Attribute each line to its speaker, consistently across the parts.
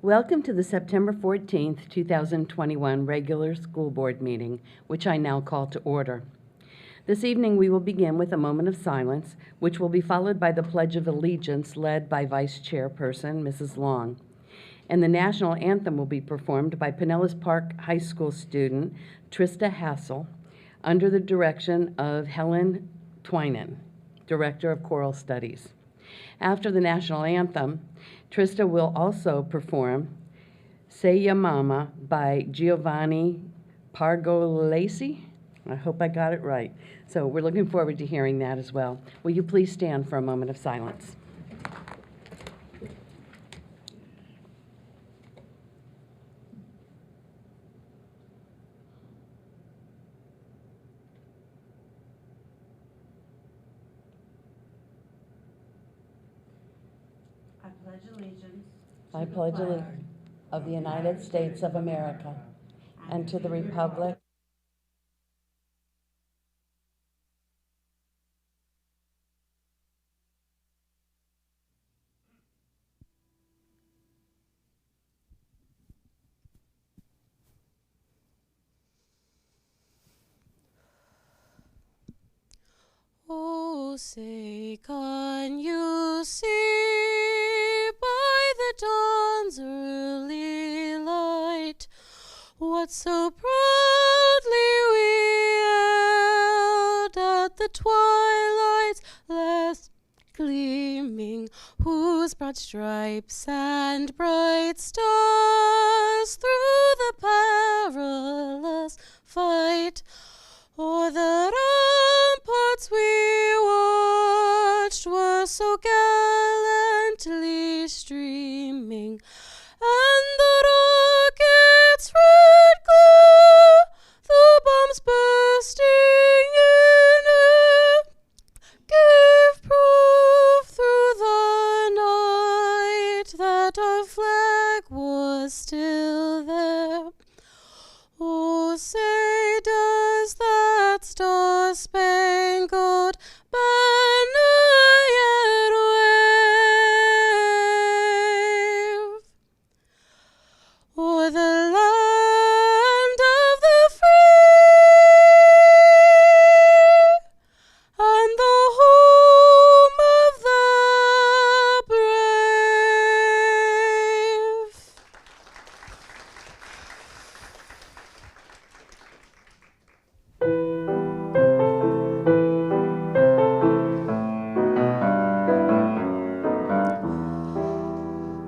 Speaker 1: Welcome to the September 14th, 2021 regular school board meeting, which I now call to order. This evening, we will begin with a moment of silence, which will be followed by the Pledge of Allegiance led by Vice Chairperson Mrs. Long. And the national anthem will be performed by Pinellas Park High School student Trista Hassel under the direction of Helen Twinan, Director of Choral Studies. After the national anthem, Trista will also perform Say Ya Mama by Giovanni Pargolesi. I hope I got it right. So we're looking forward to hearing that as well. Will you please stand for a moment of silence? I pledge allegiance of the United States of America and to the republic
Speaker 2: Oh, say, can you see by the dawn's early light what so proudly we hailed at the twilight's last gleaming, whose broad stripes and bright stars through the perilous fight o'er the ramparts we watched were so gallantly streaming, and the rocket's red glow, the bombs bursting in air, gave proof through the night that our flag was still there. Oh, say, does that star-spangled banner yet wave o'er the land of the free and the home of the brave?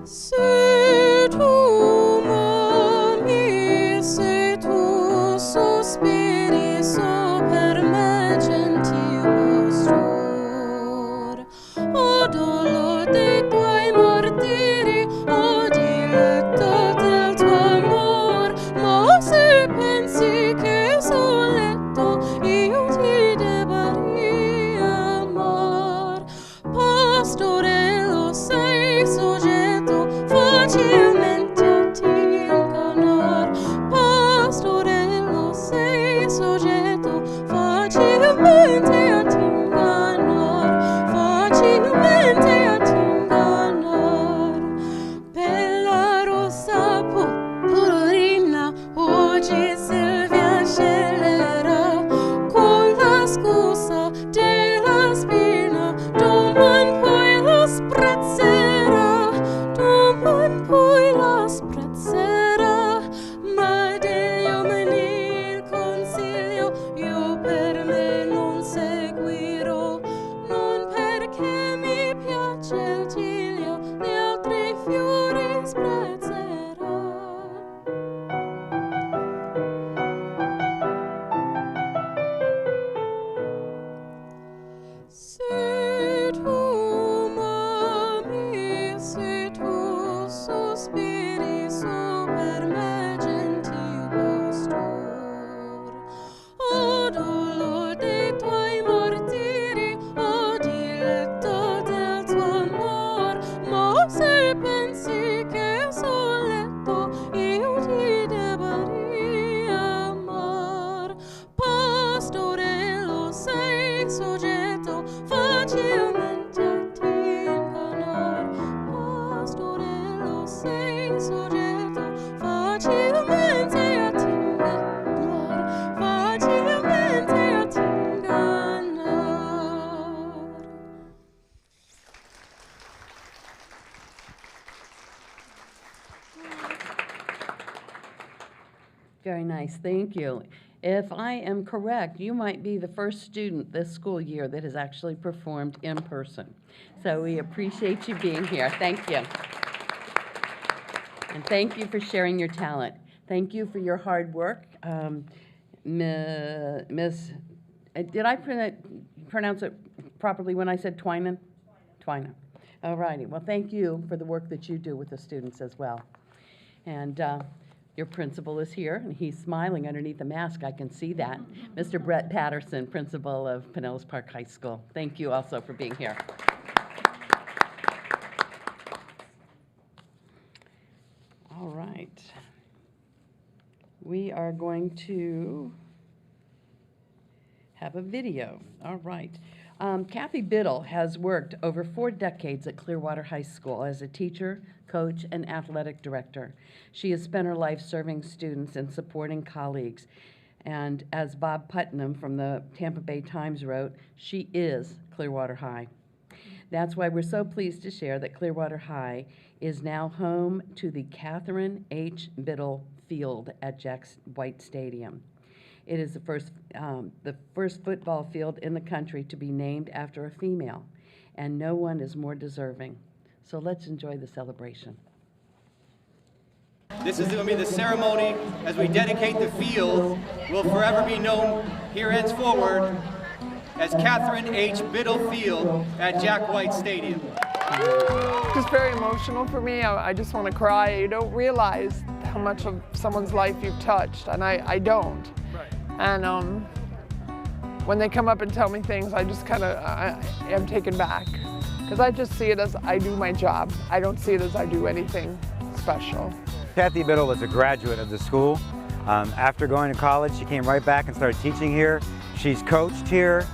Speaker 2: Se tu, mami, se tu sospiri so per me gentil pastor, o dolor dei tuoi martiri, o diletto del tuo amor, ma se pensi che soletto io ti debba riamar, pastore, lo sei soggetto risorgetto, facilmente attinga, facilmente attingannor.
Speaker 1: Very nice, thank you. If I am correct, you might be the first student this school year that has actually performed in person. So we appreciate you being here. Thank you. And thank you for sharing your talent. Thank you for your hard work. Miss, did I pronounce it properly when I said Twinan? Twinan. All righty. Well, thank you for the work that you do with the students as well. And your principal is here, and he's smiling underneath the mask. I can see that. Mr. Brett Patterson, principal of Pinellas Park High School. Thank you also for being here. All right. We are going to have a video. All right. Kathy Biddle has worked over 4 decades at Clearwater High School as a teacher, coach, and athletic director. She has spent her life serving students and supporting colleagues. And as Bob Putnam from the Tampa Bay Times wrote, she is Clearwater High. That's why we're so pleased to share that Clearwater High is now home to the Catherine H. Biddle Field at Jack White Stadium. It is the first football field in the country to be named after a female, and no one is more deserving. So let's enjoy the celebration.
Speaker 3: This is going to be the ceremony as we dedicate the field. Will forever be known here henceforward as Catherine H. Biddle Field at Jack White Stadium.
Speaker 4: It's very emotional for me. I just want to cry. You don't realize how much of someone's life you've touched, and I don't.
Speaker 3: Right.
Speaker 4: And when they come up and tell me things, I just kind of am taken back. Because I just see it as I do my job. I don't see it as I do anything special.
Speaker 5: Kathy Biddle was a graduate of the school. After going to college, she came right back and started teaching here. She's coached here,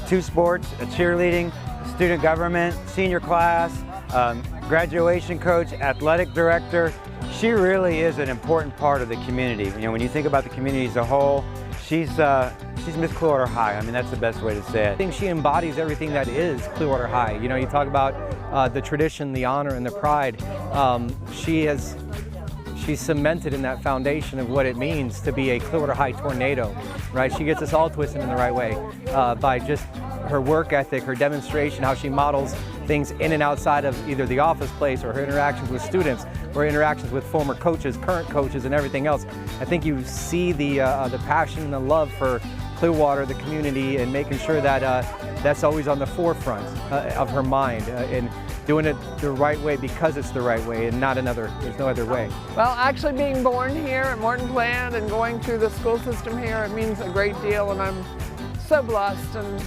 Speaker 5: 2 sports, cheerleading, student government, senior class, graduation coach, athletic director. She really is an important part of the community. You know, when you think about the community as a whole, she's Miss Clearwater High. I mean, that's the best way to say it.
Speaker 6: I think she embodies everything that is Clearwater High. You know, you talk about the tradition, the honor, and the pride. She's cemented in that foundation of what it means to be a Clearwater High tornado, right? She gets us all twisted in the right way by just her work ethic, her demonstration, how she models things in and outside of either the office place or her interactions with students or interactions with former coaches, current coaches, and everything else. I think you see the passion and the love for Clearwater, the community, and making sure that that's always on the forefront of her mind and doing it the right way because it's the right way and there's no other way.
Speaker 4: Well, actually being born here at Morton Plant and going through the school system here, it means a great deal, and I'm so blessed, and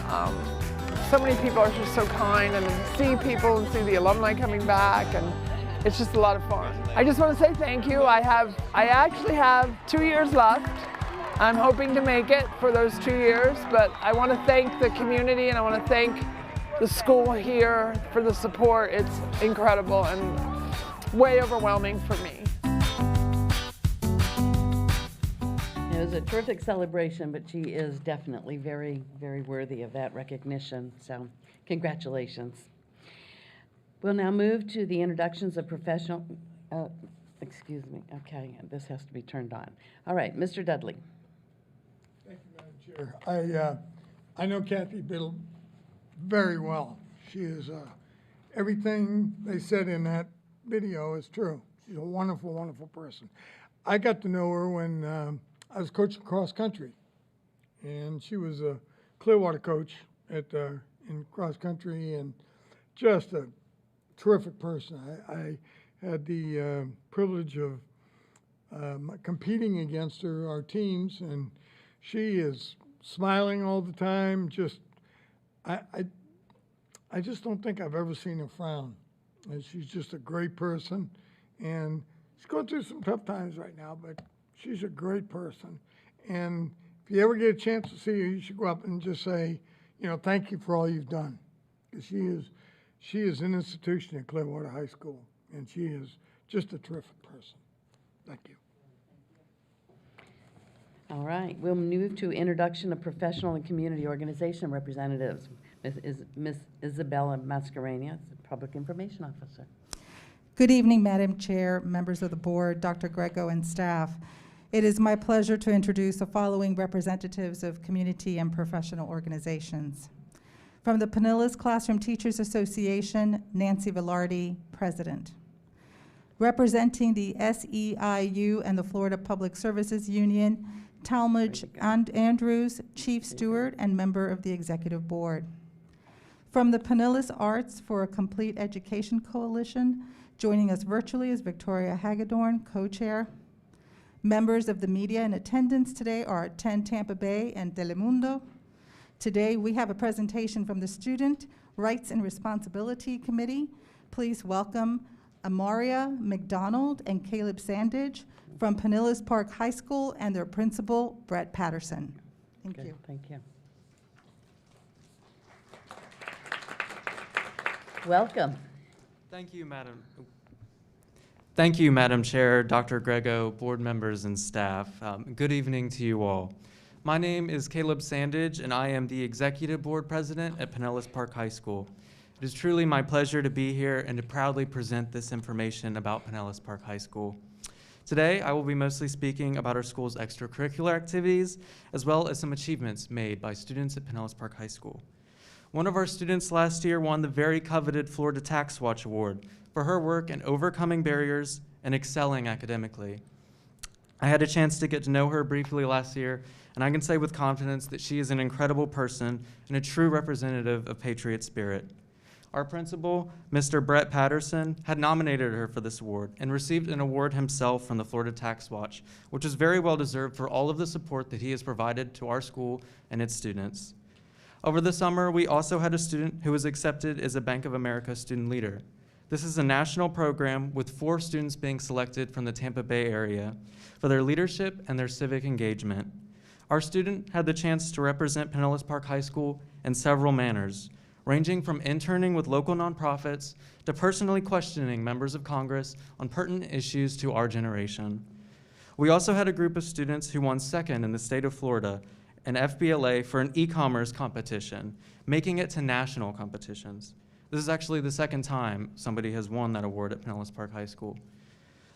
Speaker 4: so many people are just so kind, and to see people and see the alumni coming back, and it's just a lot of fun. I just want to say thank you. I actually have 2 years left. I'm hoping to make it for those 2 years, but I want to thank the community and I want to thank the school here for the support. It's incredible and way overwhelming for me.
Speaker 1: It was a terrific celebration, but she is definitely very, very worthy of that recognition. So congratulations. We'll now move to the introductions of professional, excuse me, okay, this has to be turned on. All right, Mr. Dudley.
Speaker 7: Thank you, Madam Chair. I know Kathy Biddle very well. She is, everything they said in that video is true. She's a wonderful, wonderful person. I got to know her when I was coaching cross country, and she was a Clearwater coach in cross country, and just a terrific person. I had the privilege of competing against her, our teams, and she is smiling all the time. Just, I just don't think I've ever seen her frown. And she's just a great person, and she's going through some tough times right now, but she's a great person. And if you ever get a chance to see her, you should go up and just say, you know, thank you for all you've done. Because she is an institution at Clearwater High School, and she has just a terrific person. Thank you.
Speaker 1: All right, we'll move to introduction of professional and community organization representatives. Ms. Isabella Mascareñas, Public Information Officer.
Speaker 8: Good evening, Madam Chair, members of the board, Dr. Greco, and staff. It is my pleasure to introduce the following representatives of community and professional organizations. From the Pinellas Classroom Teachers Association, Nancy Velarde, President. Representing the SEIU and the Florida Public Services Union, Talmadge Andrews, Chief Steward and member of the Executive Board. From the Pinellas Arts for a Complete Education Coalition, joining us virtually is Victoria Hagedorn, co-chair. Members of the media in attendance today are 10 Tampa Bay and Telemundo. Today we have a presentation from the Student Rights and Responsibility Committee. Please welcome Amaria McDonald and Caleb Sandage from Pinellas Park High School and their principal, Brett Patterson. Thank
Speaker 1: Okay,
Speaker 8: you.
Speaker 1: Thank you. Welcome.
Speaker 9: Thank you, Madam. Thank you, Madam Chair, Dr. Grego, board members, and staff. Good evening to you all. My name is Caleb Sandage, and I am the Executive Board President at Pinellas Park High School. It is truly my pleasure to be here and to proudly present this information about Pinellas Park High School. Today, I will be mostly speaking about our school's extracurricular activities, as well as some achievements made by students at Pinellas Park High School. One of our students last year won the very coveted Florida Tax Watch Award for her work in overcoming barriers and excelling academically. I had a chance to get to know her briefly last year, and I can say with confidence that she is an incredible person and a true representative of Patriot spirit. Our principal, Mr. Brett Patterson, had nominated her for this award and received an award himself from the Florida Tax Watch, which is very well deserved for all of the support that he has provided to our school and its students. Over the summer, we also had a student who was accepted as a Bank of America Student Leader. This is a national program with 4 students being selected from the Tampa Bay area for their leadership and their civic engagement. Our student had the chance to represent Pinellas Park High School in several manners, ranging from interning with local nonprofits to personally questioning members of Congress on pertinent issues to our generation. We also had a group of students who won second in the state of Florida an FBLA for an e-commerce competition, making it to national competitions. This is actually the second time somebody has won that award at Pinellas Park High School.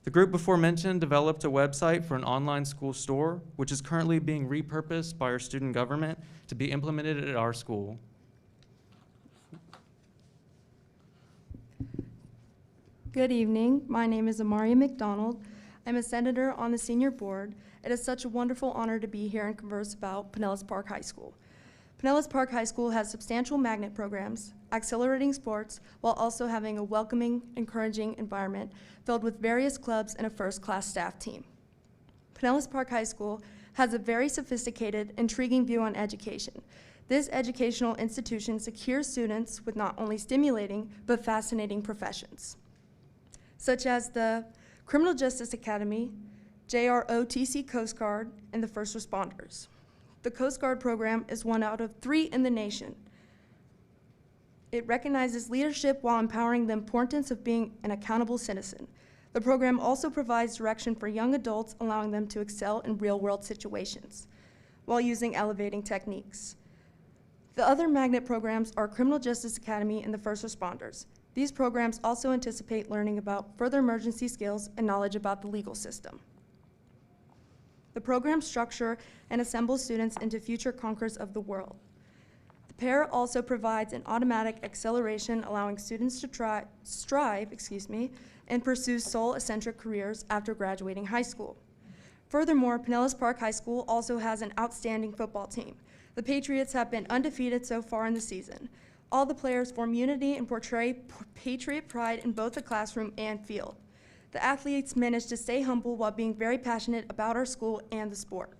Speaker 9: The group before mentioned developed a website for an online school store, which is currently being repurposed by our student government to be implemented at our school.
Speaker 10: Good evening. My name is Amaria McDonald. I'm a senator on the senior board. It is such a wonderful honor to be here and converse about Pinellas Park High School. Pinellas Park High School has substantial magnet programs, accelerating sports, while also having a welcoming, encouraging environment filled with various clubs and a first-class staff team. Pinellas Park High School has a very sophisticated, intriguing view on education. This educational institution secures students with not only stimulating, but fascinating professions, such as the Criminal Justice Academy, JROTC Coast Guard, and the First Responders. The Coast Guard program is 1 out of 3 in the nation. It recognizes leadership while empowering the importance of being an accountable citizen. The program also provides direction for young adults, allowing them to excel in real-world situations while using elevating techniques. The other magnet programs are Criminal Justice Academy and the First Responders. These programs also anticipate learning about further emergency skills and knowledge about the legal system. The programs structure and assemble students into future conquerors of the world. The pair also provides an automatic acceleration, allowing students to strive and pursue soul-centric careers after graduating high school. Furthermore, Pinellas Park High School also has an outstanding football team. The Patriots have been undefeated so far in the season. All the players form unity and portray Patriot pride in both the classroom and field. The athletes manage to stay humble while being very passionate about our school and the sport.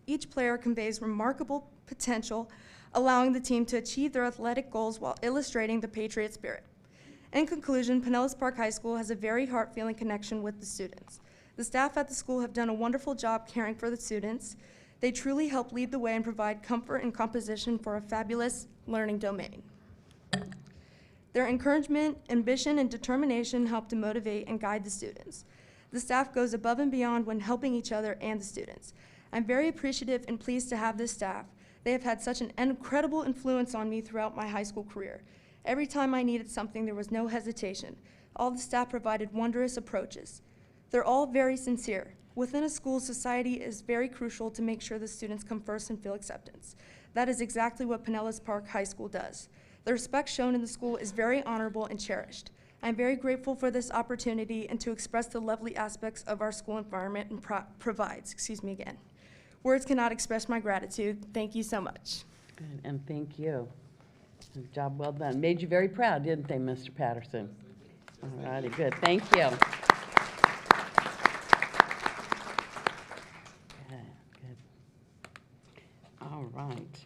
Speaker 10: Each player conveys remarkable potential, allowing the team to achieve their athletic goals while illustrating the Patriot spirit. In conclusion, Pinellas Park High School has a very heart-feeling connection with the students. The staff at the school have done a wonderful job caring for the students. They truly help lead the way and provide comfort and composition for a fabulous learning domain. Their encouragement, ambition, and determination help to motivate and guide the students. The staff goes above and beyond when helping each other and the students. I'm very appreciative and pleased to have this staff. They have had such an incredible influence on me throughout my high school career. Every time I needed something, there was no hesitation. All the staff provided wondrous approaches. They're all very sincere. Within a school, society is very crucial to make sure the students come first and feel acceptance. That is exactly what Pinellas Park High School does. The respect shown in the school is very honorable and cherished. I'm very grateful for this opportunity and to express the lovely aspects of our school environment and provides. Words cannot express my gratitude. Thank you so much.
Speaker 1: Good, and thank you. Good job well done. Made you very proud, didn't they, Mr. Patterson? All righty, good. Thank you. Good. All right.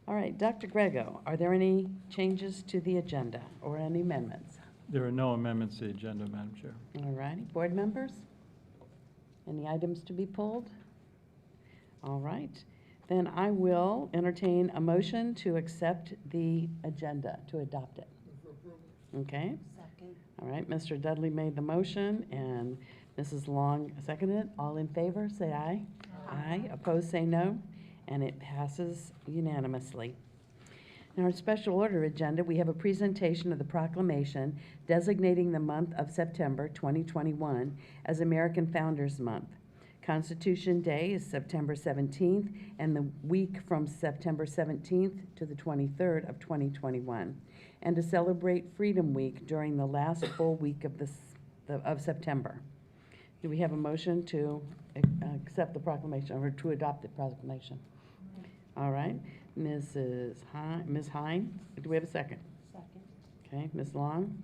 Speaker 1: All right, Dr. Grego, are there any changes to the agenda or any amendments?
Speaker 11: There are no amendments to the agenda, Madam Chair.
Speaker 1: All righty. Board members? Any items to be pulled? All right. Then I will entertain a motion to accept the agenda, to adopt it. Okay.
Speaker 2: Second.
Speaker 1: All right. Mr. Dudley made the motion and Mrs. Long seconded it. All in favor, say aye. Aye. Opposed, say no. And it passes unanimously. In our special order agenda, we have a presentation of the proclamation designating the month of September 2021 as American Founders Month. Constitution Day is September 17th, and the week from September 17th to the 23rd of 2021, and to celebrate Freedom Week during the last full week of September. Do we have a motion to accept the proclamation, or to adopt the proclamation? All right. Ms. Hine, do we have a second?
Speaker 2: Second.
Speaker 1: Okay, Ms. Long.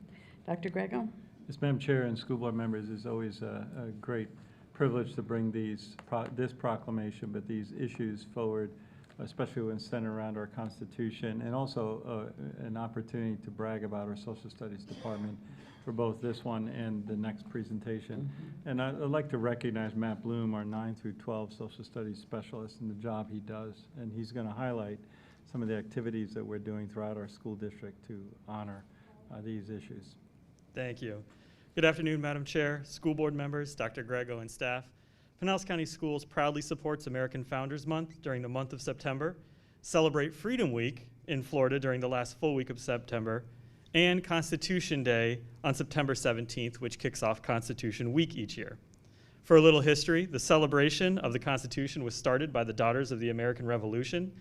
Speaker 1: Dr. Grego?
Speaker 11: Yes, Madam Chair and school board members, it's always a great privilege to bring this proclamation, but these issues forward, especially when centered around our Constitution, and also an opportunity to brag about our Social Studies Department for both this one and the next presentation. And I'd like to recognize Matt Bloom, our 9 through 12 Social Studies specialist, and the job he does. And he's going to highlight some of the activities that we're doing throughout our school district to honor these issues.
Speaker 12: Thank you. Good afternoon, Madam Chair, school board members, Dr. Grego, and staff. Pinellas County Schools proudly supports American Founders Month during the month of September, celebrate Freedom Week in Florida during the last full week of September, and Constitution Day on September 17th, which kicks off Constitution Week each year. For a little history, the celebration of the Constitution was started by the Daughters of the American Revolution,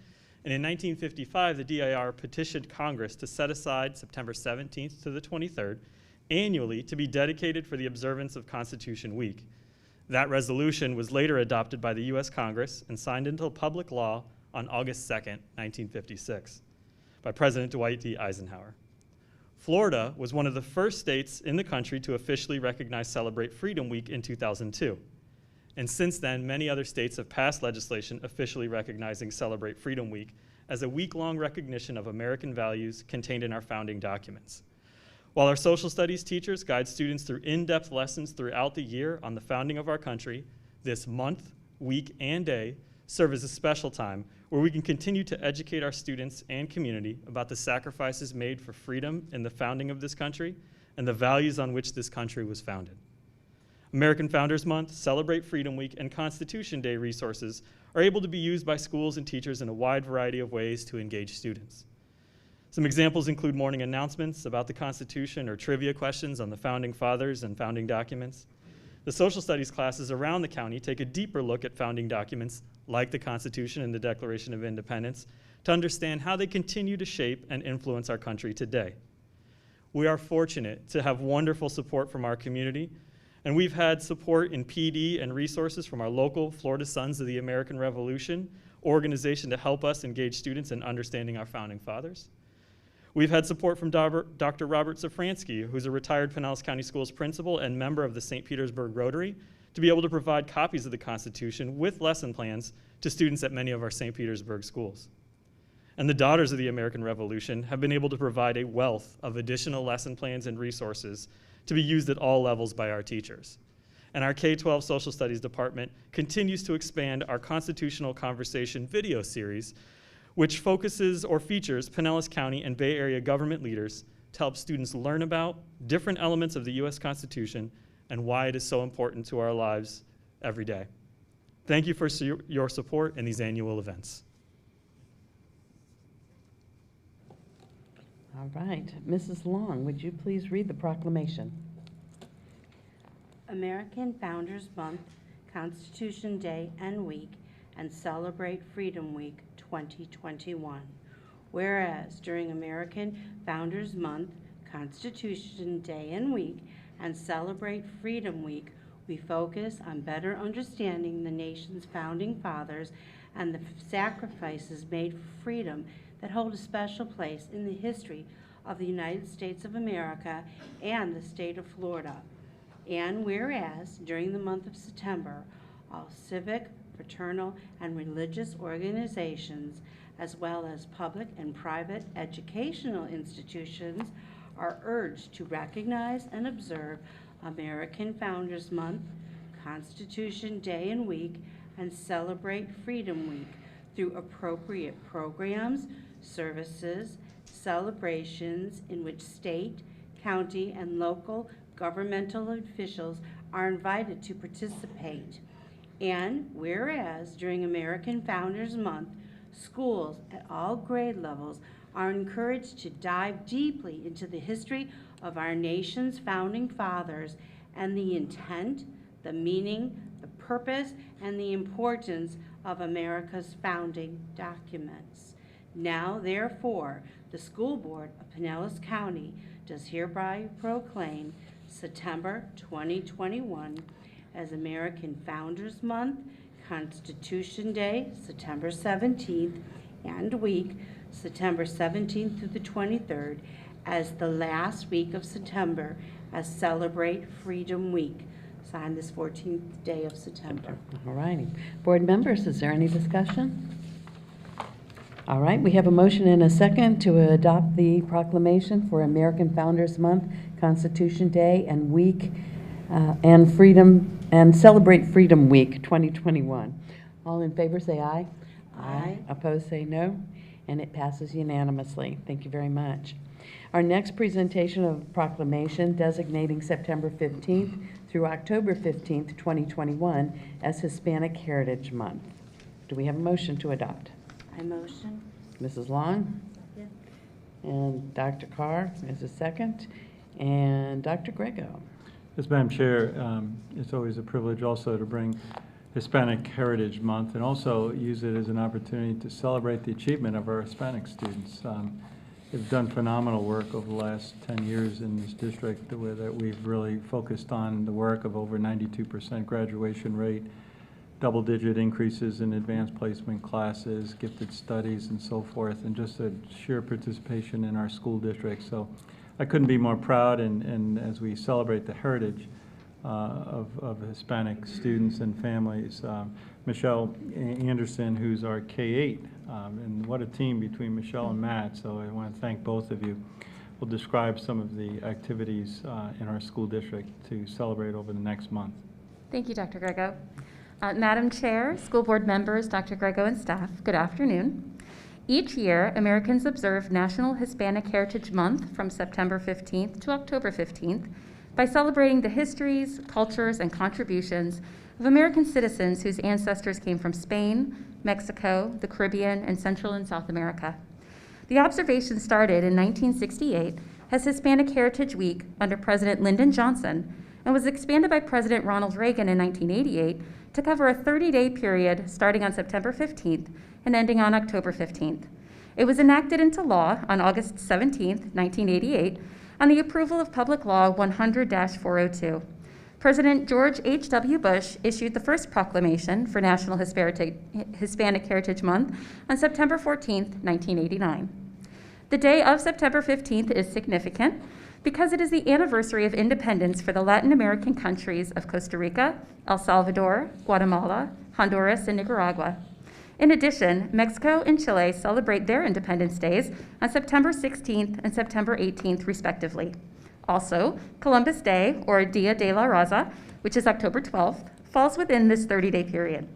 Speaker 12: and in 1955, the DIR petitioned Congress to set aside September 17th to the 23rd annually to be dedicated for the observance of Constitution Week. That resolution was later adopted by the U.S. Congress and signed into public law on August 2nd, 1956, by President Dwight D. Eisenhower. Florida was one of the first states in the country to officially recognize Celebrate Freedom Week in 2002. And since then, many other states have passed legislation officially recognizing Celebrate Freedom Week as a week-long recognition of American values contained in our founding documents. While our social studies teachers guide students through in-depth lessons throughout the year on the founding of our country, this month, week, and day serve as a special time where we can continue to educate our students and community about the sacrifices made for freedom in the founding of this country and the values on which this country was founded. American Founders Month, Celebrate Freedom Week, and Constitution Day resources are able to be used by schools and teachers in a wide variety of ways to engage students. Some examples include morning announcements about the Constitution or trivia questions on the Founding Fathers and founding documents. The social studies classes around the county take a deeper look at founding documents like the Constitution and the Declaration of Independence to understand how they continue to shape and influence our country today. We are fortunate to have wonderful support from our community, and we've had support in PD and resources from our local Florida Sons of the American Revolution organization to help us engage students in understanding our founding fathers. We've had support from Dr. Robert Safransky, who's a retired Pinellas County Schools principal and member of the St. Petersburg Rotary, to be able to provide copies of the Constitution with lesson plans to students at many of our St. Petersburg schools. And the Daughters of the American Revolution have been able to provide a wealth of additional lesson plans and resources to be used at all levels by our teachers. And our K-12 Social Studies Department continues to expand our Constitutional Conversation video series, which focuses or features Pinellas County and Bay Area government leaders to help students learn about different elements of the U.S. Constitution and why it is so important to our lives every day. Thank you for your support in these annual events.
Speaker 1: All right. Mrs. Long, would you please read the proclamation?
Speaker 13: American Founders Month, Constitution Day and Week, and celebrate Freedom Week 2021. Whereas during American Founders Month, Constitution Day and Week, and celebrate Freedom Week, we focus on better understanding the nation's founding fathers and the sacrifices made for freedom that hold a special place in the history of the United States of America and the state of Florida. And whereas during the month of September, all civic, fraternal, and religious organizations, as well as public and private educational institutions, are urged to recognize and observe American Founders Month, Constitution Day and Week, and celebrate Freedom Week through appropriate programs, services, celebrations in which state, county, and local governmental officials are invited to participate. And whereas during American Founders Month, schools at all grade levels are encouraged to dive deeply into the history of our nation's founding fathers and the intent, the meaning, the purpose, and the importance of America's founding documents. Now, therefore, the School Board of Pinellas County does hereby proclaim September 2021 as American Founders Month, Constitution Day, September 17th, and week, September 17th through the 23rd, as the last week of September, as Celebrate Freedom Week. Signed this 14th day of September.
Speaker 1: All righty. Board members, is there any discussion? All right, we have a motion and a second to adopt the proclamation for American Founders Month, Constitution Day and Week, and Freedom, and Celebrate Freedom Week 2021. All in favor say aye.
Speaker 13: Aye.
Speaker 1: Opposed say no, and it passes unanimously. Thank you very much. Our next presentation of proclamation designating September 15th through October 15th, 2021 as Hispanic Heritage Month. Do we have a motion to adopt?
Speaker 13: I motion.
Speaker 1: Mrs. Long?
Speaker 13: Yes.
Speaker 1: And Dr. Carr is a second. And Dr. Grego?
Speaker 11: Yes, Madam Chair, it's always a privilege also to bring Hispanic Heritage Month and also use it as an opportunity to celebrate the achievement of our Hispanic students. They've done phenomenal work over the last 10 years in this district that we've really focused on the work of over 92% graduation rate, double-digit increases in advanced placement classes, gifted studies, and so forth, and just a sheer participation in our school district. So I couldn't be more proud, and as we celebrate the heritage of Hispanic students and families. Michelle Anderson, who's our K-8, and what a team between Michelle and Matt, so I want to thank both of you. We'll describe some of the activities in our school district to celebrate over the next month.
Speaker 14: Thank you, Dr. Grego. Madam Chair, school board members, Dr. Grego and staff, good afternoon. Each year, Americans observe National Hispanic Heritage Month from September 15th to October 15th by celebrating the histories, cultures, and contributions of American citizens whose ancestors came from Spain, Mexico, the Caribbean, and Central and South America. The observation started in 1968 as Hispanic Heritage Week under President Lyndon Johnson and was expanded by President Ronald Reagan in 1988 to cover a 30-day period starting on September 15th and ending on October 15th. It was enacted into law on August 17th, 1988, on the approval of Public Law 100-402. President George H.W. Bush issued the first proclamation for National Hispanic Heritage Month on September 14th, 1989. The day of September 15th is significant because it is the anniversary of independence for the Latin American countries of Costa Rica, El Salvador, Guatemala, Honduras, and Nicaragua. In addition, Mexico and Chile celebrate their Independence Days on September 16th and September 18th, respectively. Also, Columbus Day, or Dia de la Raza, which is October 12th, falls within this 30-day period.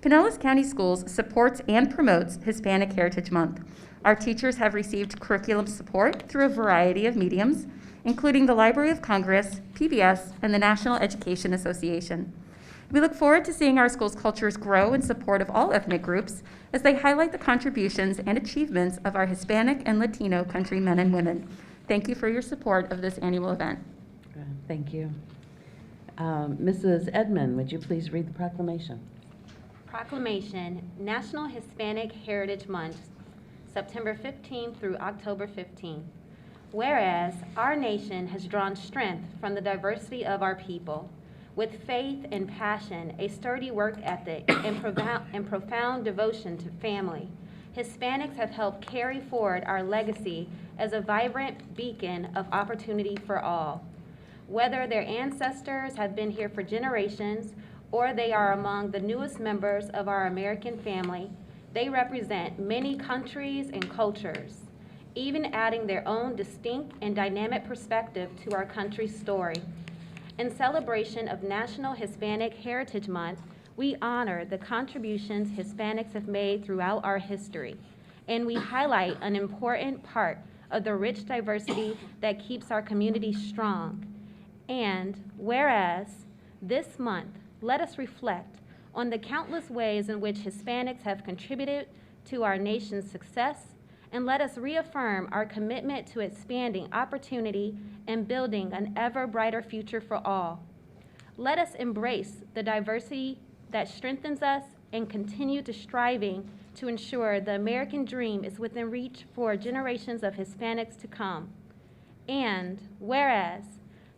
Speaker 14: Pinellas County Schools supports and promotes Hispanic Heritage Month. Our teachers have received curriculum support through a variety of mediums, including the Library of Congress, PBS, and the National Education Association. We look forward to seeing our schools' cultures grow in support of all ethnic groups as they highlight the contributions and achievements of our Hispanic and Latino countrymen and women. Thank you for your support of this annual event.
Speaker 1: Thank you. Mrs. Edmond, would you please read the proclamation?
Speaker 15: Proclamation, National Hispanic Heritage Month, September 15th through October 15th. Whereas our nation has drawn strength from the diversity of our people, with faith and passion, a sturdy work ethic, and profound devotion to family, Hispanics have helped carry forward our legacy as a vibrant beacon of opportunity for all. Whether their ancestors have been here for generations or they are among the newest members of our American family, they represent many countries and cultures, even adding their own distinct and dynamic perspective to our country's story. In celebration of National Hispanic Heritage Month, we honor the contributions Hispanics have made throughout our history, and we highlight an important part of the rich diversity that keeps our community strong. And whereas this month, let us reflect on the countless ways in which Hispanics have contributed to our nation's success, and let us reaffirm our commitment to expanding opportunity and building an ever brighter future for all. Let us embrace the diversity that strengthens us and continue to striving to ensure the American dream is within reach for generations of Hispanics to come. And whereas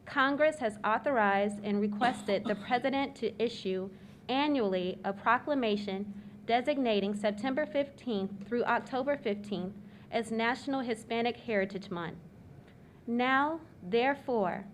Speaker 15: Congress has authorized and requested the President to issue annually a proclamation designating September 15th through October 15th as National Hispanic Heritage Month. Now, therefore,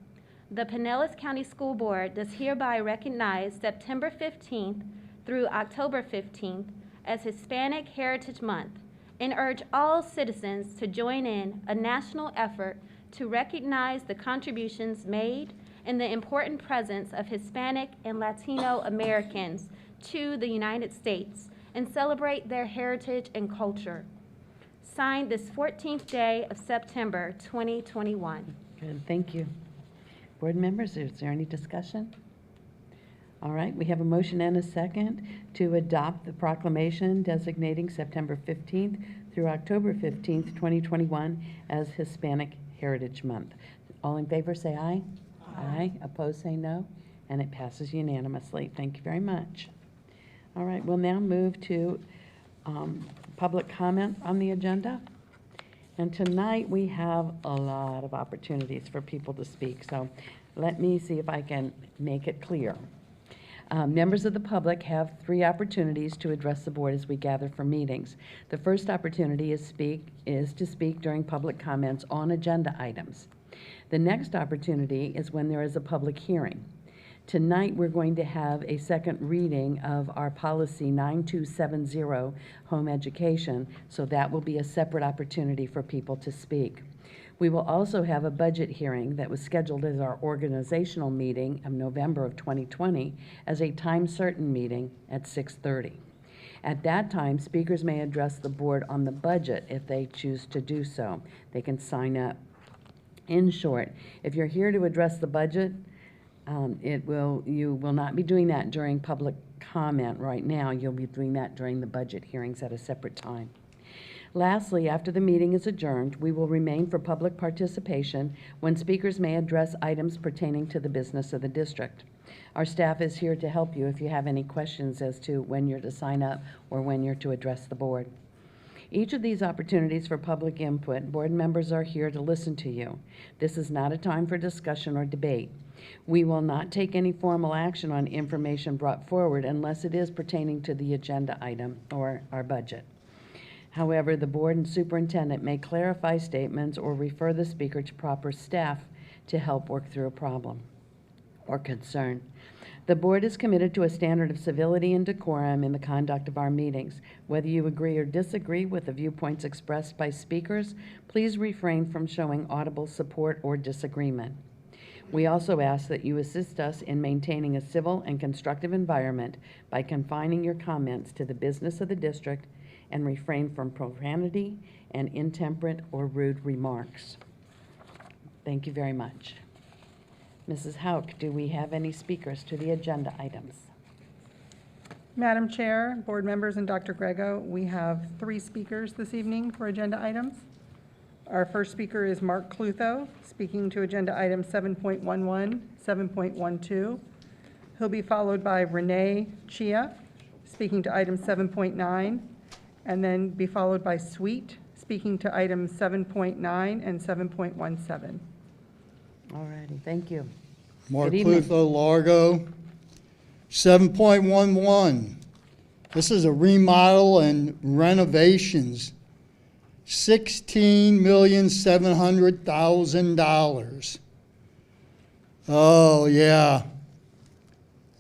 Speaker 15: the Pinellas County School Board does hereby recognize September 15th through October 15th as Hispanic Heritage Month and urge all citizens to join in a national effort to recognize the contributions made and the important presence of Hispanic and Latino Americans to the United States and celebrate their heritage and culture. Signed this 14th day of September 2021.
Speaker 1: Good, thank you. Board members, is there any discussion? All right, we have a motion and a second to adopt the proclamation designating September 15th through October 15th, 2021 as Hispanic Heritage Month. All in favor say aye. Aye. Opposed say no. And it passes unanimously. Thank you very much. All right, we'll now move to public comment on the agenda. And tonight we have a lot of opportunities for people to speak, so let me see if I can make it clear. Members of the public have 3 opportunities to address the board as we gather for meetings. The first opportunity is to speak during public comments on agenda items. The next opportunity is when there is a public hearing. Tonight, we're going to have a second reading of our policy 9270, home education, so that will be a separate opportunity for people to speak. We will also have a budget hearing that was scheduled as our organizational meeting of November of 2020 as a time-certain meeting at 6:30. At that time, speakers may address the board on the budget if they choose to do so. They can sign up. In short, if you're here to address the budget, you will not be doing that during public comment right now. You'll be doing that during the budget hearings at a separate time. Lastly, after the meeting is adjourned, we will remain for public participation when speakers may address items pertaining to the business of the district. Our staff is here to help you if you have any questions as to when you're to sign up or when you're to address the board. Each of these opportunities for public input, board members are here to listen to you. This is not a time for discussion or debate. We will not take any formal action on information brought forward unless it is pertaining to the agenda item or our budget. However, the board and superintendent may clarify statements or refer the speaker to proper staff to help work through a problem or concern. The board is committed to a standard of civility and decorum in the conduct of our meetings. Whether you agree or disagree with the viewpoints expressed by speakers, please refrain from showing audible support or disagreement. We also ask that you assist us in maintaining a civil and constructive environment by confining your comments to the business of the district and refrain from profanity and intemperate or rude remarks. Thank you very much. Mrs. Hauk, do we have any speakers to the agenda items?
Speaker 16: Madam Chair, board members, and Dr. Grego, we have 3 speakers this evening for agenda items. Our first speaker is Mark Clutho, speaking to agenda item 7.11, 7.12. He'll be followed by Renee Chia, speaking to item 7.9, and then be followed by Sweet, speaking to items 7.9 and 7.17.
Speaker 1: All righty, thank you.
Speaker 17: Mark
Speaker 1: Good evening.
Speaker 17: Clutho, Largo. 7.11. This is a remodel and renovations. $16,700,000. Oh, yeah.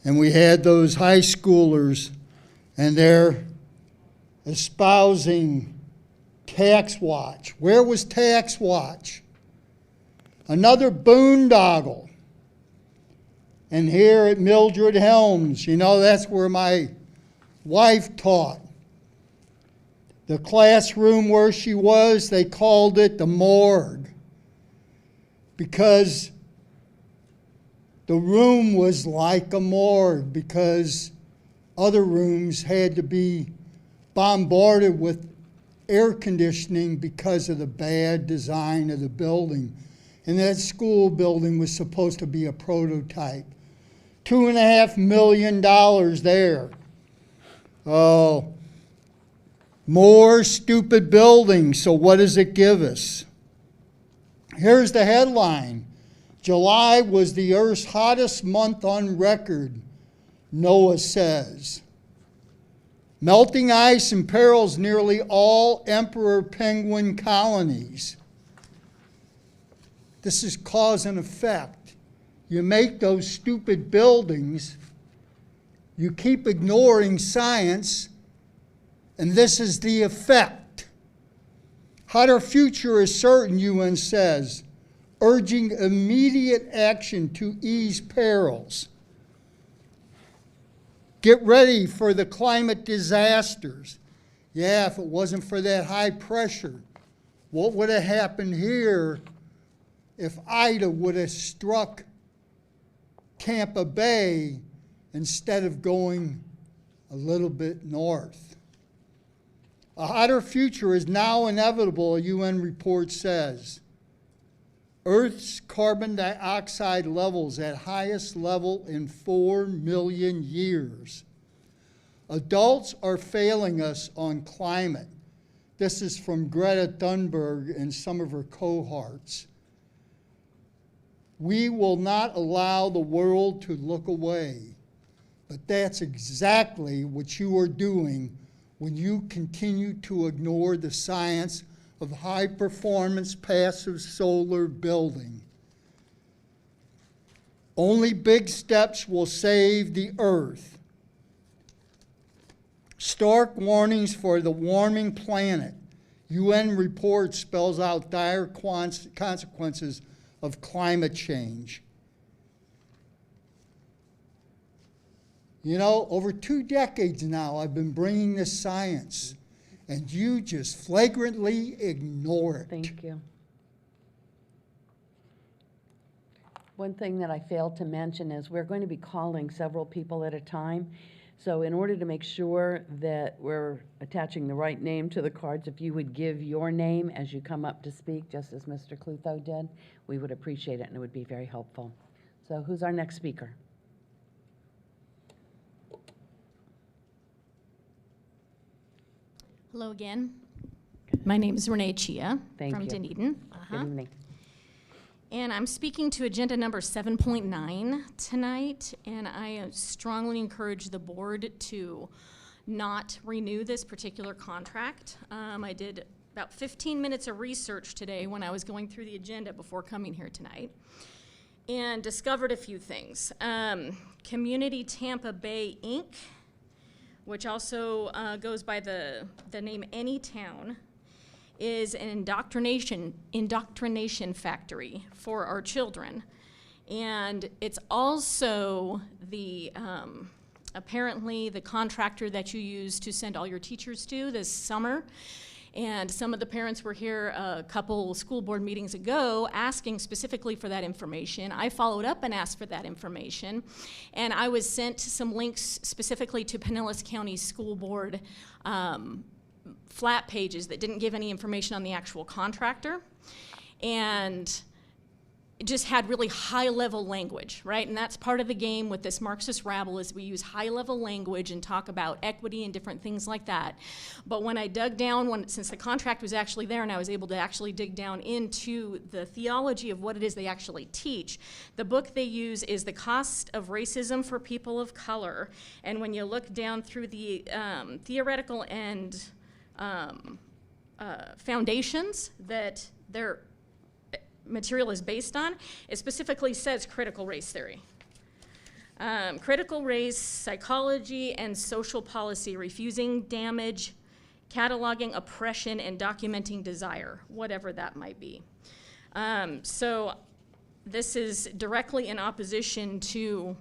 Speaker 17: And we had those high schoolers, and they're espousing Tax Watch. Where was Tax Watch? Another boondoggle. And here at Mildred Helms, you know, that's where my wife taught. The classroom where she was, they called it the morgue because the room was like a morgue because other rooms had to be bombarded with air conditioning because of the bad design of the building. And that school building was supposed to be a prototype. $2.5 million there. Oh. More stupid buildings, so what does it give us? Here's the headline. July was the Earth's hottest month on record, NOAA says. Melting ice imperils nearly all emperor penguin colonies. This is cause and effect. You make those stupid buildings, you keep ignoring science, and this is the effect. Hotter future is certain, UN says, urging immediate action to ease perils. Get ready for the climate disasters. Yeah, if it wasn't for that high pressure, what would have happened here if Ida would have struck Tampa Bay instead of going a little bit north? A hotter future is now inevitable, a UN report says. Earth's carbon dioxide levels at highest level in 4 million years. Adults are failing us on climate. This is from Greta Thunberg and some of her cohorts. We will not allow the world to look away, but that's exactly what you are doing when you continue to ignore the science of high-performance passive solar building. Only big steps will save the Earth. Stark warnings for the warming planet. UN report spells out dire consequences of climate change. You know, over 2 decades now, I've been bringing this science, and you just flagrantly ignore it.
Speaker 1: Thank you. One thing that I failed to mention is we're going to be calling several people at a time. So in order to make sure that we're attaching the right name to the cards, if you would give your name as you come up to speak, just as Mr. Clutho did, we would appreciate it, and it would be very helpful. So who's our next speaker?
Speaker 18: Hello again. My name is Renee Chia from Dunedin.
Speaker 1: Good evening.
Speaker 18: And I'm speaking to agenda number 7.9 tonight, and I strongly encourage the board to not renew this particular contract. I did about 15 minutes of research today when I was going through the agenda before coming here tonight and discovered a few things. Community Tampa Bay, Inc., which also goes by the name Anytown, is an indoctrination factory for our children. And it's also the, apparently the contractor that you use to send all your teachers to this summer. And some of the parents were here a couple school board meetings ago asking specifically for that information. I followed up and asked for that information. And I was sent some links specifically to Pinellas County School Board flat pages that didn't give any information on the actual contractor. And it just had really high-level language, right? And that's part of the game with this Marxist rabble, is we use high-level language and talk about equity and different things like that. But when I dug down, since the contract was actually there and I was able to actually dig down into the theology of what it is they actually teach, the book they use is The Cost of Racism for People of Color. And when you look down through the theoretical and foundations that their material is based on, it specifically says critical race theory. Critical race, psychology, and social policy, refusing damage, cataloging oppression, and documenting desire, whatever that might be. So this is directly in opposition to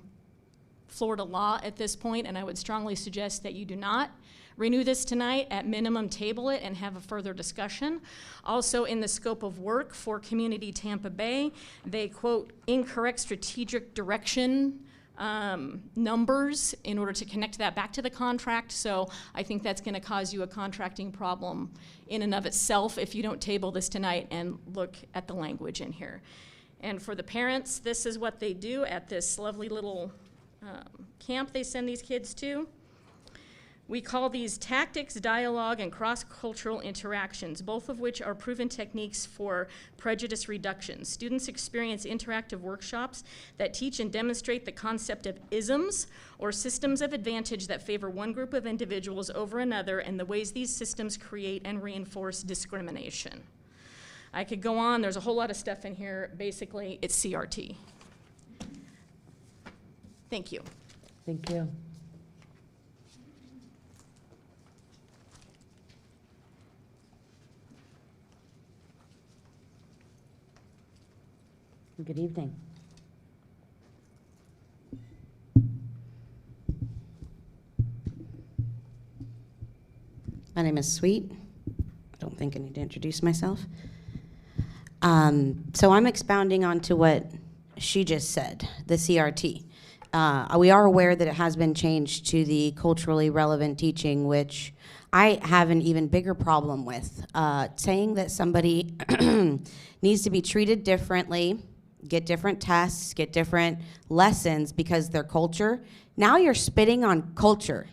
Speaker 18: Florida law at this point, and I would strongly suggest that you do not renew this tonight. At minimum, table it and have a further discussion. Also, in the scope of work for Community Tampa Bay, they quote incorrect strategic direction numbers in order to connect that back to the contract. So I think that's going to cause you a contracting problem in and of itself if you don't table this tonight and look at the language in here. And for the parents, this is what they do at this lovely little camp they send these kids to. We call these tactics, dialogue, and cross-cultural interactions, both of which are proven techniques for prejudice reduction. Students experience interactive workshops that teach and demonstrate the concept of isms, or systems of advantage that favor one group of individuals over another, and the ways these systems create and reinforce discrimination. I could go on. There's a whole lot of stuff in here. Basically, it's CRT. Thank you.
Speaker 1: Thank you. Good evening.
Speaker 19: My name is Sweet. I don't think I need to introduce myself. So I'm expounding onto what she just said, the CRT. We are aware that it has been changed to the culturally relevant teaching, which I have an even bigger problem with. Saying that somebody needs to be treated differently, get different tests, get different lessons because their culture. Now you're spitting on culture.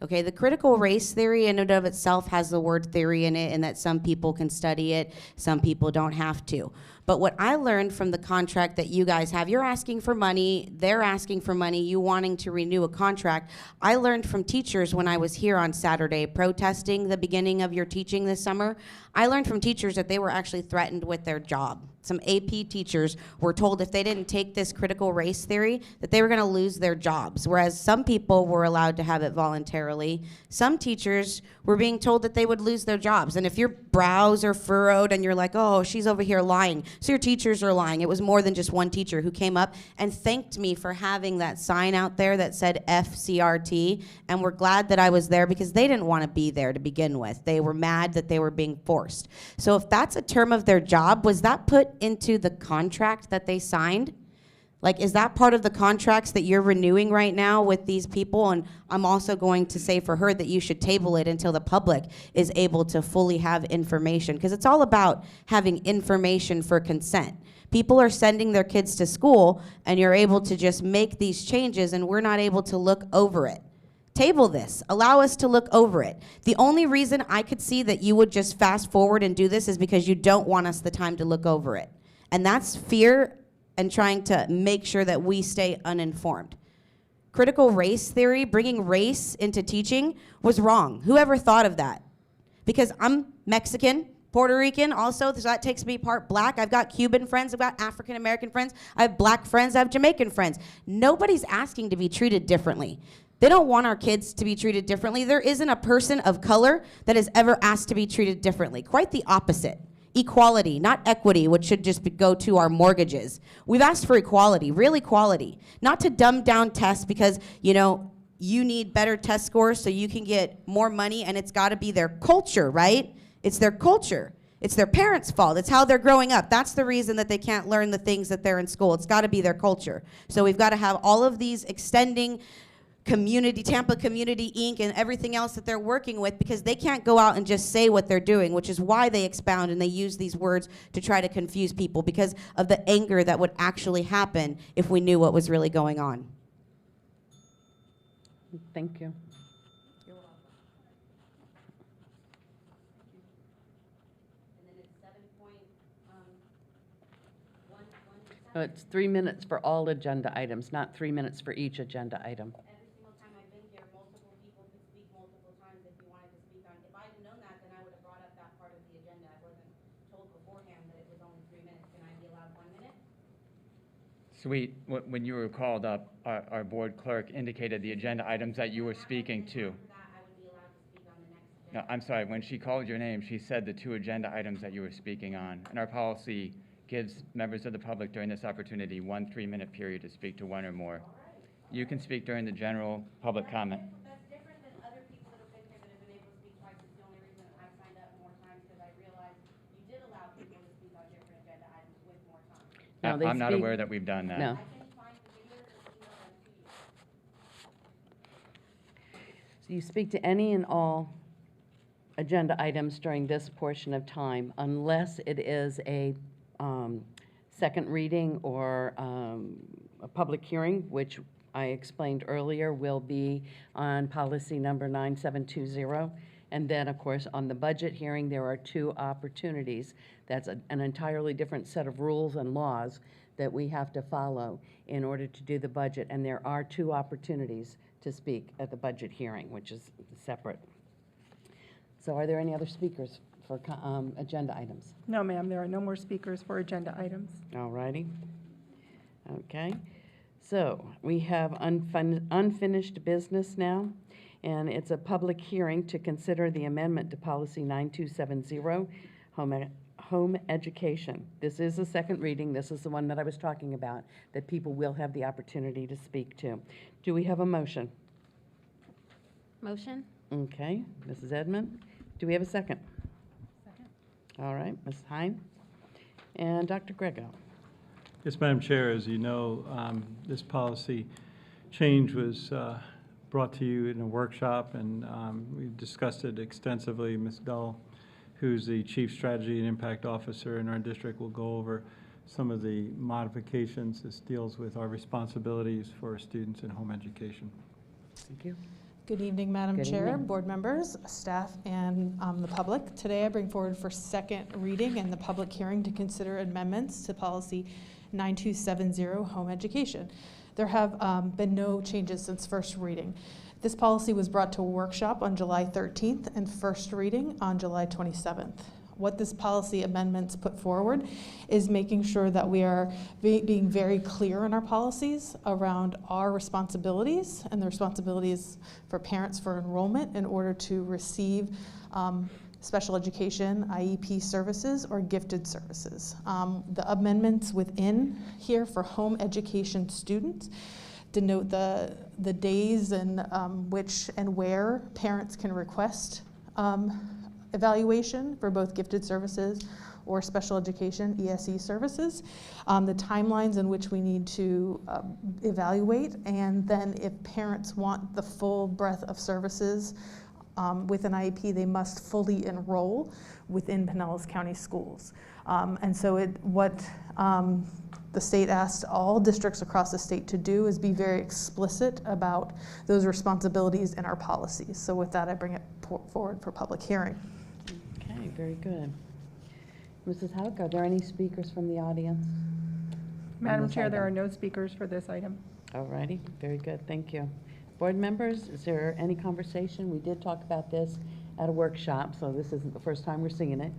Speaker 19: Okay, the critical race theory in and of itself has the word theory in it, and that some people can study it, some people don't have to. But what I learned from the contract that you guys have, you're asking for money, they're asking for money, you wanting to renew a contract. I learned from teachers when I was here on Saturday protesting the beginning of your teaching this summer. I learned from teachers that they were actually threatened with their job. Some AP teachers were told if they didn't take this critical race theory that they were going to lose their jobs, whereas some people were allowed to have it voluntarily. Some teachers were being told that they would lose their jobs. And if your brows are furrowed and you're like, oh, she's over here lying, so your teachers are lying. It was more than just one teacher who came up and thanked me for having that sign out there that said FCRT, and we're glad that I was there because they didn't want to be there to begin with. They were mad that they were being forced. So if that's a term of their job, was that put into the contract that they signed? Like, is that part of the contracts that you're renewing right now with these people? And I'm also going to say for her that you should table it until the public is able to fully have information, because it's all about having information for consent. People are sending their kids to school and you're able to just make these changes and we're not able to look over it. Table this. Allow us to look over it. The only reason I could see that you would just fast forward and do this is because you don't want us the time to look over it. And that's fear and trying to make sure that we stay uninformed. Critical race theory, bringing race into teaching, was wrong. Whoever thought of that? Because I'm Mexican, Puerto Rican also, so that takes me part black. I've got Cuban friends, I've got African American friends, I have black friends, I have Jamaican friends. Nobody's asking to be treated differently. They don't want our kids to be treated differently. There isn't a person of color that has ever asked to be treated differently. Quite the opposite. equality, not equity, which should just go to our mortgages. We've asked for equality, real equality, not to dumb down tests because, you know, you need better test scores so you can get more money, and it's got to be their culture, right? It's their culture. It's their parents' fault. It's how they're growing up. That's the reason that they can't learn the things that they're in school. It's got to be their culture. So we've got to have all of these extending community, Tampa Community Inc. and everything else that they're working with, because they can't go out and just say what they're doing, which is why they expound and they use these words to try to confuse people because of the anger that would actually happen if we knew what was really going on.
Speaker 1: Thank you. It's 3 minutes for all agenda items, not 3 minutes for each agenda item.
Speaker 19: Every single time I've been here, multiple people could speak multiple times if you wanted to speak on. If I had known that, then I would have brought up that part of the agenda. I wasn't told beforehand that it was only 3 minutes. Can I be allowed 1 minute?
Speaker 20: Sweet. When you were called up, our board clerk indicated the agenda items that you were speaking to. No, I'm sorry. When she called your name, she said the 2 agenda items that you were speaking on. And our policy gives members of the public during this opportunity 1 3-minute period to speak to 1 or more. You can speak during the general public comment.
Speaker 19: That's different than other people that have been here that have been able to speak twice. It's the only reason I signed up more times because I realized you did allow people to speak on different agenda items with more time.
Speaker 1: No, they
Speaker 20: I'm not
Speaker 1: speak-
Speaker 20: aware that we've done that.
Speaker 1: No. So you speak to any and all agenda items during this portion of time, unless it is a second reading or a public hearing, which I explained earlier will be on policy number 9720. And then, of course, on the budget hearing, there are 2 opportunities. That's an entirely different set of rules and laws that we have to follow in order to do the budget. And there are 2 opportunities to speak at the budget hearing, which is separate. So are there any other speakers for agenda items?
Speaker 16: No, ma'am, there are no more speakers for agenda items.
Speaker 1: All righty. Okay. So we have unfinished business now, and it's a public hearing to consider the amendment to policy 9270, home education. This is a second reading. This is the one that I was talking about, that people will have the opportunity to speak to. Do we have a motion?
Speaker 15: Motion?
Speaker 1: Okay, Mrs. Edmond. Do we have a second?
Speaker 15: Second.
Speaker 1: All right, Ms. Hine. And Dr. Grego.
Speaker 11: Yes, Madam Chair, as you know, this policy change was brought to you in a workshop, and we discussed it extensively. Ms. Dull, who's the Chief Strategy and Impact Officer in our district, will go over some of the modifications. This deals with our responsibilities for students in home education.
Speaker 1: Thank you.
Speaker 21: Good evening, Madam
Speaker 1: Good
Speaker 21: Chair,
Speaker 1: evening.
Speaker 21: board members, staff, and the public. Today I bring forward for second reading and the public hearing to consider amendments to policy 9270, home education. There have been no changes since first reading. This policy was brought to a workshop on July 13th and first reading on July 27th. What this policy amendments put forward is making sure that we are being very clear in our policies around our responsibilities and the responsibilities for parents for enrollment in order to receive special education, IEP services, or gifted services. The amendments within here for home education students denote the days in which and where parents can request evaluation for both gifted services or special education, ESE services, the timelines in which we need to evaluate, and then if parents want the full breadth of services with an IEP, they must fully enroll within Pinellas County schools. And so what the state asked all districts across the state to do is be very explicit about those responsibilities in our policies. So with that, I bring it forward for public hearing.
Speaker 1: Okay, very good. Mrs. Hauk, are there any speakers from the audience?
Speaker 16: Madam Chair, there are no speakers for this item.
Speaker 1: All righty, very good, thank you. Board members, is there any conversation? We did talk about this at a workshop, so this isn't the first time we're seeing it.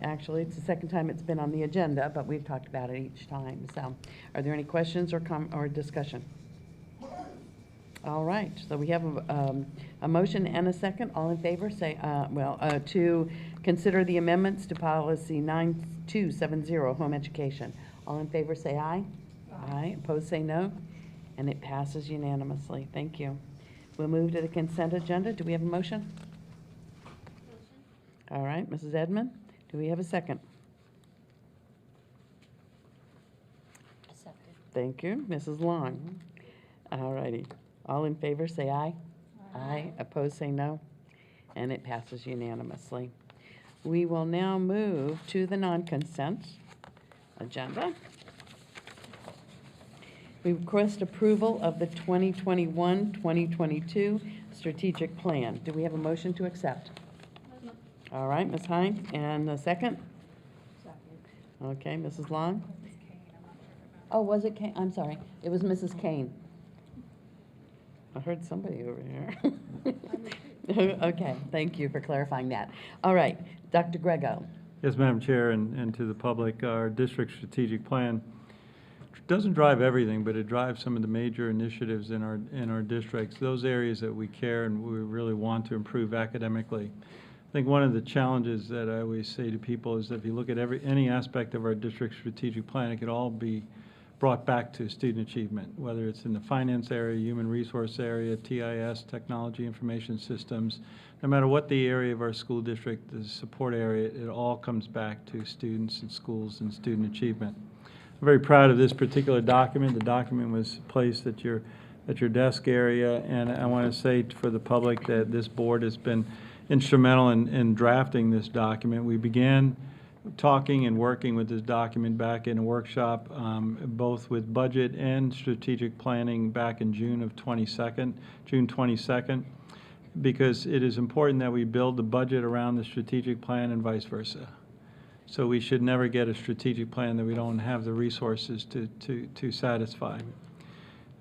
Speaker 1: Actually, it's the second time it's been on the agenda, but we've talked about it each time. So, are there any questions or discussion? All right, so we have a motion and a second. All in favor, say, to consider the amendments to policy 9270, home education. All in favor, say aye. Aye. Opposed, say no. And it passes unanimously. Thank you. We'll move to the consent agenda. Do we have a motion? All right, Mrs. Edmond, do we have a second?
Speaker 13: Second.
Speaker 1: Thank you. Mrs. Long. All righty. All in favor, say aye. Aye. Opposed, say no. And it passes unanimously. We will now move to the non-consent agenda. We request approval of the 2021-2022 strategic plan. Do we have a motion to accept? All right, Ms. Hine, and a second? Second. Okay, Mrs. Long? Oh, was it Kane? I'm sorry. It was Mrs. Kane. I heard somebody over here. Okay, thank you for clarifying that. All right, Dr. Grego.
Speaker 11: Yes, Madam Chair, and to the public, our district strategic plan doesn't drive everything, but it drives some of the major initiatives in our districts, those areas that we care and we really want to improve academically. I think one of the challenges that I always say to people is that if you look at any aspect of our district strategic plan, it could all be brought back to student achievement, whether it's in the finance area, human resource area, TIS, technology information systems. No matter what the area of our school district, the support area, it all comes back to students and schools and student achievement. I'm very proud of this particular document. The document was placed at your desk area, and I want to say for the public that this board has been instrumental in drafting this document. We began talking and working with this document back in a workshop, both with budget and strategic planning back in June 22nd, because it is important that we build the budget around the strategic plan and vice versa. So we should never get a strategic plan that we don't have the resources to satisfy.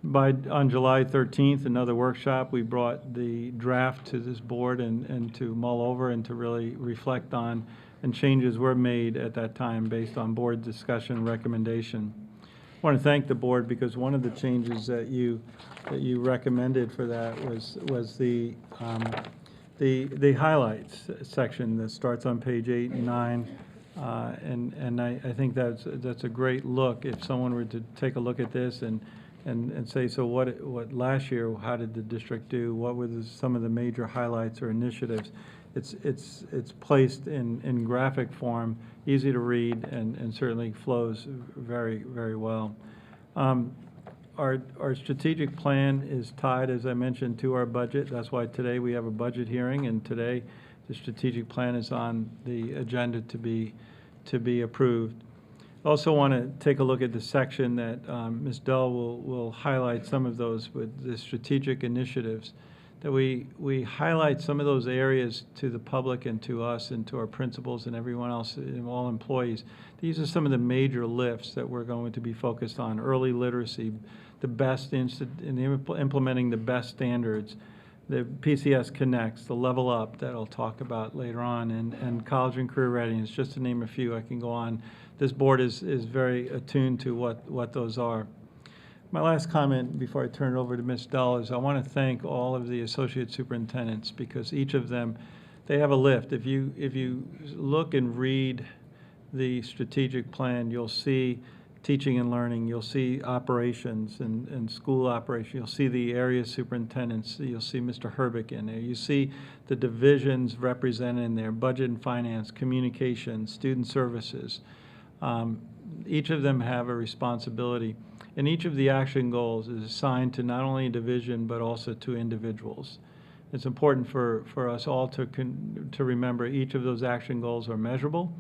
Speaker 11: On July 13th, another workshop, we brought the draft to this board and to mull over and to really reflect on, and changes were made at that time based on board discussion recommendation. I want to thank the board because one of the changes that you recommended for that was the highlights section that starts on page 8 and 9. And I think that's a great look. If someone were to take a look at this and say, so what last year, how did the district do? What were some of the major highlights or initiatives? It's placed in graphic form, easy to read, and certainly flows very, very well. Our strategic plan is tied, as I mentioned, to our budget. That's why today we have a budget hearing, and today the strategic plan is on the agenda to be approved. I also want to take a look at the section that Ms. Dull will highlight some of those with the strategic initiatives, that we highlight some of those areas to the public and to us and to our principals and everyone else and all employees. These are some of the major lifts that we're going to be focused on: early literacy, the best implementing the best standards, the PCS Connects, the Level Up that I'll talk about later on, and college and career readiness, just to name a few. I can go on. This board is very attuned to what those are. My last comment before I turn it over to Ms. Dull is I want to thank all of the associate superintendents, because each of them, they have a lift. If you look and read the strategic plan, you'll see teaching and learning, you'll see operations and school operation, you'll see the area superintendents, you'll see Mr. Herbick in there, you see the divisions represented in there, budget and finance, communication, student services. Each of them have a responsibility, and each of the action goals is assigned to not only a division but also to individuals. It's important for us all to remember each of those action goals are measurable.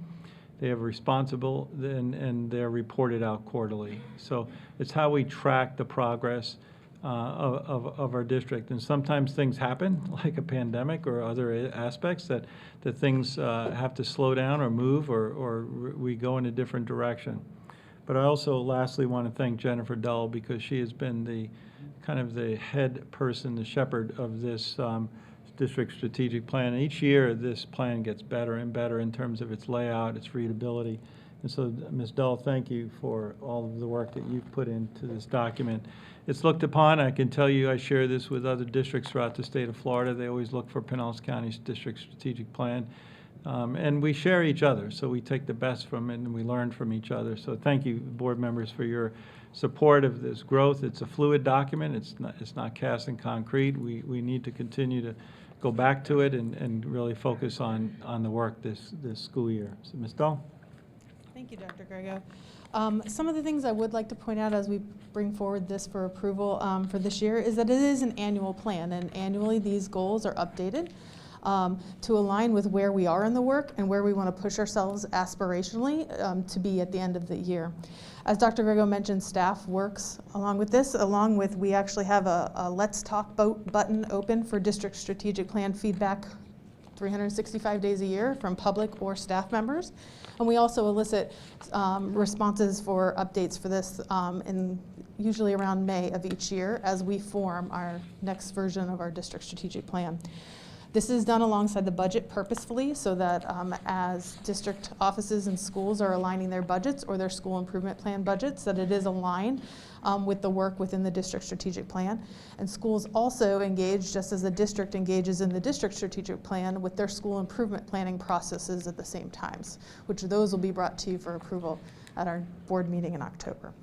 Speaker 11: They have responsible, and they're reported out quarterly. So it's how we track the progress of our district. And sometimes things happen, like a pandemic or other aspects, that things have to slow down or move, or we go in a different direction. But I also lastly want to thank Jennifer Dull, because she has been the kind of the head person, the shepherd of this district strategic plan. And each year this plan gets better and better in terms of its layout, its readability, And so, Ms. Dull, thank you for all of the work that you've put into this document. It's looked upon, I can tell you, I share this with other districts throughout the state of Florida. They always look for Pinellas County's district strategic plan. And we share each other, so we take the best from it and we learn from each other. So thank you, board members, for your support of this growth. It's a fluid document. It's not cast in concrete. We need to continue to go back to it and really focus on the work this school year. So, Ms. Dahl?
Speaker 21: Thank you, Dr. Grego. Some of the things I would like to point out as we bring forward this for approval for this year is that it is an annual plan, and annually these goals are updated to align with where we are in the work and where we want to push ourselves aspirationally to be at the end of the year. As Dr. Grego mentioned, staff works along with this, we actually have a Let's Talk button open for district strategic plan feedback 365 days a year from public or staff members. And we also elicit responses for updates for this usually around May of each year as we form our next version of our district strategic plan. This is done alongside the budget purposefully so that as district offices and schools are aligning their budgets or their school improvement plan budgets, that it is aligned with the work within the district strategic plan. And schools also engage, just as the district engages in the district strategic plan, with their school improvement planning processes at the same times, which those will be brought to you for approval at our board meeting in October.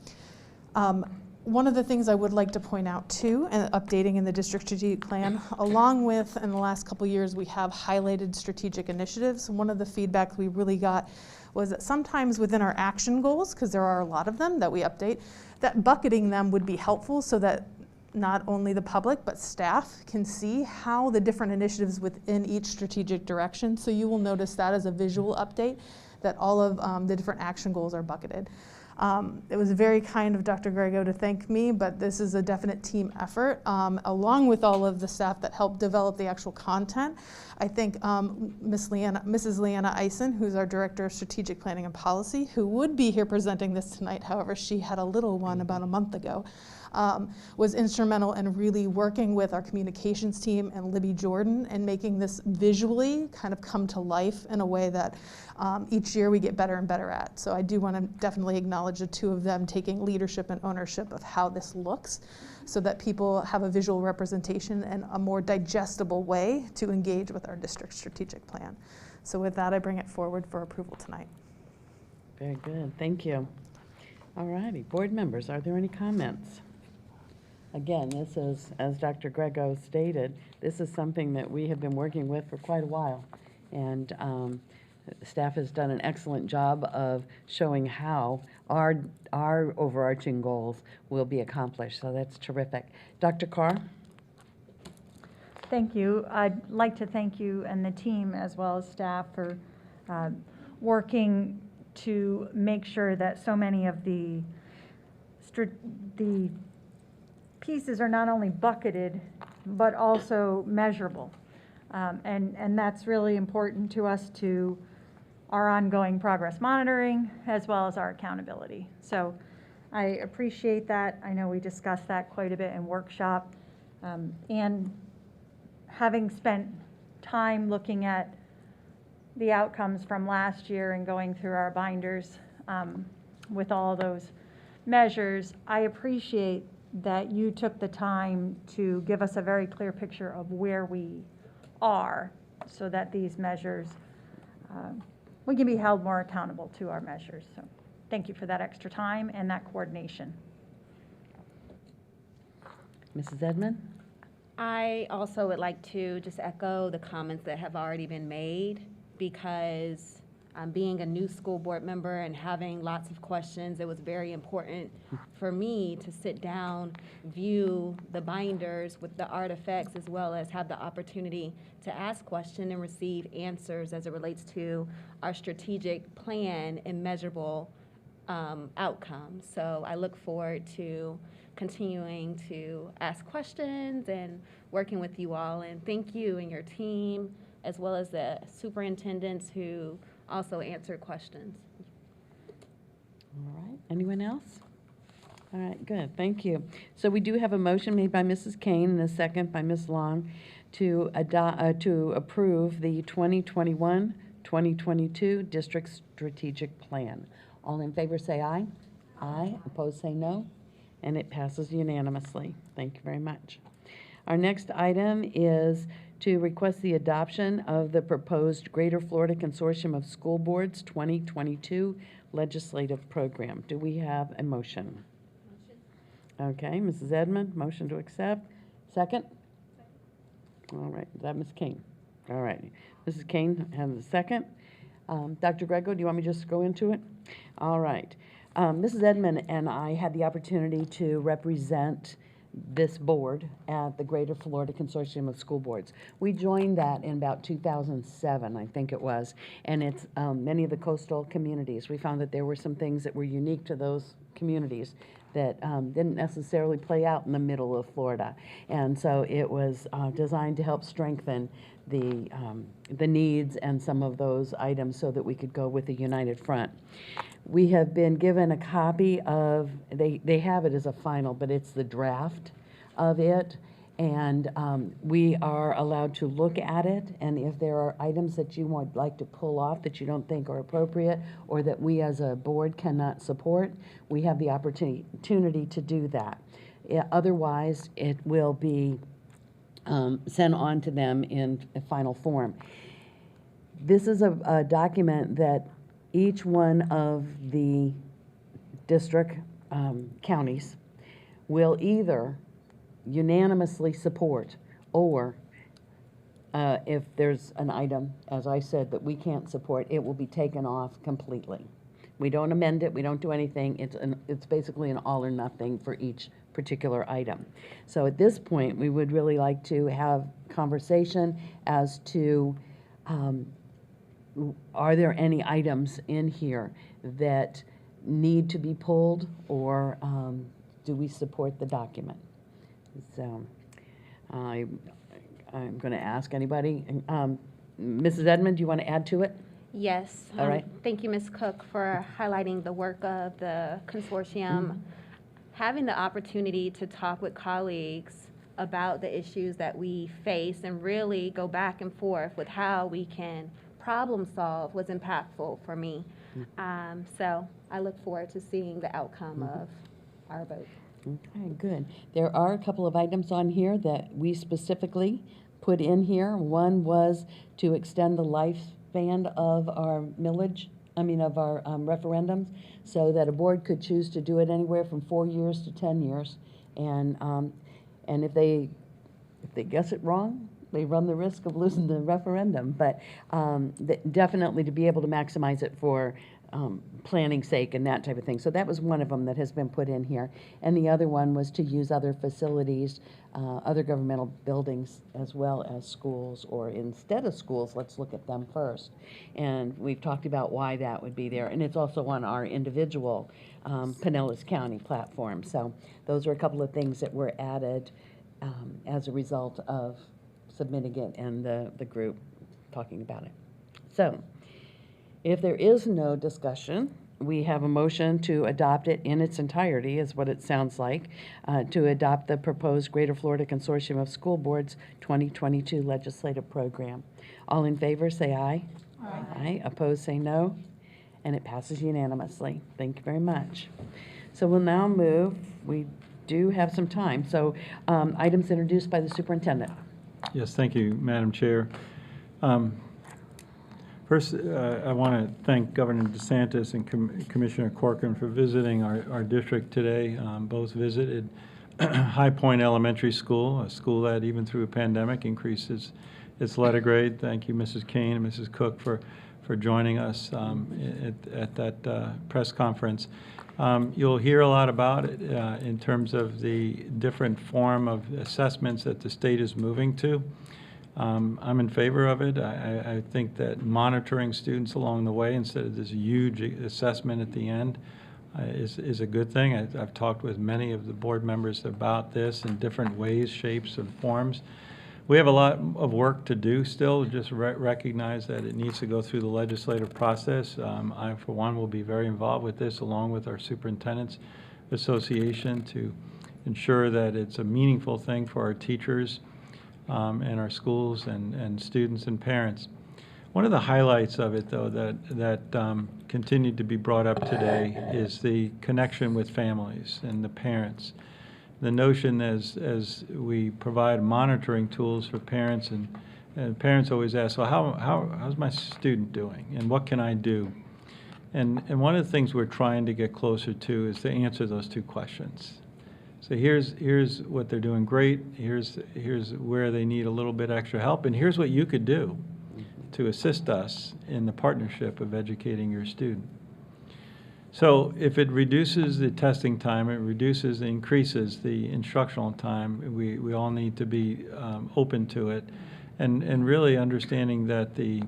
Speaker 21: One of the things I would like to point out too, and updating in the district strategic plan, along with in the last couple of years we have highlighted strategic initiatives. One of the feedback we really got was that sometimes within our action goals, because there are a lot of them that we update, that bucketing them would be helpful so that not only the public but staff can see how the different initiatives within each strategic direction. So you will notice that as a visual update, that all of the different action goals are bucketed. It was very kind of Dr. Grego to thank me, but this is a definite team effort, along with all of the staff that helped develop the actual content. I think Mrs. Leanna Eisen, who's our Director of Strategic Planning and Policy, who would be here presenting this tonight, however, she had a little one about a month ago, was instrumental in really working with our communications team and Libby Jordan and making this visually kind of come to life in a way that each year we get better and better at. So I do want to definitely acknowledge the two of them taking leadership and ownership of how this looks so that people have a visual representation and a more digestible way to engage with our district strategic plan. So with that, I bring it forward for approval tonight.
Speaker 1: Very good, thank you. All righty, board members, are there any comments? Again, this is, as Dr. Grego stated, this is something that we have been working with for quite a while. And staff has done an excellent job of showing how our overarching goals will be accomplished. So that's terrific. Dr. Carr?
Speaker 3: Thank you. I'd like to thank you and the team as well as staff for working to make sure that so many of the pieces are not only bucketed, but also measurable. And that's really important to us, to our ongoing progress monitoring, as well as our accountability. So I appreciate that. I know we discussed that quite a bit in workshop. And having spent time looking at the outcomes from last year and going through our binders with all those measures, I appreciate that you took the time to give us a very clear picture of where we are so that these measures, we can be held more accountable to our measures. So thank you for that extra time and that coordination.
Speaker 1: Mrs. Edmond?
Speaker 15: I also would like to just echo the comments that have already been made, because being a new school board member and having lots of questions, it was very important for me to sit down, view the binders with the artifacts, as well as have the opportunity to ask questions and receive answers as it relates to our strategic plan and measurable outcomes. So I look forward to continuing to ask questions and working with you all. And thank you and your team, as well as the superintendents who also answered questions.
Speaker 1: All right, anyone else? All right, good, thank you. So we do have a motion made by Mrs. Kane and a second by Ms. Long to approve the 2021-2022 District Strategic Plan. All in favor say aye. Aye. Opposed say no. And it passes unanimously. Thank you very much. Our next item is to request the adoption of the proposed Greater Florida Consortium of School Boards 2022 legislative program. Do we have a motion? Okay, Mrs. Edmond, motion to accept. Second? All right, is that Ms. Kane? All right, Mrs. Kane has a second. Dr. Grego, do you want me just to go into it? All right. Mrs. Edmond and I had the opportunity to represent this board at the Greater Florida Consortium of School Boards. We joined that in about 2007, I think it was, and it's many of the coastal communities. We found that there were some things that were unique to those communities that didn't necessarily play out in the middle of Florida. And so it was designed to help strengthen the needs and some of those items so that we could go with a united front. We have been given a copy of, they have it as a final, but it's the draft of it. And we are allowed to look at it, and if there are items that you would like to pull off that you don't think are appropriate or that we as a board cannot support, we have the opportunity to do that. Otherwise, it will be sent on to them in a final form. This is a document that each one of the district counties will either unanimously support, or if there's an item, as I said, that we can't support, it will be taken off completely. We don't amend it, we don't do anything. It's basically an all or nothing for each particular item. So at this point, we would really like to have conversation as to are there any items in here that need to be pulled, or do we support the document? So I'm going to ask anybody. Mrs. Edmond, do you want to add to it?
Speaker 15: Yes.
Speaker 1: All right.
Speaker 15: Thank you, Ms. Cook, for highlighting the work of the consortium. Having the opportunity to talk with colleagues about the issues that we face and really go back and forth with how we can problem solve was impactful for me. So I look forward to seeing the outcome of our vote.
Speaker 1: Okay, good. There are a couple of items on here that we specifically put in here. One was to extend the lifespan of our of our referendums, so that a board could choose to do it anywhere from 4 years to 10 years. And if they guess it wrong, they run the risk of losing the referendum. But definitely to be able to maximize it for planning sake and that type of thing. So that was one of them that has been put in here. And the other one was to use other facilities, other governmental buildings, as well as schools, or instead of schools, let's look at them first. And we've talked about why that would be there. And it's also on our individual Pinellas County platform. So those are a couple of things that were added as a result of submitting it and the group talking about it. So if there is no discussion, we have a motion to adopt it in its entirety, is what it sounds like, to adopt the proposed Greater Florida Consortium of School Boards 2022 legislative program. All in favor, say aye. Aye. Aye. Opposed, say no. And it passes unanimously. Thank you very much. So we'll now move. We do have some time. So items introduced by the superintendent.
Speaker 11: Yes, thank you, Madam Chair. First, I want to thank Governor DeSantis and Commissioner Corcoran for visiting our district today. Both visited High Point Elementary School, a school that even through a pandemic increases its letter grade. Thank you, Mrs. Kane and Mrs. Cook, for joining us at that press conference. You'll hear a lot about it in terms of the different form of assessments that the state is moving to. I'm in favor of it. I think that monitoring students along the way instead of this huge assessment at the end is a good thing. I've talked with many of the board members about this in different ways, shapes, and forms. We have a lot of work to do still. Just recognize that it needs to go through the legislative process. I, for one, will be very involved with this, along with our Superintendents Association, to ensure that it's a meaningful thing for our teachers and our schools and students and parents. One of the highlights of it, though, that continued to be brought up today is the connection with families and the parents. The notion as we provide monitoring tools for parents, and parents always ask, well, how's my student doing, and what can I do? And one of the things we're trying to get closer to is to answer those two questions. So here's what they're doing great, here's where they need a little bit extra help, and here's what you could do to assist us in the partnership of educating your student. So if it reduces the testing time, it increases the instructional time, we all need to be open to it, and really understanding that the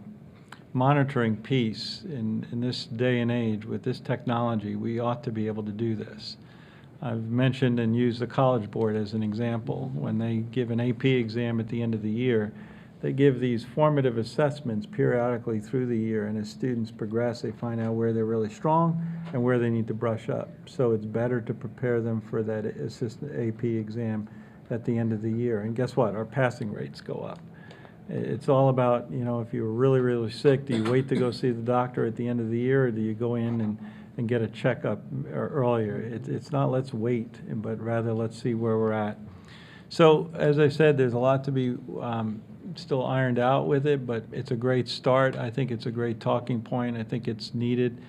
Speaker 11: monitoring piece in this day and age with this technology, we ought to be able to do this. I've mentioned and used the College Board as an example. When they give an AP exam at the end of the year, they give these formative assessments periodically through the year, and as students progress, they find out where they're really strong and where they need to brush up. So it's better to prepare them for that AP exam at the end of the year. And guess what? Our passing rates go up. It's all about, if you're really, really sick, do you wait to go see the doctor at the end of the year, or do you go in and get a checkup earlier? It's not let's wait, but rather let's see where we're at. So as I said, there's a lot to be still ironed out with it, but it's a great start. I think it's a great talking point. I think it's needed.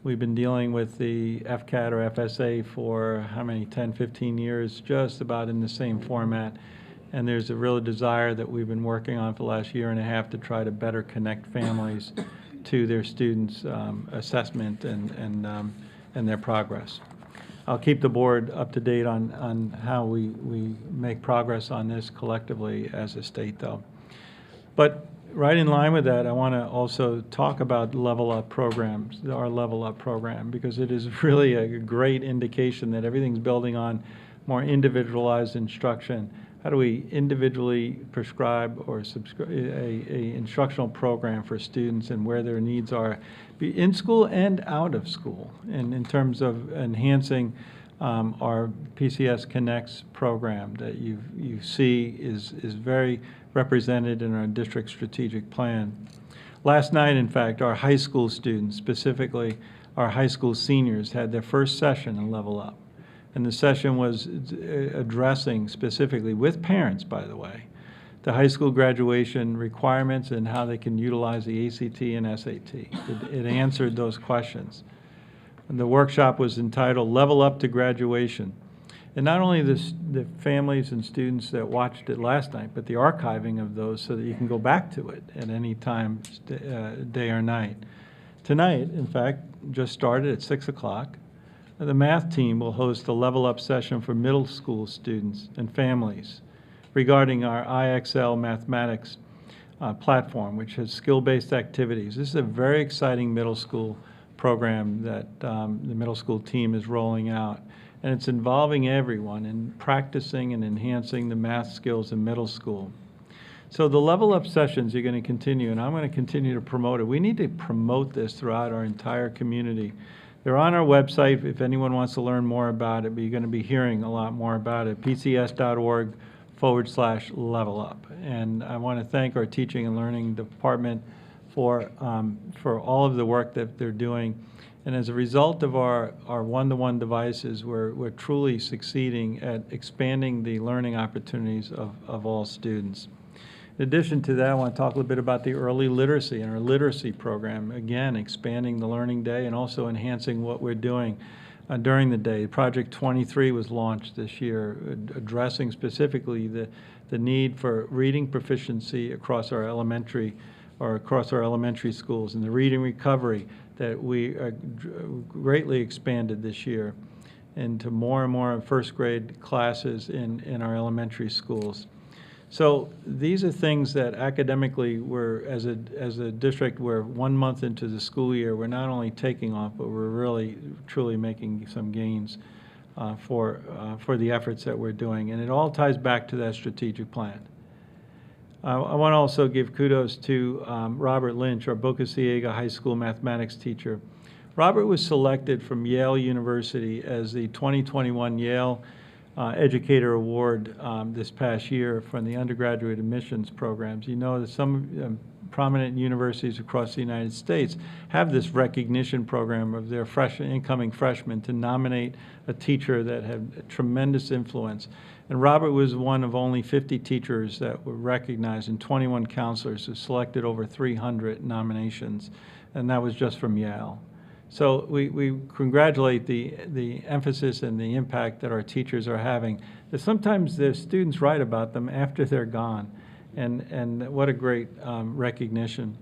Speaker 11: We've been dealing with the FCAT or FSA for how many, 10, 15 years, just about in the same format. And there's a real desire that we've been working on for the last year and a half to try to better connect families to their students' assessment and their progress. I'll keep the board up to date on how we make progress on this collectively as a state, though. But right in line with that, I want to also talk about Level Up programs, our Level Up program, because it is really a great indication that everything's building on more individualized instruction. How do we individually prescribe or subscribe a instructional program for students and where their needs are in school and out of school, and in terms of enhancing our PCS Connects program that you see is very represented in our district strategic plan. Last night, in fact, our high school students, specifically our high school seniors, had their first session in Level Up. And the session was addressing specifically, with parents, by the way, the high school graduation requirements and how they can utilize the ACT and SAT. It answered those questions. And the workshop was entitled Level Up to Graduation. And not only the families and students that watched it last night, but the archiving of those so that you can go back to it at any time, day or night. Tonight, in fact, just started at 6 o'clock. The math team will host a Level Up session for middle school students and families regarding our IXL mathematics platform, which has skill-based activities. This is a very exciting middle school program that the middle school team is rolling out. And it's involving everyone in practicing and enhancing the math skills in middle school. So the Level Up sessions are going to continue, and I'm going to continue to promote it. We need to promote this throughout our entire community. They're on our website if anyone wants to learn more about it, but you're going to be hearing a lot more about it, pcs.org/Level Up. And I want to thank our teaching and learning department for all of the work that they're doing. And as a result of our one-to-one devices, we're truly succeeding at expanding the learning opportunities of all students. In addition to that, I want to talk a little bit about the early literacy and our literacy program. Again, expanding the learning day and also enhancing what we're doing during the day. Project 23 was launched this year, addressing specifically the need for reading proficiency across our elementary schools, and the reading recovery that we greatly expanded this year into more and more first grade classes in our elementary schools. So these are things that academically as a district, we're 1 month into the school year, we're not only taking off, but we're really truly making some gains for the efforts that we're doing. And it all ties back to that strategic plan. I want to also give kudos to Robert Lynch, our Boca Ciega High School mathematics teacher. Robert was selected from Yale University as the 2021 Yale Educator Award this past year from the undergraduate admissions programs. You know that some prominent universities across the United States have this recognition program of their incoming freshmen to nominate a teacher that had a tremendous influence. And Robert was one of only 50 teachers that were recognized, and 21 counselors who selected over 300 nominations, and that was just from Yale. So we congratulate the emphasis and the impact that our teachers are having. That sometimes the students write about them after they're gone, and what a great recognition.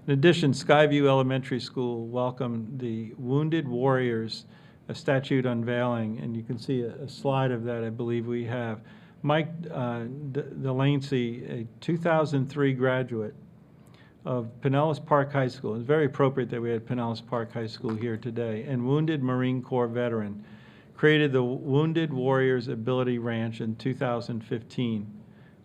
Speaker 11: In addition, Skyview Elementary School welcomed the Wounded Warriors, a statue unveiling, and you can see a slide of that, I believe we have. Mike Delancey, a 2003 graduate of Pinellas Park High School. It's very appropriate that we had Pinellas Park High School here today, and wounded Marine Corps veteran, created the Wounded Warriors Ability Ranch in 2015.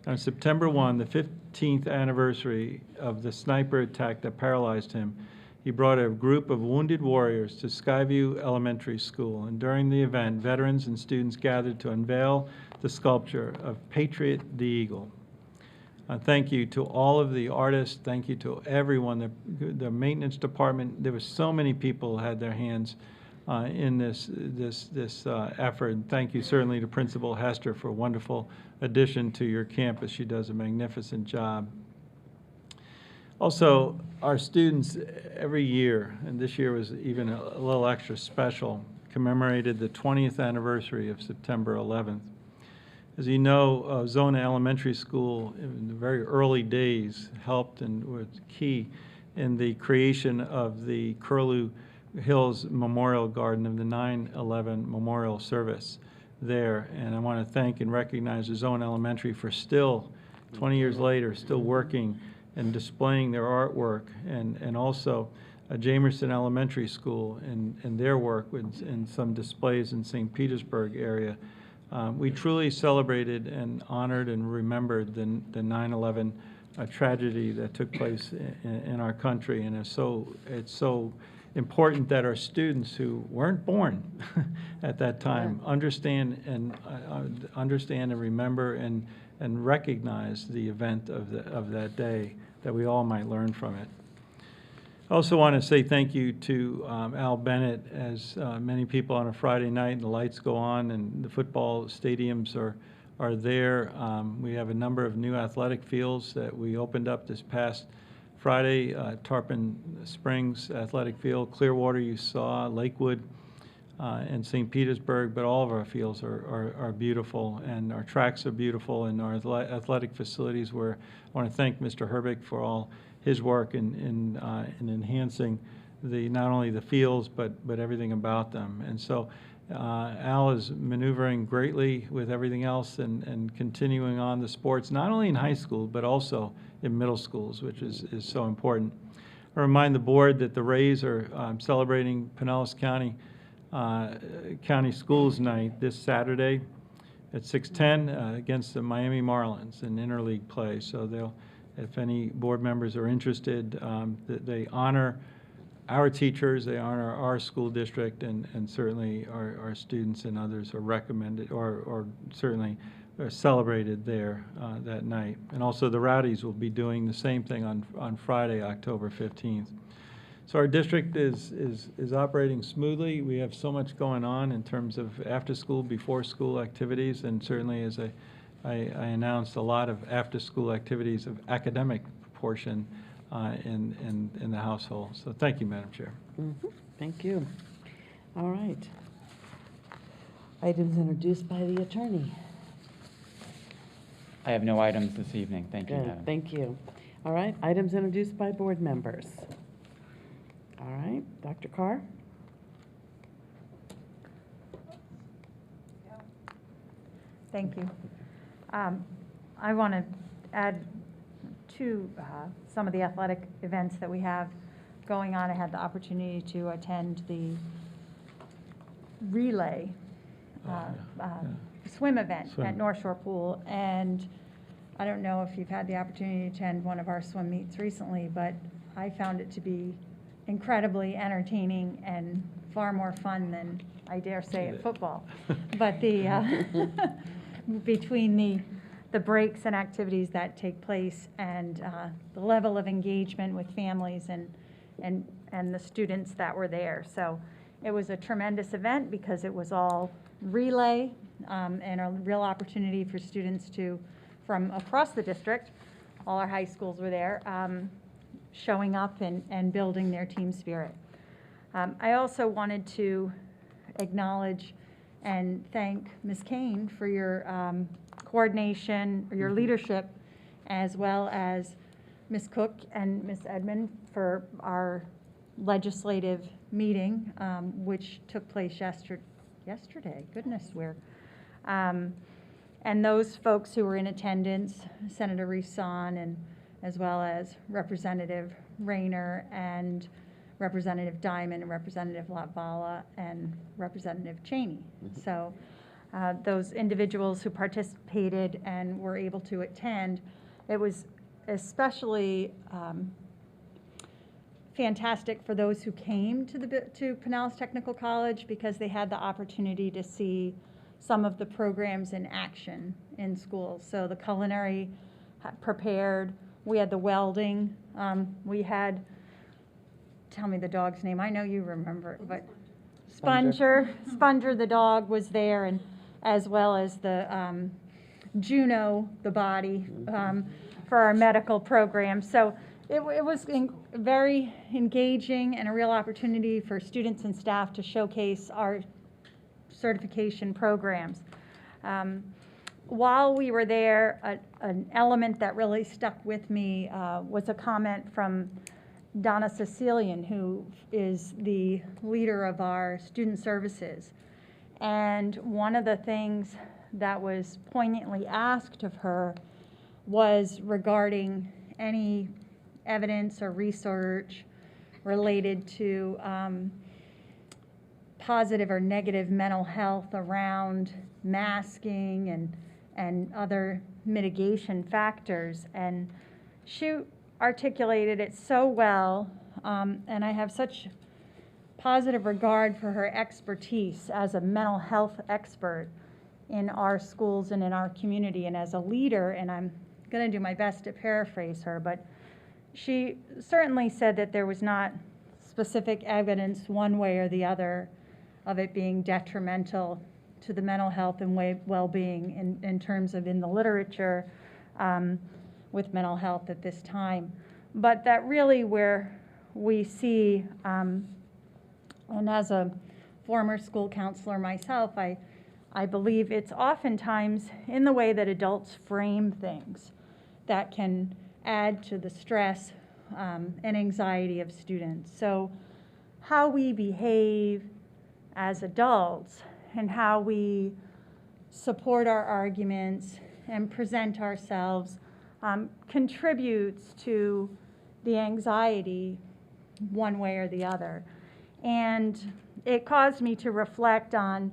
Speaker 11: On September 1, the 15th anniversary of the sniper attack that paralyzed him, he brought a group of wounded warriors to Skyview Elementary School, and during the event, veterans and students gathered to unveil the sculpture of Patriot the Eagle. Thank you to all of the artists. Thank you to everyone, the maintenance department. There were so many people who had their hands in this effort. And thank you certainly to Principal Hester for a wonderful addition to your campus. She does a magnificent job. Also, our students every year, and this year was even a little extra special, commemorated the 20th anniversary of September 11th. As you know, Zona Elementary School in the very early days helped and was key in the creation of the Curlew Hills Memorial Garden of the 9/11 Memorial Service there. And I want to thank and recognize Zona Elementary for still, 20 years later, still working and displaying their artwork, and also Jamerson Elementary School and their work in some displays in St. Petersburg area. We truly celebrated and honored and remembered the 9/11 tragedy that took place in our country, and it's so important that our students who weren't born at that time understand and remember and recognize the event of that day, that we all might learn from it. I also want to say thank you to Al Bennett, as many people on a Friday night and the lights go on and the football stadiums are there. We have a number of new athletic fields that we opened up this past Friday, Tarpon Springs Athletic Field, Clearwater you saw, Lakewood, and St. Petersburg, but all of our fields are beautiful, and our tracks are beautiful, and our athletic facilities, where I want to thank Mr. Herbeck for all his work in enhancing not only the fields, but everything about them. And so Al is maneuvering greatly with everything else and continuing on the sports, not only in high school, but also in middle schools, which is so important. I remind the board that the Rays are celebrating Pinellas County Schools Night this Saturday at 6:10 against the Miami Marlins in interleague play. So if any board members are interested, they honor our teachers, they honor our school district, and certainly our students and others are recommended or certainly are celebrated there that night. And also the Rowdies will be doing the same thing on Friday, October 15th. So our district is operating smoothly. We have so much going on in terms of after-school, before-school activities, and certainly, as I announced, a lot of after-school activities of academic proportion in the household. So thank you, Madam Chair.
Speaker 1: Mm-hmm. Thank you. All right. Items introduced by the attorney.
Speaker 20: I have no items this evening. Thank you,
Speaker 1: Good.
Speaker 20: Madam.
Speaker 1: Thank you. All right. Items introduced by board members. All right. Dr. Carr?
Speaker 3: Thank you. I want to add to some of the athletic events that we have going on. I had the opportunity to attend the relay swim event at North Shore Pool, and I don't know if you've had the opportunity to attend one of our swim meets recently, but I found it to be incredibly entertaining and far more fun than, I dare say, at football. But between the breaks and activities that take place, and the level of engagement with families and the students that were there. So it was a tremendous event because it was all relay and a real opportunity for students from across the district, all our high schools were there, showing up and building their team spirit. I also wanted to acknowledge and thank Ms. Kane for your coordination, or your leadership, as well as Ms. Cook and Ms. Edmond for our legislative meeting, which took place yesterday. Goodness, and those folks who were in attendance, Senator Rison, and as well as Representative Rayner and Representative Diamond and Representative Latvala and Representative Cheney. So those individuals who participated and were able to attend, it was especially fantastic for those who came to Pinellas Technical College because they had the opportunity to see some of the programs in action in schools. So the culinary prepared, we had the welding, we had, tell me the dog's name, I know you remember it, but Sponger the dog was there, and as well as the Juno, the body, for our medical program. So it was very engaging and a real opportunity for students and staff to showcase our certification programs. While we were there, an element that really stuck with me was a comment from Donna Cecilian, who is the leader of our student services. And one of the things that was poignantly asked of her was regarding any evidence or research related to positive or negative mental health around masking and other mitigation factors. And she articulated it so well, and I have such positive regard for her expertise as a mental health expert in our schools and in our community and as a leader, and I'm going to do my best to paraphrase her, but she certainly said that there was not specific evidence one way or the other of it being detrimental to the mental health and well-being in terms of in the literature with mental health at this time. But that really where we see, and as a former school counselor myself, I believe it's oftentimes in the way that adults frame things that can add to the stress and anxiety of students. So how we behave as adults and how we support our arguments and present ourselves contributes to the anxiety one way or the other. And it caused me to reflect on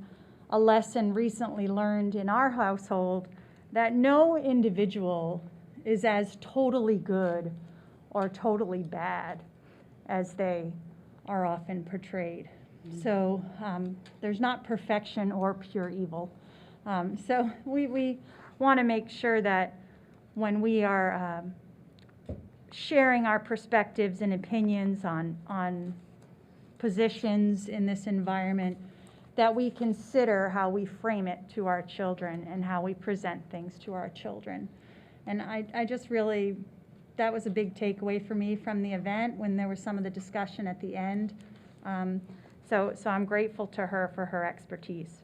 Speaker 3: a lesson recently learned in our household, that no individual is as totally good or totally bad as they are often portrayed. So there's not perfection or pure evil. So we want to make sure that when we are sharing our perspectives and opinions on positions in this environment, that we consider how we frame it to our children and how we present things to our children. And I just really, that was a big takeaway for me from the event when there was some of the discussion at the end. So I'm grateful to her for her expertise.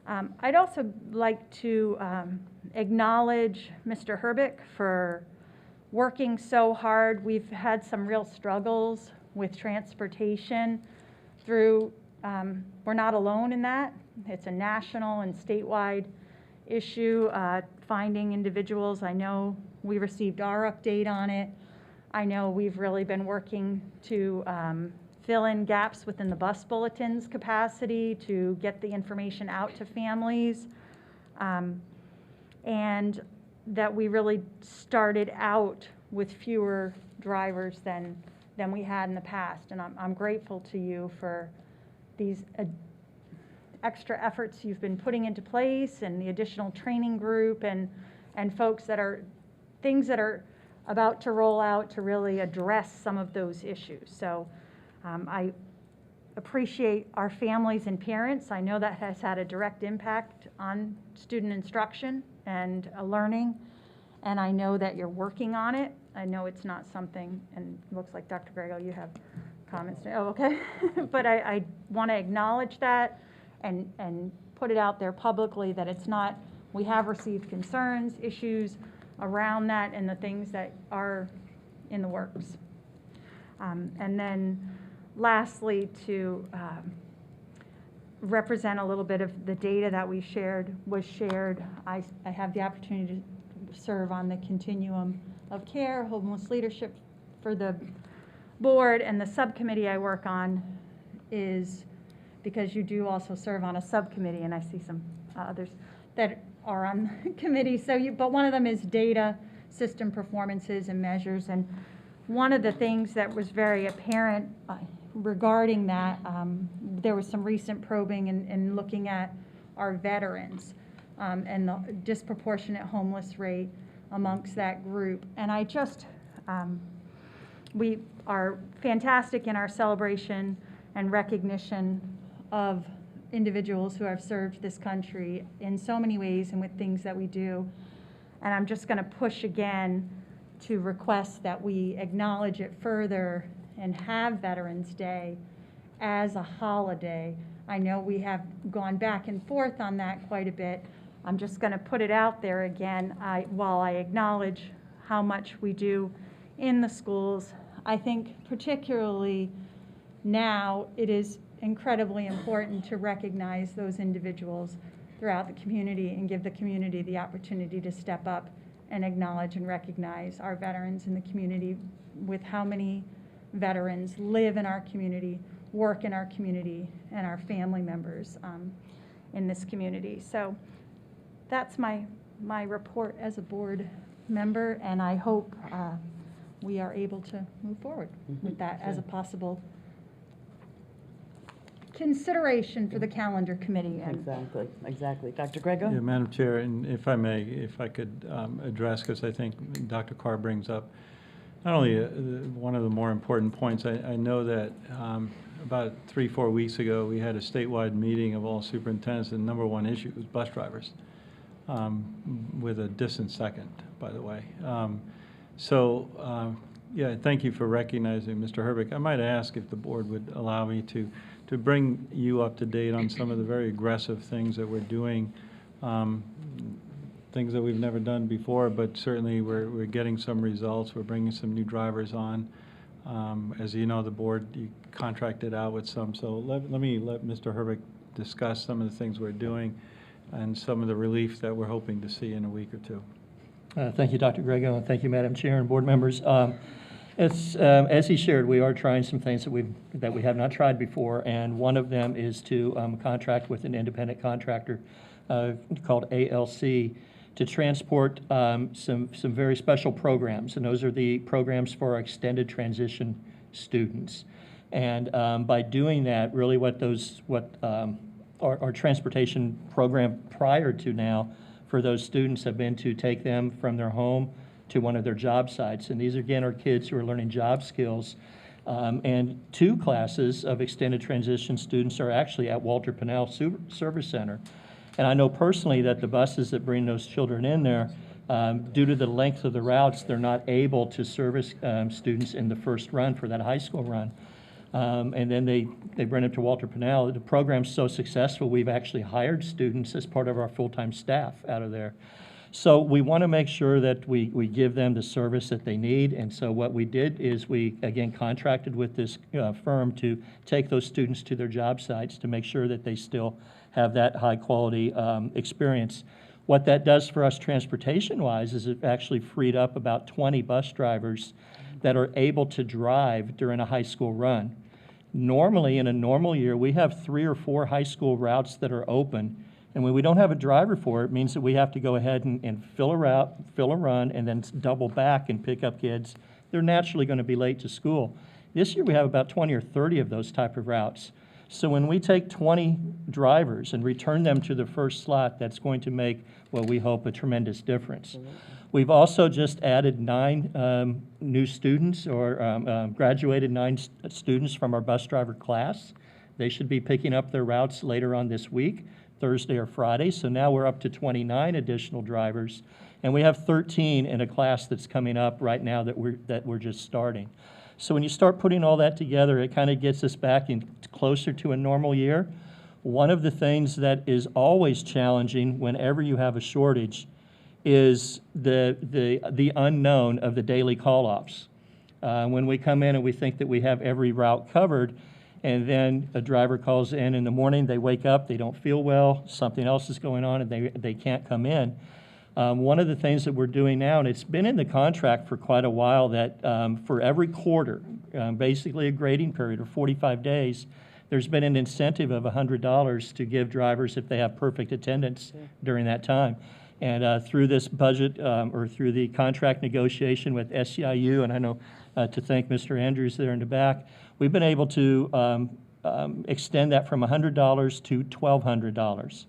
Speaker 3: I'd also like to acknowledge Mr. Herbick for working so hard. We've had some real struggles with transportation through, we're not alone in that. It's a national and statewide issue, finding individuals. I know we received our update on it. I know we've really been working to fill in gaps within the bus bulletins capacity to get the information out to families. And that we really started out with fewer drivers than we had in the past. And I'm grateful to you for these extra efforts you've been putting into place and the additional training group and and things that are about to roll out to really address some of those issues. So I appreciate our families and parents. I know that has had a direct impact on student instruction and learning, and I know that you're working on it. I know it's not something, and it looks like Dr. Grego, you have comments. Oh, okay. But I want to acknowledge that and put it out there publicly that it's not, we have received concerns, issues around that, and the things that are in the works. And then lastly, to represent a little bit of the data that we was shared. I have the opportunity to serve on the continuum of care, homeless leadership for the board, and the subcommittee I work on is, because you do also serve on a subcommittee, and I see some others that are on the committee. But one of them is data, system performances and measures. And one of the things that was very apparent regarding that, there was some recent probing and looking at our veterans and the disproportionate homeless rate amongst that group. And I just, we are fantastic in our celebration and recognition of individuals who have served this country in so many ways and with things that we do. And I'm just going to push again to request that we acknowledge it further and have Veterans Day as a holiday. I know we have gone back and forth on that quite a bit. I'm just going to put it out there again. While I acknowledge how much we do in the schools, I think particularly now it is incredibly important to recognize those individuals throughout the community and give the community the opportunity to step up and acknowledge and recognize our veterans in the community, with how many veterans live in our community, work in our community, and our family members in this community. So that's my report as a board member, and I hope we are able to move forward with that as a possible consideration for the calendar committee.
Speaker 1: Exactly. Dr. Grego?
Speaker 11: Yeah, Madam Chair, and if I may, if I could address, because I think Dr. Carr brings up not only one of the more important points. I know that about 3-4 weeks ago, we had a statewide meeting of all superintendents, and the number one issue was bus drivers, with a distant second, by the way. Yeah, thank you for recognizing Mr. Herbeck. I might ask if the board would allow me to bring you up to date on some of the very aggressive things that we're doing, things that we've never done before, but certainly we're getting some results. We're bringing some new drivers on. As you know, the board contracted out with some, so let Mr. Herbeck discuss some of the things we're doing and some of the relief that we're hoping to see in a week or two.
Speaker 5: Thank you, Dr. Grego, and thank you, Madam Chair and board members. As he shared, we are trying some things that we have not tried before, and one of them is to contract with an independent contractor called ALC to transport some very special programs, and those are the programs for our extended transition students. And by doing that, really what our transportation program prior to now for those students have been to take them from their home to one of their job sites. And these, again, are kids who are learning job skills. And 2 classes of extended transition students are actually at Walter Pinell Service Center. And I know personally that the buses that bring those children in there, due to the length of the routes, they're not able to service students in the first run for that high school run. And then they bring them to Walter Pinell. The program's so successful, we've actually hired students as part of our full-time staff out of there. So we want to make sure that we give them the service that they need. And so what we did is we, again, contracted with this firm to take those students to their job sites to make sure that they still have that high-quality experience. What that does for us transportation-wise is it actually freed up about 20 bus drivers that are able to drive during a high school run. Normally, in a normal year, we have 3 or 4 high school routes that are open. And when we don't have a driver for it, it means that we have to go ahead and fill a route, fill a run, and then double back and pick up kids. They're naturally going to be late to school. This year we have about 20 or 30 of those type of routes. So when we take 20 drivers and return them to the first slot, that's going to make, what we hope, a tremendous difference. We've also just added 9 new students, or graduated 9 students from our bus driver class. They should be picking up their routes later on this week, Thursday or Friday. So now we're up to 29 additional drivers, and we have 13 in a class that's coming up right now that we're just starting. So when you start putting all that together, it kind of gets us back in closer to a normal year. One of the things that is always challenging whenever you have a shortage is the unknown of the daily call-offs. When we come in and we think that we have every route covered, and then a driver calls in the morning, they wake up, they don't feel well, something else is going on, and they can't come in. One of the things that we're doing now, and it's been in the contract for quite a while, that for every quarter, basically a grading period of 45 days, there's been an incentive of $100 to give drivers if they have perfect attendance during that time. And through this budget, or through the contract negotiation with SEIU, and I know to thank Mr. Andrews there in the back, we've been able to extend that from $100 to $1,200.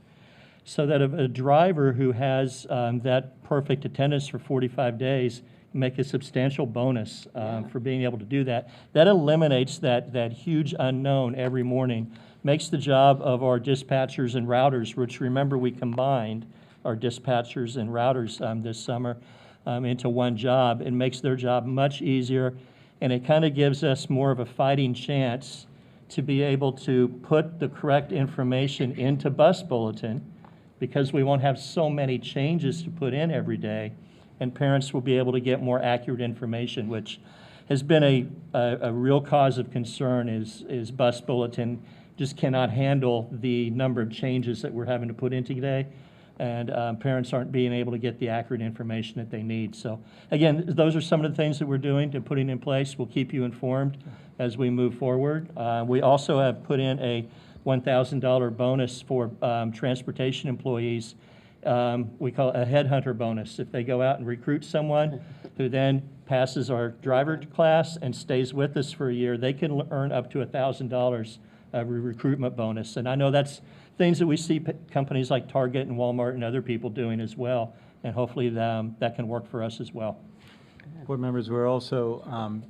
Speaker 5: So that if a driver who has that perfect attendance for 45 days make a substantial bonus for being able to do that. That eliminates that huge unknown every morning, makes the job of our dispatchers and routers, which remember we combined our dispatchers and routers this summer into one job. It makes their job much easier, and it kind of gives us more of a fighting chance to be able to put the correct information into Bus Bulletin, because we won't have so many changes to put in every day, and parents will be able to get more accurate information, which has been a real cause of concern. Is Bus Bulletin just cannot handle the number of changes that we're having to put in today, and parents aren't being able to get the accurate information that they need. So again, those are some of the things that we're doing and putting in place. We'll keep you informed as we move forward. We also have put in a $1,000 bonus for transportation employees. We call it a headhunter bonus. If they go out and recruit someone who then passes our driver class and stays with us for a year, they can earn up to $1,000 of a recruitment bonus. And I know that's things that we see companies like Target and Walmart and other people doing as well. And hopefully that can work for us as well.
Speaker 11: Board members, we're also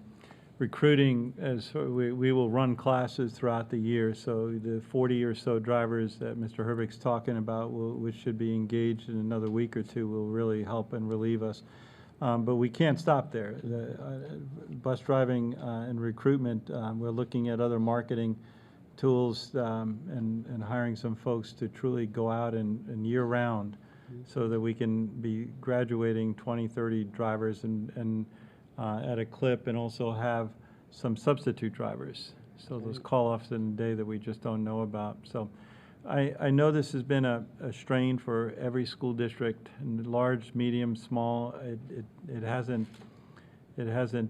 Speaker 11: recruiting, as we will run classes throughout the year. So the 40 or so drivers that Mr. Hervick's talking about, which should be engaged in another week or two, will really help and relieve us. But we can't stop there. Bus driving and recruitment, we're looking at other marketing tools and hiring some folks to truly go out and year-round, so that we can be graduating 20, 30 drivers and at a clip, and also have some substitute drivers. So those call-offs in the day that we just don't know about. So I know this has been a strain for every school district, large, medium, small. It hasn't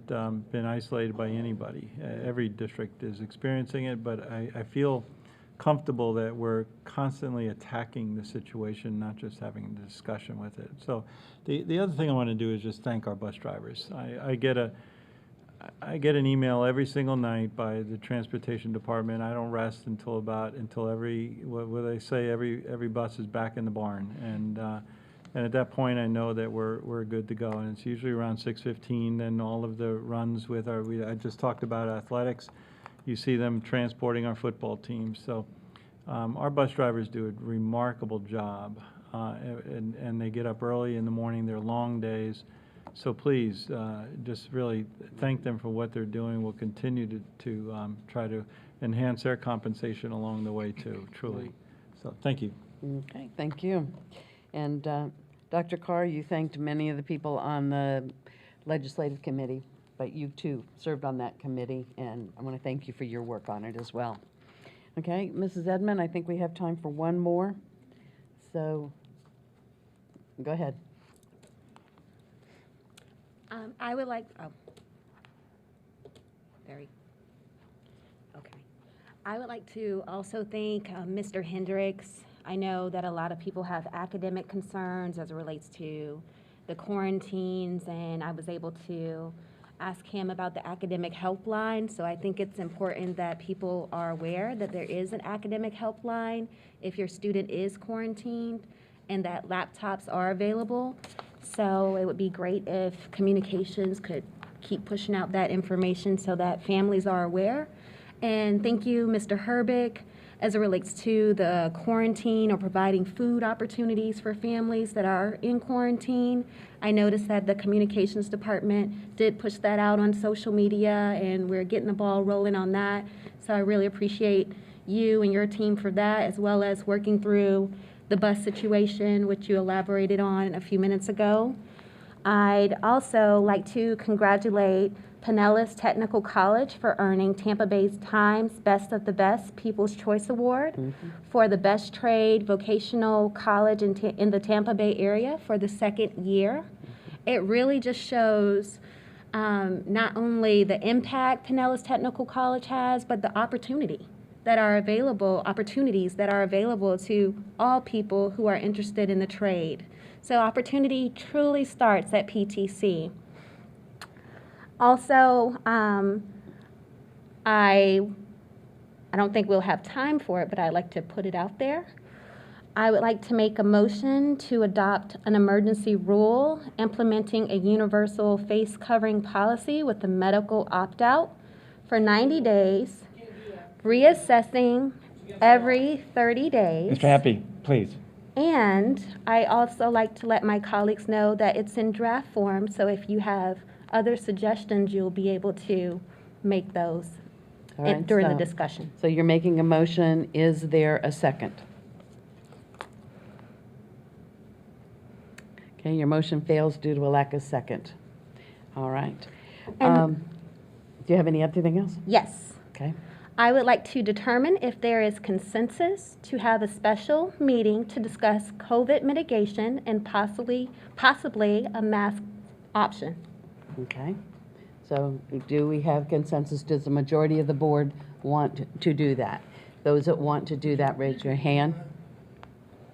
Speaker 11: been isolated by anybody. Every district is experiencing it, but I feel comfortable that we're constantly attacking the situation, not just having a discussion with it. So the other thing I want to do is just thank our bus drivers. I get an email every single night by the transportation department. I don't rest until every, what they say, every bus is back in the barn. And at that point, I know that we're good to go. And it's usually around 6:15. Then all of the runs with I just talked about athletics. You see them transporting our football teams. So our bus drivers do a remarkable job, and they get up early in the morning. They're long days. So please, just really thank them for what they're doing. We'll continue to try to enhance their compensation along the way too, truly. So thank you.
Speaker 1: Okay, thank you. And Dr. Carr, you thanked many of the people on the legislative committee, but you too served on that committee, and I want to thank you for your work on it as well. Okay, Mrs. Edmond, I think we have time for one more. So go ahead.
Speaker 6: I would like, I would like to also thank Mr. Hendricks. I know that a lot of people have academic concerns as it relates to the quarantines, and I was able to ask him about the academic helpline. So I think it's important that people are aware that there is an academic helpline if your student is quarantined, and that laptops are available. So it would be great if communications could keep pushing out that information so that families are aware. And thank you, Mr. Herbick, as it relates to the quarantine or providing food opportunities for families that are in quarantine. I noticed that the communications department did push that out on social media, and we're getting the ball rolling on that. So I really appreciate you and your team for that, as well as working through the bus situation, which you elaborated on a few minutes ago. I'd also like to congratulate Pinellas Technical College for earning Tampa Bay's Times Best of the Best People's Choice Award for the best trade vocational college in the Tampa Bay area for the second year. It really just shows not only the impact Pinellas Technical College has, but the opportunities that are available to all people who are interested in the trade. So opportunity truly starts at PTC. Also, I don't think we'll have time for it, but I'd like to put it out there. I would like to make a motion to adopt an emergency rule implementing a universal face covering policy with a medical opt-out for 90 days, reassessing every 30 days.
Speaker 20: Mr. Happy, please.
Speaker 6: And I also like to let my colleagues know that it's in draft form, so if you have other suggestions, you'll be able to make those
Speaker 1: All right,
Speaker 6: during the
Speaker 1: so-
Speaker 6: discussion.
Speaker 1: So you're making a motion. Is there a second? Okay, your motion fails due to a lack of second. All right.
Speaker 6: And-
Speaker 1: Do you have anything else?
Speaker 6: Yes.
Speaker 1: Okay.
Speaker 6: I would like to determine if there is consensus to have a special meeting to discuss COVID mitigation and possibly a mask option.
Speaker 1: Okay. So do we have consensus? Does the majority of the board want to do that? Those that want to do that, raise your hand.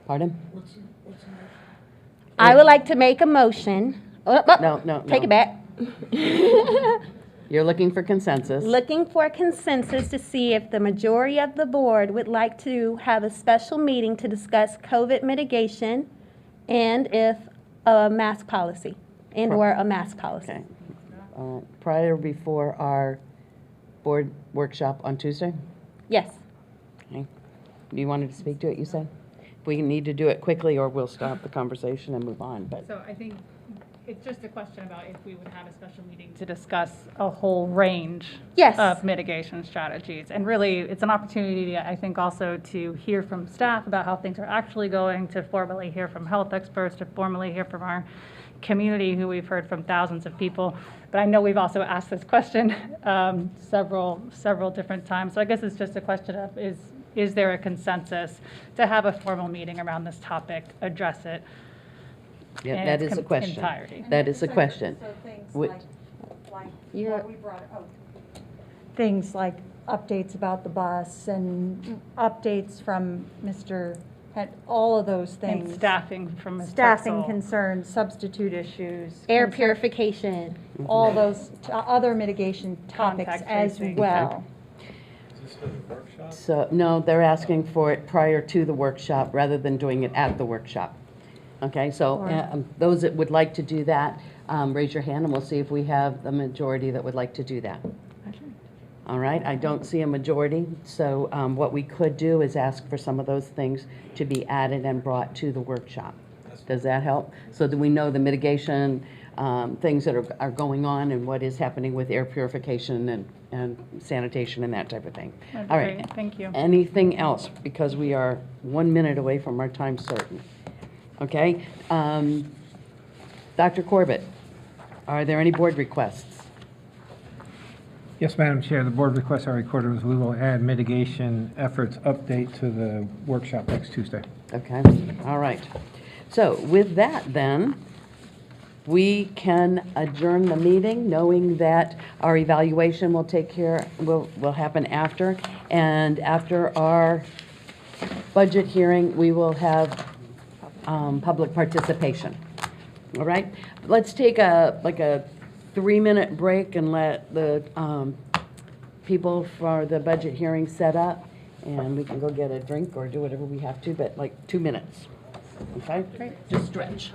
Speaker 1: Pardon?
Speaker 6: I would like to make a motion.
Speaker 1: No.
Speaker 6: Take it back.
Speaker 1: You're looking for consensus.
Speaker 6: Looking for consensus to see if the majority of the board would like to have a special meeting to discuss COVID mitigation and if a mask policy and/or a mask policy.
Speaker 1: Okay. Prior before our board workshop on Tuesday?
Speaker 6: Yes.
Speaker 1: Okay. You wanted to speak to it, you said? We need to do it quickly or we'll stop the conversation and move on, but.
Speaker 4: So I think it's just a question about if we would have a special meeting to discuss a whole range
Speaker 6: Yes.
Speaker 4: of mitigation strategies. And really, it's an opportunity, I think, also to hear from staff about how things are actually going, to formally hear from health experts, to formally hear from our community, who we've heard from thousands of people. But I know we've also asked this question several different times. So I guess it's just a question of, is there a consensus to have a formal meeting around this topic, address it?
Speaker 1: Yeah,
Speaker 4: in
Speaker 1: that
Speaker 4: its
Speaker 1: is a question.
Speaker 4: entirety.
Speaker 1: That is a question.
Speaker 3: So things
Speaker 1: Wh-
Speaker 3: like what we brought up, things like updates about the bus and updates from Mr. all of those things.
Speaker 4: And staffing from Ms.
Speaker 3: Staffing
Speaker 4: Texel.
Speaker 3: concerns, substitute issues.
Speaker 6: Air
Speaker 3: concern-
Speaker 6: purification.
Speaker 3: All those other mitigation topics
Speaker 4: Contact
Speaker 3: as
Speaker 4: tracing.
Speaker 3: well.
Speaker 1: So, no, they're asking for it prior to the workshop rather than doing it at the workshop. Okay, so those that would like to do that, raise your hand and we'll see if we have the majority that would like to do that. All right, I don't see a majority, so what we could do is ask for some of those things to be added and brought to the workshop. Does that help? So that we know the mitigation things that are going on and what is happening with air purification and sanitation and that type of thing.
Speaker 4: That'd
Speaker 1: All
Speaker 4: be
Speaker 1: right.
Speaker 4: great. Thank you.
Speaker 1: Anything else? Because we are 1 minute away from our time certain. Okay? Dr. Corbett, are there any board requests?
Speaker 22: Yes, Madam Chair, the board requests are recorded as we will add mitigation efforts update to the workshop next Tuesday.
Speaker 1: Okay, all right. So with that then, we can adjourn the meeting knowing that our evaluation will happen after. And after our budget hearing, we will have public participation. All right? Let's take a 3-minute break and let the people for the budget hearing set up, and we can go get a drink or do whatever we have to, but like 2 minutes. Okay? Great. Just stretch.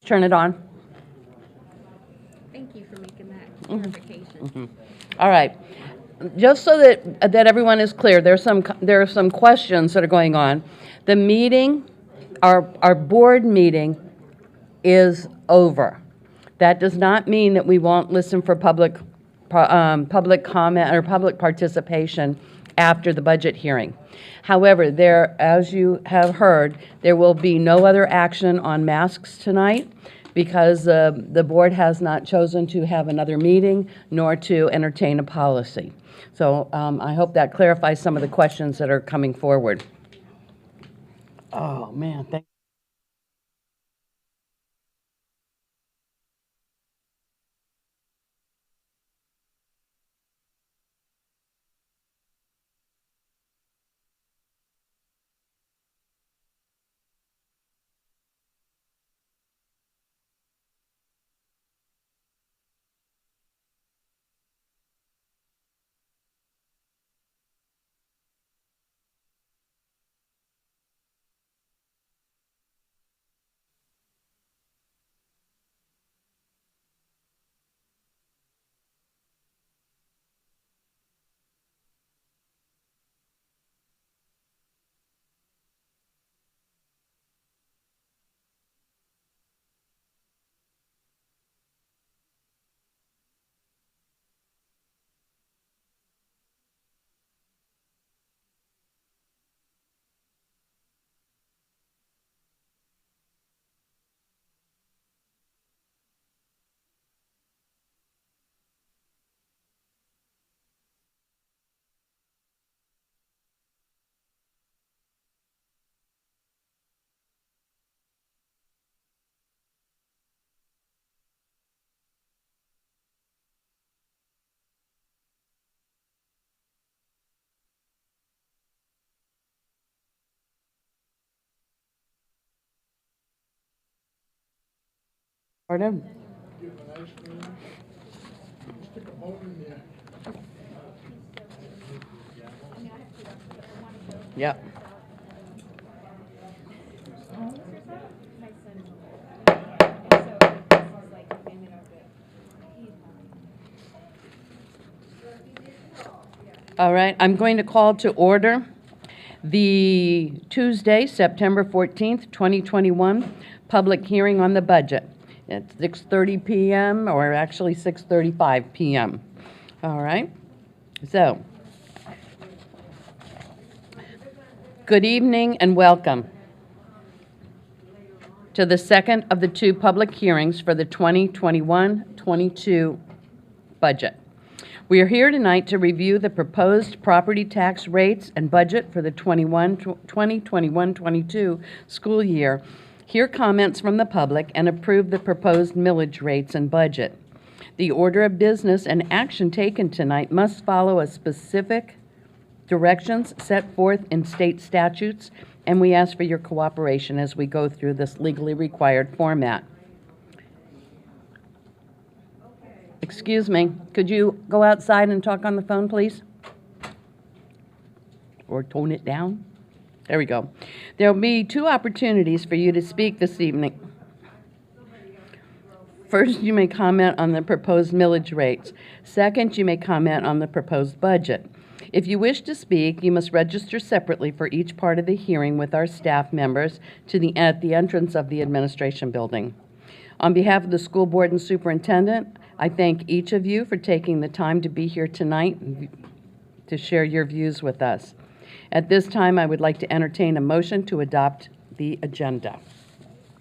Speaker 1: Turn it on.
Speaker 15: Thank you for making that clarification.
Speaker 1: All right. Just so that everyone is clear, there are some questions that are going on. The meeting, our board meeting is over. That does not mean that we won't listen for public comment or public participation after the budget hearing. However, as you have heard, there will be no other action on masks tonight because the board has not chosen to have another meeting nor to entertain a policy. So I hope that clarifies some of the questions that are coming forward. Oh, man. Pardon? Yep. All right, I'm going to call to order the Tuesday, September 14th, 2021, public hearing on the budget. It's 6:30 p.m. or actually 6:35 p.m. All right, so good evening and welcome to the second of the two public hearings for the 2021-22 budget. We are here tonight to review the proposed property tax rates and budget for the 2021-22 school year hear comments from the public, and approve the proposed millage rates and budget. The order of business and action taken tonight must follow a specific directions set forth in state statutes, and we ask for your cooperation as we go through this legally required format. Excuse me, could you go outside and talk on the phone, please? Or tone it down? There we go. There will be 2 opportunities for you to speak this evening. First, you may comment on the proposed millage rates. Second, you may comment on the proposed budget. If you wish to speak, you must register separately for each part of the hearing with our staff members at the entrance of the administration building. On behalf of the school board and superintendent, I thank each of you for taking the time to be here tonight to share your views with us. At this time, I would like to entertain a motion to adopt the agenda.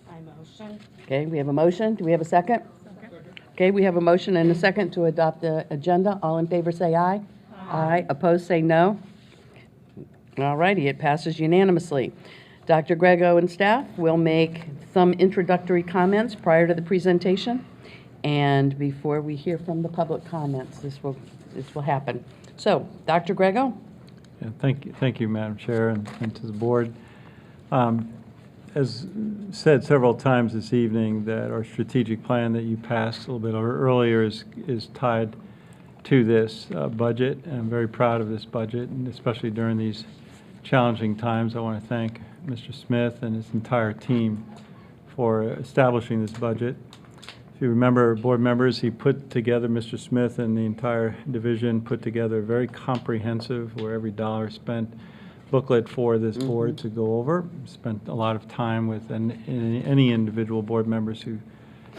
Speaker 13: I motion.
Speaker 1: Okay, we have a motion. Do we have a second? Okay, we have a motion and a second to adopt the agenda. All in favor say aye. Aye. Opposed say no. All righty, it passes unanimously. Dr. Grego and staff will make some introductory comments prior to the presentation. And before we hear from the public comments, this will happen. So, Dr. Grego?
Speaker 11: Yeah, thank you, Madam Chair, and to the board. As said several times this evening, that our strategic plan that you passed a little bit earlier is tied to this budget, and I'm very proud of this budget, and especially during these challenging times. I want to thank Mr. Smith and his entire team for establishing this budget. If you remember, board members, he put together, Mr. Smith and the entire division put together a very comprehensive, where every dollar spent, booklet for this board to go over. Spent a lot of time with any individual board members who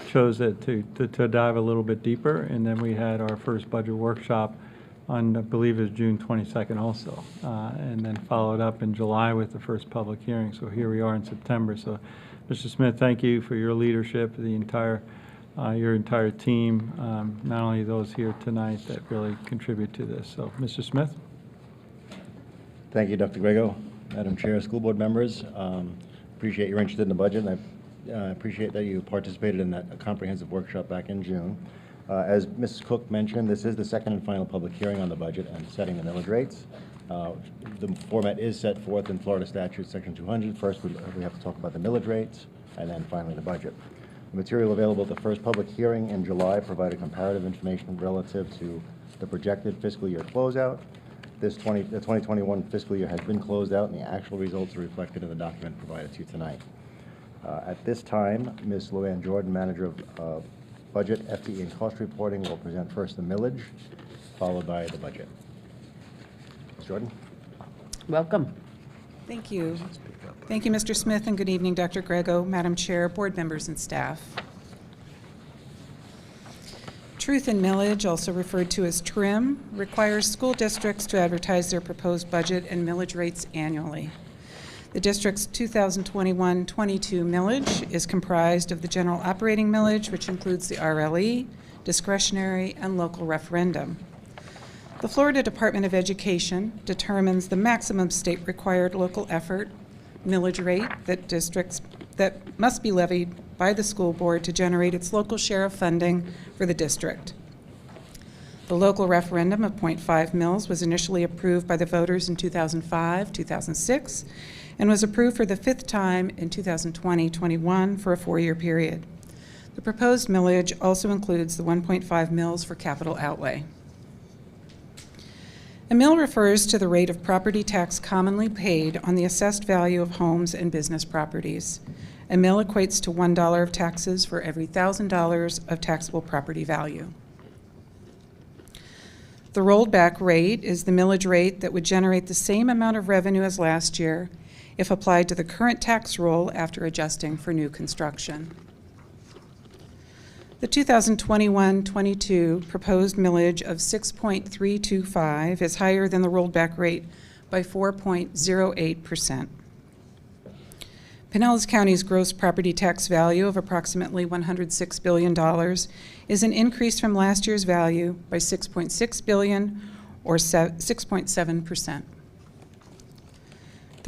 Speaker 11: chose to dive a little bit deeper. And then we had our first budget workshop on, I believe it was June 22nd also, and then followed up in July with the first public hearing. So here we are in September. So Mr. Smith, thank you for your leadership, your entire team, not only those here tonight that really contribute to this. So Mr. Smith.
Speaker 7: Thank you, Dr. Grego, Madam Chair, school board members. Appreciate your interest in the budget, and I appreciate that you participated in that comprehensive workshop back in June. As Mrs. Cook mentioned, this is the second and final public hearing on the budget and setting the millage rates. The format is set forth in Florida Statute Section 200. First, we have to talk about the millage rates, and then finally the budget. The material available at the first public hearing in July provided comparative information relative to the projected fiscal year closeout. The 2021 fiscal year has been closed out, and the actual results are reflected in the document provided to you tonight. At this time, Ms. Luann Jordan, Manager of Budget, FTE, and Cost Reporting, will present first the millage, followed by the budget. Ms. Jordan?
Speaker 1: Welcome.
Speaker 8: Thank you. Thank you, Mr. Smith, and good evening, Dr. Grego, Madam Chair, board members, and staff. Truth in millage, also referred to as TRIM, requires school districts to advertise their proposed budget and millage rates annually. The district's 2021-22 millage is comprised of the general operating millage, which includes the RLE, discretionary, and local referendum. The Florida Department of Education determines the maximum state required local effort millage rate that must be levied by the school board to generate its local share of funding for the district. The local referendum of 0.5 mils was initially approved by the voters in 2005, 2006, and was approved for the 5th time in 2020-21 for a 4-year period. The proposed millage also includes the 1.5 mils for capital outlay. A mill refers to the rate of property tax commonly paid on the assessed value of homes and business properties. A mill equates to $1 of taxes for every $1,000 of taxable property value. The rolled back rate is the millage rate that would generate the same amount of revenue as last year if applied to the current tax roll after adjusting for new construction. The 2021-22 proposed millage of 6.325 is higher than the rolled back rate by 4.08%. Pinellas County's gross property tax value of approximately $106 billion is an increase from last year's value by $6.6 billion or 6.7%.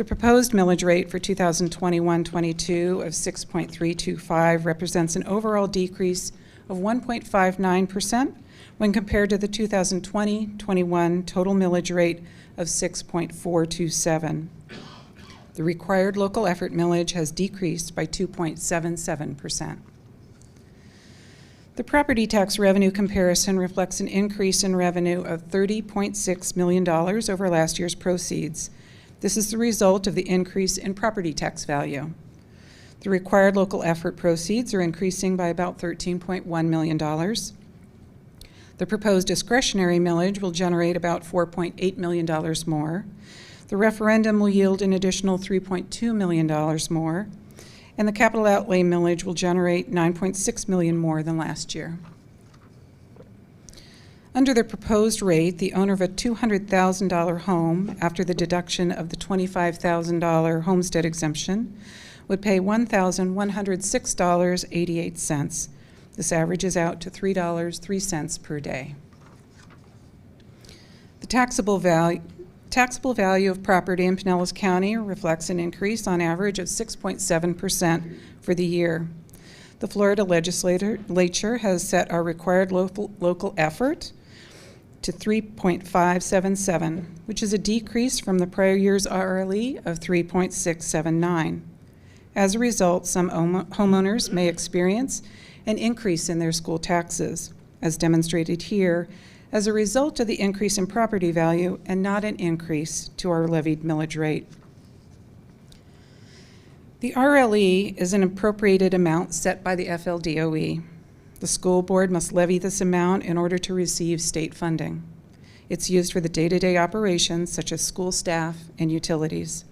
Speaker 8: The proposed millage rate for 2021-22 of 6.325 represents an overall decrease of 1.59% when compared to the 2020-21 total millage rate of 6.427. The required local effort millage has decreased by 2.77%. The property tax revenue comparison reflects an increase in revenue of $30.6 million over last year's proceeds. This is the result of the increase in property tax value. The required local effort proceeds are increasing by about $13.1 million. The proposed discretionary millage will generate about $4.8 million more. The referendum will yield an additional $3.2 million more, and the capital outlay millage will generate $9.6 million more than last year. Under the proposed rate, the owner of a $200,000 home, after the deduction of the $25,000 homestead exemption, would pay $1,106.88. This averages out to $3.03 per day. The taxable value of property in Pinellas County reflects an increase on average of 6.7% for the year. The Florida legislature has set our required local effort to 3.577, which is a decrease from the prior year's RLE of 3.679. As a result, some homeowners may experience an increase in their school taxes, as demonstrated here, as a result of the increase in property value and not an increase to our levied millage rate. The RLE is an appropriated amount set by the FLDOE. The school board must levy this amount in order to receive state funding. It's used for the day-to-day operations such as school staff and utilities.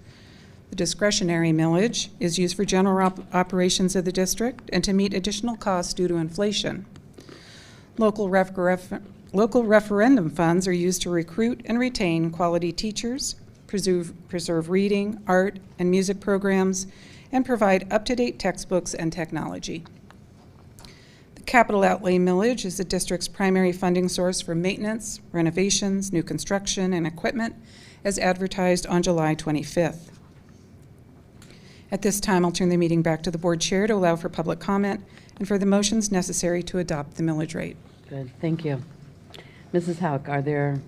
Speaker 8: The discretionary millage is used for general operations of the district and to meet additional costs due to inflation. Local referendum funds are used to recruit and retain quality teachers, preserve reading, art, and music programs, and provide up-to-date textbooks and technology. The capital outlay millage is the district's primary funding source for maintenance, renovations, new construction, and equipment, as advertised on July 25th. At this time, I'll turn the meeting back to the board chair to allow for public comment and for the motions necessary to adopt the millage rate.
Speaker 1: Good, thank you. Mrs. Hauk, are there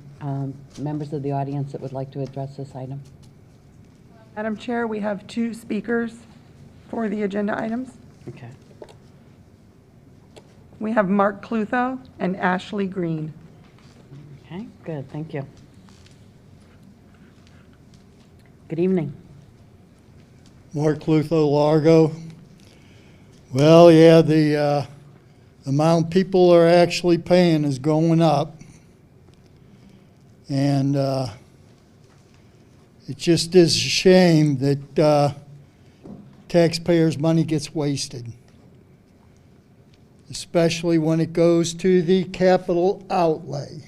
Speaker 1: members of the audience that would like to address this item?
Speaker 16: Madam Chair, we have 2 speakers for the agenda items.
Speaker 1: Okay.
Speaker 16: We have Mark Clutho and Ashley Green.
Speaker 1: Okay, good, thank you. Good evening.
Speaker 17: Mark Clutho, Largo. Well, yeah, the amount people are actually paying is going up. And it just is a shame that taxpayers' money gets wasted, especially when it goes to the capital outlay.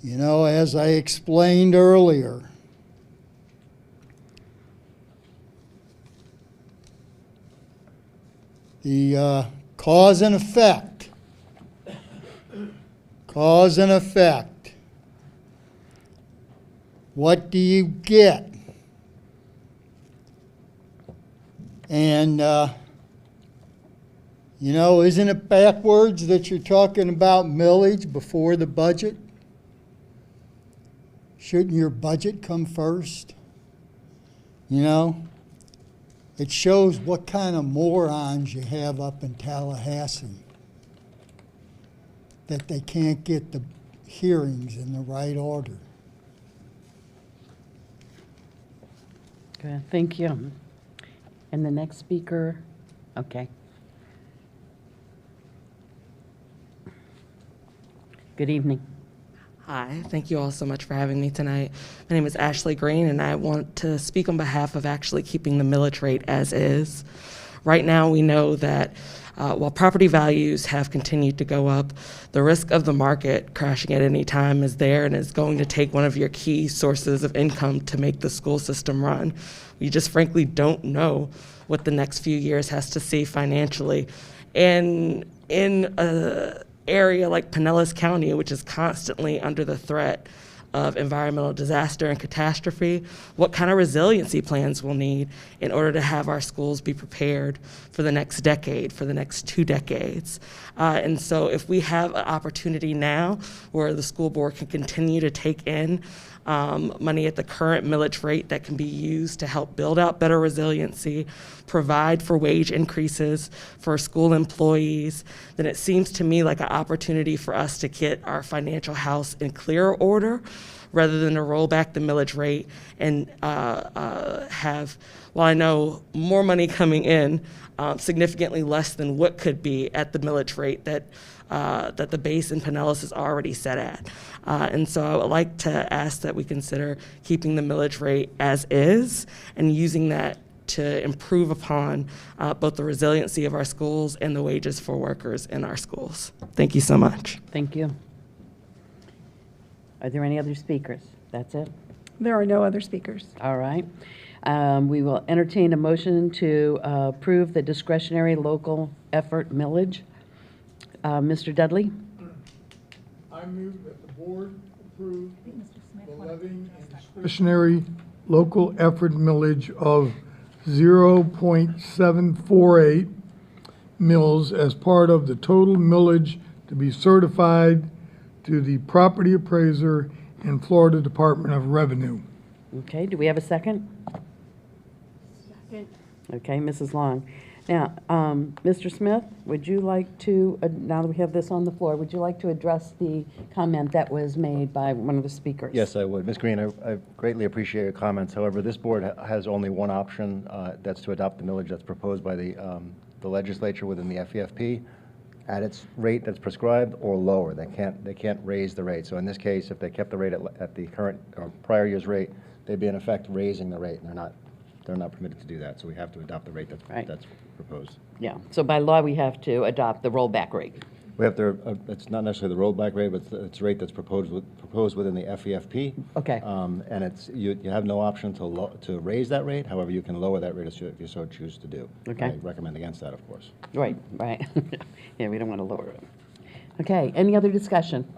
Speaker 17: You know, as I explained earlier, the cause and effect. Cause and effect. What do you get? And, you know, isn't it backwards that you're talking about millage before the budget? Shouldn't your budget come first? You know? It shows what kind of morons you have up in Tallahassee, that they can't get the hearings in the right order.
Speaker 1: Good, thank you. And the next speaker, okay. Good evening.
Speaker 9: Hi, thank you all so much for having me tonight. My name is Ashley Green, and I want to speak on behalf of actually keeping the millage rate as is. Right now, we know that while property values have continued to go up, the risk of the market crashing at any time is there and is going to take one of your key sources of income to make the school system run. We just frankly don't know what the next few years has to see financially. And in an area like Pinellas County, which is constantly under the threat of environmental disaster and catastrophe, what kind of resiliency plans we'll need in order to have our schools be prepared for the next decade, for the next 2 decades. And so if we have an opportunity now where the school board can continue to take in money at the current millage rate that can be used to help build out better resiliency, provide for wage increases for school employees, then it seems to me like an opportunity for us to get our financial house in clearer order rather than to roll back the millage rate and have, well, I know more money coming in, significantly less than what could be at the millage rate that the base in Pinellas is already set at. And so I would like to ask that we consider keeping the millage rate as is and using that to improve upon both the resiliency of our schools and the wages for workers in our schools. Thank you so much.
Speaker 1: Thank you. Are there any other speakers? That's it?
Speaker 16: There are no other speakers.
Speaker 1: All right. We will entertain a motion to approve the discretionary local effort millage. Mr. Dudley?
Speaker 2: I move that the board approve the levying and discretionary local effort millage of 0.748 mills as part of the total millage to be certified to the property appraiser and Florida Department of Revenue.
Speaker 1: Okay, do we have a second?
Speaker 13: Second.
Speaker 1: Okay, Mrs. Long. Now, Mr. Smith, would you like to, now that we have this on the floor, would you like to address the comment that was made by one of the speakers?
Speaker 7: Yes, I would. Ms. Green, I greatly appreciate your comments. However, this board has only one option, that's to adopt the millage that's proposed by the legislature within the FEFP at its rate that's prescribed or lower. They can't raise the rate. So in this case, if they kept the rate at the current or prior year's rate, they'd be in effect raising the rate, and they're not permitted to do that. So we have to adopt the rate that's proposed.
Speaker 1: Yeah, so by law, we have to adopt the rollback rate.
Speaker 7: We have to, it's not necessarily the rollback rate, but it's a rate that's proposed within the FEFP.
Speaker 1: Okay.
Speaker 7: And it's, you have no option to raise that rate. However, you can lower that rate if you so choose to do.
Speaker 1: Okay.
Speaker 7: I recommend against that, of course.
Speaker 1: Right. Yeah, we don't want to lower it. Okay, any other discussion?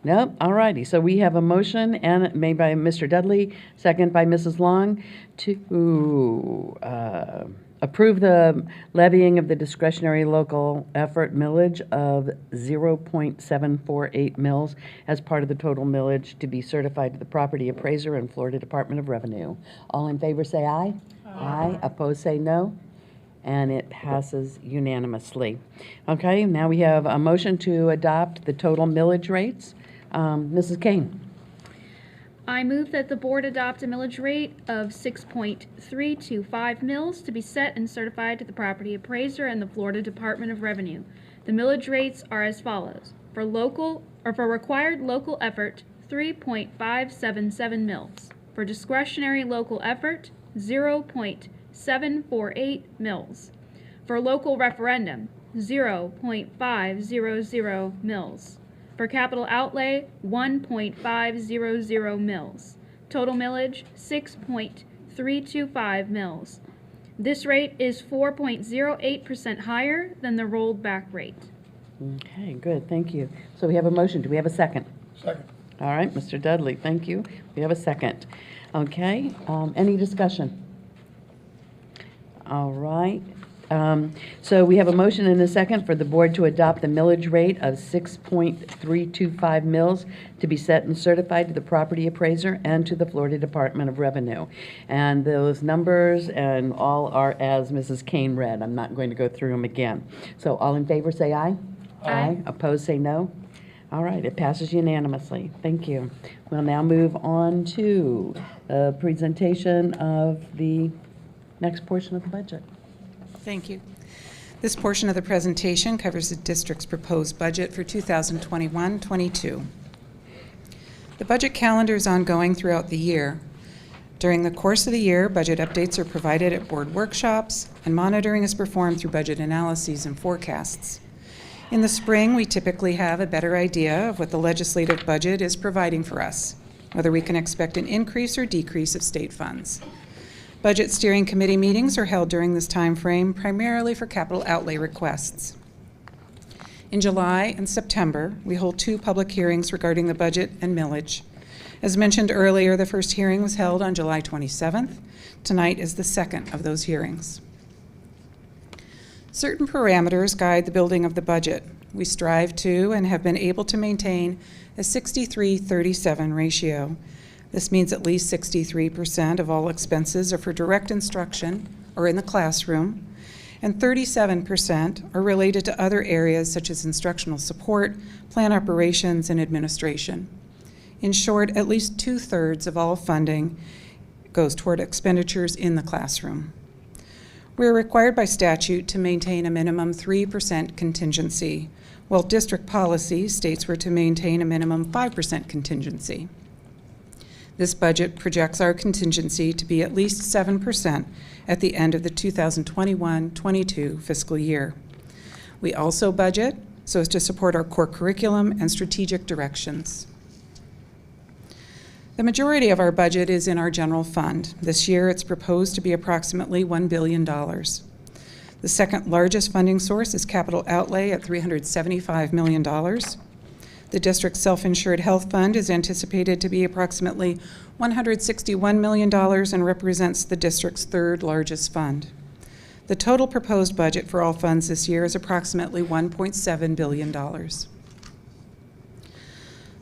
Speaker 1: No? All righty. So we have a motion and made by Mr. Dudley, second by Mrs. Long, to approve the levying of the discretionary local effort millage of 0.748 mills as part of the total millage to be certified to the property appraiser and Florida Department of Revenue. All in favor say aye. Aye. Opposed say no. And it passes unanimously. Okay, now we have a motion to adopt the total millage rates. Mrs. Kane.
Speaker 10: I move that the board adopt a millage rate of 6.325 mills to be set and certified to the property appraiser and the Florida Department of Revenue. The millage rates are as follows. For required local effort, 3.577 mills. For discretionary local effort, 0.748 mills. For local referendum, 0.500 mills. For capital outlay, 1.500 mills. Total millage, 6.325 mills. This rate is 4.08% higher than the rolled back rate.
Speaker 1: Okay, good, thank you. So we have a motion. Do we have a second?
Speaker 2: Second.
Speaker 1: All right, Mr. Dudley, thank you. We have a second. Okay, any discussion? All right. So we have a motion and a second for the board to adopt the millage rate of 6.325 mills to be set and certified to the property appraiser and to the Florida Department of Revenue. And those numbers and all are as Mrs. Kane read. I'm not going to go through them again. So all in favor say aye. Aye. Opposed say no. All right, it passes unanimously. Thank you. We'll now move on to a presentation of the next portion of the budget.
Speaker 8: Thank you. This portion of the presentation covers the district's proposed budget for 2021-22. The budget calendar is ongoing throughout the year. During the course of the year, budget updates are provided at board workshops, and monitoring is performed through budget analyses and forecasts. In the spring, we typically have a better idea of what the legislative budget is providing for us, whether we can expect an increase or decrease of state funds. Budget steering committee meetings are held during this time frame, primarily for capital outlay requests. In July and September, we hold 2 public hearings regarding the budget and millage. As mentioned earlier, the first hearing was held on July 27th. Tonight is the second of those hearings. Certain parameters guide the building of the budget. We strive to and have been able to maintain a 63-37 ratio. This means at least 63% of all expenses are for direct instruction or in the classroom, and 37% are related to other areas such as instructional support, plan operations, and administration. In short, at least 2/3 of all funding goes toward expenditures in the classroom. We are required by statute to maintain a minimum 3% contingency, while district policy states we're to maintain a minimum 5% contingency. This budget projects our contingency to be at least 7% at the end of the 2021-22 fiscal year. We also budget so as to support our core curriculum and strategic directions. The majority of our budget is in our general fund. This year, it's proposed to be approximately $1 billion. The second largest funding source is capital outlay at $375 million. The district's self-insured health fund is anticipated to be approximately $161 million and represents the district's third largest fund. The total proposed budget for all funds this year is approximately $1.7 billion.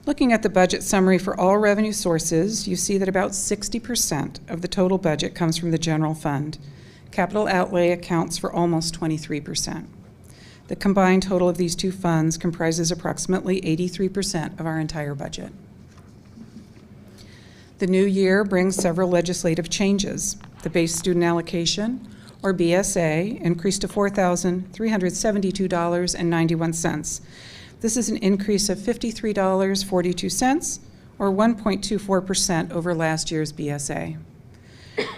Speaker 8: Looking at the budget summary for all revenue sources, you see that about 60% of the total budget comes from the general fund. Capital outlay accounts for almost 23%. The combined total of these two funds comprises approximately 83% of our entire budget. The new year brings several legislative changes. The base student allocation, or BSA, increased to $4,372.91. This is an increase of $53.42, or 1.24% over last year's BSA.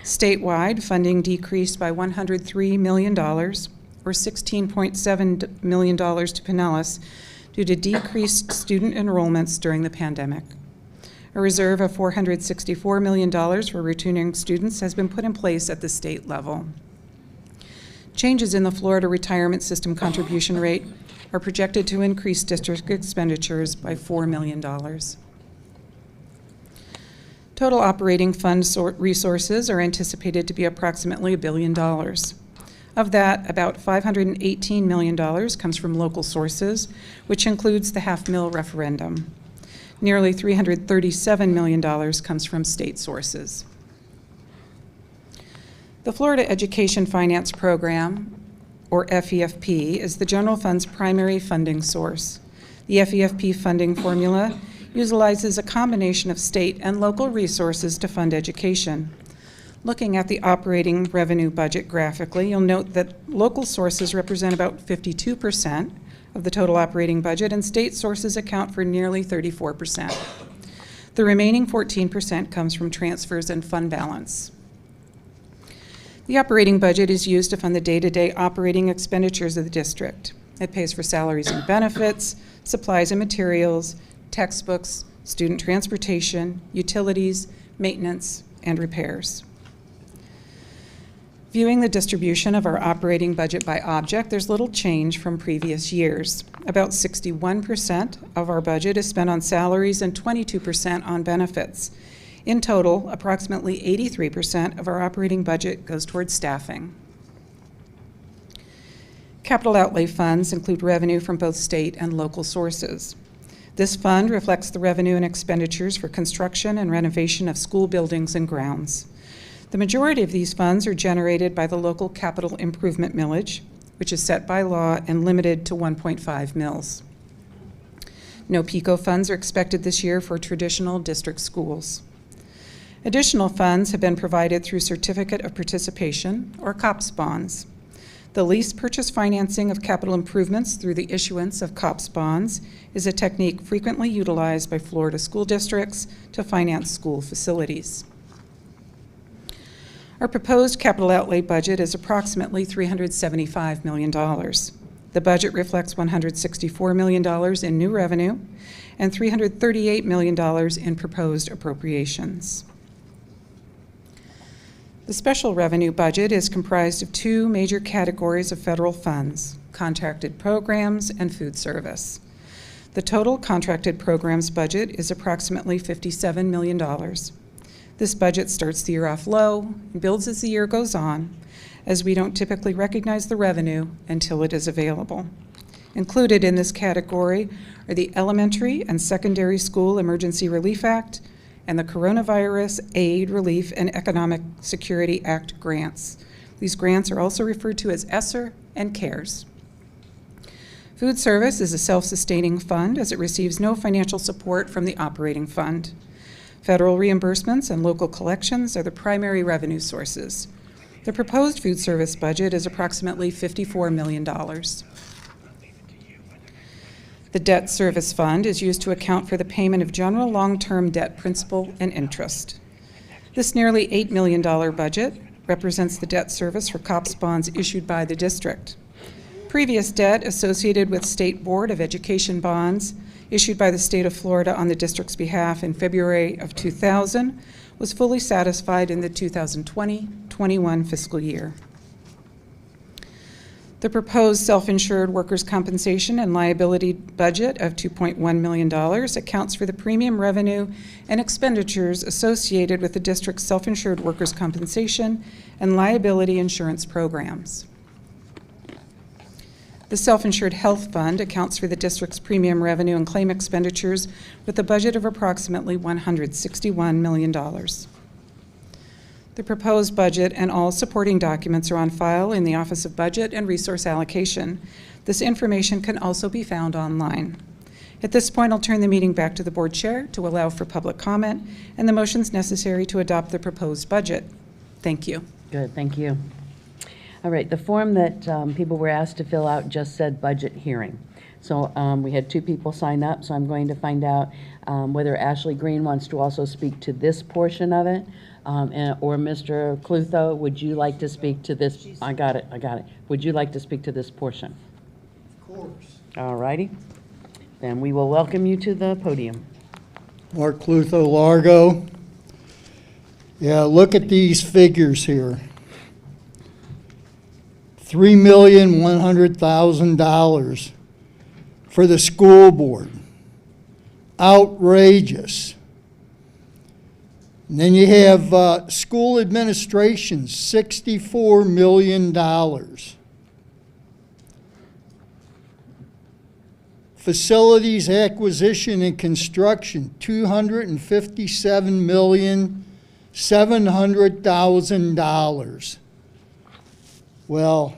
Speaker 8: Statewide, funding decreased by $103 million, or $16.7 million to Pinellas, due to decreased student enrollments during the pandemic. A reserve of $464 million for returning students has been put in place at the state level. Changes in the Florida retirement system contribution rate are projected to increase district expenditures by $4 million. Total operating fund resources are anticipated to be approximately $1 billion. Of that, about $518 million comes from local sources, which includes the half-mil referendum. Nearly $337 million comes from state sources. The Florida Education Finance Program, or FEFP, is the general fund's primary funding source. The FEFP funding formula utilizes a combination of state and local resources to fund education. Looking at the operating revenue budget graphically, you'll note that local sources represent about 52% of the total operating budget, and state sources account for nearly 34%. The remaining 14% comes from transfers and fund balance. The operating budget is used to fund the day-to-day operating expenditures of the district. It pays for salaries and benefits, supplies and materials, textbooks, student transportation, utilities, maintenance, and repairs. Viewing the distribution of our operating budget by object, there's little change from previous years. About 61% of our budget is spent on salaries and 22% on benefits. In total, approximately 83% of our operating budget goes towards staffing. Capital outlay funds include revenue from both state and local sources. This fund reflects the revenue and expenditures for construction and renovation of school buildings and grounds. The majority of these funds are generated by the local capital improvement millage, which is set by law and limited to 1.5 mils. No PICO funds are expected this year for traditional district schools. Additional funds have been provided through Certificate of Participation, or COPS bonds. The lease purchase financing of capital improvements through the issuance of COPS bonds is a technique frequently utilized by Florida school districts to finance school facilities. Our proposed capital outlay budget is approximately $375 million. The budget reflects $164 million in new revenue and $338 million in proposed appropriations. The special revenue budget is comprised of two major categories of federal funds: contracted programs, and food service. The total contracted programs budget is approximately $57 million. This budget starts the year off low and builds as the year goes on, as we don't typically recognize the revenue until it is available. Included in this category are the Elementary and Secondary School Emergency Relief Act and the Coronavirus Aid, Relief, and Economic Security Act grants. These grants are also referred to as ESSER and CARES. Food service is a self-sustaining fund as it receives no financial support from the operating fund. Federal reimbursements and local collections are the primary revenue sources. The proposed food service budget is approximately $54 million. The debt service fund is used to account for the payment of general long-term debt principal and interest. This nearly $8 million budget represents the debt service for COPS bonds issued by the district. Previous debt associated with State Board of Education bonds issued by the state of Florida on the district's behalf in February of 2000 was fully satisfied in the 2020-21 fiscal year. The proposed self-insured workers' compensation and liability budget of $2.1 million accounts for the premium revenue and expenditures associated with the district's self-insured workers' compensation and liability insurance programs. The Self-Insured Health Fund accounts for the district's premium revenue and claim expenditures with a budget of approximately $161 million. The proposed budget and all supporting documents are on file in the Office of Budget and Resource Allocation. This information can also be found online. At this point, I'll turn the meeting back to the board chair to allow for public comment and the motions necessary to adopt the proposed budget. Thank you.
Speaker 1: Good, thank you. All right, the form that people were asked to fill out just said budget hearing. So we had 2 people sign up, so I'm going to find out whether Ashley Green wants to also speak to this portion of it, or Mr. Clutho, would you like to speak to this? I got it. Would you like to speak to this portion?
Speaker 17: Of course.
Speaker 1: All righty. Then we will welcome you to the podium.
Speaker 17: Mark Clutho, Largo. Yeah, look at these figures here. $3,100,000 for the school board. Outrageous. And then you have school administration, $64 million. Facilities acquisition and construction, $257,700,000. Well,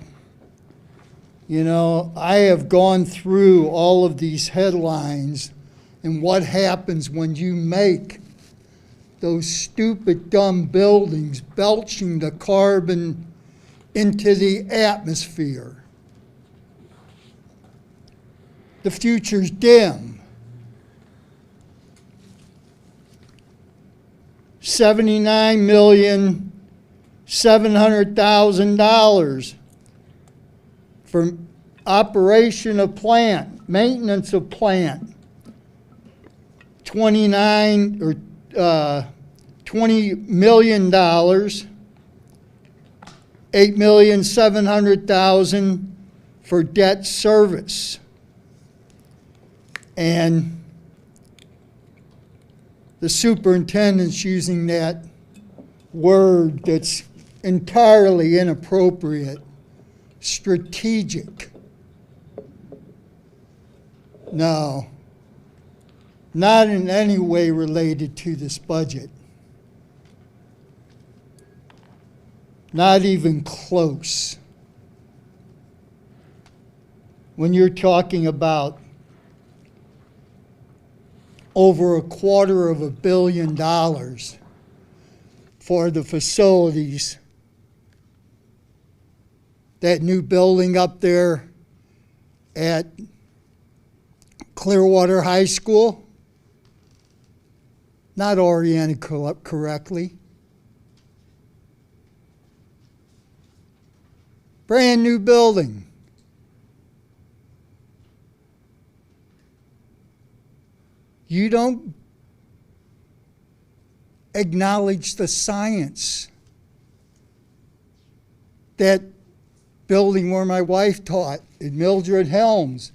Speaker 17: you know, I have gone through all of these headlines and what happens when you make those stupid, dumb buildings belching the carbon into the atmosphere. The future's dim. $79,700,000 for operation of plant, maintenance of plant. $20 million, $8,700,000 for debt service. And the superintendent's using that word that's entirely inappropriate, strategic. No, not in any way related to this budget. Not even close. When you're talking about over $250 million for the facilities, that new building up there at Clearwater High School, not oriented correctly. Brand new building. You don't acknowledge the science that building where my wife taught in Mildred Helms.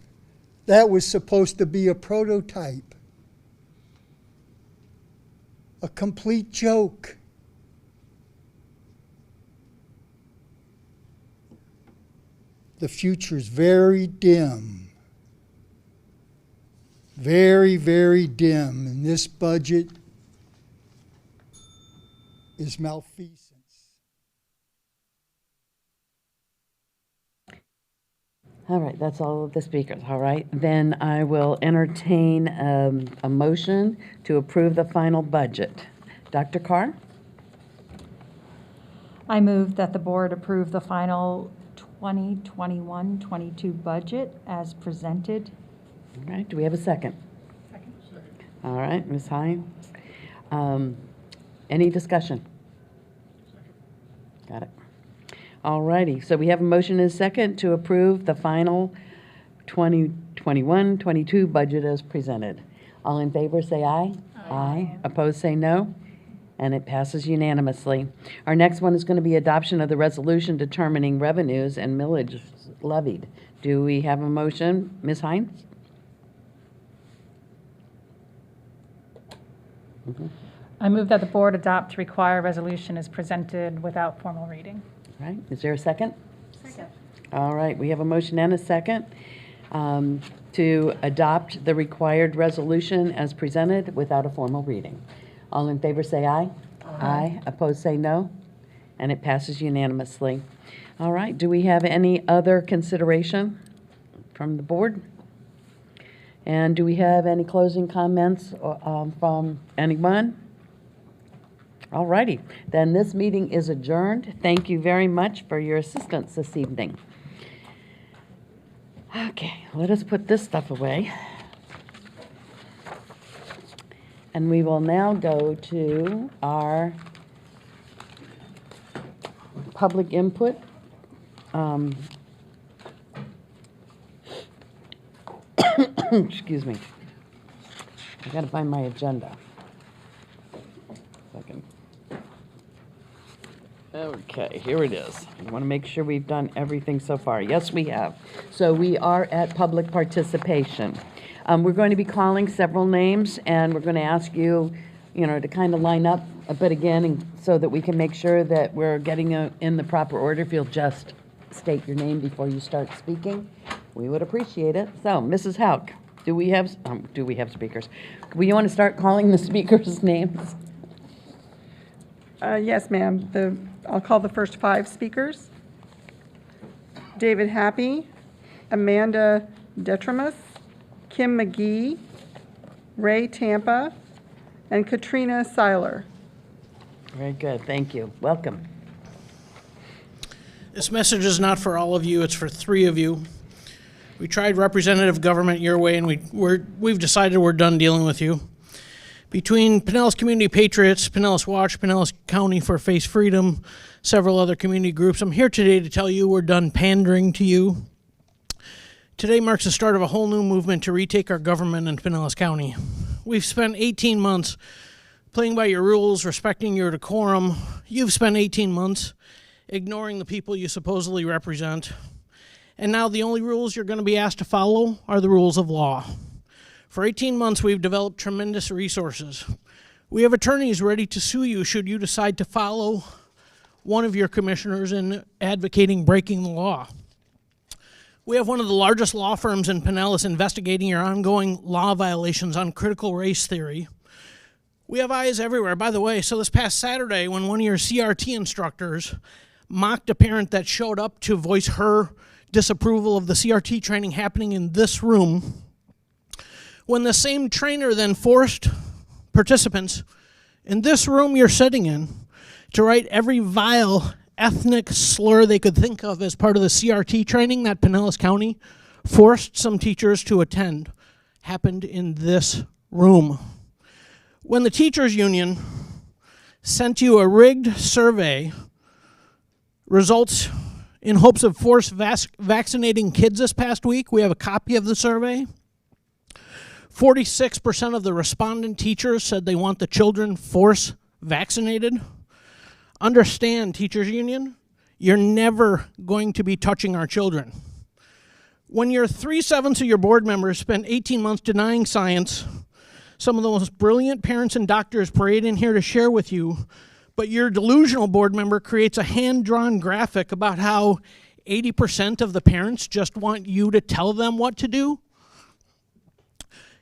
Speaker 17: That was supposed to be a prototype. A complete joke. The future's very dim. Very, very dim. And this budget is malfeasance.
Speaker 1: All right, that's all of the speakers, all right? Then I will entertain a motion to approve the final budget. Dr. Carr?
Speaker 3: I move that the board approve the final 2021-22 budget as presented.
Speaker 1: All right, do we have a second? Second. All right, Ms. Hines. Any discussion? Got it. All righty, so we have a motion and a second to approve the final 2021-22 budget as presented. All in favor, say aye. Aye. Opposed, say no. And it passes unanimously. Our next one is going to be adoption of the resolution determining revenues and millage levied. Do we have a motion? Ms. Hines?
Speaker 4: I move that the board adopt required resolution as presented without formal reading.
Speaker 1: All right, is there a second?
Speaker 4: Second.
Speaker 1: All right, we have a motion and a second to adopt the required resolution as presented without a formal reading. All in favor say aye. Aye. Opposed say no. And it passes unanimously. All right, do we have any other consideration from the board? And do we have any closing comments from anyone? All righty, then this meeting is adjourned. Thank you very much for your assistance this evening. Okay, let us put this stuff away. And we will now go to our public input. Excuse me. I gotta find my agenda. Second. Okay, here it is. I want to make sure we've done everything so far. Yes, we have. So we are at public participation. We're going to be calling several names, and we're going to ask you, to kind of line up a bit again, and so that we can make sure that we're getting in the proper order. If you'll just state your name before you start speaking, we would appreciate it. So, Mrs. Hauk, do we have speakers? We want to start calling the speakers' names?
Speaker 16: Yes, ma'am. I'll call the first 5 speakers. David Happy, Amanda Detrimus, Kim McGee, Ray Tampa, and Katrina Seiler.
Speaker 1: Very good, thank you. Welcome.
Speaker 12: This message is not for all of you, it's for 3 of you. We tried representative government your way, and we've decided we're done dealing with you. Between Pinellas Community Patriots, Pinellas Watch, Pinellas County for Face Freedom, several other community groups, I'm here today to tell you we're done pandering to you. Today marks the start of a whole new movement to retake our government in Pinellas County. We've spent 18 months playing by your rules, respecting your decorum. You've spent 18 months ignoring the people you supposedly represent. And now the only rules you're going to be asked to follow are the rules of law. For 18 months, we've developed tremendous resources. We have attorneys ready to sue you should you decide to follow one of your commissioners in advocating breaking the law. We have one of the largest law firms in Pinellas investigating your ongoing law violations on critical race theory. We have eyes everywhere. By the way, so this past Saturday, when one of your CRT instructors mocked a parent that showed up to voice her disapproval of the CRT training happening in this room, when the same trainer then forced participants in this room you're sitting in to write every vile ethnic slur they could think of as part of the CRT training that Pinellas County forced some teachers to attend, happened in this room. When the teachers union sent you a rigged survey, results in hopes of force vaccinating kids this past week, we have a copy of the survey. 46% of the respondent teachers said they want the children force vaccinated. Understand, teachers union, you're never going to be touching our children. When your 3/7 of your board members spend 18 months denying science, some of the most brilliant parents and doctors parade in here to share with you, but your delusional board member creates a hand-drawn graphic about how 80% of the parents just want you to tell them what to do.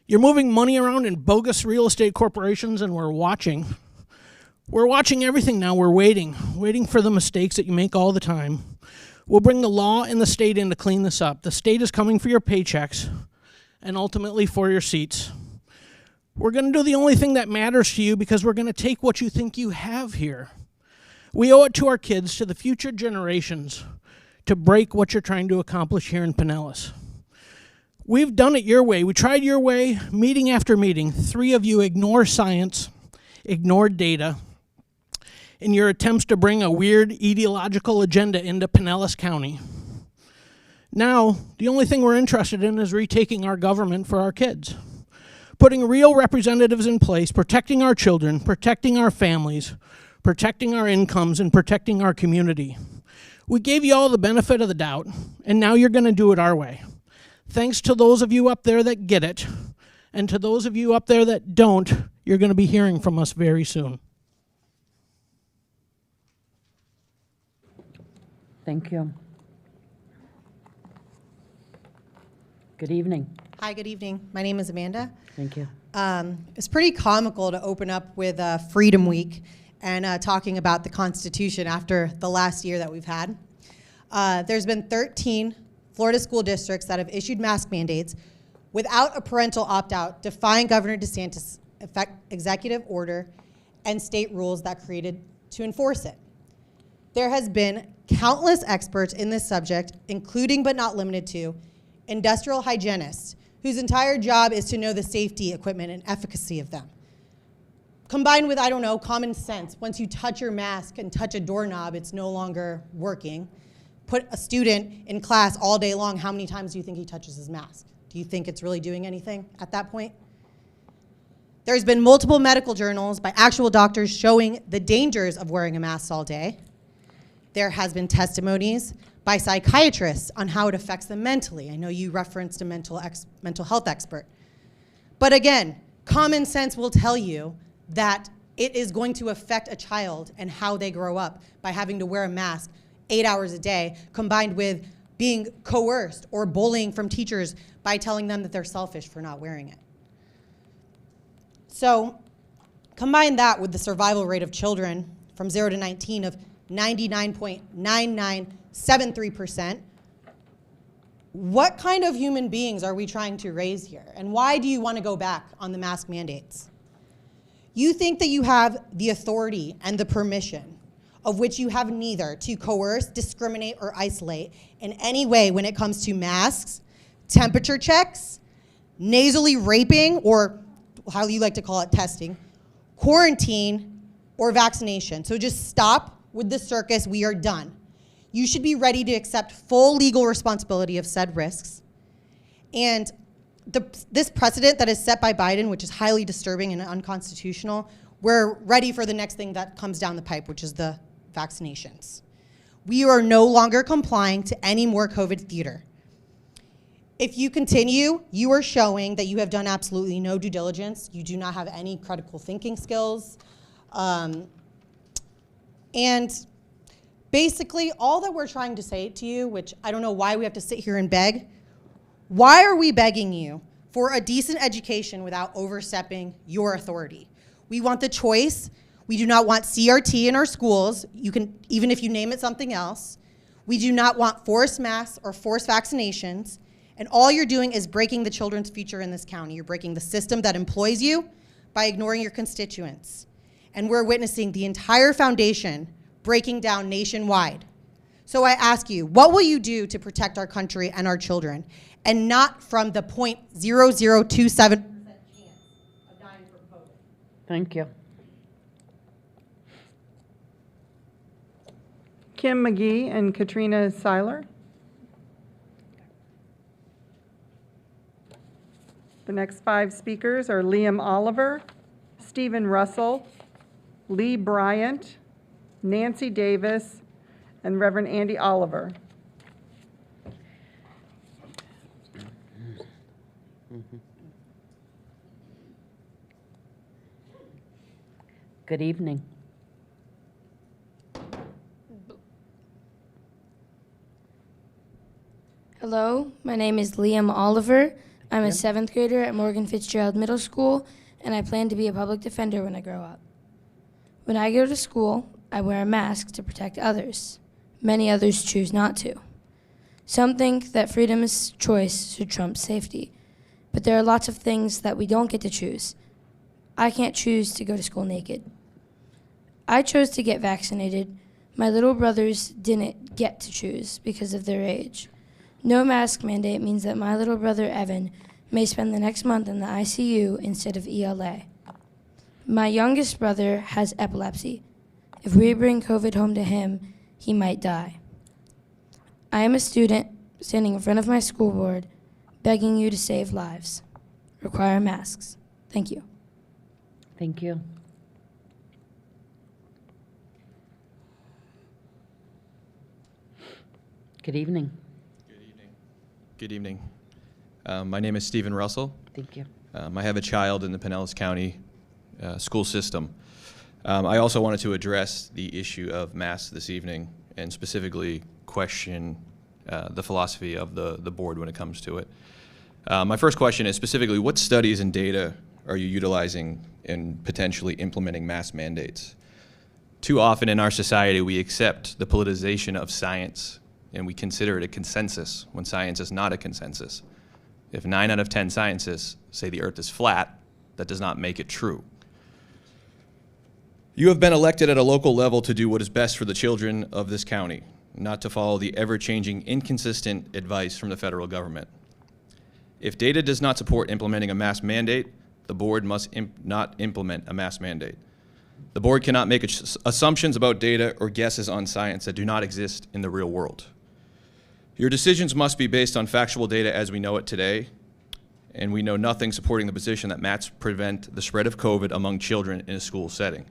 Speaker 12: You're moving money around in bogus real estate corporations, and we're watching. We're watching everything now. We're waiting for the mistakes that you make all the time. We'll bring the law and the state in to clean this up. The state is coming for your paychecks and ultimately for your seats. We're going to do the only thing that matters to you because we're going to take what you think you have here. We owe it to our kids, to the future generations, to break what you're trying to accomplish here in Pinellas. We've done it your way. We tried your way, meeting after meeting. 3 of you ignore science, ignore data, in your attempts to bring a weird ideological agenda into Pinellas County. Now, the only thing we're interested in is retaking our government for our kids. Putting real representatives in place, protecting our children, protecting our families, protecting our incomes, and protecting our community. We gave you all the benefit of the doubt, and now you're going to do it our way. Thanks to those of you up there that get it, and to those of you up there that don't, you're going to be hearing from us very soon.
Speaker 1: Thank you. Good evening.
Speaker 14: Hi, good evening. My name is Amanda.
Speaker 1: Thank you.
Speaker 14: It's pretty comical to open up with Freedom Week and talking about the Constitution after the last year that we've had. There's been 13 Florida school districts that have issued mask mandates without a parental opt-out, defying Governor DeSantis' executive order and state rules that created to enforce it. There has been countless experts in this subject, including but not limited to industrial hygienists, whose entire job is to know the safety, equipment, and efficacy of them. Combined with, I don't know, common sense. Once you touch your mask and touch a doorknob, it's no longer working. Put a student in class all day long, how many times do you think he touches his mask? Do you think it's really doing anything at that point? There's been multiple medical journals by actual doctors showing the dangers of wearing a mask all day. There has been testimonies by psychiatrists on how it affects them mentally. I know you referenced a mental health expert. But again, common sense will tell you that it is going to affect a child and how they grow up by having to wear a mask 8 hours a day, combined with being coerced or bullying from teachers by telling them that they're selfish for not wearing it. So combine that with the survival rate of children from 0 to 19 of 99.9973%. What kind of human beings are we trying to raise here? And why do you want to go back on the mask mandates? You think that you have the authority and the permission, of which you have neither, to coerce, discriminate, or isolate in any way when it comes to masks, temperature checks, nasally raping, or how you like to call it, testing, quarantine, or vaccination. So just stop with the circus. We are done. You should be ready to accept full legal responsibility of said risks. And this precedent that is set by Biden, which is highly disturbing and unconstitutional, we're ready for the next thing that comes down the pipe, which is the vaccinations. We are no longer complying to any more COVID theater. If you continue, you are showing that you have done absolutely no due diligence. You do not have any critical thinking skills. And basically, all that we're trying to say to you, which I don't know why we have to sit here and beg, why are we begging you for a decent education without overstepping your authority? We want the choice. We do not want CRT in our schools. You can, even if you name it something else. We do not want forced masks or forced vaccinations. And all you're doing is breaking the children's future in this county. You're breaking the system that employs you by ignoring your constituents. And we're witnessing the entire foundation breaking down nationwide. So I ask you, what will you do to protect our country and our children, and not from the 0.0027% chance of dying from COVID?
Speaker 1: Thank you.
Speaker 16: Kim McGee and Katrina Seiler. The next 5 speakers are Liam Oliver, Stephen Russell, Lee Bryant, Nancy Davis, and Reverend Andy Oliver.
Speaker 1: Good evening.
Speaker 18: Hello, my name is Liam Oliver. I'm a 7th grader at Morgan Fitzgerald Middle School, and I plan to be a public defender when I grow up. When I go to school, I wear a mask to protect others. Many others choose not to. Some think that freedom is choice should trump safety, but there are lots of things that we don't get to choose. I can't choose to go to school naked. I chose to get vaccinated. My little brothers didn't get to choose because of their age. No mask mandate means that my little brother Evan may spend the next month in the ICU instead of ELA. My youngest brother has epilepsy. If we bring COVID home to him, he might die. I am a student standing in front of my school board begging you to save lives. Require masks. Thank you.
Speaker 1: Thank you. Good evening.
Speaker 19: Good evening. My name is Stephen Russell.
Speaker 1: Thank you.
Speaker 19: I have a child in the Pinellas County school system. I also wanted to address the issue of masks this evening and specifically question the philosophy of the board when it comes to it. My first question is specifically, what studies and data are you utilizing in potentially implementing mask mandates? Too often in our society, we accept the politicization of science and we consider it a consensus when science is not a consensus. If 9 out of 10 scientists say the earth is flat, that does not make it true. You have been elected at a local level to do what is best for the children of this county, not to follow the ever-changing, inconsistent advice from the federal government. If data does not support implementing a mask mandate, the board must not implement a mask mandate. The board cannot make assumptions about data or guesses on science that do not exist in the real world. Your decisions must be based on factual data as we know it today, and we know nothing supporting the position that masks prevent the spread of COVID among children in a school setting.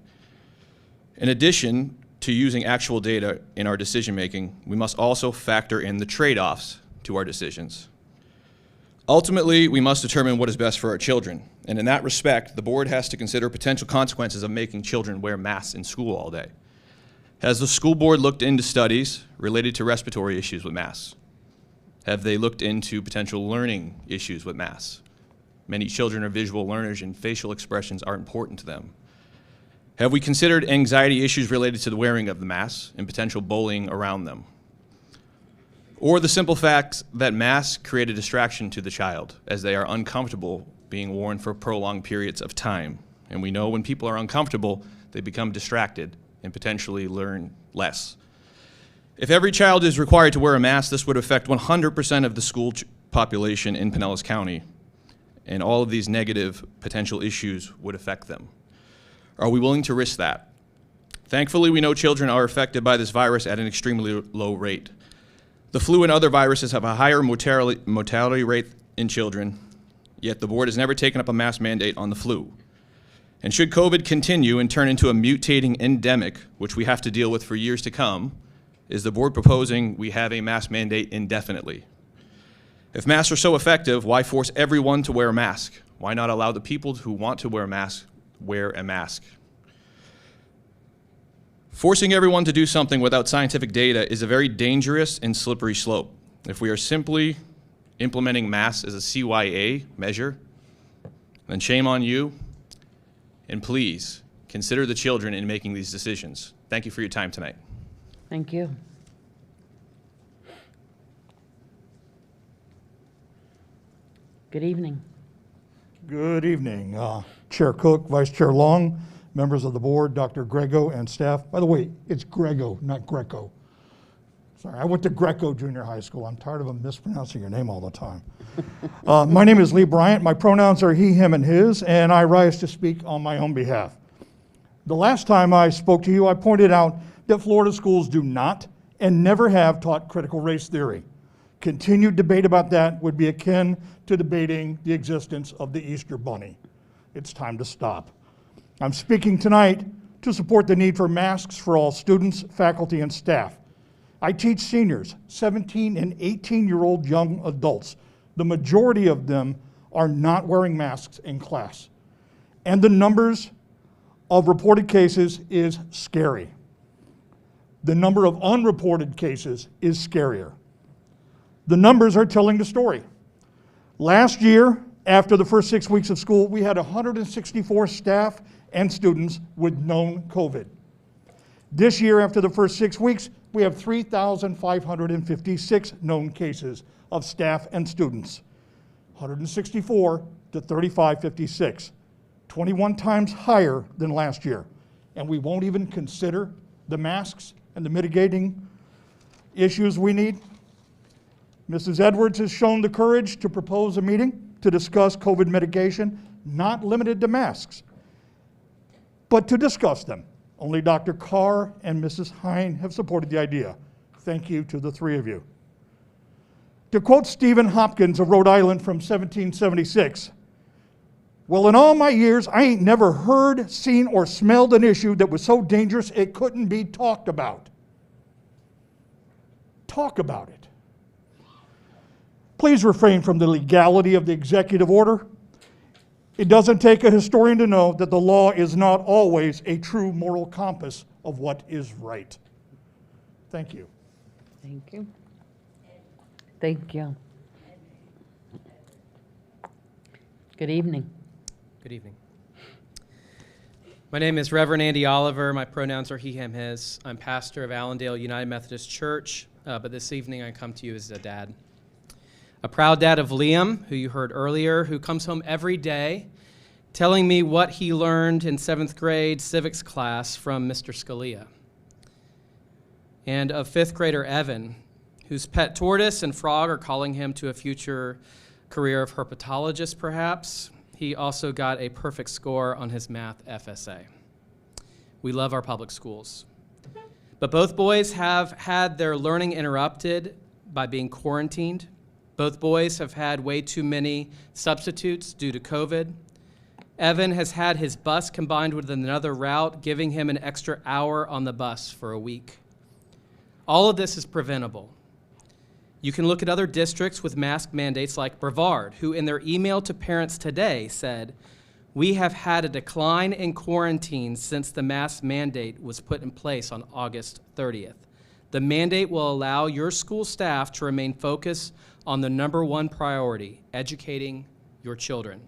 Speaker 19: In addition to using actual data in our decision-making, we must also factor in the trade-offs to our decisions. Ultimately, we must determine what is best for our children, and in that respect, the board has to consider potential consequences of making children wear masks in school all day. Has the school board looked into studies related to respiratory issues with masks? Have they looked into potential learning issues with masks? Many children are visual learners and facial expressions are important to them. Have we considered anxiety issues related to the wearing of the masks and potential bullying around them? Or the simple fact that masks create a distraction to the child as they are uncomfortable being worn for prolonged periods of time. And we know when people are uncomfortable, they become distracted and potentially learn less. If every child is required to wear a mask, this would affect 100% of the school population in Pinellas County, and all of these negative potential issues would affect them. Are we willing to risk that? Thankfully, we know children are affected by this virus at an extremely low rate. The flu and other viruses have a higher mortality rate in children, yet the board has never taken up a mask mandate on the flu. And should COVID continue and turn into a mutating endemic, which we have to deal with for years to come, is the board proposing we have a mask mandate indefinitely? If masks are so effective, why force everyone to wear a mask? Why not allow the people who want to wear a mask wear a mask? Forcing everyone to do something without scientific data is a very dangerous and slippery slope. If we are simply implementing masks as a CYA measure, then shame on you. And please, consider the children in making these decisions. Thank you for your time tonight.
Speaker 1: Thank you. Good evening.
Speaker 23: Good evening. Chair Cook, Vice Chair Long, members of the board, Dr. Grego, and staff. By the way, it's Grego, not Greco. Sorry, I went to Greco Junior High School. I'm tired of them mispronouncing your name all the time. My name is Lee Bryant. My pronouns are he, him, and his, and I rise to speak on my own behalf. The last time I spoke to you, I pointed out that Florida schools do not and never have taught critical race theory. Continued debate about that would be akin to debating the existence of the Easter Bunny. It's time to stop. I'm speaking tonight to support the need for masks for all students, faculty, and staff. I teach seniors, 17 and 18-year-old young adults. The majority of them are not wearing masks in class. And the numbers of reported cases is scary. The number of unreported cases is scarier. The numbers are telling the story. Last year, after the first 6 weeks of school, we had 164 staff and students with known COVID. This year, after the first 6 weeks, we have 3,556 known cases of staff and students. 164 to 3,556, 21 times higher than last year. And we won't even consider the masks and the mitigating issues we need. Mrs. Edwards has shown the courage to propose a meeting to discuss COVID mitigation, not limited to masks, but to discuss them. Only Dr. Carr and Mrs. Hine have supported the idea. Thank you to the three of you. To quote Stephen Hopkins of Rhode Island from 1776, well, in all my years, I ain't never heard, seen, or smelled an issue that was so dangerous it couldn't be talked about. Talk about it. Please refrain from the legality of the executive order. It doesn't take a historian to know that the law is not always a true moral compass of what is right. Thank you.
Speaker 1: Thank you. Thank you. Good evening.
Speaker 5: Good evening. My name is Reverend Andy Oliver. My pronouns are he, him, his. I'm pastor of Allendale United Methodist Church, but this evening I come to you as a dad. A proud dad of Liam, who you heard earlier, who comes home every day telling me what he learned in 7th grade civics class from Mr. Scalia. And of 5th grader Evan, whose pet tortoise and frog are calling him to a future career of herpetologist, perhaps. He also got a perfect score on his math FSA. We love our public schools. But both boys have had their learning interrupted by being quarantined. Both boys have had way too many substitutes due to COVID. Evan has had his bus combined with another route, giving him an extra hour on the bus for a week. All of this is preventable. You can look at other districts with mask mandates like Brevard, who in their email to parents today said, "We have had a decline in quarantine since the mask mandate was put in place on August 30th. The mandate will allow your school staff to remain focused on the number one priority, educating your children."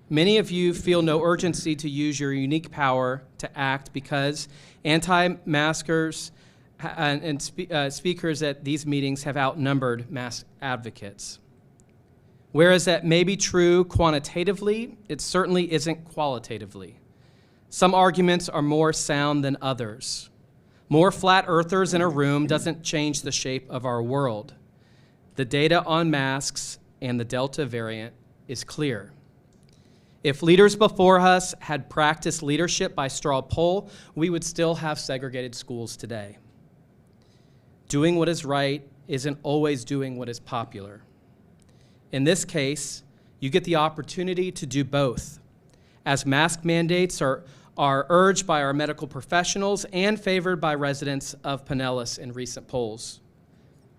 Speaker 5: Many of you feel no urgency to use your unique power to act because anti-maskers and speakers at these meetings have outnumbered mask advocates. Whereas that may be true quantitatively, it certainly isn't qualitatively. Some arguments are more sound than others. More flat earthers in a room doesn't change the shape of our world. The data on masks and the Delta variant is clear. If leaders before us had practiced leadership by straw poll, we would still have segregated schools today. Doing what is right isn't always doing what is popular. In this case, you get the opportunity to do both, as mask mandates are urged by our medical professionals and favored by residents of Pinellas in recent polls.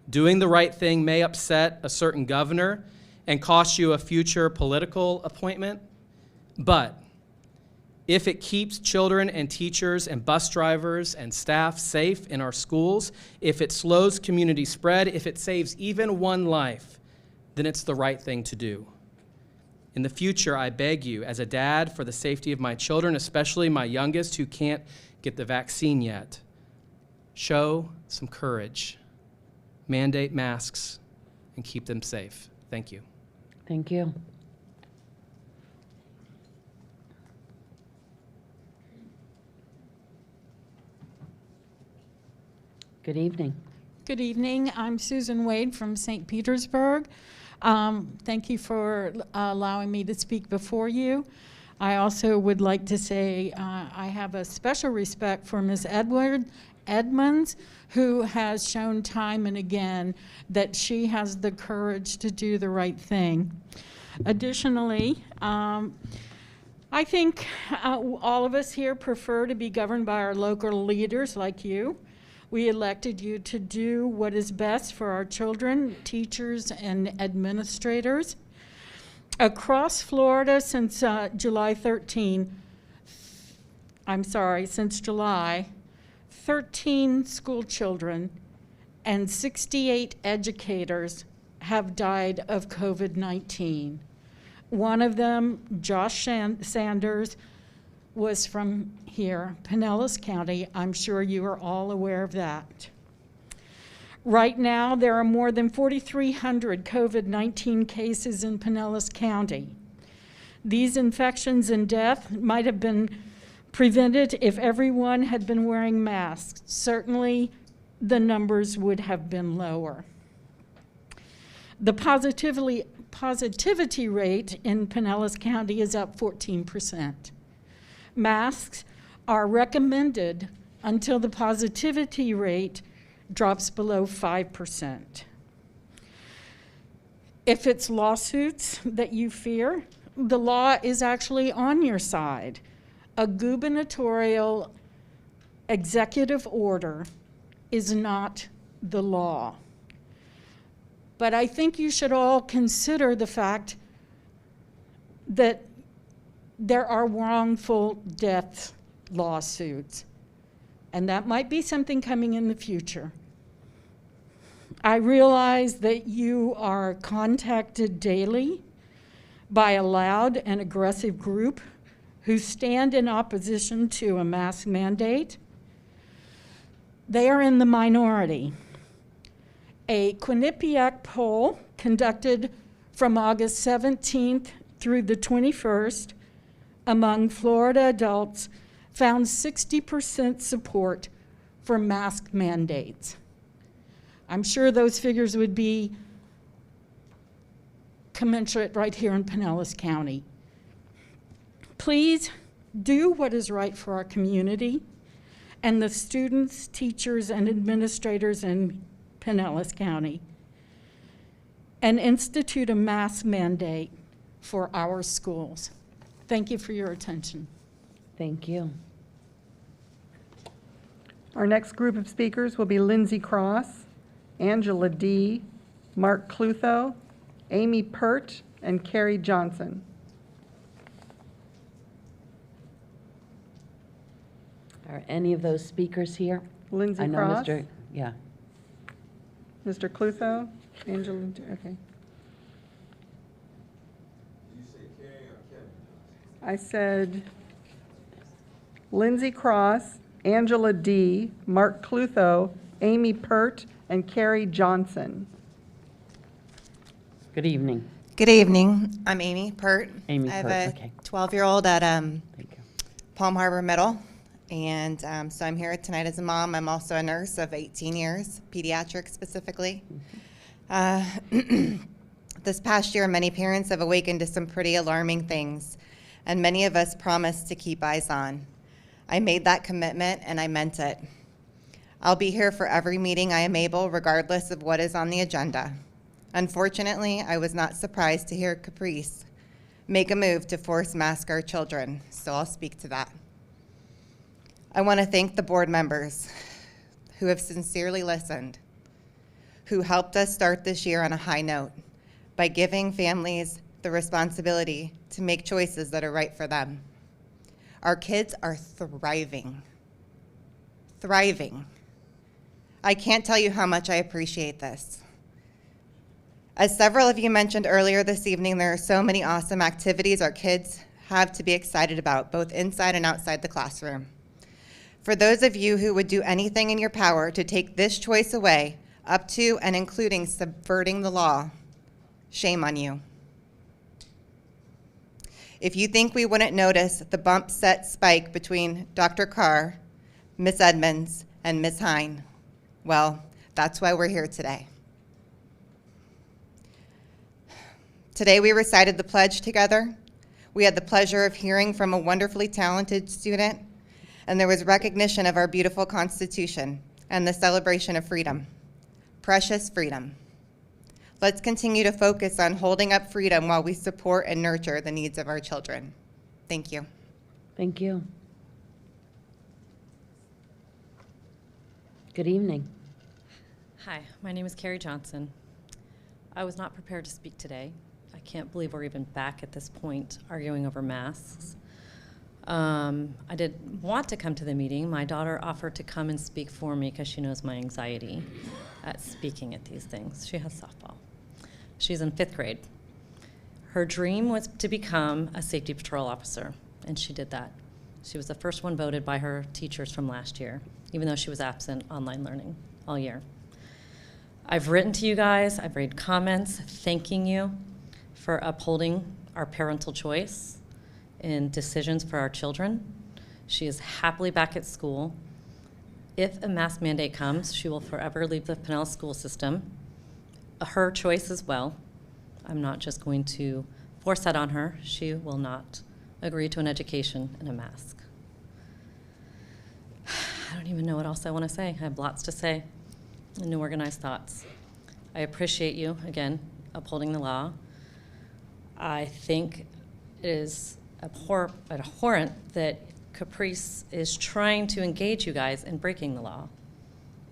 Speaker 5: Doing the right thing may upset a certain governor and cost you a future political appointment, but if it keeps children and teachers and bus drivers and staff safe in our schools, if it slows community spread, if it saves even one life, then it's the right thing to do. In the future, I beg you, as a dad, for the safety of my children, especially my youngest who can't get the vaccine yet, show some courage. Mandate masks and keep them safe. Thank you.
Speaker 1: Thank you. Good evening.
Speaker 20: Good evening. I'm Susan Wade from St. Petersburg. Thank you for allowing me to speak before you. I also would like to say I have a special respect for Ms. Edmonds, who has shown time and again that she has the courage to do the right thing. Additionally, I think all of us here prefer to be governed by our local leaders like you. We elected you to do what is best for our children, teachers, and administrators. Across Florida since since July, 13 school children and 68 educators have died of COVID-19. One of them, Josh Sanders, was from here, Pinellas County. I'm sure you are all aware of that. Right now, there are more than 4,300 COVID-19 cases in Pinellas County. These infections and death might have been prevented if everyone had been wearing masks. Certainly, the numbers would have been lower. The positivity rate in Pinellas County is up 14%. Masks are recommended until the positivity rate drops below 5%. If it's lawsuits that you fear, the law is actually on your side. A gubernatorial executive order is not the law. But I think you should all consider the fact that there are wrongful death lawsuits, and that might be something coming in the future. I realize that you are contacted daily by a loud and aggressive group who stand in opposition to a mask mandate. They are in the minority. A Quinnipiac poll conducted from August 17th through the 21st among Florida adults found 60% support for mask mandates. I'm sure those figures would be commensurate right here in Pinellas County. Please do what is right for our community and the students, teachers, and administrators in Pinellas County, and institute a mask mandate for our schools. Thank you for your attention.
Speaker 1: Thank you.
Speaker 16: Our next group of speakers will be Lindsay Cross, Angela D., Mark Clutho, Amy Pert, and Carrie Johnson.
Speaker 1: Are any of those speakers here?
Speaker 16: Lindsay
Speaker 1: I know
Speaker 16: Cross?
Speaker 1: Yeah.
Speaker 16: Mr. Clutho, Angela, okay. I said Lindsay Cross, Angela D., Mark Clutho, Amy Pert, and Carrie Johnson.
Speaker 1: Good evening.
Speaker 6: Good evening. I'm Amy Pert.
Speaker 1: Amy
Speaker 6: I have
Speaker 1: Pert,
Speaker 6: a
Speaker 1: okay.
Speaker 6: 12-year-old at Palm Harbor Middle, and so I'm here tonight as a mom. I'm also a nurse of 18 years, pediatrics specifically. This past year, many parents have awakened to some pretty alarming things, and many of us promised to keep eyes on. I made that commitment, and I meant it. I'll be here for every meeting I am able, regardless of what is on the agenda. Unfortunately, I was not surprised to hear Caprice make a move to force mask our children, so I'll speak to that. I want to thank the board members who have sincerely listened, who helped us start this year on a high note by giving families the responsibility to make choices that are right for them. Our kids are thriving. Thriving. I can't tell you how much I appreciate this. As several of you mentioned earlier this evening, there are so many awesome activities our kids have to be excited about, both inside and outside the classroom. For those of you who would do anything in your power to take this choice away, up to and including subverting the law, shame on you. If you think we wouldn't notice the bump set spike between Dr. Carr, Ms. Edmonds, and Ms. Hine, well, that's why we're here today. Today we recited the pledge together. We had the pleasure of hearing from a wonderfully talented student, and there was recognition of our beautiful Constitution and the celebration of freedom, precious freedom. Let's continue to focus on holding up freedom while we support and nurture the needs of our children. Thank you.
Speaker 1: Thank you. Good evening.
Speaker 15: Hi, my name is Carrie Johnson. I was not prepared to speak today. I can't believe we're even back at this point arguing over masks. I did want to come to the meeting. My daughter offered to come and speak for me because she knows my anxiety at speaking at these things. She has softball. She's in 5th grade. Her dream was to become a safety patrol officer, and she did that. She was the first one voted by her teachers from last year, even though she was absent online learning all year. I've written to you guys, I've read comments thanking you for upholding our parental choice in decisions for our children. She is happily back at school. If a mask mandate comes, she will forever leave the Pinellas school system. Her choice as well. I'm not just going to force that on her. She will not agree to an education in a mask. I don't even know what else I want to say. I have lots to say and new organized thoughts. I appreciate you, again, upholding the law. I think it is abhorrent that Caprice is trying to engage you guys in breaking the law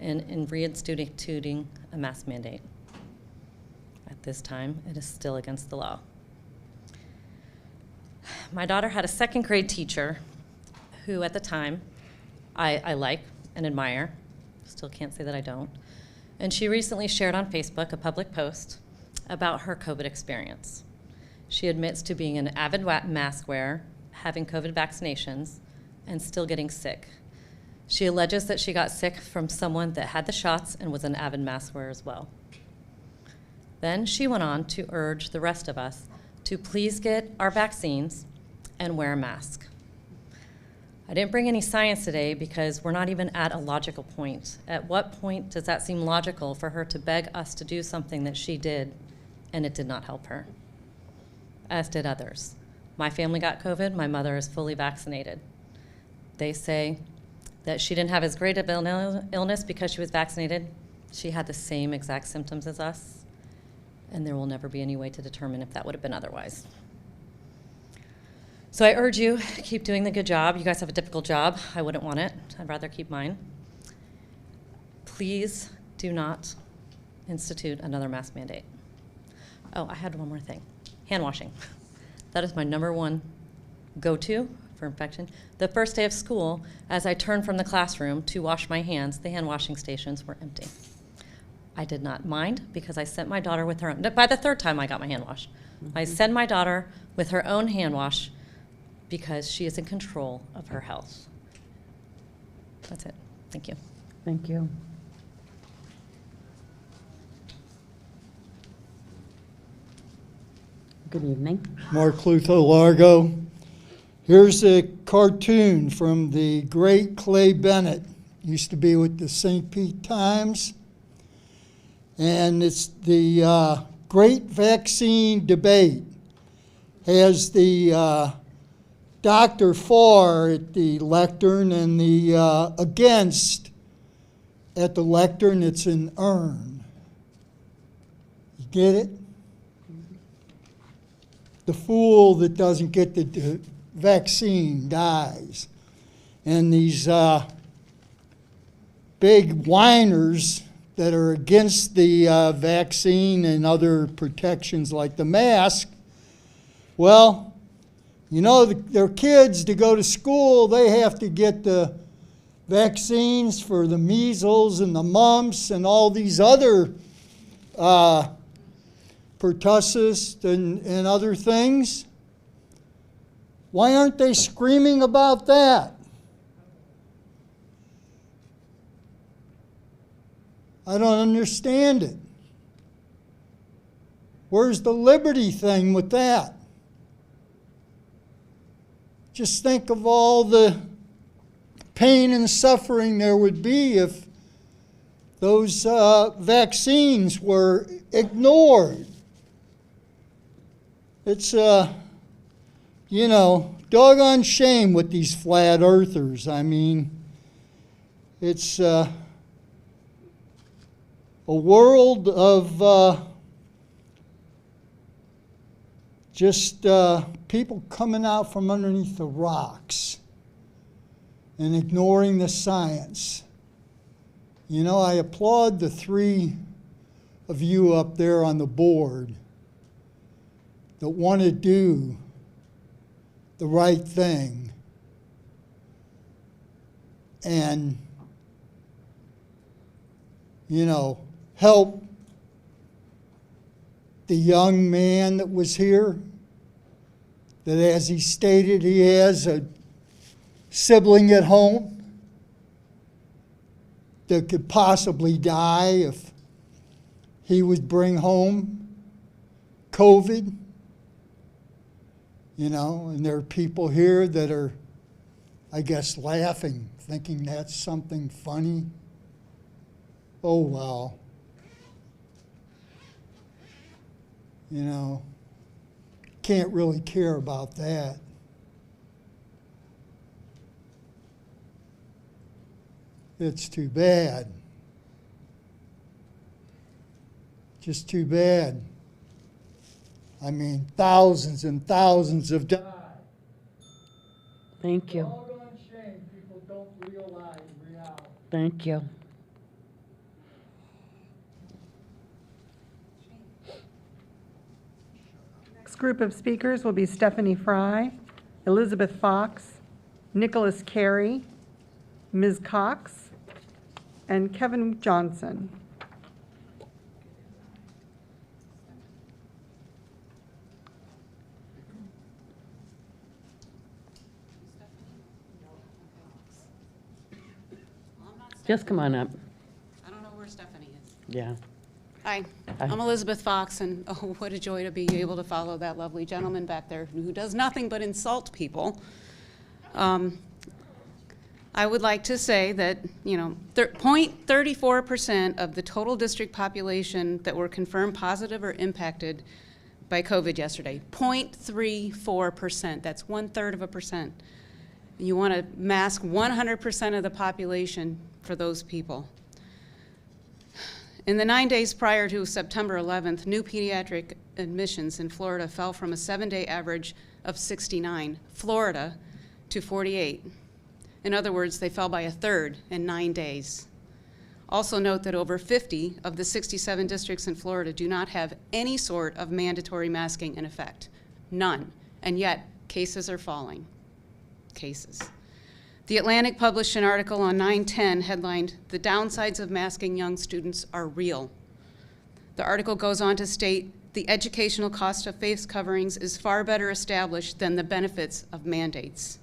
Speaker 15: and in reinstituting a mask mandate. At this time, it is still against the law. My daughter had a 2nd grade teacher who at the time I like and admire, still can't say that I don't, and she recently shared on Facebook a public post about her COVID experience. She admits to being an avid mask wearer, having COVID vaccinations, and still getting sick. She alleges that she got sick from someone that had the shots and was an avid mask wearer as well. Then she went on to urge the rest of us to please get our vaccines and wear a mask. I didn't bring any science today because we're not even at a logical point. At what point does that seem logical for her to beg us to do something that she did and it did not help her, as did others? My family got COVID, my mother is fully vaccinated. They say that she didn't have as great of illness because she was vaccinated. She had the same exact symptoms as us, and there will never be any way to determine if that would have been otherwise. So I urge you, keep doing the good job. You guys have a difficult job. I wouldn't want it. I'd rather keep mine. Please do not institute another mask mandate. Oh, I had one more thing. Hand washing. That is my #1 go-to for infection. The first day of school, as I turned from the classroom to wash my hands, the hand washing stations were empty. I did not mind because I sent my daughter with her own. By the 3rd time I got my hand washed. I sent my daughter with her own hand wash because she is in control of her health. That's it. Thank you.
Speaker 1: Thank you. Good evening.
Speaker 17: Mark Lutho, Largo. Here's a cartoon from the great Clay Bennett. Used to be with the St. Pete Times. And it's the great vaccine debate. Has the Dr. for at the lectern and the against at the lectern. It's an urn. You get it? The fool that doesn't get the vaccine dies. And these big whiners that are against the vaccine and other protections like the mask, well, you know, their kids to go to school, they have to get the vaccines for the measles and the mumps and all these other pertussis and other things. Why aren't they screaming about that? I don't understand it. Where's the liberty thing with that? Just think of all the pain and suffering there would be if those vaccines were ignored. It's, you know, doggone shame with these flat earthers. I mean, it's a world of just people coming out from underneath the rocks and ignoring the science. You know, I applaud the three of you up there on the board that want to do the right thing and, you know, help the young man that was here, that as he stated, he has a sibling at home that could possibly die if he would bring home COVID. You know, and there are people here that are, I guess, laughing, thinking that's something funny. Oh, well. You know, can't really care about that. It's too bad. Just too bad. I mean, thousands and thousands have died.
Speaker 1: Thank you.
Speaker 17: Doggone shame people don't realize reality.
Speaker 1: Thank you.
Speaker 16: Next group of speakers will be Stephanie Fry, Elizabeth Fox, Nicholas Carey, Ms. Cox, and Kevin Johnson.
Speaker 1: Just come on up.
Speaker 11: I don't know where Stephanie is.
Speaker 1: Yeah.
Speaker 11: Hi,
Speaker 1: Hi.
Speaker 11: I'm Elizabeth Fox, and oh, what a joy to be able to follow that lovely gentleman back there who does nothing but insult people. I would like to say that, you know, 0.34% of the total district population that were confirmed positive or impacted by COVID yesterday. 0.34%, that's 1/3%. You want to mask 100% of the population for those people. In the 9 days prior to September 11th, new pediatric admissions in Florida fell from a 7-day average of 69, Florida, to 48. In other words, they fell by 1/3 in 9 days. Also note that over 50 of the 67 districts in Florida do not have any sort of mandatory masking in effect. None. And yet, cases are falling. Cases. The Atlantic published an article on 9/10 headlined, "The downsides of masking young students are real." The article goes on to state, "The educational cost of face coverings is far better established than the benefits of mandates."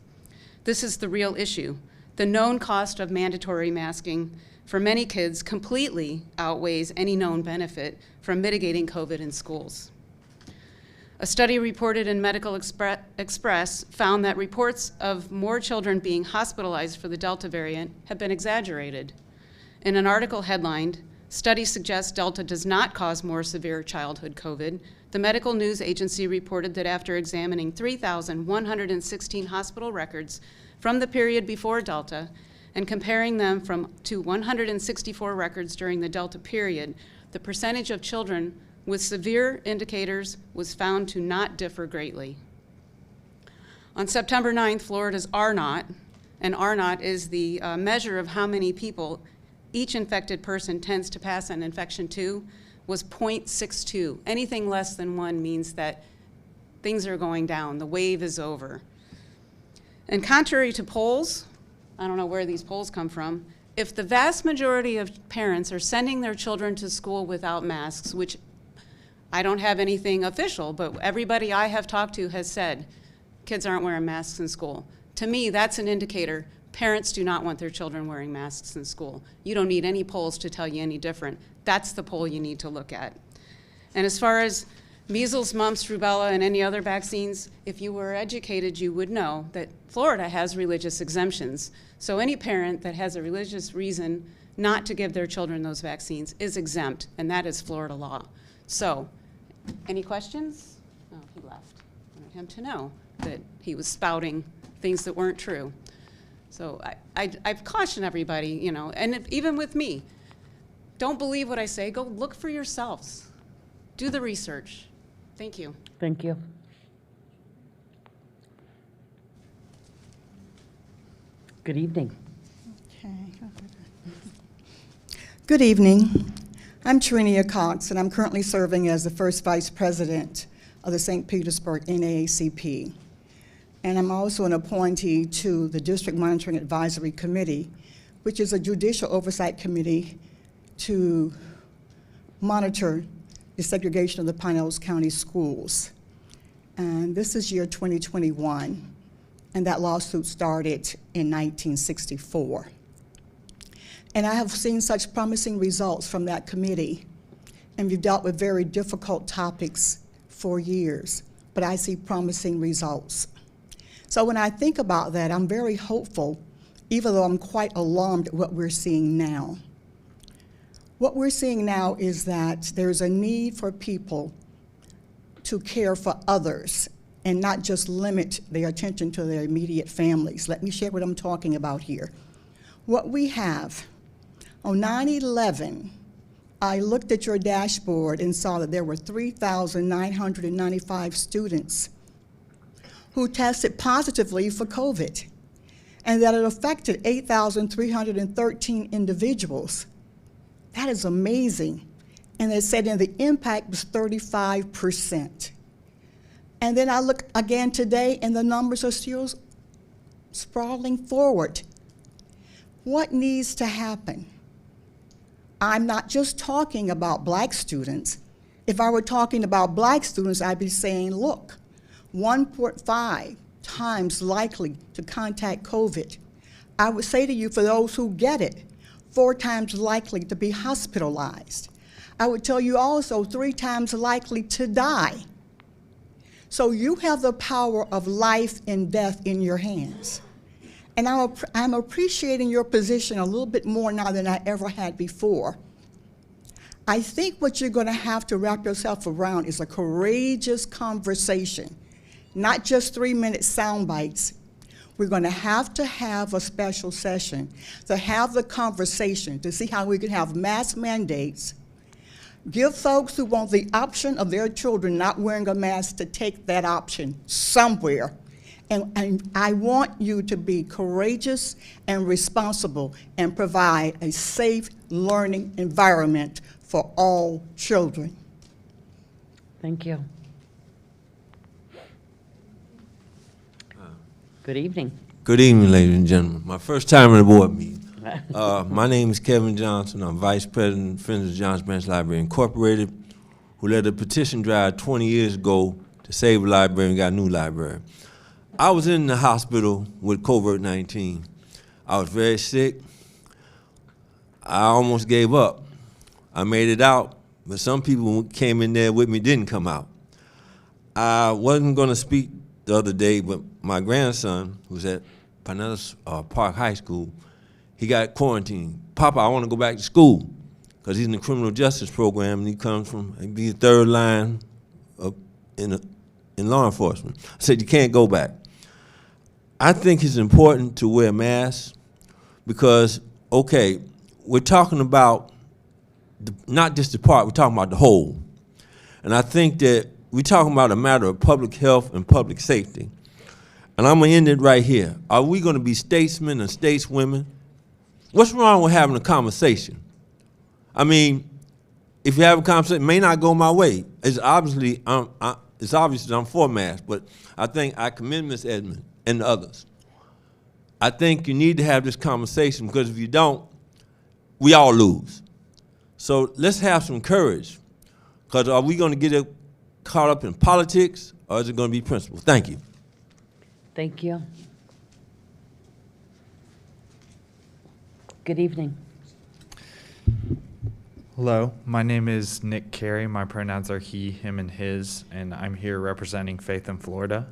Speaker 11: This is the real issue. The known cost of mandatory masking for many kids completely outweighs any known benefit from mitigating COVID in schools. A study reported in Medical Express found that reports of more children being hospitalized for the Delta variant have been exaggerated. In an article headlined, "Study suggests Delta does not cause more severe childhood COVID," the medical news agency reported that after examining 3,116 hospital records from the period before Delta and comparing them to 164 records during the Delta period, the percentage of children with severe indicators was found to not differ greatly. On September 9th, Florida's R-naught, and R-naught is the measure of how many people each infected person tends to pass an infection to, was 0.62. Anything less than 1 means that things are going down, the wave is over. And contrary to polls, I don't know where these polls come from, if the vast majority of parents are sending their children to school without masks, which I don't have anything official, but everybody I have talked to has said kids aren't wearing masks in school. To me, that's an indicator parents do not want their children wearing masks in school. You don't need any polls to tell you any different. That's the poll you need to look at. And as far as measles, mumps, rubella, and any other vaccines, if you were educated, you would know that Florida has religious exemptions. So any parent that has a religious reason not to give their children those vaccines is exempt, and that is Florida law. So, any questions? Oh, he left. I wanted him to know that he was spouting things that weren't true. So I've cautioned everybody, you know, and even with me, don't believe what I say. Go look for yourselves. Do the research. Thank you.
Speaker 1: Thank you. Good evening.
Speaker 21: Okay.
Speaker 9: Good evening. I'm Trinia Cox, and I'm currently serving as the first vice president of the St. Petersburg NAACP. And I'm also an appointee to the District Monitoring Advisory Committee, which is a judicial oversight committee to monitor the segregation of the Pinellas County schools. And this is year 2021, and that lawsuit started in 1964. And I have seen such promising results from that committee, and we've dealt with very difficult topics for years, but I see promising results. So when I think about that, I'm very hopeful, even though I'm quite alarmed at what we're seeing now. What we're seeing now is that there's a need for people to care for others and not just limit their attention to their immediate families. Let me share what I'm talking about here. What we have, on 9/11, I looked at your dashboard and saw that there were 3,995 students who tested positively for COVID, and that it affected 8,313 individuals. That is amazing. And they said the impact was 35%. And then I look again today, and the numbers are still sprawling forward. What needs to happen? I'm not just talking about black students. If I were talking about black students, I'd be saying, look, 1.5 times likely to contact COVID. I would say to you, for those who get it, 4 times likely to be hospitalized. I would tell you also 3 times likely to die. So you have the power of life and death in your hands. And I'm appreciating your position a little bit more now than I ever had before. I think what you're going to have to wrap yourself around is a courageous conversation, not just 3-minute sound bites. We're going to have a special session to have the conversation to see how we can have mask mandates. Give folks who want the option of their children not wearing a mask to take that option somewhere. And I want you to be courageous and responsible and provide a safe learning environment for all children.
Speaker 1: Thank you. Good evening.
Speaker 21: Good evening, ladies and gentlemen. My first time in the board meeting. My name is Kevin Johnson. I'm Vice President of Friends of Johns Branch Library Incorporated, who led a petition drive 20 years ago to save a library and got a new library. I was in the hospital with COVID-19. I was very sick. I almost gave up. I made it out, but some people who came in there with me didn't come out. I wasn't going to speak the other day, but my grandson, who's at Pinellas Park High School, he got quarantined. Papa, I want to go back to school, because he's in the criminal justice program, and he comes from, he'd be the third line in law enforcement. I said, you can't go back. I think it's important to wear masks because, okay, we're talking about not just the part, we're talking about the whole. And I think that we're talking about a matter of public health and public safety. And I'm going to end it right here. Are we going to be statesmen and stateswomen? What's wrong with having a conversation? I mean, if you have a conversation, it may not go my way. It's obviously I'm for masks, but I think I commend Ms. Edmond and others. I think you need to have this conversation, because if you don't, we all lose. So let's have some courage, because are we going to get caught up in politics, or is it going to be principle? Thank you.
Speaker 1: Thank you. Good evening.
Speaker 22: Hello, my name is Nick Carey. My pronouns are he, him, and his, and I'm here representing Faith in Florida.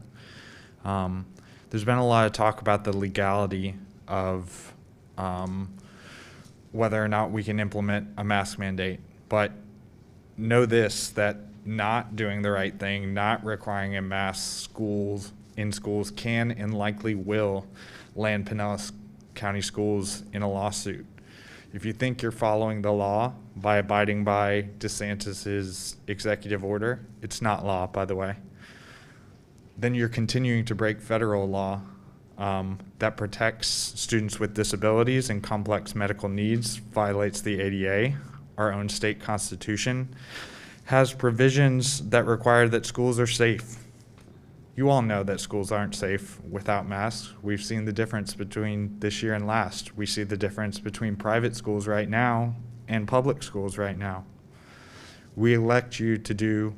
Speaker 22: There's been a lot of talk about the legality of whether or not we can implement a mask mandate, but know this, that not doing the right thing, not requiring a mask in schools can and likely will land Pinellas County schools in a lawsuit. If you think you're following the law by abiding by DeSantis's executive order, it's not law, by the way, then you're continuing to break federal law that protects students with disabilities and complex medical needs, violates the ADA, our own state constitution, has provisions that require that schools are safe. You all know that schools aren't safe without masks. We've seen the difference between this year and last. We see the difference between private schools right now and public schools right now. We elect you to do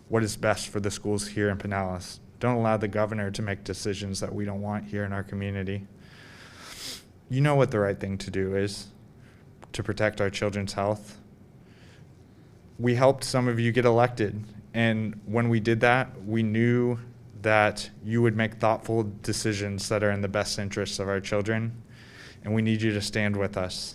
Speaker 22: what is best for the schools here in Pinellas. Don't allow the governor to make decisions that we don't want here in our community. You know what the right thing to do is to protect our children's health. We helped some of you get elected, and when we did that, we knew that you would make thoughtful decisions that are in the best interests of our children, and we need you to stand with us.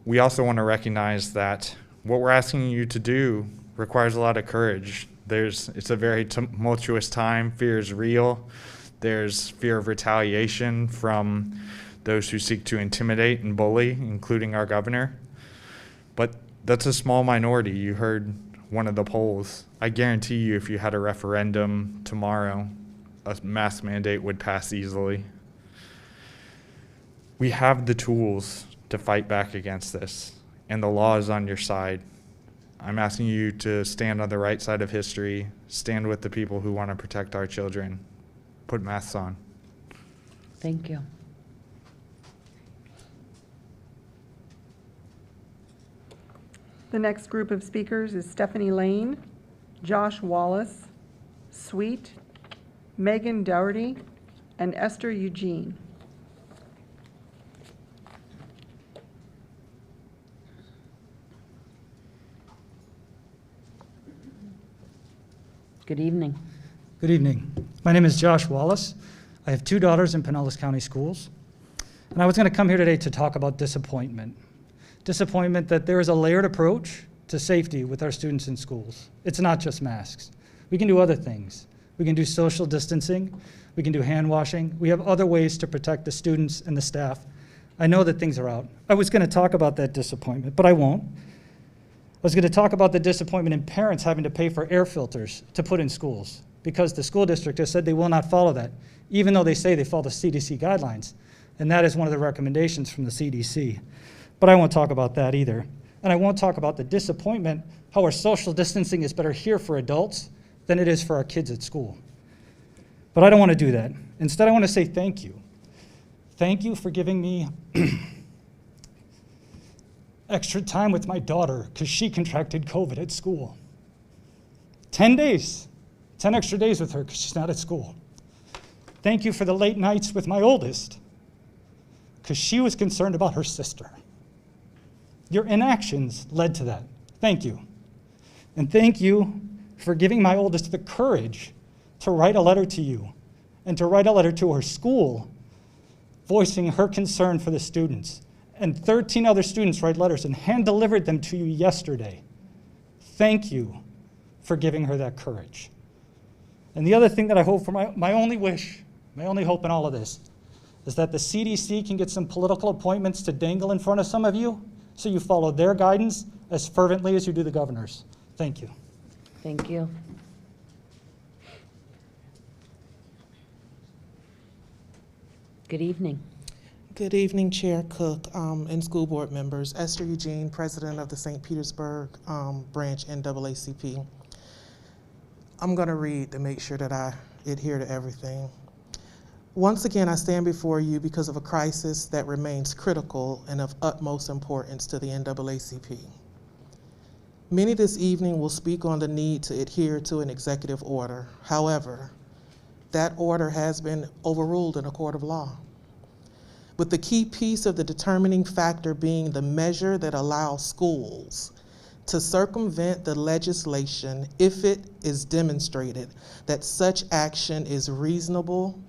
Speaker 22: We also want to recognize that what we're asking you to do requires a lot of courage. It's a very tumultuous time. Fear is real. There's fear of retaliation from those who seek to intimidate and bully, including our governor. But that's a small minority. You heard one of the polls. I guarantee you if you had a referendum tomorrow, a mask mandate would pass easily. We have the tools to fight back against this, and the law is on your side. I'm asking you to stand on the right side of history, stand with the people who want to protect our children. Put masks on.
Speaker 1: Thank you.
Speaker 16: The next group of speakers is Stephanie Lane, Josh Wallace, Sweet, Megan Dougherty, and Esther Eugene.
Speaker 1: Good evening.
Speaker 7: Good evening. My name is Josh Wallace. I have 2 daughters in Pinellas County Schools. And I was going to come here today to talk about disappointment. Disappointment that there is a layered approach to safety with our students in schools. It's not just masks. We can do other things. We can do social distancing. We can do hand washing. We have other ways to protect the students and the staff. I know that things are out. I was going to talk about that disappointment, but I won't. I was going to talk about the disappointment in parents having to pay for air filters to put in schools because the school district has said they will not follow that, even though they say they follow the CDC guidelines. And that is one of the recommendations from the CDC. But I won't talk about that either. And I won't talk about the disappointment, how our social distancing is better here for adults than it is for our kids at school. But I don't want to do that. Instead, I want to say thank you. Thank you for giving me extra time with my daughter because she contracted COVID at school. 10 days, 10 extra days with her because she's not at school. Thank you for the late nights with my oldest because she was concerned about her sister. Your inactions led to that. Thank you. And thank you for giving my oldest the courage to write a letter to you and to write a letter to her school voicing her concern for the students. And 13 other students write letters and hand-delivered them to you yesterday. Thank you for giving her that courage. And the other thing that I hope for, my only wish, my only hope in all of this, is that the CDC can get some political appointments to dangle in front of some of you so you follow their guidance as fervently as you do the governor's. Thank you.
Speaker 1: Thank you. Good evening.
Speaker 10: Good evening, Chair Cook and school board members. Esther Eugene, President of the St. Petersburg branch NAACP. I'm going to read to make sure that I adhere to everything. Once again, I stand before you because of a crisis that remains critical and of utmost importance to the NAACP. Many this evening will speak on the need to adhere to an executive order. However, that order has been overruled in a court of law, with the key piece of the determining factor being the measure that allows schools to circumvent the legislation if it is demonstrated that such action is reasonable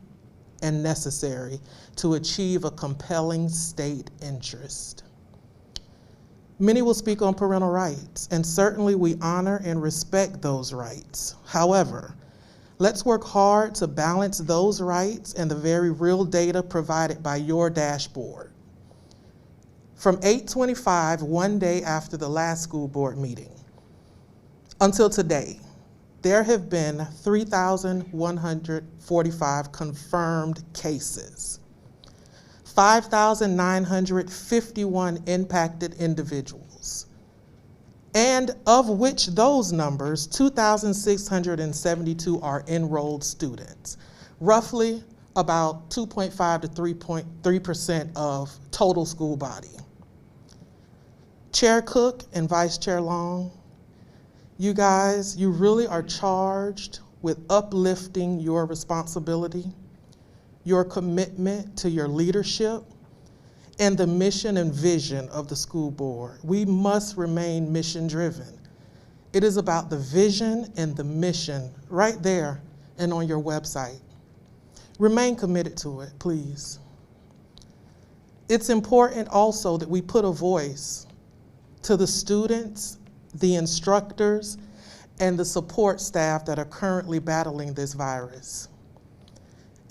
Speaker 10: and necessary to achieve a compelling state interest. Many will speak on parental rights, and certainly we honor and respect those rights. However, let's work hard to balance those rights and the very real data provided by your dashboard. From 8/25, one day after the last school board meeting, until today, there have been 3,145 confirmed cases, 5,951 impacted individuals, and of which those numbers, 2,672 are enrolled students, roughly about 2.5 to 3.3% of total school body. Chair Cook and Vice Chair Long, you guys, you really are charged with uplifting your responsibility, your commitment to your leadership, and the mission and vision of the school board. We must remain mission-driven. It is about the vision and the mission right there and on your website. Remain committed to it, please. It's important also that we put a voice to the students, the instructors, and the support staff that are currently battling this virus.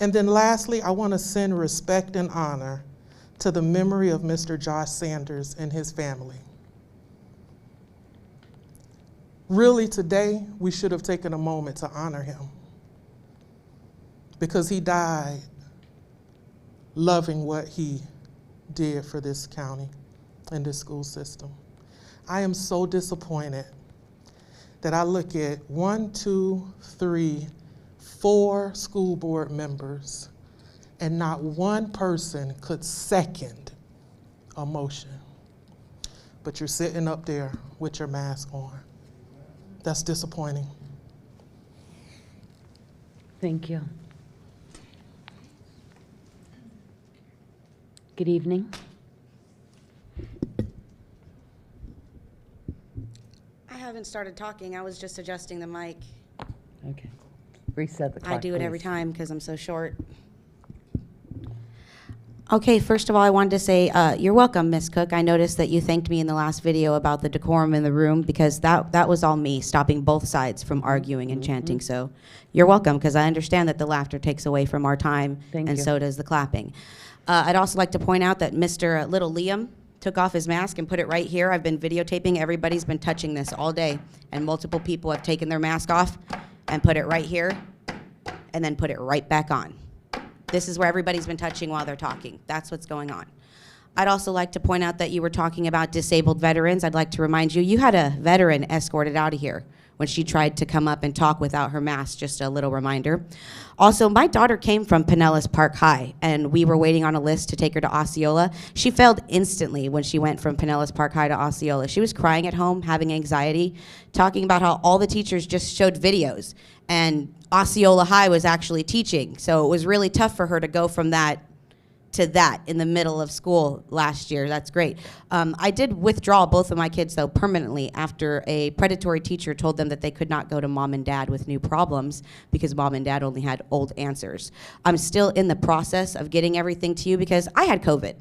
Speaker 10: And then lastly, I want to send respect and honor to the memory of Mr. Josh Sanders and his family. Really, today, we should have taken a moment to honor him because he died loving what he did for this county and this school system. I am so disappointed that I look at 1, 2, 3, 4 school board members and not one person could second a motion. But you're sitting up there with your mask on. That's disappointing.
Speaker 1: Thank you. Good evening.
Speaker 2: I haven't started talking. I was just adjusting the mic.
Speaker 1: Okay. Reset the clock,
Speaker 2: I do it every
Speaker 1: please.
Speaker 2: time because I'm so short. Okay, first of all, I wanted to say you're welcome, Ms. Cook. I noticed that you thanked me in the last video about the decorum in the room because that was all me, stopping both sides from arguing and chanting. So you're welcome, because I understand that the laughter takes away from our time,
Speaker 1: Thank
Speaker 2: and
Speaker 1: you.
Speaker 2: so does the clapping. I'd also like to point out that Mr. Little Liam took off his mask and put it right here. I've been videotaping. Everybody's been touching this all day, and multiple people have taken their mask off and put it right here and then put it right back on. This is where everybody's been touching while they're talking. That's what's going on. I'd also like to point out that you were talking about disabled veterans. I'd like to remind you, you had a veteran escorted out of here when she tried to come up and talk without her mask, just a little reminder. Also, my daughter came from Pinellas Park High, and we were waiting on a list to take her to Osceola. She failed instantly when she went from Pinellas Park High to Osceola. She was crying at home, having anxiety, talking about how all the teachers just showed videos, and Osceola High was actually teaching. So it was really tough for her to go from that to that in the middle of school last year. That's great. I did withdraw both of my kids, though, permanently after a predatory teacher told them that they could not go to mom and dad with new problems because mom and dad only had old answers. I'm still in the process of getting everything to you because I had COVID.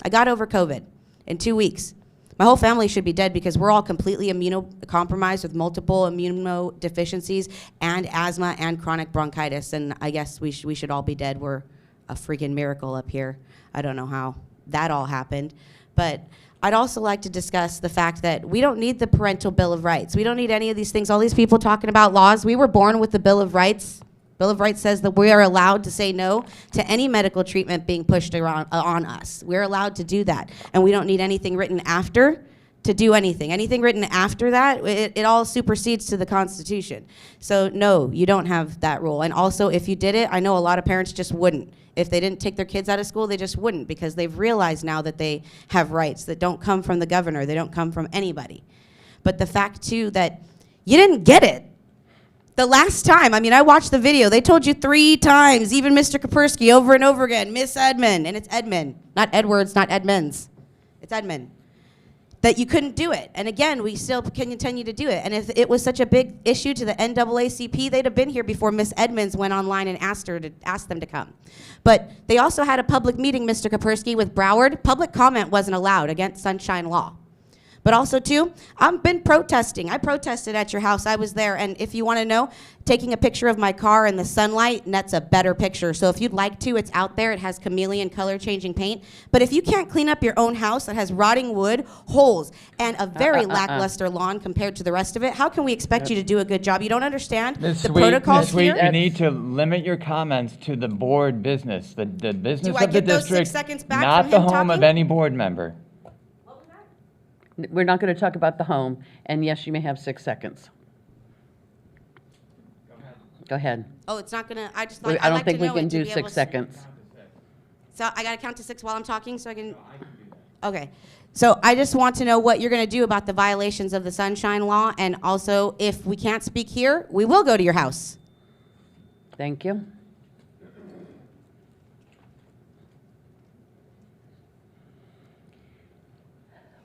Speaker 2: I got over COVID in 2 weeks. My whole family should be dead because we're all completely immunocompromised with multiple immunodeficiencies and asthma and chronic bronchitis, and I guess we should all be dead. We're a freaking miracle up here. I don't know how that all happened, but I'd also like to discuss the fact that we don't need the parental Bill of Rights. We don't need any of these things. All these people talking about laws. We were born with the Bill of Rights. Bill of Rights says that we are allowed to say no to any medical treatment being pushed around on us. We're allowed to do that, and we don't need anything written after to do anything. Anything written after that, it all supersedes to the Constitution. So no, you don't have that rule. And also, if you did it, I know a lot of parents just wouldn't. If they didn't take their kids out of school, they just wouldn't, because they've realized now that they have rights that don't come from the governor, they don't come from anybody. But the fact too that you didn't get it. The last time, I mean, I watched the video, they told you 3 times, even Mr. Kapersky over and over again, Miss Edmond, and it's Edmond, not Edwards, not Edmonds, it's Edmond, that you couldn't do it. And again, we still can continue to do it. And if it was such a big issue to the NAACP, they'd have been here before Miss Edmonds went online and asked them to come. But they also had a public meeting, Mr. Kapersky, with Broward. Public comment wasn't allowed against Sunshine Law. But also, too, I've been protesting. I protested at your house. I was there. And if you want to know, taking a picture of my car in the sunlight, and that's a better picture. So if you'd like to, it's out there. It has chameleon color changing paint. But if you can't clean up your own house that has rotting wood, holes, and a very lackluster lawn compared to the rest of it, how can we expect you to do a good job? You don't understand the protocols here?
Speaker 3: You need to limit your comments to the board business, the business
Speaker 2: Do
Speaker 3: of
Speaker 2: I
Speaker 3: the
Speaker 2: get those 6
Speaker 3: district,
Speaker 2: seconds back
Speaker 3: not
Speaker 2: from
Speaker 3: the
Speaker 2: him
Speaker 3: home of
Speaker 2: talking?
Speaker 3: any board member.
Speaker 1: We're not going to talk about the home, and yes, you may have 6 seconds. Go ahead.
Speaker 2: Oh, it's not gonna. I just
Speaker 1: I
Speaker 2: like.
Speaker 1: don't
Speaker 2: like
Speaker 1: think
Speaker 2: to
Speaker 1: we
Speaker 2: know
Speaker 1: can
Speaker 2: it to
Speaker 1: do
Speaker 2: be able
Speaker 1: 6
Speaker 2: to-
Speaker 1: seconds.
Speaker 2: So I gotta count to 6 while I'm talking, so I can. Okay. So I just want to know what you're gonna do about the violations of the Sunshine Law, and also if we can't speak here, we will go to your house.
Speaker 1: Thank you.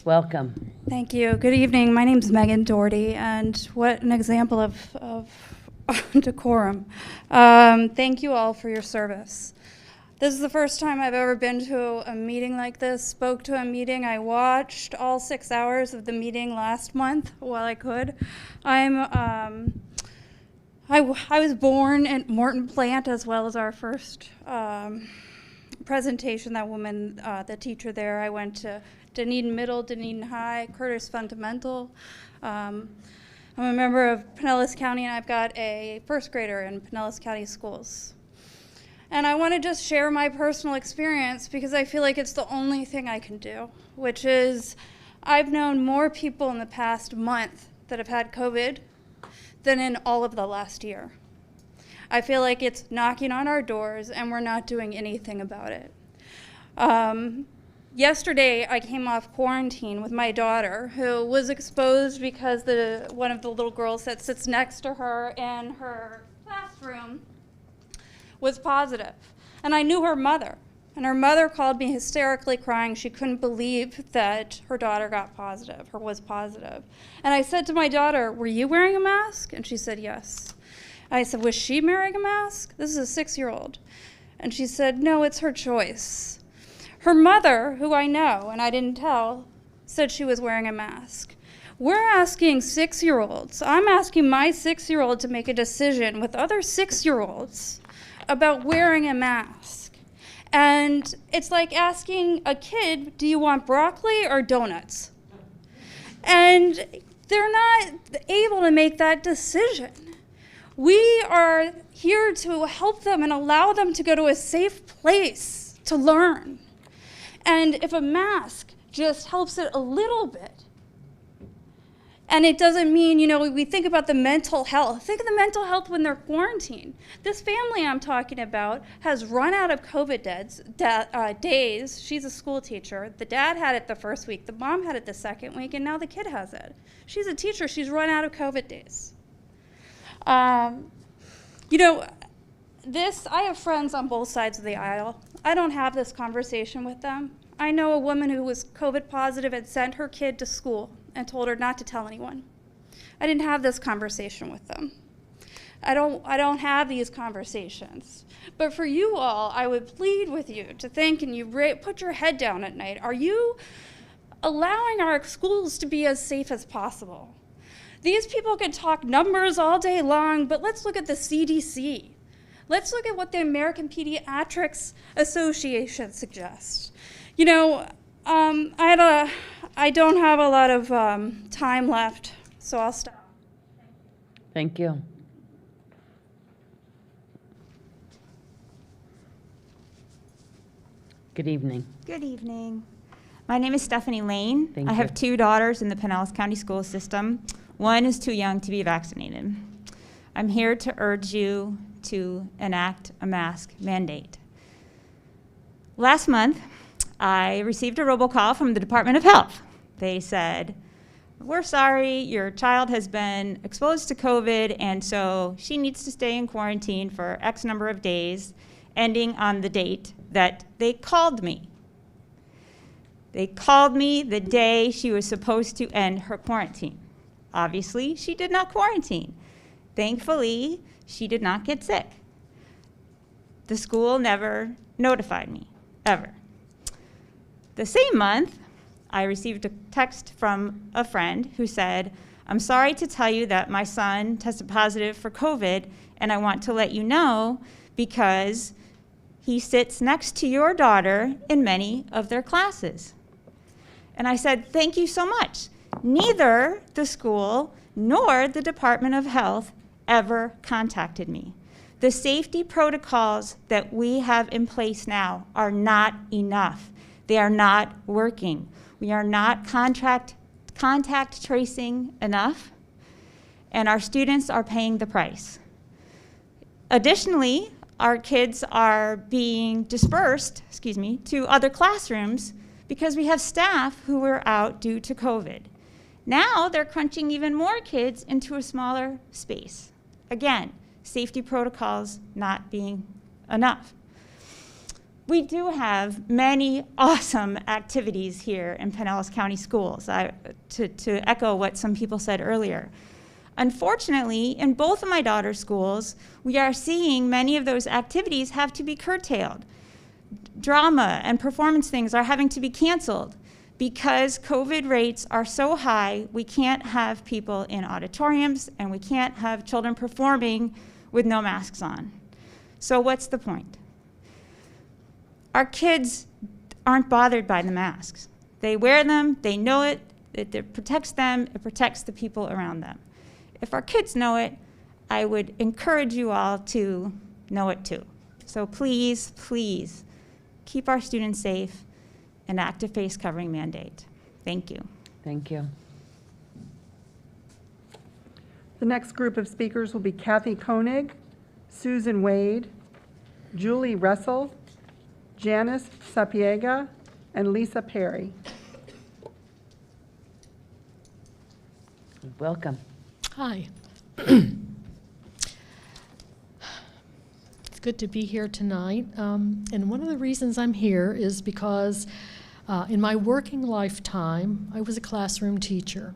Speaker 1: Welcome.
Speaker 8: Thank you. Good evening. My name's Megan Doherty, and what an example of decorum. Thank you all for your service. This is the first time I've ever been to a meeting like this, spoke to a meeting. I watched all 6 hours of the meeting last month while I could. I was born at Morton Plant, as well as our first presentation, that woman, the teacher there. I went to Dunedin Middle, Dunedin High, Curtis Fundamental. I'm a member of Pinellas County, and I've got a first grader in Pinellas County schools. And I want to just share my personal experience because I feel like it's the only thing I can do, which is I've known more people in the past month that have had COVID than in all of the last year. I feel like it's knocking on our doors and we're not doing anything about it. Yesterday, I came off quarantine with my daughter, who was exposed because one of the little girls that sits next to her in her classroom was positive. And I knew her mother. And her mother called me hysterically crying. She couldn't believe that her daughter got positive, or was positive. And I said to my daughter, "Were you wearing a mask?" And she said, "Yes." I said, "Was she wearing a mask?" This is a 6-year-old. And she said, "No, it's her choice." Her mother, who I know, and I didn't tell, said she was wearing a mask. We're asking 6-year-olds, I'm asking my 6-year-old to make a decision with other 6-year-olds about wearing a mask. And it's like asking a kid, do you want broccoli or donuts? And they're not able to make that decision. We are here to help them and allow them to go to a safe place to learn. And if a mask just helps it a little bit, and it doesn't mean, we think about the mental health. Think of the mental health when they're quarantined. This family I'm talking about has run out of COVID days. She's a school teacher. The dad had it the first week. The mom had it the second week, and now the kid has it. She's a teacher. She's run out of COVID days. I have friends on both sides of the aisle. I don't have this conversation with them. I know a woman who was COVID positive and sent her kid to school and told her not to tell anyone. I didn't have this conversation with them. I don't have these conversations. But for you all, I would plead with you to think and you put your head down at night. Are you allowing our schools to be as safe as possible? These people can talk numbers all day long, but let's look at the CDC. Let's look at what the American Pediatrics Association suggests. I don't have a lot of time left, so I'll stop.
Speaker 1: Thank you. Good evening.
Speaker 13: Good evening. My name is Stephanie Lane.
Speaker 1: Thank
Speaker 13: I
Speaker 1: you.
Speaker 13: have 2 daughters in the Pinellas County school system. One is too young to be vaccinated. I'm here to urge you to enact a mask mandate. Last month, I received a robocall from the Department of Health. They said, "We're sorry, your child has been exposed to COVID, and so she needs to stay in quarantine for X number of days, ending on the date that they called me." They called me the day she was supposed to end her quarantine. Obviously, she did not quarantine. Thankfully, she did not get sick. The school never notified me, ever. The same month, I received a text from a friend who said, "I'm sorry to tell you that my son tested positive for COVID, and I want to let you know because he sits next to your daughter in many of their classes." And I said, "Thank you so much." Neither the school nor the Department of Health ever contacted me. The safety protocols that we have in place now are not enough. They are not working. We are not contact tracing enough, and our students are paying the price. Additionally, our kids are being dispersed, to other classrooms because we have staff who were out due to COVID. Now they're crunching even more kids into a smaller space. Again, safety protocols not being enough. We do have many awesome activities here in Pinellas County Schools, to echo what some people said earlier. Unfortunately, in both of my daughter's schools, we are seeing many of those activities have to be curtailed. Drama and performance things are having to be canceled because COVID rates are so high, we can't have people in auditoriums and we can't have children performing with no masks on. So what's the point? Our kids aren't bothered by the masks. They wear them, they know it protects them, it protects the people around them. If our kids know it, I would encourage you all to know it too. So please, please, keep our students safe and active face covering mandate. Thank you.
Speaker 1: Thank you.
Speaker 16: The next group of speakers will be Kathy Koenig, Susan Wade, Julie Russell, Janice Sapiega, and Lisa Perry.
Speaker 1: Welcome.
Speaker 4: Hi. It's good to be here tonight. And one of the reasons I'm here is because in my working lifetime, I was a classroom teacher.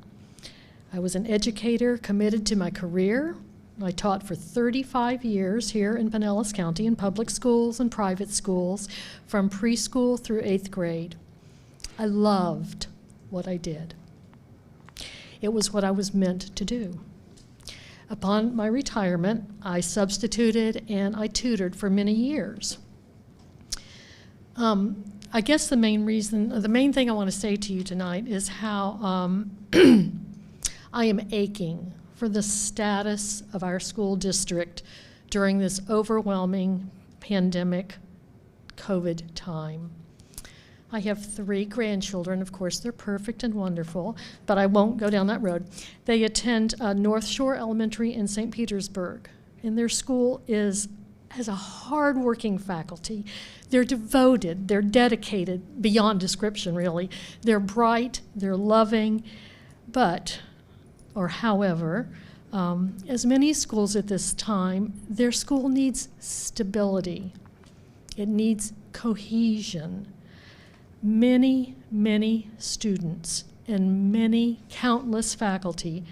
Speaker 4: I was an educator committed to my career. I taught for 35 years here in Pinellas County in public schools and private schools from preschool through 8th grade. I loved what I did. It was what I was meant to do. Upon my retirement, I substituted and I tutored for many years. I guess the main thing I want to say to you tonight is how I am aching for the status of our school district during this overwhelming pandemic COVID time. I have 3 grandchildren. Of course, they're perfect and wonderful, but I won't go down that road. They attend North Shore Elementary in St. Petersburg, and their school has a hard-working faculty. They're devoted, they're dedicated, beyond description, really. They're bright, they're loving, however, as many schools at this time, their school needs stability. It needs cohesion. Many, many students and many countless faculty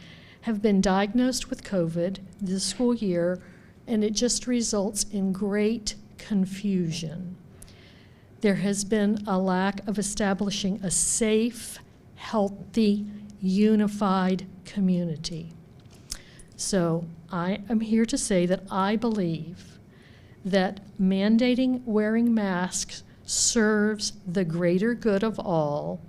Speaker 4: have been diagnosed with COVID this school year, and it just results in great confusion. There has been a lack of establishing a safe, healthy, unified community. So I am here to say that I believe that mandating wearing masks serves the greater good of all,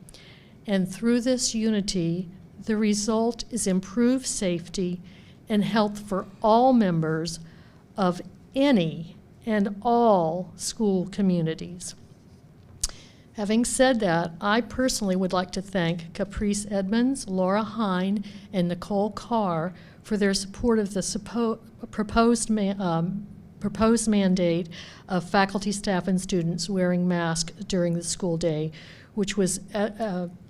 Speaker 4: and through this unity, the result is improved safety and health for all members of any and all school communities. Having said that, I personally would like to thank Caprice Edmonds, Laura Hine, and Nicole Carr for their support of the proposed mandate of faculty, staff, and students wearing masks during the school day, which was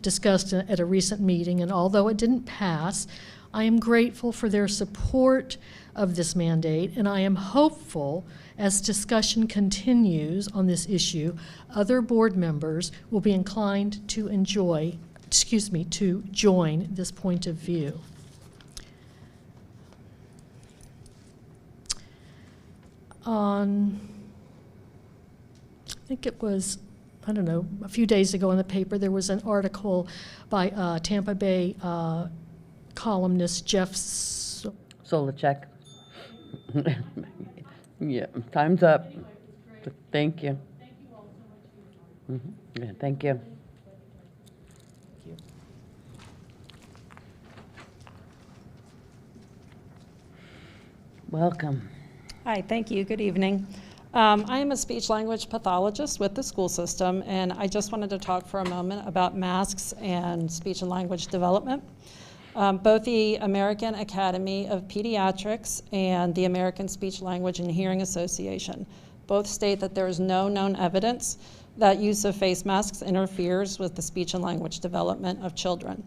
Speaker 4: discussed at a recent meeting. And although it didn't pass, I am grateful for their support of this mandate, and I am hopeful as discussion continues on this issue, other board members will be inclined to join this point of view. I think it was I don't know, a few days ago in the paper, there was an article by Tampa Bay columnist Jeff
Speaker 1: Solacek. Yeah, time's up. Thank you. Yeah, thank you. Welcome.
Speaker 12: Hi, thank you. Good evening. I am a speech-language pathologist with the school system, and I just wanted to talk for a moment about masks and speech and language development. Both the American Academy of Pediatrics and the American Speech, Language, and Hearing Association both state that there is no known evidence that use of face masks interferes with the speech and language development of children.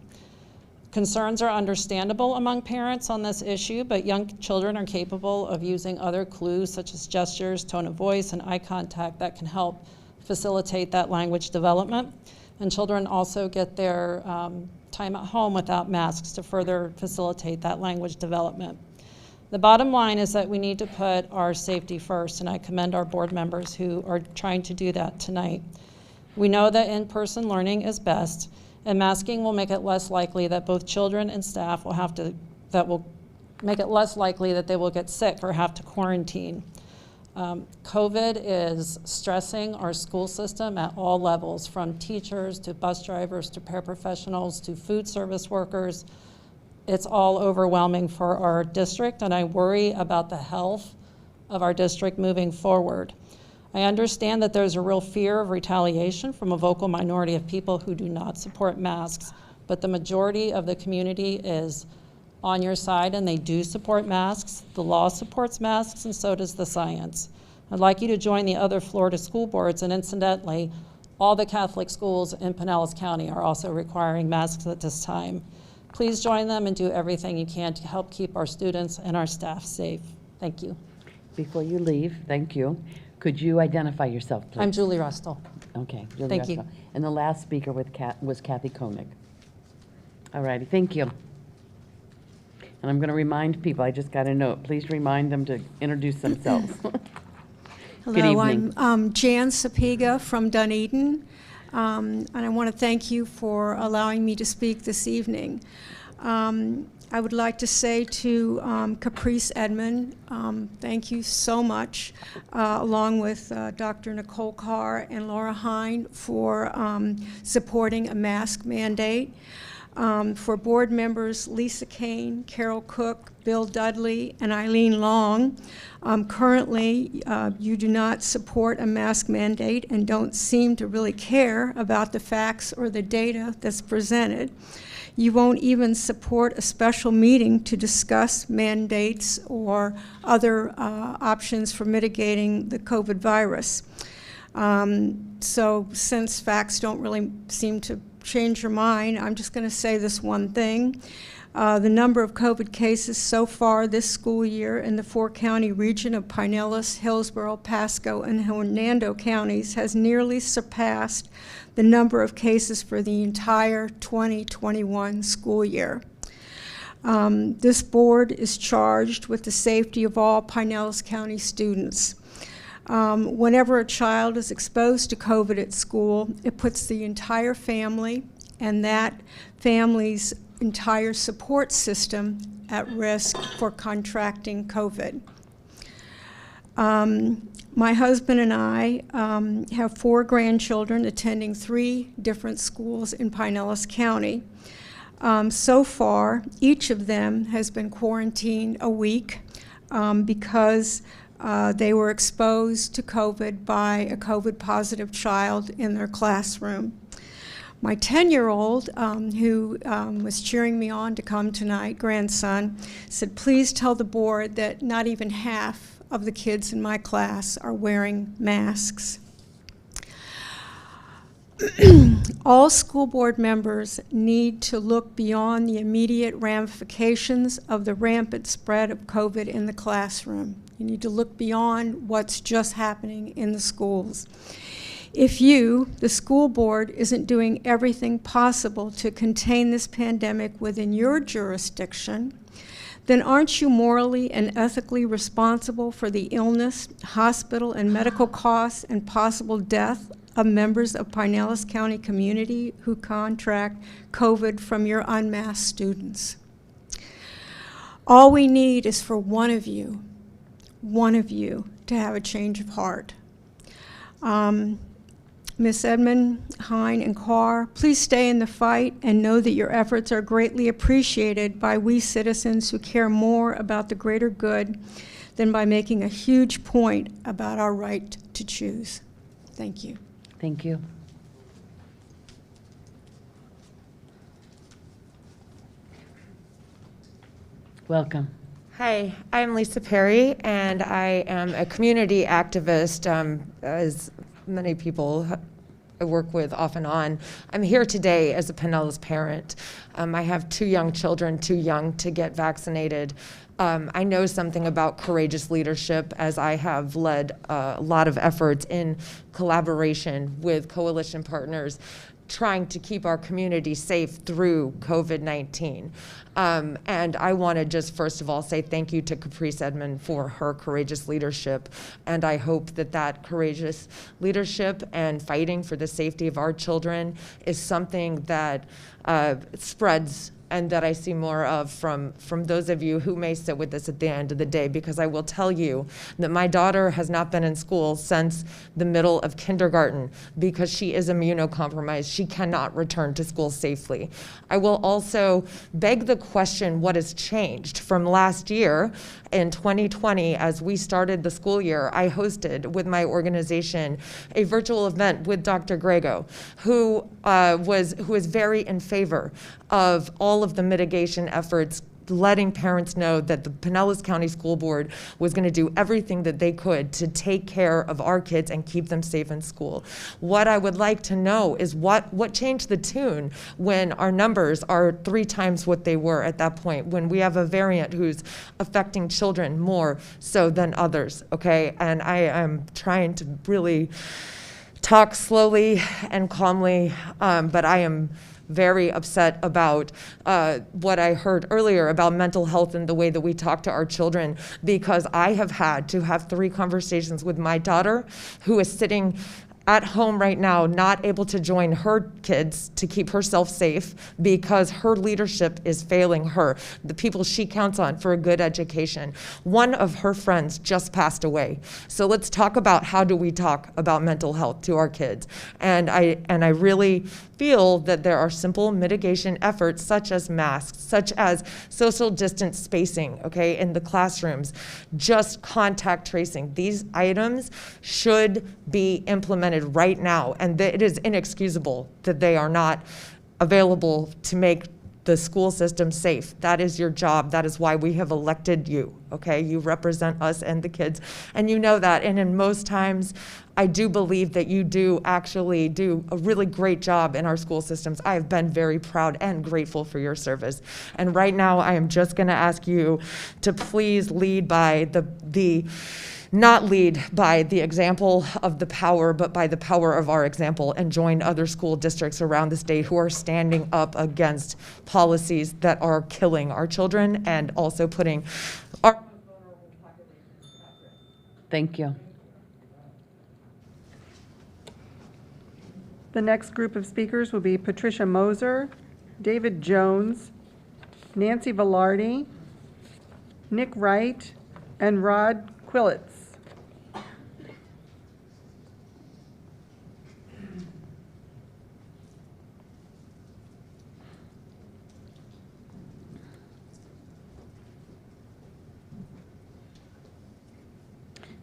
Speaker 12: Concerns are understandable among parents on this issue, but young children are capable of using other clues such as gestures, tone of voice, and eye contact that can help facilitate that language development. And children also get their time at home without masks to further facilitate that language development. The bottom line is that we need to put our safety first, and I commend our board members who are trying to do that tonight. We know that in-person learning is best, and masking will make it less likely that both children and staff will make it less likely that they will get sick or have to quarantine. COVID is stressing our school system at all levels, from teachers to bus drivers to paraprofessionals to food service workers. It's all overwhelming for our district, and I worry about the health of our district moving forward. I understand that there's a real fear of retaliation from a vocal minority of people who do not support masks, but the majority of the community is on your side, and they do support masks. The law supports masks, and so does the science. I'd like you to join the other Florida school boards, and incidentally, all the Catholic schools in Pinellas County are also requiring masks at this time. Please join them and do everything you can to help keep our students and our staff safe. Thank you.
Speaker 1: Before you leave, thank you. Could you identify yourself, please?
Speaker 12: I'm Julie Rustle.
Speaker 1: Okay, Julie
Speaker 12: Thank you.
Speaker 1: Russell. And the last speaker was Kathy Koenig. All righty, thank you. And I'm going to remind people, I just got a note, please remind them to introduce themselves.
Speaker 14: Hello,
Speaker 1: Good evening.
Speaker 14: I'm Jan Sapiga from Dunedin, and I want to thank you for allowing me to speak this evening. I would like to say to Caprice Edmond, thank you so much, along with Dr. Nicole Carr and Laura Hine for supporting a mask mandate. For board members Lisa Kane, Carol Cook, Bill Dudley, and Eileen Long, currently you do not support a mask mandate and don't seem to really care about the facts or the data that's presented. You won't even support a special meeting to discuss mandates or other options for mitigating the COVID virus. So since facts don't really seem to change your mind, I'm just going to say this one thing. The number of COVID cases so far this school year in the four-county region of Pinellas, Hillsborough, Pasco, and Hernando counties has nearly surpassed the number of cases for the entire 2021 school year. This board is charged with the safety of all Pinellas County students. Whenever a child is exposed to COVID at school, it puts the entire family and that family's entire support system at risk for contracting COVID. My husband and I have 4 grandchildren attending 3 different schools in Pinellas County. So far, each of them has been quarantined a week because they were exposed to COVID by a COVID-positive child in their classroom. My 10-year-old, who was cheering me on to come tonight, grandson, said, please tell the board that not even half of the kids in my class are wearing masks. All school board members need to look beyond the immediate ramifications of the rampant spread of COVID in the classroom. You need to look beyond what's just happening in the schools. If you, the school board, isn't doing everything possible to contain this pandemic within your jurisdiction, then aren't you morally and ethically responsible for the illness, hospital, and medical costs and possible death of members of Pinellas County community who contract COVID from your unmasked students. All we need is for one of you to have a change of heart. Ms. Edmond, Hine, and Carr, please stay in the fight and know that your efforts are greatly appreciated by we citizens who care more about the greater good than by making a huge point about our right to choose. Thank you.
Speaker 1: Thank you. Welcome.
Speaker 18: Hi, I'm Lisa Perry, and I am a community activist, as many people I work with off and on. I'm here today as a Pinellas parent. I have 2 young children, too young to get vaccinated. I know something about courageous leadership, as I have led a lot of efforts in collaboration with coalition partners trying to keep our community safe through COVID-19. And I want to just first of all say thank you to Caprice Edmond for her courageous leadership. And I hope that that courageous leadership and fighting for the safety of our children is something that spreads and that I see more of from those of you who may sit with us at the end of the day, because I will tell you that my daughter has not been in school since the middle of kindergarten because she is immunocompromised. She cannot return to school safely. I will also beg the question, what has changed from last year? In 2020, as we started the school year, I hosted with my organization a virtual event with Dr. Grego, who is very in favor of all of the mitigation efforts, letting parents know that the Pinellas County School Board was going to do everything that they could to take care of our kids and keep them safe in school. What I would like to know is what changed the tune when our numbers are 3 times what they were at that point, when we have a variant who's affecting children more so than others, okay? And I am trying to really talk slowly and calmly, but I am very upset about what I heard earlier about mental health and the way that we talk to our children, because I have had to have 3 conversations with my daughter, who is sitting at home right now, not able to join her kids to keep herself safe because her leadership is failing her, the people she counts on for a good education. One of her friends just passed away. So let's talk about how do we talk about mental health to our kids. And I really feel that there are simple mitigation efforts such as masks, such as social distance spacing, okay, in the classrooms, just contact tracing. These items should be implemented right now, and it is inexcusable that they are not available to make the school system safe. That is your job. That is why we have elected you, okay? You represent us and the kids, and you know that. And in most times, I do believe that you do actually do a really great job in our school systems. I have been very proud and grateful for your service. And right now, I am just gonna ask you to please lead by not lead by the example of the power, but by the power of our example, and join other school districts around the state who are standing up against policies that are killing our children and also putting our vulnerable populations at risk.
Speaker 1: Thank you.
Speaker 16: The next group of speakers will be Patricia Moser, David Jones, Nancy Velarde, Nick Wright, and Rod Quillitz.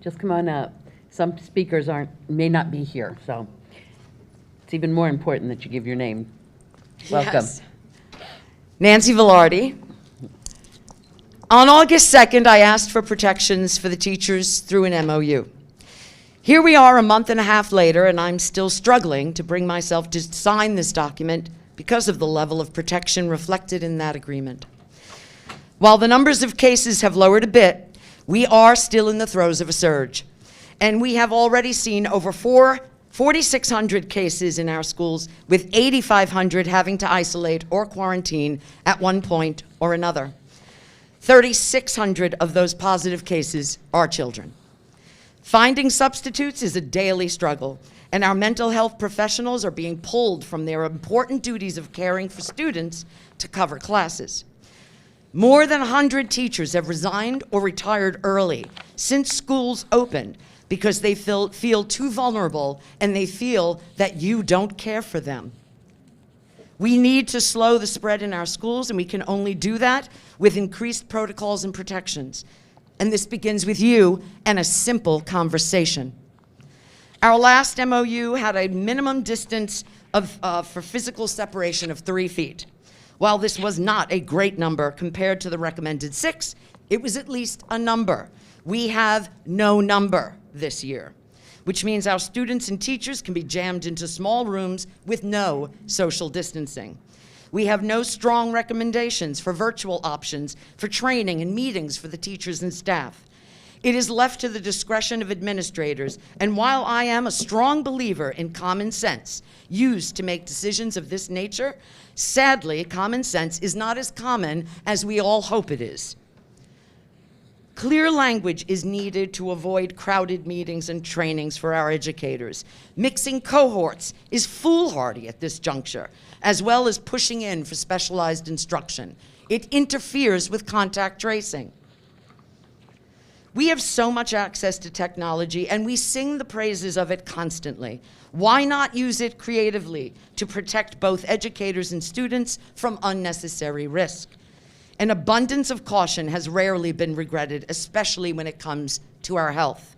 Speaker 1: Just come on up. Some speakers may not be here, so it's even more important that you give your name. Welcome.
Speaker 19: Yes. Nancy Velarde. On August 2nd, I asked for protections for the teachers through an MOU. Here we are a month and a half later, and I'm still struggling to bring myself to sign this document because of the level of protection reflected in that agreement. While the numbers of cases have lowered a bit, we are still in the throes of a surge. And we have already seen over 4,600 cases in our schools, with 8,500 having to isolate or quarantine at one point or another. 3,600 of those positive cases are children. Finding substitutes is a daily struggle, and our mental health professionals are being pulled from their important duties of caring for students to cover classes. More than 100 teachers have resigned or retired early since schools opened because they feel too vulnerable and they feel that you don't care for them. We need to slow the spread in our schools, and we can only do that with increased protocols and protections. And this begins with you and a simple conversation. Our last MOU had a minimum distance for physical separation of 3 feet. While this was not a great number compared to the recommended 6, it was at least a number. We have no number this year, which means our students and teachers can be jammed into small rooms with no social distancing. We have no strong recommendations for virtual options for training and meetings for the teachers and staff. It is left to the discretion of administrators, and while I am a strong believer in common sense used to make decisions of this nature, sadly, common sense is not as common as we all hope it is. Clear language is needed to avoid crowded meetings and trainings for our educators. Mixing cohorts is foolhardy at this juncture, as well as pushing in for specialized instruction. It interferes with contact tracing. We have so much access to technology, and we sing the praises of it constantly. Why not use it creatively to protect both educators and students from unnecessary risk? An abundance of caution has rarely been regretted, especially when it comes to our health.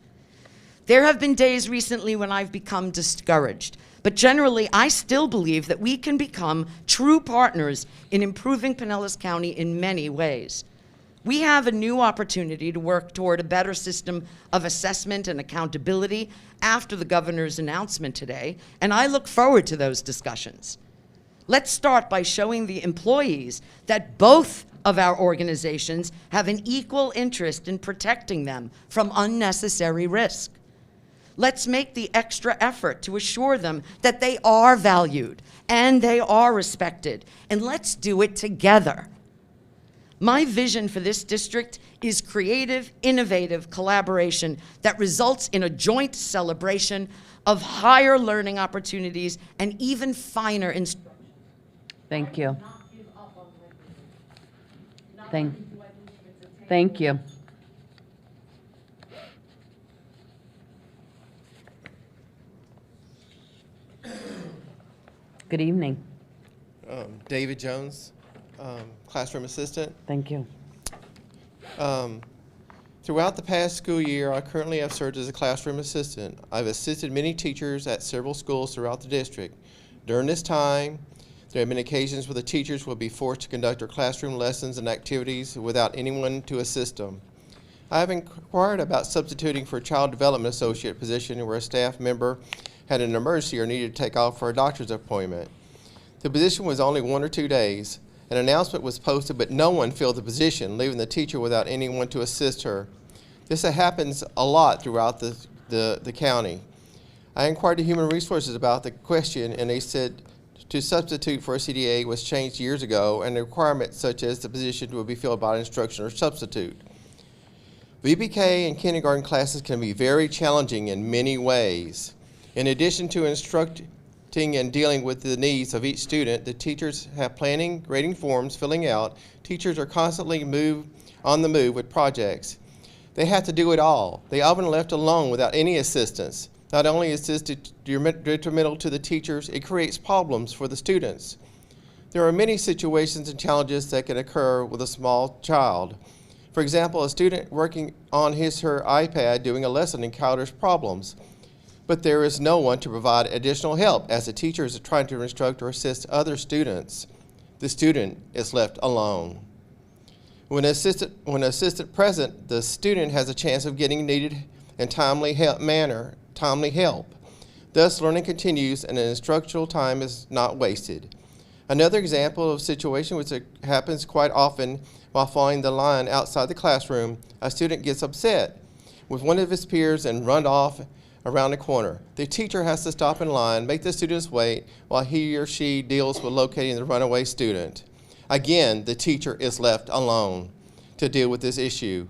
Speaker 19: There have been days recently when I've become discouraged, but generally I still believe that we can become true partners in improving Pinellas County in many ways. We have a new opportunity to work toward a better system of assessment and accountability after the governor's announcement today, and I look forward to those discussions. Let's start by showing the employees that both of our organizations have an equal interest in protecting them from unnecessary risk. Let's make the extra effort to assure them that they are valued and they are respected, and let's do it together. My vision for this district is creative, innovative collaboration that results in a joint celebration of higher learning opportunities and even finer instruction.
Speaker 1: Thank you. Thank you. Good evening.
Speaker 5: David Jones, classroom assistant.
Speaker 1: Thank you.
Speaker 5: Throughout the past school year, I currently have served as a classroom assistant. I've assisted many teachers at several schools throughout the district. During this time, there have been occasions where the teachers will be forced to conduct their classroom lessons and activities without anyone to assist them. I have inquired about substituting for a child development associate position where a staff member had an emergency or needed to take off for a doctor's appointment. The position was only 1 or 2 days. An announcement was posted, but no one filled the position, leaving the teacher without anyone to assist her. This happens a lot throughout the county. I inquired to Human Resources about the question, and they said to substitute for a CDA was changed years ago, and the requirements such as the position will be filled by an instruction or substitute. VBK and kindergarten classes can be very challenging in many ways. In addition to instructing and dealing with the needs of each student, the teachers have planning, grading forms, filling out. Teachers are constantly on the move with projects. They have to do it all. They often are left alone without any assistance. Not only is this detrimental to the teachers, it creates problems for the students. There are many situations and challenges that can occur with a small child. For example, a student working on his/her iPad doing a lesson encounters problems, but there is no one to provide additional help as the teacher is trying to instruct or assist other students. The student is left alone. When an assistant present, the student has a chance of getting needed and timely help. Thus, learning continues and an instructional time is not wasted. Another example of a situation which happens quite often while following the line outside the classroom, a student gets upset with one of his peers and run off around the corner. The teacher has to stop in line, make the students wait while he or she deals with locating the runaway student. Again, the teacher is left alone to deal with this issue.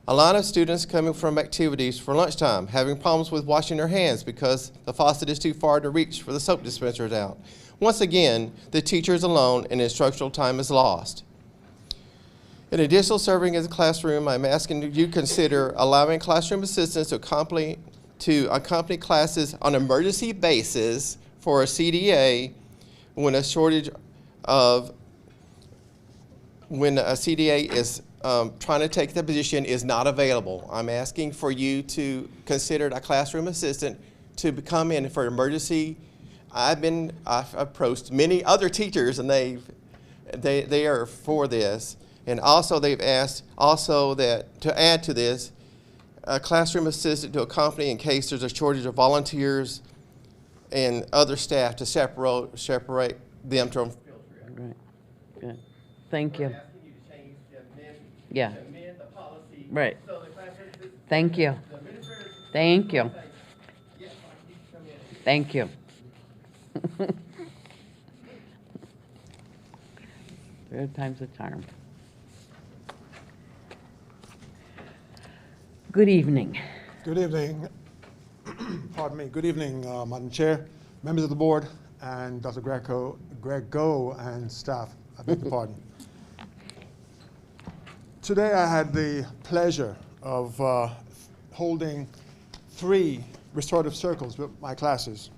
Speaker 5: A lot of students coming from activities for lunchtime, having problems with washing their hands because the faucet is too far to reach for the soap dispensers out. Once again, the teacher is alone and instructional time is lost. In addition to serving as a classroom, I'm asking you to consider allowing classroom assistants to accompany classes on an emergency basis for a CDA when a CDA is trying to take the position is not available. I'm asking for you to consider a classroom assistant to come in for emergency. I've approached many other teachers and they are for this. And also they've asked also that to add to this, a classroom assistant to accompany in case there's a shortage of volunteers and other staff to separate them from.
Speaker 1: Right. Good. Thank you. Yeah. Right. Thank you. Thank you. Thank you. Third time's a charm. Good evening.
Speaker 6: Good evening. Pardon me. Good evening, Madam Chair, members of the board, and Dr. Grego and staff. I beg your pardon. Today I had the pleasure of holding 3 restorative circles with my classes.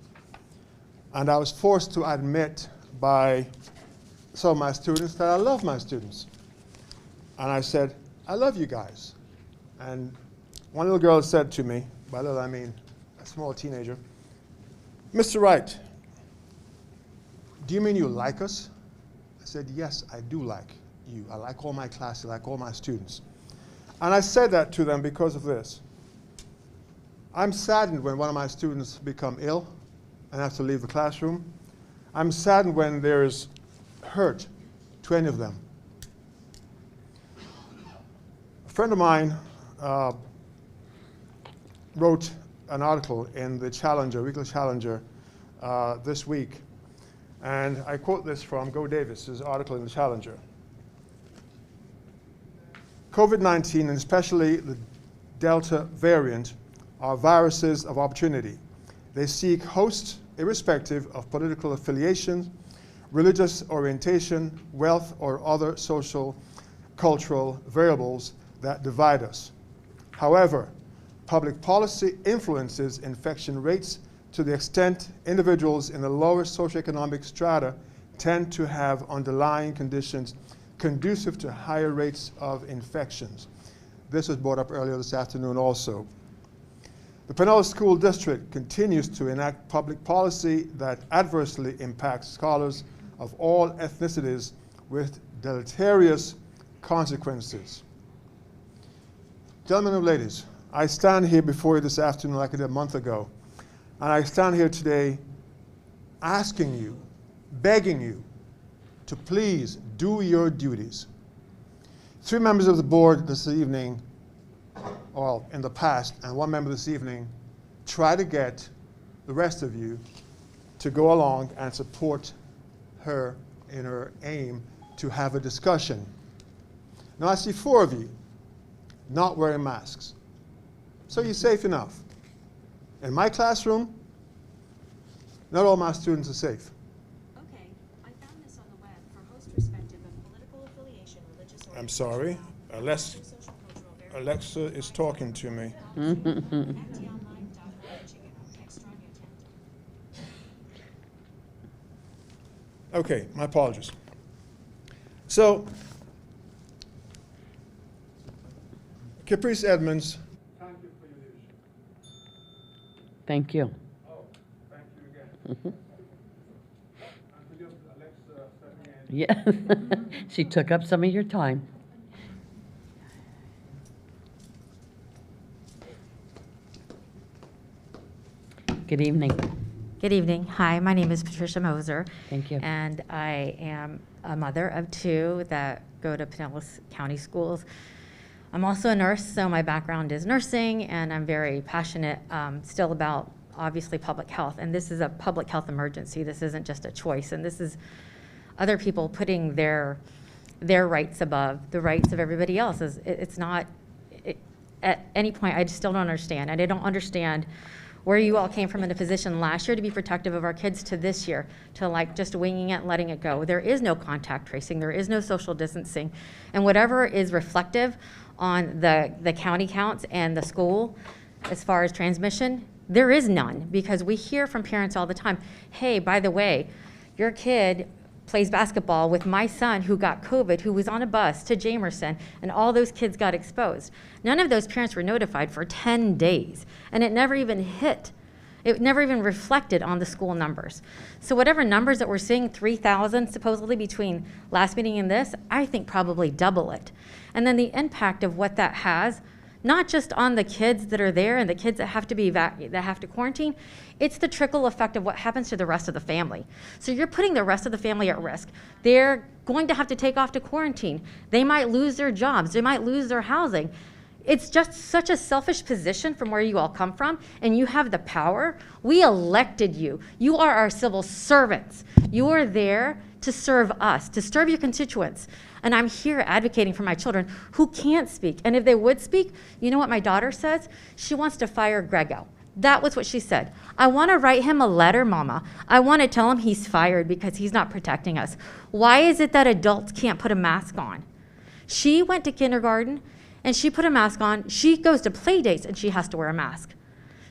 Speaker 6: And I was forced to admit by some of my students that I love my students. And I said, I love you guys. And one little girl said to me, by little I mean a small teenager, Mr. Wright, do you mean you like us? I said, yes, I do like you. I like all my classes, I like all my students. And I said that to them because of this. I'm saddened when one of my students become ill and have to leave the classroom. I'm saddened when there's hurt to any of them. A friend of mine wrote an article in the Challenger, Weekly Challenger, this week. And I quote this from Go Davis's article in the Challenger. COVID-19, and especially the Delta variant, are viruses of opportunity. They seek hosts irrespective of political affiliation, religious orientation, wealth, or other social, cultural variables that divide us. However, public policy influences infection rates to the extent individuals in the lower socioeconomic strata tend to have underlying conditions conducive to higher rates of infections. This was brought up earlier this afternoon also. The Pinellas School District continues to enact public policy that adversely impacts scholars of all ethnicities with deleterious consequences. Gentlemen and ladies, I stand here before you this afternoon like I did a month ago, and I stand here today asking you, begging you, to please do your duties. 3 members of the board this evening, or in the past, and 1 member this evening, try to get the rest of you to go along and support her in her aim to have a discussion. Now I see 4 of you not wearing masks. So you're safe enough. In my classroom, not all my students are safe.
Speaker 20: Okay, I found this on the web for host respective of political affiliation, religious orientation.
Speaker 6: I'm sorry. Alexa is talking to me. Okay, my apologies. So, Caprice Edmonds.
Speaker 1: Thank you.
Speaker 6: Oh, thank you again.
Speaker 1: Yeah, she took up some of your time. Good evening.
Speaker 23: Good evening. Hi, my name is Patricia Moser.
Speaker 1: Thank you.
Speaker 23: And I am a mother of 2 that go to Pinellas County schools. I'm also a nurse, so my background is nursing, and I'm very passionate still about, obviously, public health. And this is a public health emergency. This isn't just a choice. And this is other people putting their rights above the rights of everybody else. It's not, at any point, I still don't understand. And I don't understand where you all came from in a position last year to be protective of our kids to this year, to like just winging it and letting it go. There is no contact tracing. There is no social distancing. And whatever is reflective on the county counts and the school as far as transmission, there is none, because we hear from parents all the time, hey, by the way, your kid plays basketball with my son who got COVID, who was on a bus to Jamerson, and all those kids got exposed. None of those parents were notified for 10 days, and it never even hit. It never even reflected on the school numbers. So whatever numbers that we're seeing, 3,000 supposedly between last meeting and this, I think probably double it. And then the impact of what that has, not just on the kids that are there and the kids that have to quarantine, it's the trickle effect of what happens to the rest of the family. So you're putting the rest of the family at risk. They're going to have to take off to quarantine. They might lose their jobs. They might lose their housing. It's just such a selfish position from where you all come from, and you have the power. We elected you. You are our civil servants. You are there to serve us, to serve your constituents. And I'm here advocating for my children who can't speak. And if they would speak, you know what my daughter says? She wants to fire Grego. That was what she said. I want to write him a letter, Mama. I want to tell him he's fired because he's not protecting us. Why is it that adults can't put a mask on? She went to kindergarten and she put a mask on. She goes to play dates and she has to wear a mask.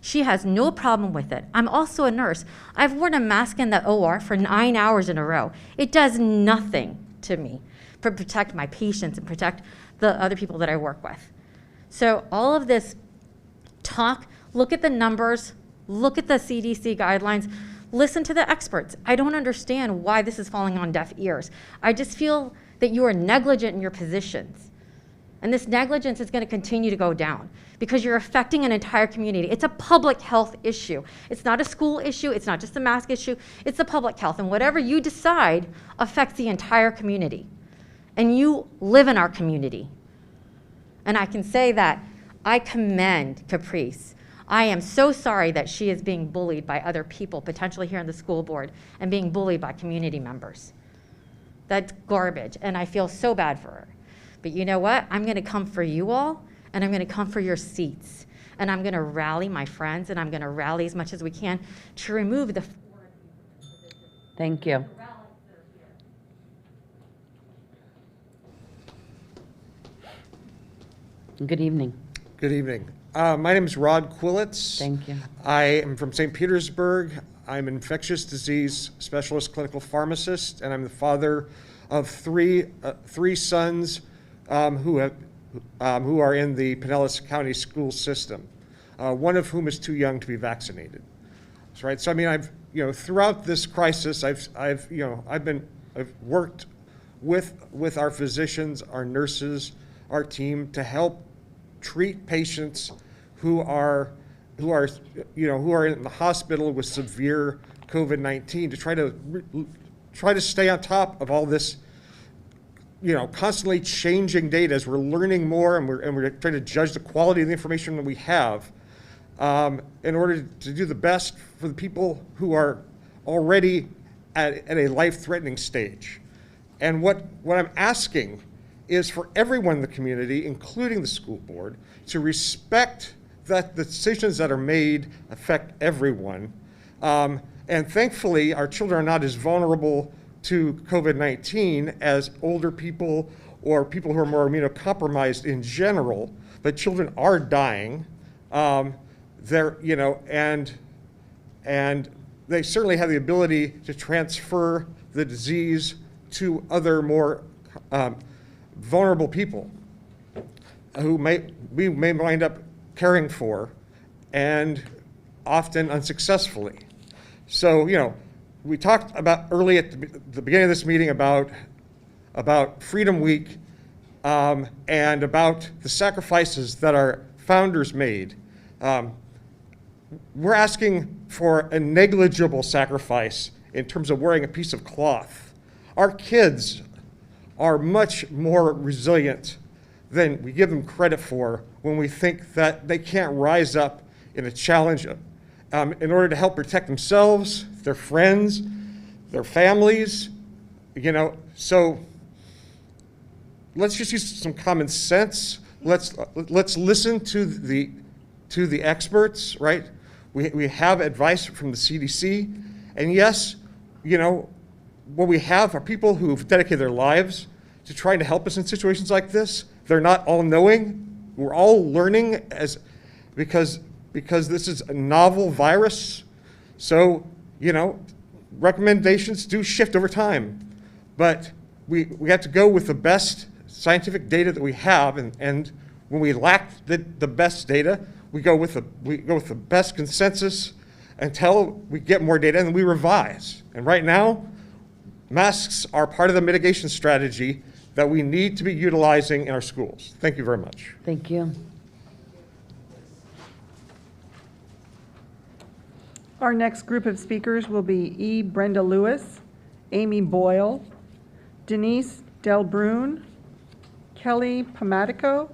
Speaker 23: She has no problem with it. I'm also a nurse. I've worn a mask in the OR for 9 hours in a row. It does nothing to me to protect my patients and protect the other people that I work with. So all of this talk, look at the numbers, look at the CDC guidelines, listen to the experts. I don't understand why this is falling on deaf ears. I just feel that you are negligent in your positions. And this negligence is going to continue to go down because you're affecting an entire community. It's a public health issue. It's not a school issue. It's not just a mask issue. It's a public health. And whatever you decide affects the entire community. And you live in our community. And I can say that I commend Caprice. I am so sorry that she is being bullied by other people, potentially here in the school board, and being bullied by community members. That's garbage, and I feel so bad for her. But you know what? I'm going to come for you all, and I'm going to come for your seats. And I'm going to rally my friends, and I'm going to rally as much as we can to remove the...
Speaker 1: Thank you. Good evening.
Speaker 11: Good evening. My name is Rod Quillitz.
Speaker 1: Thank you.
Speaker 11: I am from St. Petersburg. I'm an infectious disease specialist clinical pharmacist, and I'm the father of three sons who are in the Pinellas County school system, one of whom is too young to be vaccinated. That's right. So I mean, throughout this crisis, I've worked with our physicians, our nurses, our team to help treat patients who are in the hospital with severe COVID-19 to try to stay on top of all this, constantly changing data as we're learning more and we're trying to judge the quality of the information that we have in order to do the best for the people who are already at a life-threatening stage. And what I'm asking is for everyone in the community, including the school board, to respect that the decisions that are made affect everyone. And thankfully, our children are not as vulnerable to COVID-19 as older people or people who are more immunocompromised in general, but children are dying. And they certainly have the ability to transfer the disease to other more vulnerable people who we may wind up caring for, and often unsuccessfully. So, we talked about early at the beginning of this meeting about Freedom Week and about the sacrifices that our founders made. We're asking for a negligible sacrifice in terms of wearing a piece of cloth. Our kids are much more resilient than we give them credit for when we think that they can't rise up in a challenge in order to help protect themselves, their friends, their families, So let's just use some common sense. let's listen to the experts, right? We have advice from the CDC, and yes, you know, what we have are people who've dedicated their lives to trying to help us in situations like this. They're not all knowing. We're all learning because this is a novel virus. So, you know, recommendations do shift over time, but we have to go with the best scientific data that we have, and when we lack the best data, we go with the best consensus until we get more data, and then we revise. And right now, masks are part of the mitigation strategy that we need to be utilizing in our schools. Thank you very much.
Speaker 1: Thank you.
Speaker 16: Our next group of speakers will be E. Brenda Lewis, Amy Boyle, Denise Delbrun, Kelly Pomatico,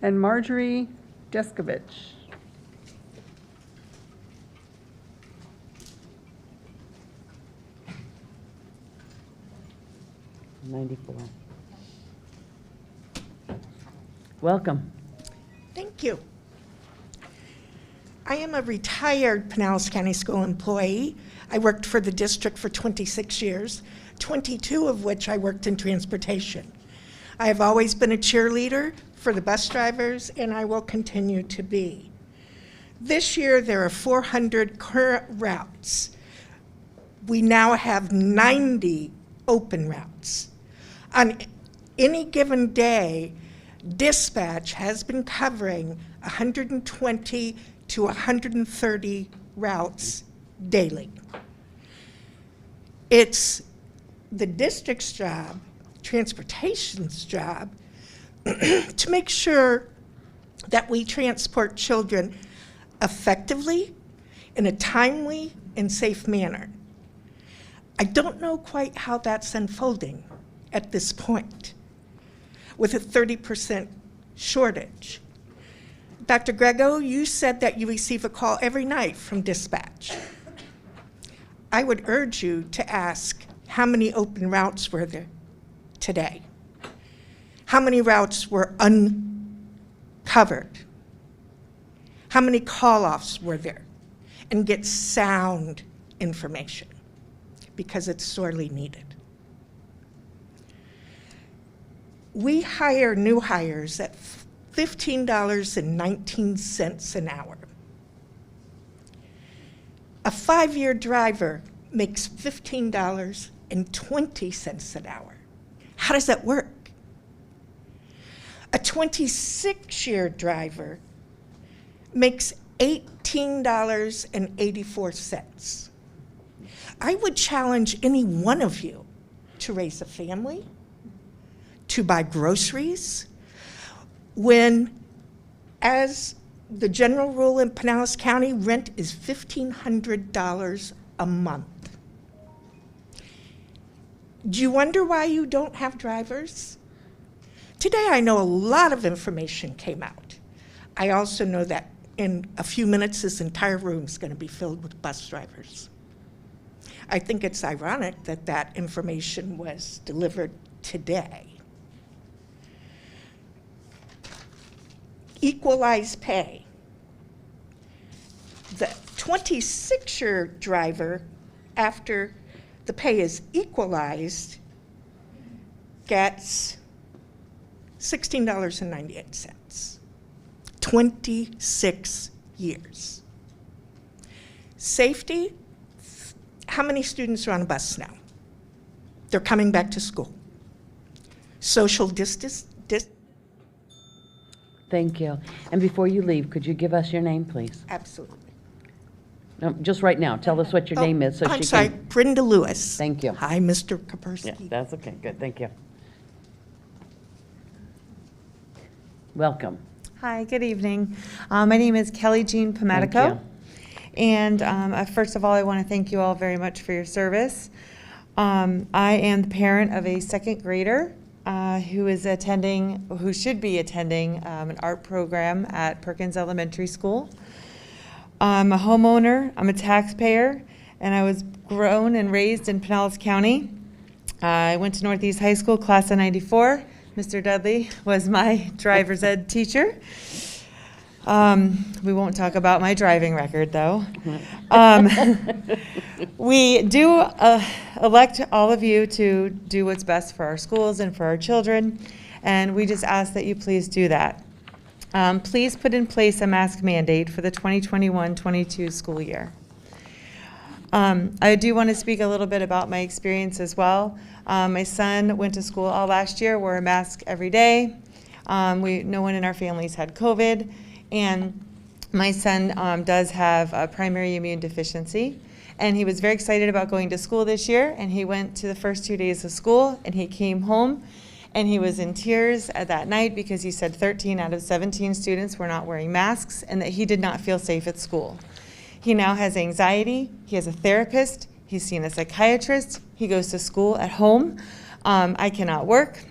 Speaker 16: and Marjorie Deskovich.
Speaker 1: Welcome.
Speaker 9: Thank you. I am a retired Pinellas County School employee. I worked for the district for 26 years, 22 of which I worked in transportation. I have always been a cheerleader for the bus drivers, and I will continue to be. This year, there are 400 current routes. We now have 90 open routes. On any given day, dispatch has been covering 120 to 130 routes daily. It's the district's job, transportation's job, to make sure that we transport children effectively, in a timely and safe manner. I don't know quite how that's unfolding at this point, with a 30% shortage. Dr. Grego, you said that you receive a call every night from dispatch. I would urge you to ask how many open routes were there today? How many routes were uncovered? How many call-offs were there? And get sound information, because it's sorely needed. We hire new hires at $15.19 an hour. A 5-year driver makes $15.20 an hour. How does that work? A 26-year driver makes $18.84. I would challenge any one of you to raise a family, to buy groceries, when, as the general rule in Pinellas County, rent is $1,500 a month. Do you wonder why you don't have drivers? Today I know a lot of information came out. I also know that in a few minutes this entire room is going to be filled with bus drivers. I think it's ironic that that information was delivered today. Equalized pay. The 26-year driver, after the pay is equalized, gets $16.98. 26 years. Safety, how many students are on a bus now? They're coming back to school. Social distance.
Speaker 1: Thank you. And before you leave, could you give us your name, please?
Speaker 9: Absolutely.
Speaker 1: No, just right now. Tell us what your name is.
Speaker 9: I'm sorry, Brenda Lewis.
Speaker 1: Thank you.
Speaker 9: Hi, Mr. Kapersky.
Speaker 1: Yeah, that's okay. Good. Thank you. Welcome.
Speaker 15: Hi, good evening. My name is Kelly Jean Pomatico.
Speaker 1: Thank
Speaker 15: And first of all, I want to thank you all very much for your service. I am the parent of a second grader who should be attending an art program at Perkins Elementary School. I'm a homeowner, I'm a taxpayer, and I was grown and raised in Pinellas County. I went to Northeast High School, class of '94, Mr. Dudley was my driver's ed teacher. We won't talk about my driving record, though. We do elect all of you to do what's best for our schools and for our children, and we just ask that you please do that. Please put in place a mask mandate for the 2021-22 school year. I do want to speak a little bit about my experience as well. My son went to school all last year, wore a mask every day. No one in our families had COVID, and my son does have a primary immune deficiency, and he was very excited about going to school this year, and he went to the first 2 days of school, and he came home, and he was in tears that night because he said 13 out of 17 students were not wearing masks, and that he did not feel safe at school. He now has anxiety, he has a therapist, he's seen a psychiatrist, he goes to school at home. I cannot work.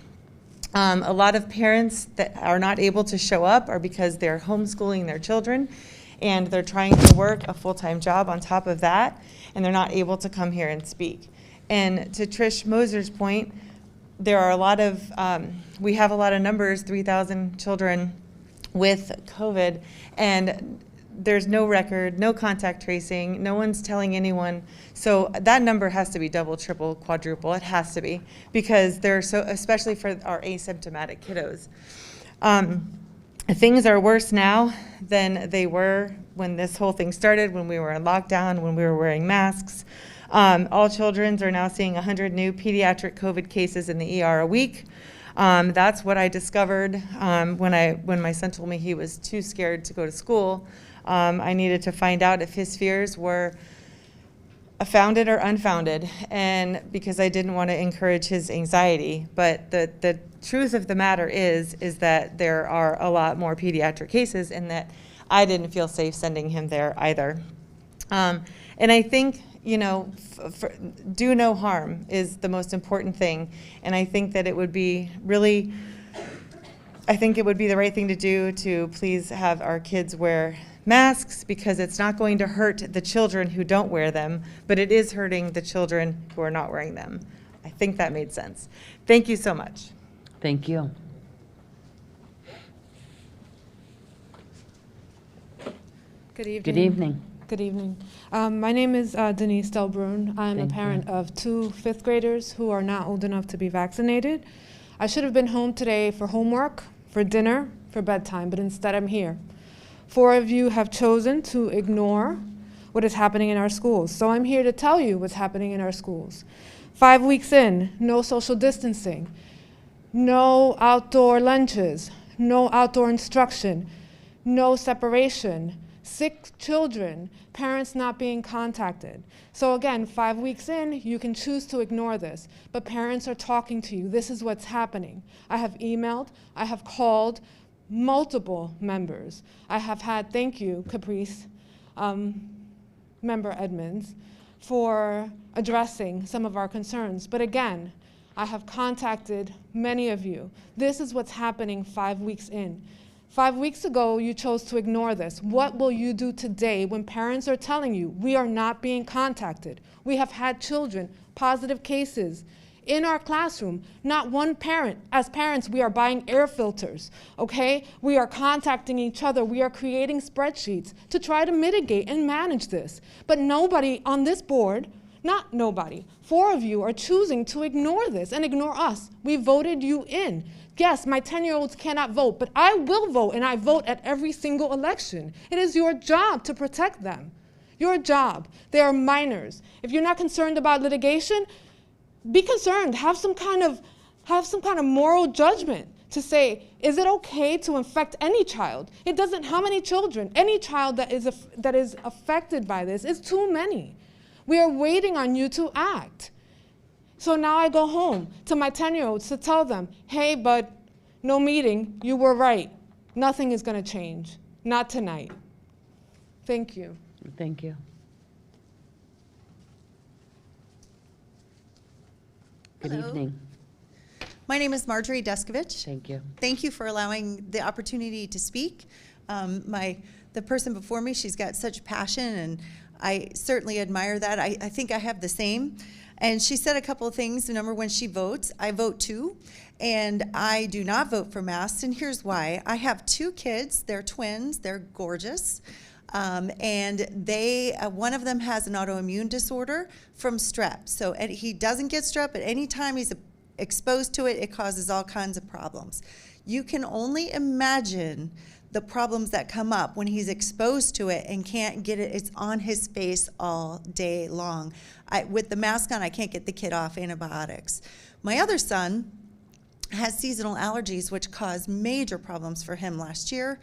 Speaker 15: A lot of parents that are not able to show up are because they're homeschooling their children and they're trying to work a full-time job on top of that, and they're not able to come here and speak. And to Trish Moser's point, there are a lot of, we have a lot of numbers, 3,000 children with COVID, and there's no record, no contact tracing, no one's telling anyone. So that number has to be double, triple, quadruple. It has to be, because they're so, especially for our asymptomatic kiddos. Things are worse now than they were when this whole thing started, when we were in lockdown, when we were wearing masks. All children are now seeing 100 new pediatric COVID cases in the ER a week. That's what I discovered when my son told me he was too scared to go to school. I needed to find out if his fears were founded or unfounded, and because I didn't want to encourage his anxiety. But the truth of the matter is that there are a lot more pediatric cases, and that I didn't feel safe sending him there either. And I think, you know, do no harm is the most important thing, and I think that it would be really, I think it would be the right thing to do to please have our kids wear masks, because it's not going to hurt the children who don't wear them, but it is hurting the children who are not wearing them. I think that made sense. Thank you so much.
Speaker 1: Thank you.
Speaker 17: Good evening.
Speaker 1: Good evening.
Speaker 17: Good evening. My name is Denise Delbrun. I'm a parent of 2 fifth graders who are not old enough to be vaccinated. I should have been home today for homework, for dinner, for bedtime, but instead I'm here. 4 of you have chosen to ignore what is happening in our schools. So I'm here to tell you what's happening in our schools. 5 weeks in, no social distancing, no outdoor lunches, no outdoor instruction, no separation, sick children, parents not being contacted. So again, 5 weeks in, you can choose to ignore this, but parents are talking to you. This is what's happening. I have emailed, I have called multiple members. I have had, thank you, Caprice, Member Edmonds, for addressing some of our concerns. But again, I have contacted many of you. This is what's happening 5 weeks in. 5 weeks ago, you chose to ignore this. What will you do today when parents are telling you we are not being contacted? We have had children, positive cases, in our classroom. Not one parent. As parents, we are buying air filters, okay? We are contacting each other. We are creating spreadsheets to try to mitigate and manage this. But nobody on this board, not nobody, 4 of you are choosing to ignore this and ignore us. We voted you in. Yes, my 10-year-olds cannot vote, but I will vote, and I vote at every single election. It is your job to protect them. Your job. They are minors. If you're not concerned about litigation, be concerned. Have some kind of moral judgment to say, is it okay to infect any child? It doesn't. How many children? Any child that is affected by this is too many. We are waiting on you to act. So now I go home to my 10-year-olds to tell them, hey, bud, no meeting. You were right. Nothing is going to change. Not tonight. Thank you.
Speaker 1: Thank you. Good
Speaker 21: Hello.
Speaker 1: evening.
Speaker 21: My name is Marjorie Deskovich.
Speaker 1: Thank you.
Speaker 21: Thank you for allowing the opportunity to speak. The person before me, she's got such passion, and I certainly admire that. I think I have the same. And she said a couple of things. Number one, she votes. I vote too. And I do not vote for masks, and here's why. I have 2 kids. They're twins. They're gorgeous. And they, one of them has an autoimmune disorder from strep. So he doesn't get strep, but anytime he's exposed to it, it causes all kinds of problems. You can only imagine the problems that come up when he's exposed to it and can't get it. It's on his face all day long. With the mask on, I can't get the kid off antibiotics. My other son has seasonal allergies, which caused major problems for him last year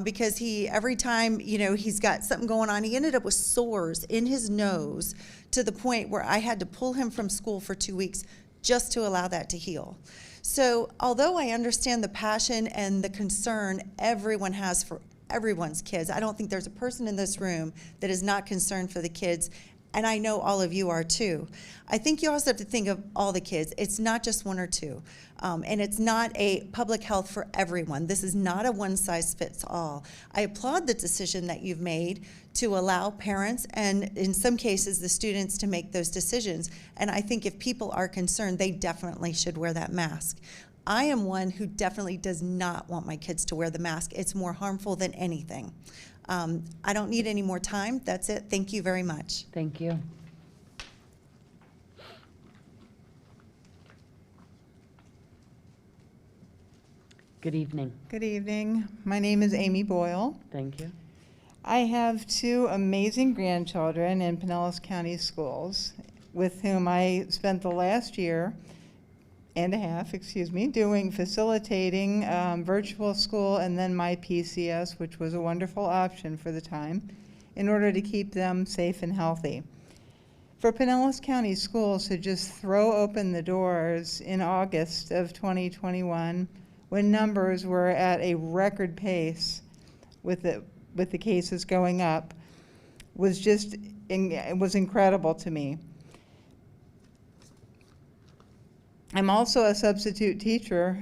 Speaker 21: because every time, he's got something going on, he ended up with sores in his nose to the point where I had to pull him from school for 2 weeks just to allow that to heal. So although I understand the passion and the concern everyone has for everyone's kids, I don't think there's a person in this room that is not concerned for the kids, and I know all of you are too. I think you also have to think of all the kids. It's not just 1 or 2, and it's not a public health for everyone. This is not a one-size-fits-all. I applaud the decision that you've made to allow parents and, in some cases, the students to make those decisions. And I think if people are concerned, they definitely should wear that mask. I am one who definitely does not want my kids to wear the mask. It's more harmful than anything. I don't need any more time. That's it. Thank you very much.
Speaker 1: Thank you. Good evening.
Speaker 7: Good evening. My name is Amy Boyle.
Speaker 1: Thank you.
Speaker 7: I have 2 amazing grandchildren in Pinellas County Schools with whom I spent the last year and a half, facilitating virtual school and then my PCS, which was a wonderful option for the time, in order to keep them safe and healthy. For Pinellas County Schools to just throw open the doors in August of 2021, when numbers were at a record pace with the cases going up, it was incredible to me. I'm also a substitute teacher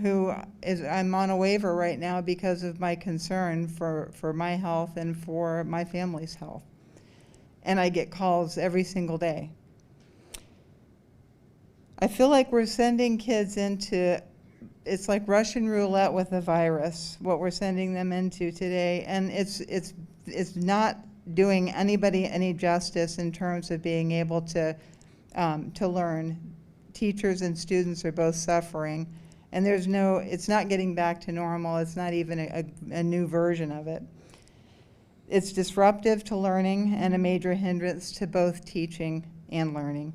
Speaker 7: I'm on a waiver right now because of my concern for my health and for my family's health. And I get calls every single day. I feel like we're sending kids it's like Russian roulette with a virus, what we're sending them into today. And it's not doing anybody any justice in terms of being able to learn. Teachers and students are both suffering, and it's not getting back to normal. It's not even a new version of it. It's disruptive to learning and a major hindrance to both teaching and learning.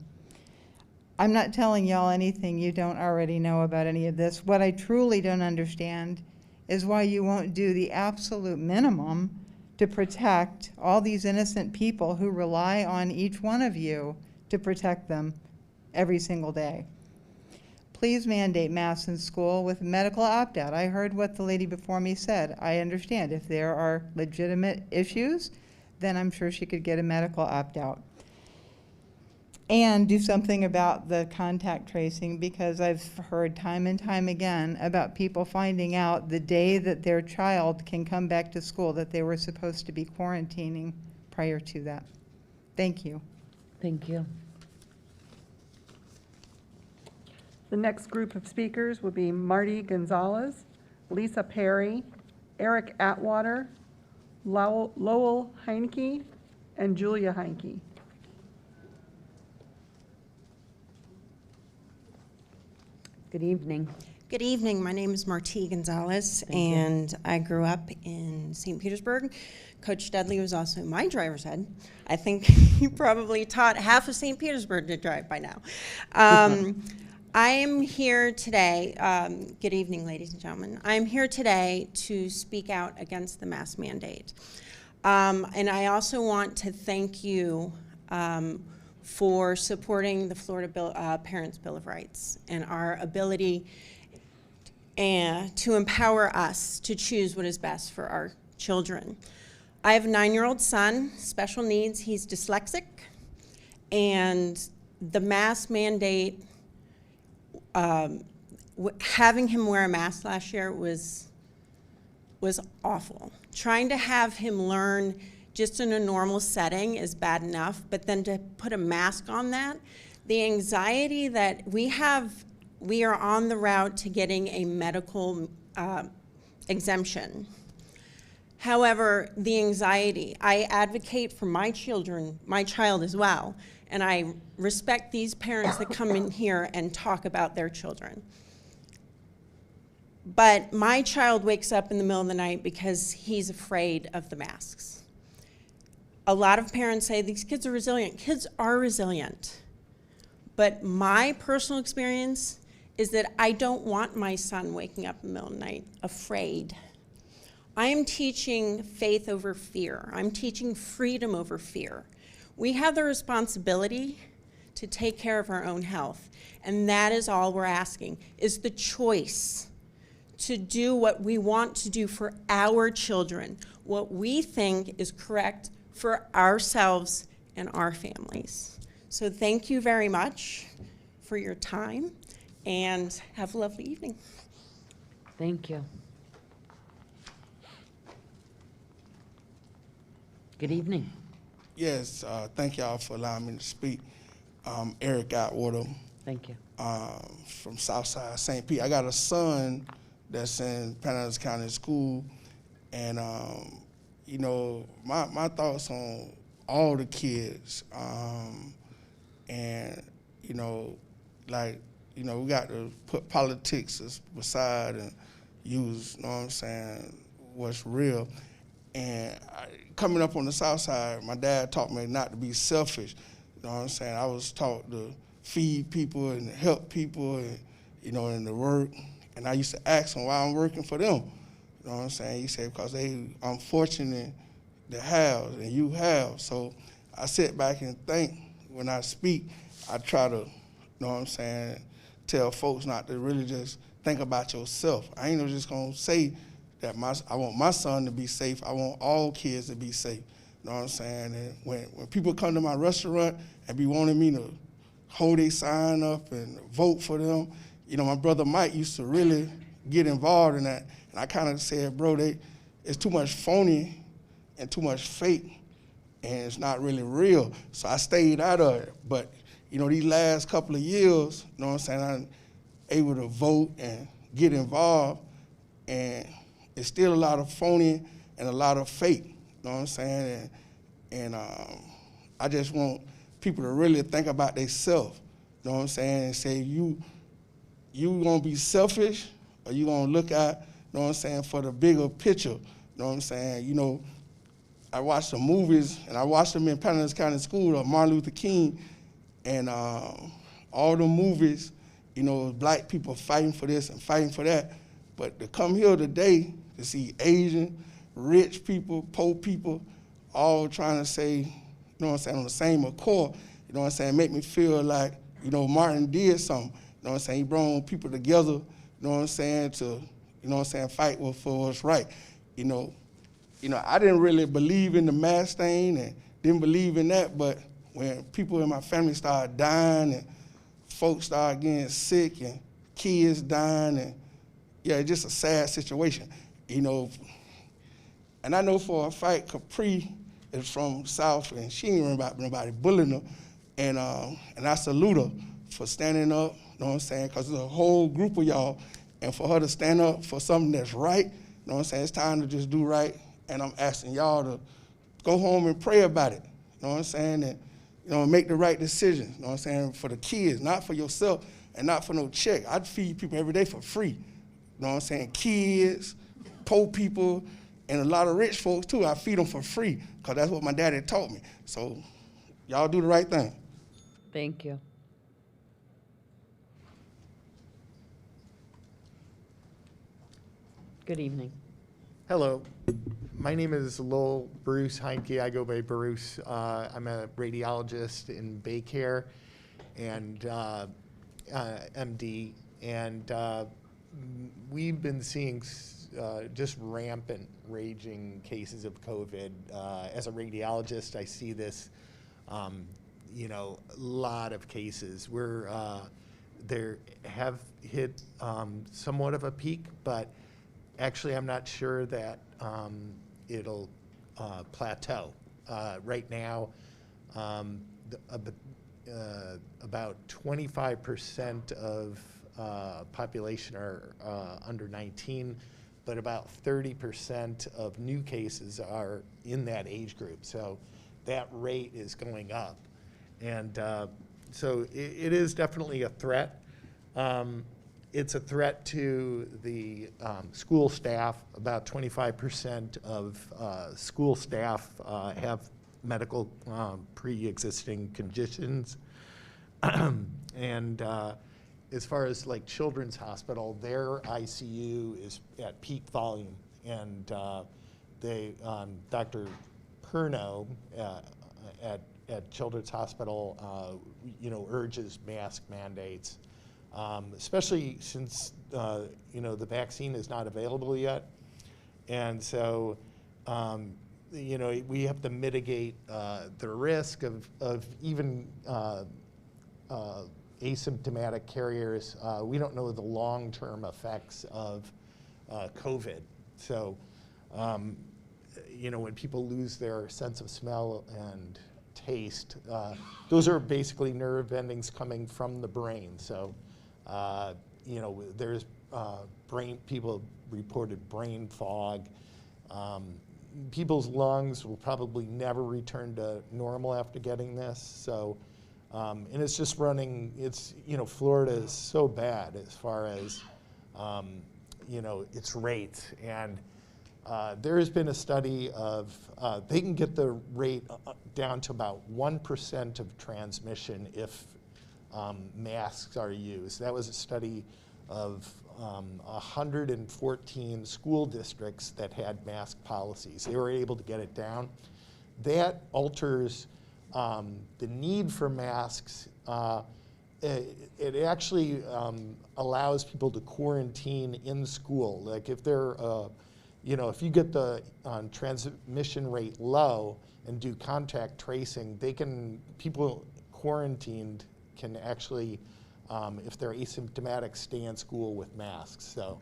Speaker 7: I'm not telling y'all anything you don't already know about any of this. What I truly don't understand is why you won't do the absolute minimum to protect all these innocent people who rely on each one of you to protect them every single day. Please mandate masks in school with medical opt-out. I heard what the lady before me said. I understand if there are legitimate issues, then I'm sure she could get a medical opt-out. And do something about the contact tracing, because I've heard time and time again about people finding out the day that their child can come back to school that they were supposed to be quarantining prior to that. Thank you.
Speaker 1: Thank you.
Speaker 16: The next group of speakers will be Marty Gonzalez, Lisa Perry, Eric Atwater, Lowell Heineke, and Julia Heineke.
Speaker 1: Good evening.
Speaker 10: Good evening. My name is Marti Gonzalez, and I grew up in St. Petersburg. Coach Dudley was also my driver's ed. I think he probably taught half of St. Petersburg to drive by now. I am here today, good evening, ladies and gentlemen. I'm here today to speak out against the mask mandate. And I also want to thank you for supporting the Florida Parents' Bill of Rights and our ability to empower us to choose what is best for our children. I have a 9-year-old son, special needs. He's dyslexic, and the mask mandate, having him wear a mask last year was awful. Trying to have him learn just in a normal setting is bad enough, but then to put a mask on that The anxiety that we are on the route to getting a medical exemption. However, the anxiety, I advocate for my child as well, and I respect these parents that come in here and talk about their children. But my child wakes up in the middle of the night because he's afraid of the masks. A lot of parents say these kids are resilient. Kids are resilient. But my personal experience is that I don't want my son waking up in the middle of the night afraid. I am teaching faith over fear. I'm teaching freedom over fear. We have the responsibility to take care of our own health, and that is all we're asking, is the choice to do what we want to do for our children, what we think is correct for ourselves and our families. So thank you very much for your time, and have a lovely evening.
Speaker 1: Thank you. Good evening.
Speaker 2: Yes, thank y'all for allowing me to speak. Eric Atwater.
Speaker 1: Thank you.
Speaker 2: From Southside St. Pete. I got a son that's in Pinellas County School, and you know, my thoughts on all the kids, and you know, like, you know, we got to put politics aside and use, you know what I'm saying, what's real. And coming up on the South Side, my dad taught me not to be selfish. You know what I'm saying? I was taught to feed people and help people, and, you know, and to work. And I used to ask them why I'm working for them. You know what I'm saying? He said, because I'm fortunate to have, and you have. So I sit back and think when I speak. I try to, you know what I'm saying, tell folks not to really just think about yourself. I ain't just gonna say that I want my son to be safe. I want all kids to be safe. You know what I'm saying? And when people come to my restaurant and be wanting me to hold a sign up and vote for them, you know, my brother Mike used to really get involved in that. And I kind of said, bro, it's too much phony and too much fake, and it's not really real. So I stayed out of it. But, you know, these last couple of years, you know what I'm saying, I'm able to vote and get involved, and it's still a lot of phony and a lot of fake, you know what I'm saying? And I just want people to really think about themselves, you know what I'm saying, and say, you gonna be selfish, or you gonna look at, you know what I'm saying, for the bigger picture, you know what I'm saying? You know, I watched the movies, and I watched them in Pinellas County School of Martin Luther King, and all the movies, you know, black people fighting for this and fighting for that. But to come here today to see Asian, rich people, poor people, all trying to say, you know what I'm saying, on the same accord, you know what I'm saying, make me feel like, you know, Martin did something. You know what I'm saying? He brought people together, you know what I'm saying, to, you know what I'm saying, fight for what's right. You know, I didn't really believe in the mask thing and didn't believe in that, but when people in my family started dying and folks started getting sick and kids dying, and yeah, it's just a sad situation, you know. And I know for a fact Capri is from the South, and she ain't worried about nobody bullying her, and I salute her for standing up, you know what I'm saying, because there's a whole group of y'all, and for her to stand up for something that's right, you know what I'm saying, it's time to just do right, and I'm asking y'all to go home and pray about it, you know what I'm saying, and, you know, make the right decisions, you know what I'm saying, for the kids, not for yourself and not for no check. I'd feed people every day for free, you know what I'm saying, kids, poor people, and a lot of rich folks too. I feed them for free because that's what my daddy taught me. So y'all do the right thing.
Speaker 1: Thank you. Good evening.
Speaker 3: Hello. My name is Lowell Bruce Heinke. I go by Bruce. I'm a radiologist in Baycare and MD. And we've been seeing just rampant, raging cases of COVID. As a radiologist, I see this, you know, a lot of cases. There have hit somewhat of a peak, but actually I'm not sure that it'll plateau. Right now, about 25% of population are under 19, but about 30% of new cases are in that age group. So that rate is going up. And so it is definitely a threat. It's a threat to the school staff. About 25% of school staff have medical pre-existing conditions. And as far as like Children's Hospital, their ICU is at peak volume. And Dr. Perno at Children's Hospital, urges mask mandates, especially since, the vaccine is not available yet. And so, we have to mitigate the risk of even asymptomatic carriers. We don't know the long-term effects of COVID. So, when people lose their sense of smell and taste, those are basically nerve endings coming from the brain. So, there's people reported brain fog. People's lungs will probably never return to normal after getting this. So, and it's just running, Florida is so bad as far as, its rates. And there has been a study of, they can get the rate down to about 1% of transmission if masks are used. That was a study of 114 school districts that had mask policies. They were able to get it down. That alters the need for masks. It actually allows people to quarantine in school. Like if they're, if you get the transmission rate low and do contact tracing, people quarantined can actually, if they're asymptomatic, stay in school with masks. So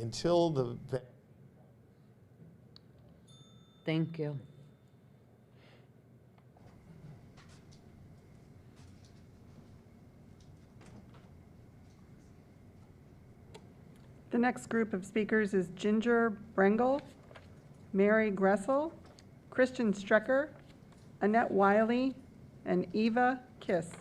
Speaker 3: until the...
Speaker 1: Thank you.
Speaker 16: The next group of speakers is Ginger Brengel, Mary Gressel, Christian Strecker, Annette Wiley, and Eva Kiss.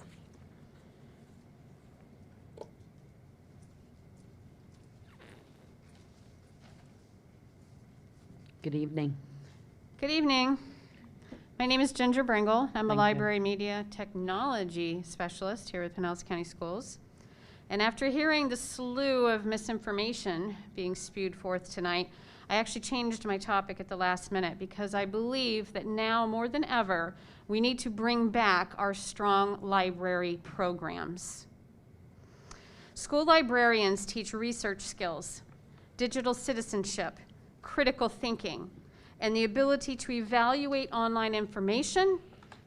Speaker 1: Good evening.
Speaker 8: Good evening. My name is Ginger Brengel. I'm a
Speaker 1: Thank you.
Speaker 8: library media technology specialist here at Pinellas County Schools. And after hearing the slew of misinformation being spewed forth tonight, I actually changed my topic at the last minute because I believe that now more than ever, we need to bring back our strong library programs. School librarians teach research skills, digital citizenship, critical thinking, and the ability to evaluate online information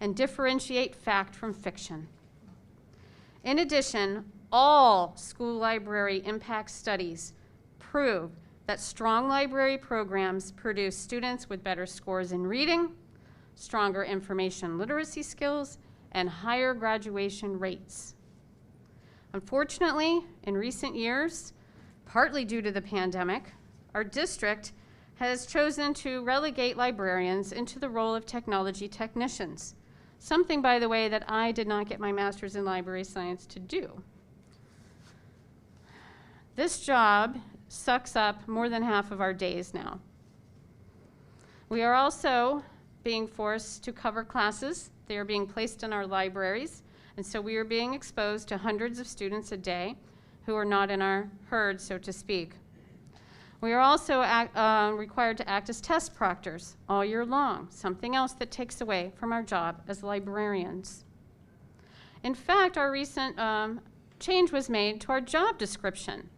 Speaker 8: and differentiate fact from fiction. In addition, all school library impact studies prove that strong library programs produce students with better scores in reading, stronger information literacy skills, and higher graduation rates. Unfortunately, in recent years, partly due to the pandemic, our district has chosen to relegate librarians into the role of technology technicians, something, by the way, that I did not get my master's in library science to do. This job sucks up more than half of our days now. We are also being forced to cover classes. They are being placed in our libraries, and so we are being exposed to hundreds of students a day who are not in our herd, so to speak. We are also required to act as test proctors all year long, something else that takes away from our job as librarians. In fact, our recent change was made to our job description.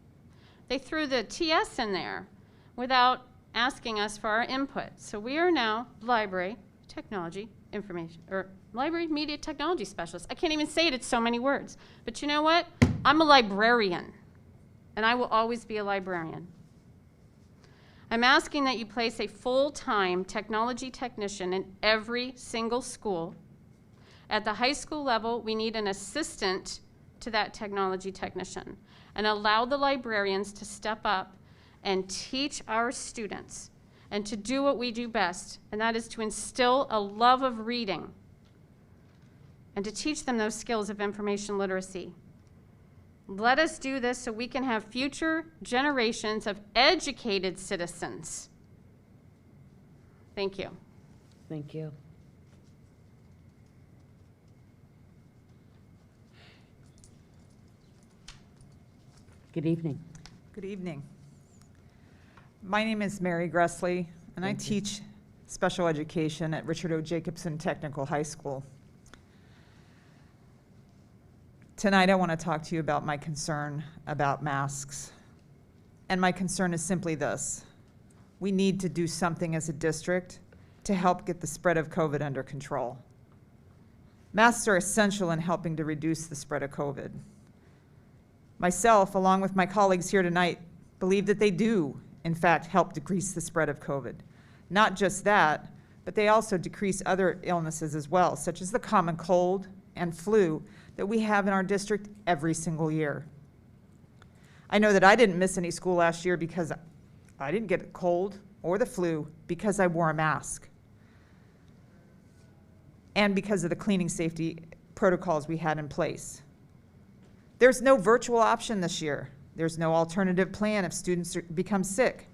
Speaker 8: They threw the TS in there without asking us for our input. So we are now library technology information, or library media technology specialist. I can't even say it, it's so many words. But you know what? I'm a librarian, and I will always be a librarian. I'm asking that you place a full-time technology technician in every single school, At the high school level, we need an assistant to that technology technician, and allow the librarians to step up and teach our students and to do what we do best, and that is to instill a love of reading and to teach them those skills of information literacy. Let us do this so we can have future generations of educated citizens. Thank you.
Speaker 1: Thank you. Good evening.
Speaker 4: Good evening. My name is Mary Gressley, and I teach special education at Richard O. Jacobson Technical High School. Tonight I want to talk to you about my concern about masks. And my concern is simply this: we need to do something as a district to help get the spread of COVID under control. Masks are essential in helping to reduce the spread of COVID. Myself, along with my colleagues here tonight, believe that they do, in fact, help decrease the spread of COVID. Not just that, but they also decrease other illnesses as well, such as the common cold and flu that we have in our district every single year. I know that I didn't miss any school last year because I didn't get a cold or the flu because I wore a mask, and because of the cleaning safety protocols we had in place. There's no virtual option this year. There's no alternative plan if students become sick.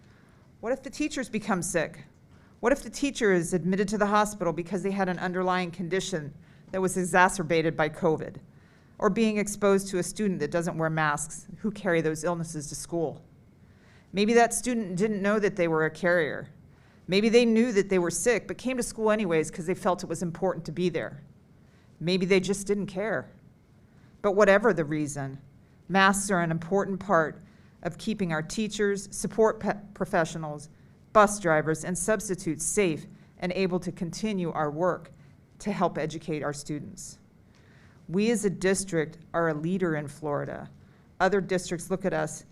Speaker 4: What if the teachers become sick? What if the teacher is admitted to the hospital because they had an underlying condition that was exacerbated by COVID, or being exposed to a student that doesn't wear masks who carry those illnesses to school? Maybe that student didn't know that they were a carrier. Maybe they knew that they were sick but came to school anyways because they felt it was important to be there. Maybe they just didn't care. But whatever the reason, masks are an important part of keeping our teachers, support professionals, bus drivers, and substitutes safe and able to continue our work to help educate our students. We as a district are a leader in Florida. Other districts look at us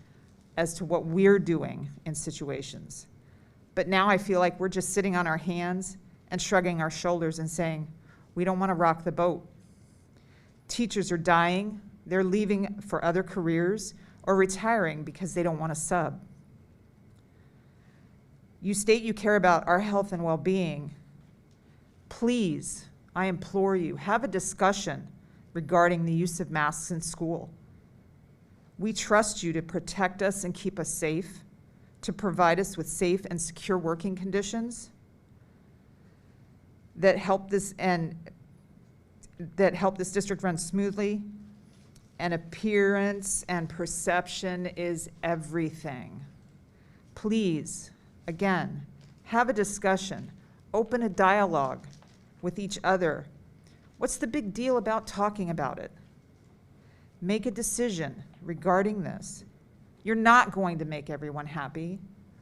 Speaker 4: as to what we're doing in situations. But now I feel like we're just sitting on our hands and shrugging our shoulders and saying, we don't want to rock the boat. Teachers are dying, they're leaving for other careers, or retiring because they don't want to sub. You state you care about our health and well-being. Please, I implore you, have a discussion regarding the use of masks in school. We trust you to protect us and keep us safe, to provide us with safe and secure working conditions that help this district run smoothly. And appearance and perception is everything. Please, again, have a discussion, open a dialogue with each other. What's the big deal about talking about it? Make a decision regarding this. You're not going to make everyone happy.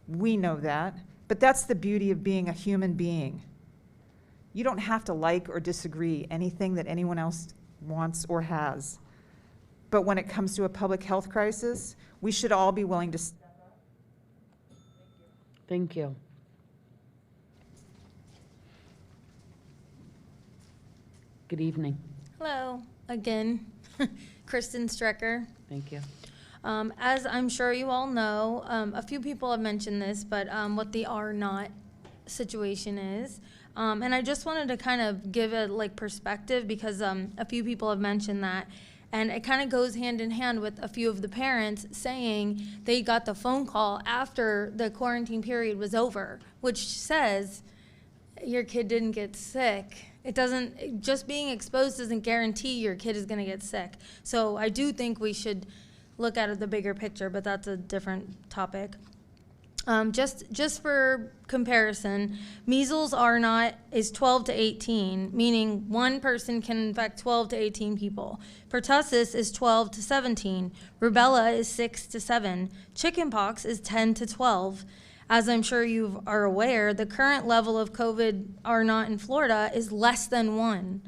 Speaker 4: We know that, but that's the beauty of being a human being. You don't have to like or disagree anything that anyone else wants or has. But when it comes to a public health crisis, we should all be willing to step up.
Speaker 1: Thank you. Good evening.
Speaker 13: Hello, again, Kristen Strecker.
Speaker 1: Thank you.
Speaker 13: As I'm sure you all know, a few people have mentioned this, but what the R not situation is. And I just wanted to kind of give a perspective because a few people have mentioned that. And it kind of goes hand in hand with a few of the parents saying they got the phone call after the quarantine period was over, which says your kid didn't get sick. It doesn't, just being exposed doesn't guarantee your kid is going to get sick. So I do think we should look at the bigger picture, but that's a different topic. Just for comparison, measles R naught is 12 to 18, meaning one person can infect 12 to 18 people. Pertussis is 12 to 17. Rubella is 6 to 7. Chickenpox is 10 to 12. As I'm sure you are aware, the current level of COVID R naught in Florida is less than 1.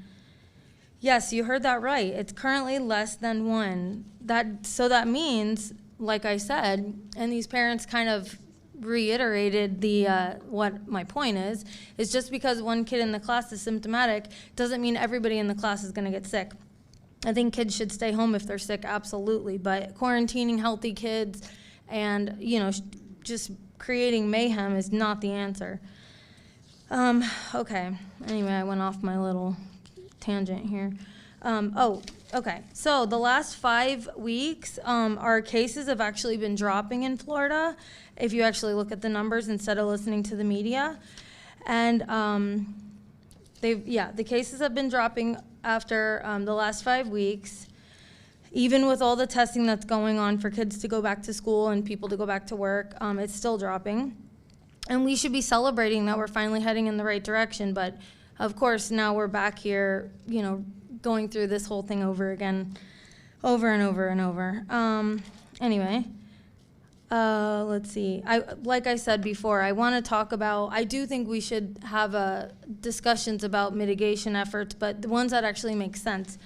Speaker 13: Yes, you heard that right. It's currently less than 1. So that means, like I said, and these parents kind of reiterated what my point is just because one kid in the class is symptomatic doesn't mean everybody in the class is going to get sick. I think kids should stay home if they're sick, absolutely, but quarantining healthy kids and, just creating mayhem is not the answer. Okay, anyway, I went off my little tangent here. Okay, so the last 5 weeks, our cases have actually been dropping in Florida, if you actually look at the numbers instead of listening to the media. And the cases have been dropping after the last 5 weeks, even with all the testing that's going on for kids to go back to school and people to go back to work, it's still dropping. And we should be celebrating that we're finally heading in the right direction, but of course now we're back here, going through this whole thing over again, over and over and over. Anyway, let's see. Like I said before, I want to talk about, I do think we should have discussions about mitigation efforts, but the ones that actually make sense.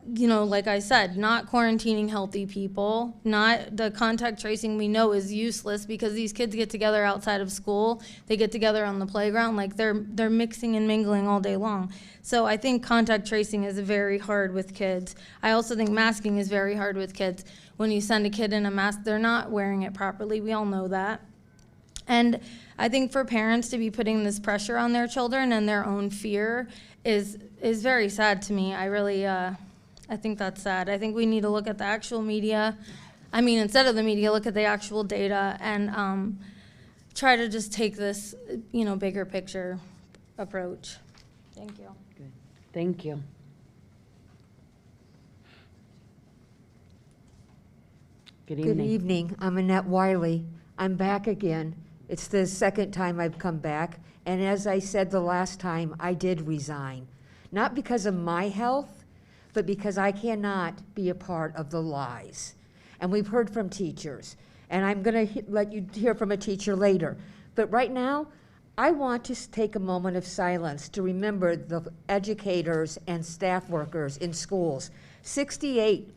Speaker 13: Like I said, not quarantining healthy people, not the contact tracing we know is useless because these kids get together outside of school, they get together on the playground, like they're mixing and mingling all day long. So I think contact tracing is very hard with kids. I also think masking is very hard with kids. When you send a kid in a mask, they're not wearing it properly. We all know that. And I think for parents to be putting this pressure on their children and their own fear is very sad to me. I think that's sad. I think we need to look at the actual media. Instead of the media, look at the actual data and try to just take this, bigger picture approach. Thank you.
Speaker 1: Good. Thank you. Good evening.
Speaker 12: Good evening. I'm Annette Wiley. I'm back again. It's the second time I've come back. And as I said the last time, I did resign. Not because of my health, but because I cannot be a part of the lies. And we've heard from teachers. And I'm going to let you hear from a teacher later. But right now, I want to take a moment of silence to remember the educators and staff workers in schools. 68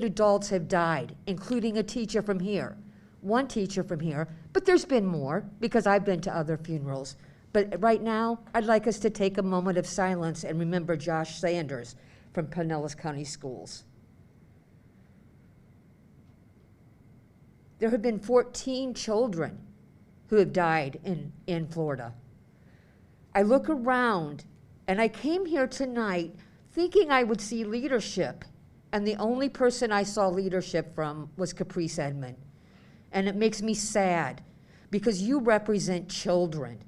Speaker 12: adults have died, including a teacher from here. One teacher from here, but there's been more because I've been to other funerals. But right now, I'd like us to take a moment of silence and remember Josh Sanders from Pinellas County Schools. There have been 14 children who have died in Florida. I look around, and I came here tonight thinking I would see leadership, and the only person I saw leadership from was Caprice Edmond. And it makes me sad, because you represent children.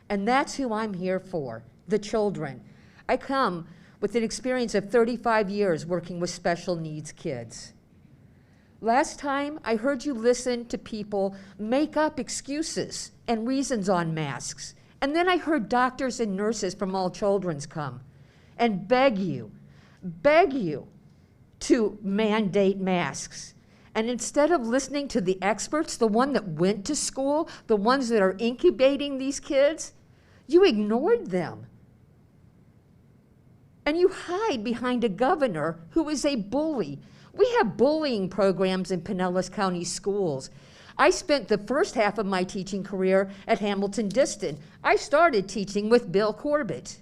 Speaker 12: And that's who I'm here for, the children. I come with an experience of 35 years working with special needs kids. Last time, I heard you listen to people make up excuses and reasons on masks. And then I heard doctors and nurses from All Children's come and beg you to mandate masks. And instead of listening to the experts, the one that went to school, the ones that are incubating these kids, you ignored them. And you hide behind a governor who is a bully. We have bullying programs in Pinellas County schools. I spent the first half of my teaching career at Hamilton-Disston. I started teaching with Bill Corbett.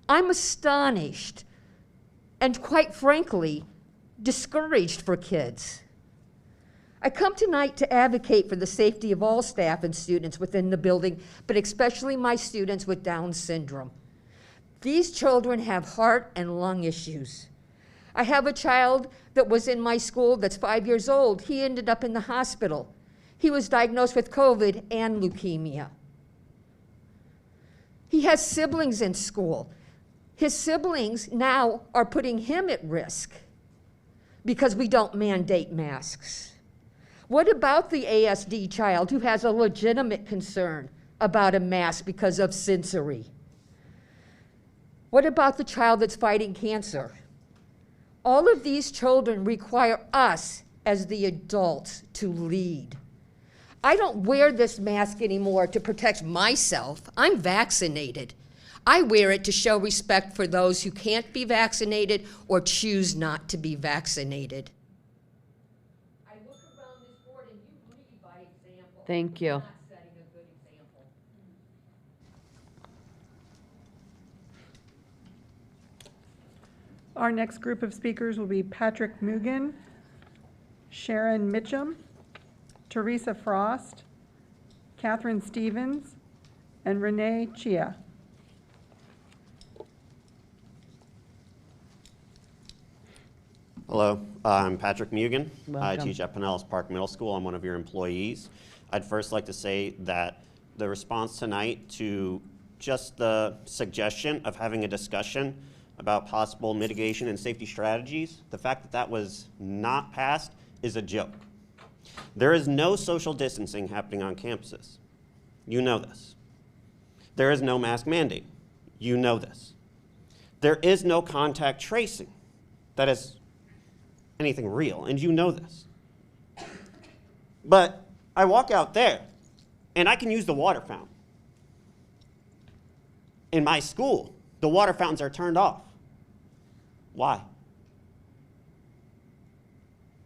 Speaker 12: I'm astonished and, quite frankly, discouraged for kids. I come tonight to advocate for the safety of all staff and students within the building, but especially my students with Down syndrome. These children have heart and lung issues. I have a child that was in my school that's 5 years old. He ended up in the hospital. He was diagnosed with COVID and leukemia. He has siblings in school. His siblings now are putting him at risk because we don't mandate masks. What about the ASD child who has a legitimate concern about a mask because of sensory? What about the child that's fighting cancer? All of these children require us as the adults to lead. I don't wear this mask anymore to protect myself. I'm vaccinated. I wear it to show respect for those who can't be vaccinated or choose not to be vaccinated. I look around this board and you lead by example.
Speaker 1: Thank
Speaker 12: You're
Speaker 1: you.
Speaker 12: not setting a good example.
Speaker 16: Our next group of speakers will be Patrick Mugen, Sharon Mitchum, Teresa Frost, Catherine Stevens, and Renee Chia.
Speaker 14: Hello, I'm Patrick Mugen. I
Speaker 1: Welcome.
Speaker 14: teach at Pinellas Park Middle School. I'm one of your employees. I'd first like to say that the response tonight to just the suggestion of having a discussion about possible mitigation and safety strategies, the fact that that was not passed is a joke. There is no social distancing happening on campuses. You know this. There is no mask mandate. You know this. There is no contact tracing that is anything real, and you know this. But I walk out there, and I can use the water fountain. In my school, the water fountains are turned off. Why?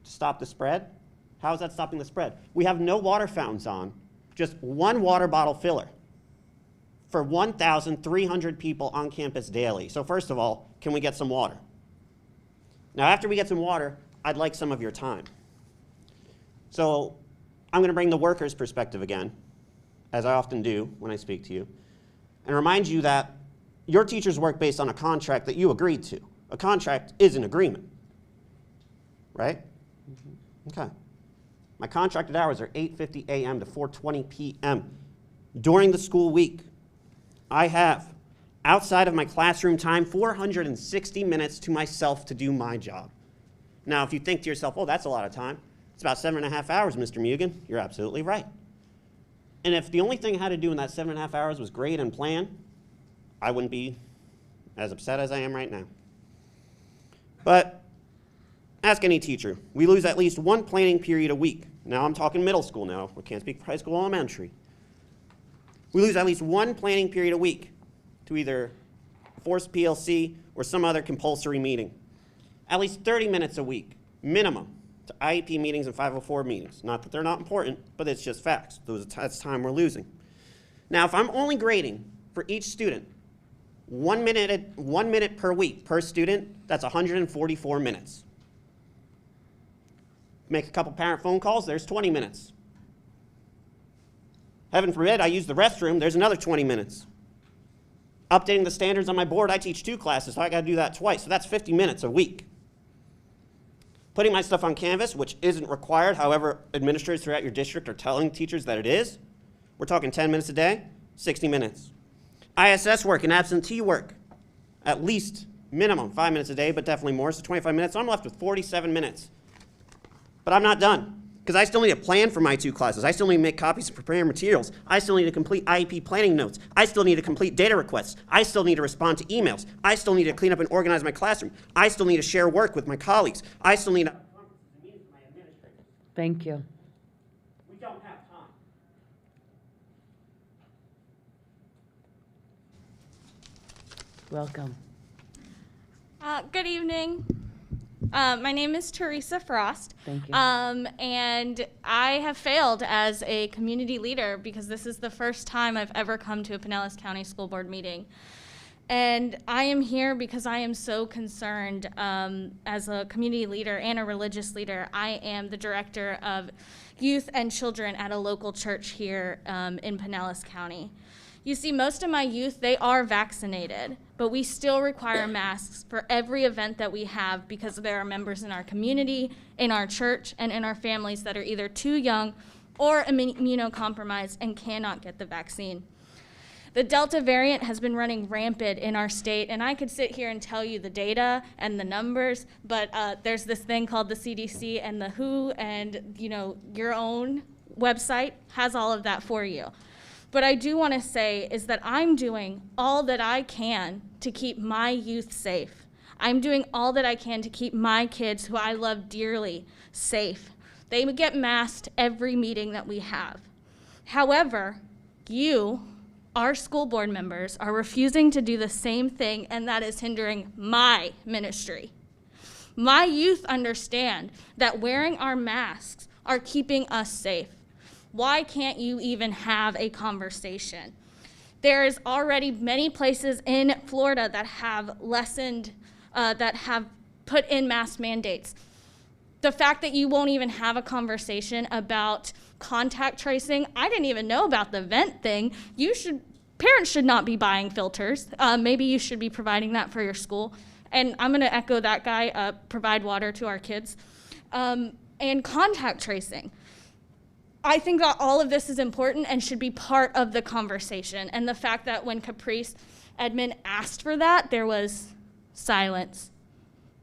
Speaker 14: To stop the spread? How is that stopping the spread? We have no water fountains on, just one water bottle filler for 1,300 people on campus daily. So first of all, can we get some water? Now, after we get some water, I'd like some of your time. So I'm going to bring the workers' perspective again, as I often do when I speak to you, and remind you that your teachers work based on a contract that you agreed to. A contract is an agreement, right? Okay. My contracted hours are 8:50 a.m. to 4:20 p.m. During the school week, I have, outside of my classroom time, 460 minutes to myself to do my job. Now, if you think to yourself, oh, that's a lot of time. It's about 7.5 hours, Mr. Mugen. You're absolutely right. And if the only thing I had to do in that 7.5 hours was grade and plan, I wouldn't be as upset as I am right now. But ask any teacher. We lose at least one planning period a week. Now I'm talking middle school now. We can't speak for high school or elementary. We lose at least one planning period a week to either forced PLC or some other compulsory meeting. At least 30 minutes a week, minimum, to IEP meetings and 504 meetings. Not that they're not important, but it's just facts. That's time we're losing. Now, if I'm only grading for each student 1 minute per week per student, that's 144 minutes. Make a couple parent phone calls, there's 20 minutes. Heaven forbid I use the restroom, there's another 20 minutes. Updating the standards on my board, I teach 2 classes, so I gotta do that twice, so that's 50 minutes a week. Putting my stuff on Canvas, which isn't required, however, administrators throughout your district are telling teachers that it is. We're talking 10 minutes a day, 60 minutes. ISS work and absentee work, at least minimum 5 minutes a day, but definitely more, so 25 minutes. So I'm left with 47 minutes. But I'm not done, because I still need a plan for my 2 classes. I still need to make copies and prepare materials. I still need to complete IEP planning notes. I still need to complete data requests. I still need to respond to emails. I still need to clean up and organize my classroom. I still need to share work with my colleagues. I still need to...
Speaker 1: Thank you.
Speaker 14: We don't have time.
Speaker 1: Welcome.
Speaker 18: Good evening. My name is Teresa Frost.
Speaker 1: Thank you.
Speaker 18: And I have failed as a community leader because this is the first time I've ever come to a Pinellas County School Board meeting. And I am here because I am so concerned as a community leader and a religious leader. I am the director of youth and children at a local church here in Pinellas County. You see, most of my youth, they are vaccinated, but we still require masks for every event that we have because there are members in our community, in our church, and in our families that are either too young or immunocompromised and cannot get the vaccine. The Delta variant has been running rampant in our state, and I could sit here and tell you the data and the numbers, but there's this thing called the CDC and the WHO, and your own website has all of that for you. But I do want to say is that I'm doing all that I can to keep my youth safe. I'm doing all that I can to keep my kids, who I love dearly, safe. They get masked every meeting that we have. However, you, our school board members, are refusing to do the same thing, and that is hindering my ministry. My youth understand that wearing our masks are keeping us safe. Why can't you even have a conversation? There's already many places in Florida that have lessened, that have put in mask mandates. The fact that you won't even have a about contact tracing, I didn't even know about the vent thing. Parents should not be buying filters. Maybe you should be providing that for your school. And I'm gonna echo that guy, provide water to our kids. And contact tracing. I think that all of this is important and should be part of the conversation. And the fact that when Caprice Edmond asked for that, there was silence.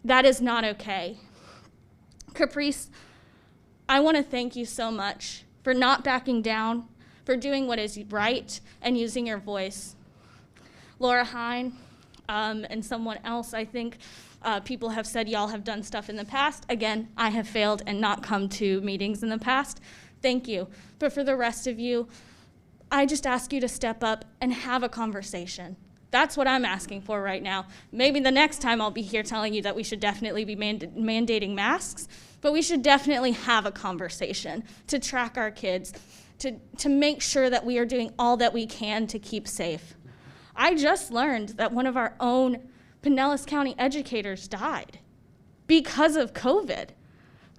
Speaker 18: That is not okay. Caprice, I want to thank you so much for not backing down, for doing what is right and using your voice. Laura Hine and someone else, I think people have said y'all have done stuff in the past. Again, I have failed and not come to meetings in the past. Thank you. But for the rest of you, I just ask you to step up and have a conversation. That's what I'm asking for right now. Maybe the next time I'll be here telling you that we should definitely be mandating masks, but we should definitely have a conversation to track our kids, to make sure that we are doing all that we can to keep safe. I just learned that one of our own Pinellas County educators died because of COVID.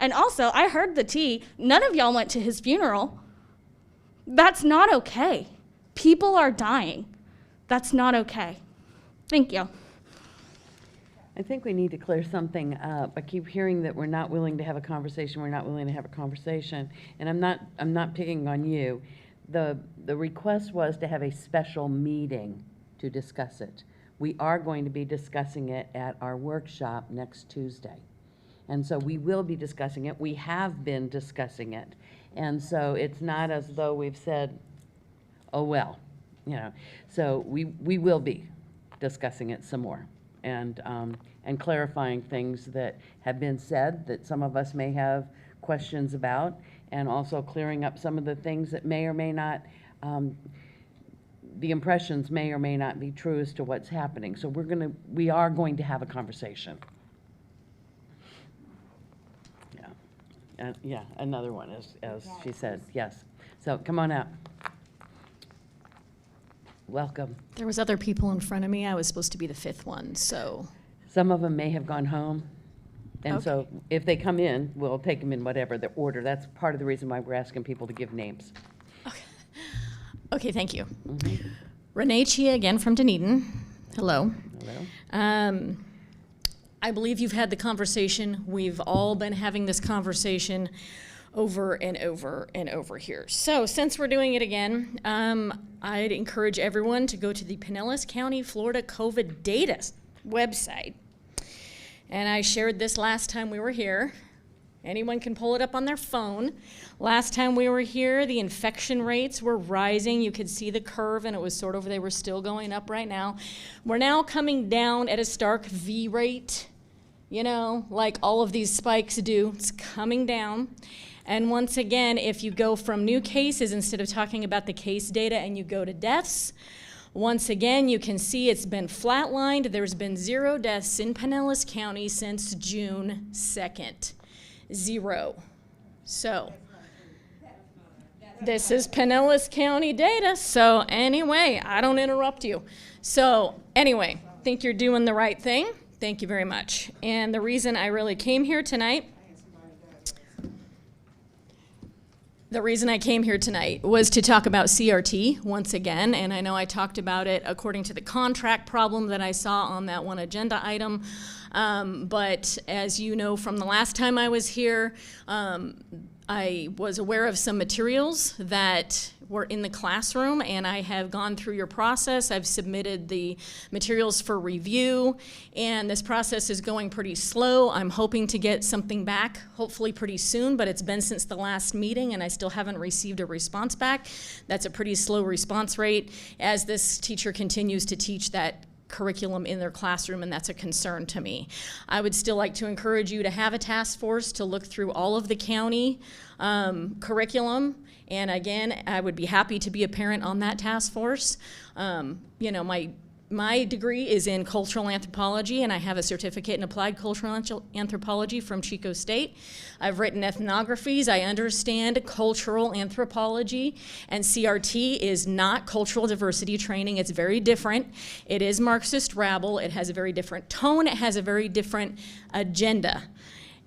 Speaker 18: And also, I heard the tea, none of y'all went to his funeral. That's not okay. People are dying. That's not okay. Thank you.
Speaker 1: I think we need to clear something up. I keep hearing that we're not willing to have a conversation, we're not willing to have a conversation, and I'm not picking on you. The request was to have a special meeting to discuss it. We are going to be discussing it at our workshop next Tuesday. And so we will be discussing it. We have been discussing it. And so it's not as though we've said, oh, well, you know. So we will be discussing it some more and clarifying things that have been said that some of us may have questions about, and also clearing up some of the things that may or may not, the impressions may or may not be true as to what's happening. So we are going to have a conversation. Yeah, another one, as she said, yes. So come on up. Welcome.
Speaker 5: There was other people in front of me. I was supposed to be the fifth one, so.
Speaker 1: Some of them may have gone home. And
Speaker 5: Okay.
Speaker 1: so if they come in, we'll take them in whatever the order. That's part of the reason why we're asking people to give names.
Speaker 5: Okay, thank you. Renee Chia again from Dunedin. Hello.
Speaker 1: Hello.
Speaker 5: I believe you've had the conversation. We've all been having this conversation over and over and over here. So since we're doing it again, I'd encourage everyone to go to the Pinellas County, Florida COVID data website. And I shared this last time we were here. Anyone can pull it up on their phone. Last time we were here, the infection rates were rising. You could see the curve, and it was sort of, they were still going up right now. We're now coming down at a stark V rate, you know, like all of these spikes do. It's coming down. And once again, if you go from new cases instead of talking about the case data and you go to deaths, once again, you can see it's been flatlined. There's been 0 deaths in Pinellas County since June 2nd. 0. So this is Pinellas County data. So anyway, I don't interrupt you. So anyway, think you're doing the right thing. Thank you very much. And the reason I really came here tonight, was to talk about CRT once again. And I know I talked about it according to the contract problem that I saw on that one agenda item. But as you know from the last time I was here, I was aware of some materials that were in the classroom, and I have gone through your process. I've submitted the materials for review, and this process is going pretty slow. I'm hoping to get something back, hopefully pretty soon, but it's been since the last meeting, and I still haven't received a response back. That's a pretty slow response rate as this teacher continues to teach that curriculum in their classroom, and that's a concern to me. I would still like to encourage you to have a task force to look through all of the county curriculum, and again, I would be happy to be a parent on that task force. You know, my My degree is in cultural anthropology, and I have a certificate in applied cultural anthropology from Chico State. I've written ethnographies. I understand cultural anthropology, and CRT is not cultural diversity training. It's very different. It is Marxist rabble. It has a very different tone. It has a very different agenda.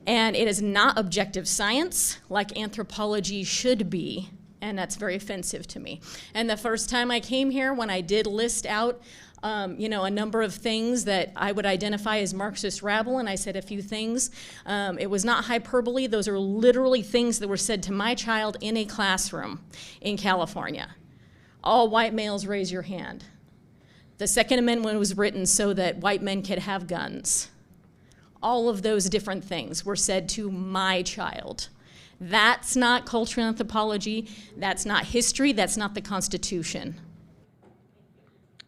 Speaker 5: And it is not objective science like anthropology should be, and that's very offensive to me. And the first time I came here, when I did list out a number of things that I would identify as Marxist rabble, and I said a few things. It was not hyperbole. Those are literally things that were said to my child in a classroom in California. All white males, raise your hand. The Second Amendment was written so that white men could have guns. All of those different things were said to my child. That's not cultural anthropology. That's not history. That's not the Constitution.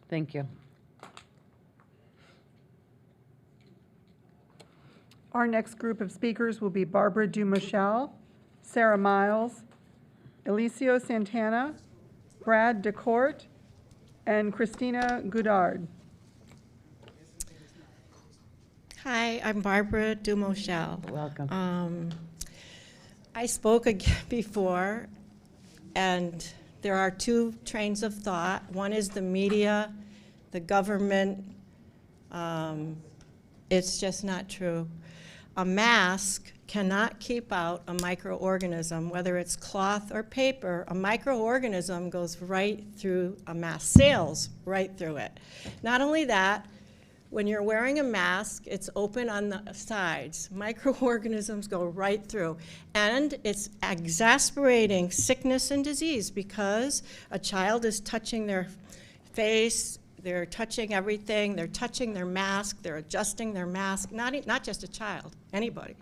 Speaker 1: Thank you.
Speaker 16: Our next group of speakers will be Barbara Dumichel, Sarah Miles, Elicio Santana, Brad DeCourt, and Christina Goudard.
Speaker 19: Hi, I'm Barbara Dumichel.
Speaker 1: Welcome.
Speaker 19: I spoke before, and there are two trains of thought. One is the media, the government. It's just not true. A mask cannot keep out a microorganism, whether it's cloth or paper. A microorganism goes right through a mask, sails right through it. Not only that, when you're wearing a mask, it's open on the sides. Microorganisms go right through. And it's exacerbating sickness and disease because a child is touching their face, they're touching everything, they're touching their mask, they're adjusting their mask, not just a child, anybody.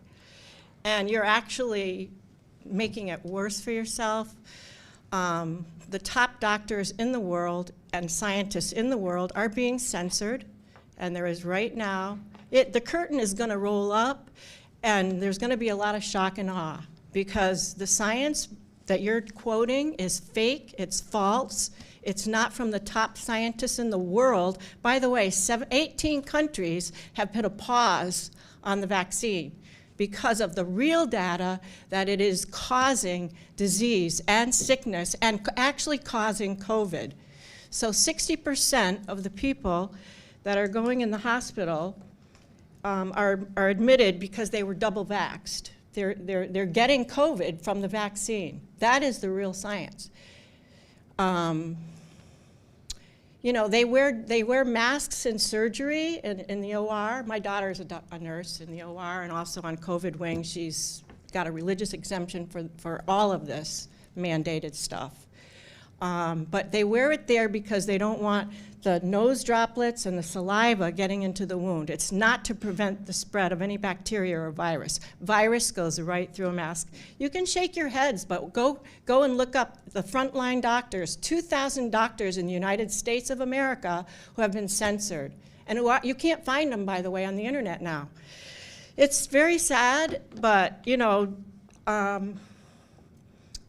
Speaker 19: And you're actually making it worse for yourself. The top doctors in the world and scientists in the world are being censored, and there is right now, the curtain is gonna roll up, and there's gonna be a lot of shock and awe, because the science that you're quoting is fake, it's false, it's not from the top scientists in the world. By the way, 18 countries have put a pause on the vaccine because of the real data that it is causing disease and sickness and actually causing COVID. So 60% of the people that are going in the hospital are admitted because they were double vaxxed. They're getting COVID from the vaccine. That is the real science. They wear masks in surgery in the OR. My daughter's a nurse in the OR and also on COVID wing. She's got a religious exemption for all of this mandated stuff. But they wear it there because they don't want the nose droplets and the saliva getting into the wound. It's not to prevent the spread of any bacteria or virus. Virus goes right through a mask. You can shake your heads, but go and look up the frontline doctors, 2,000 doctors in the United States of America who have been censored. And you can't find them, by the way, on the internet now. It's very sad, but,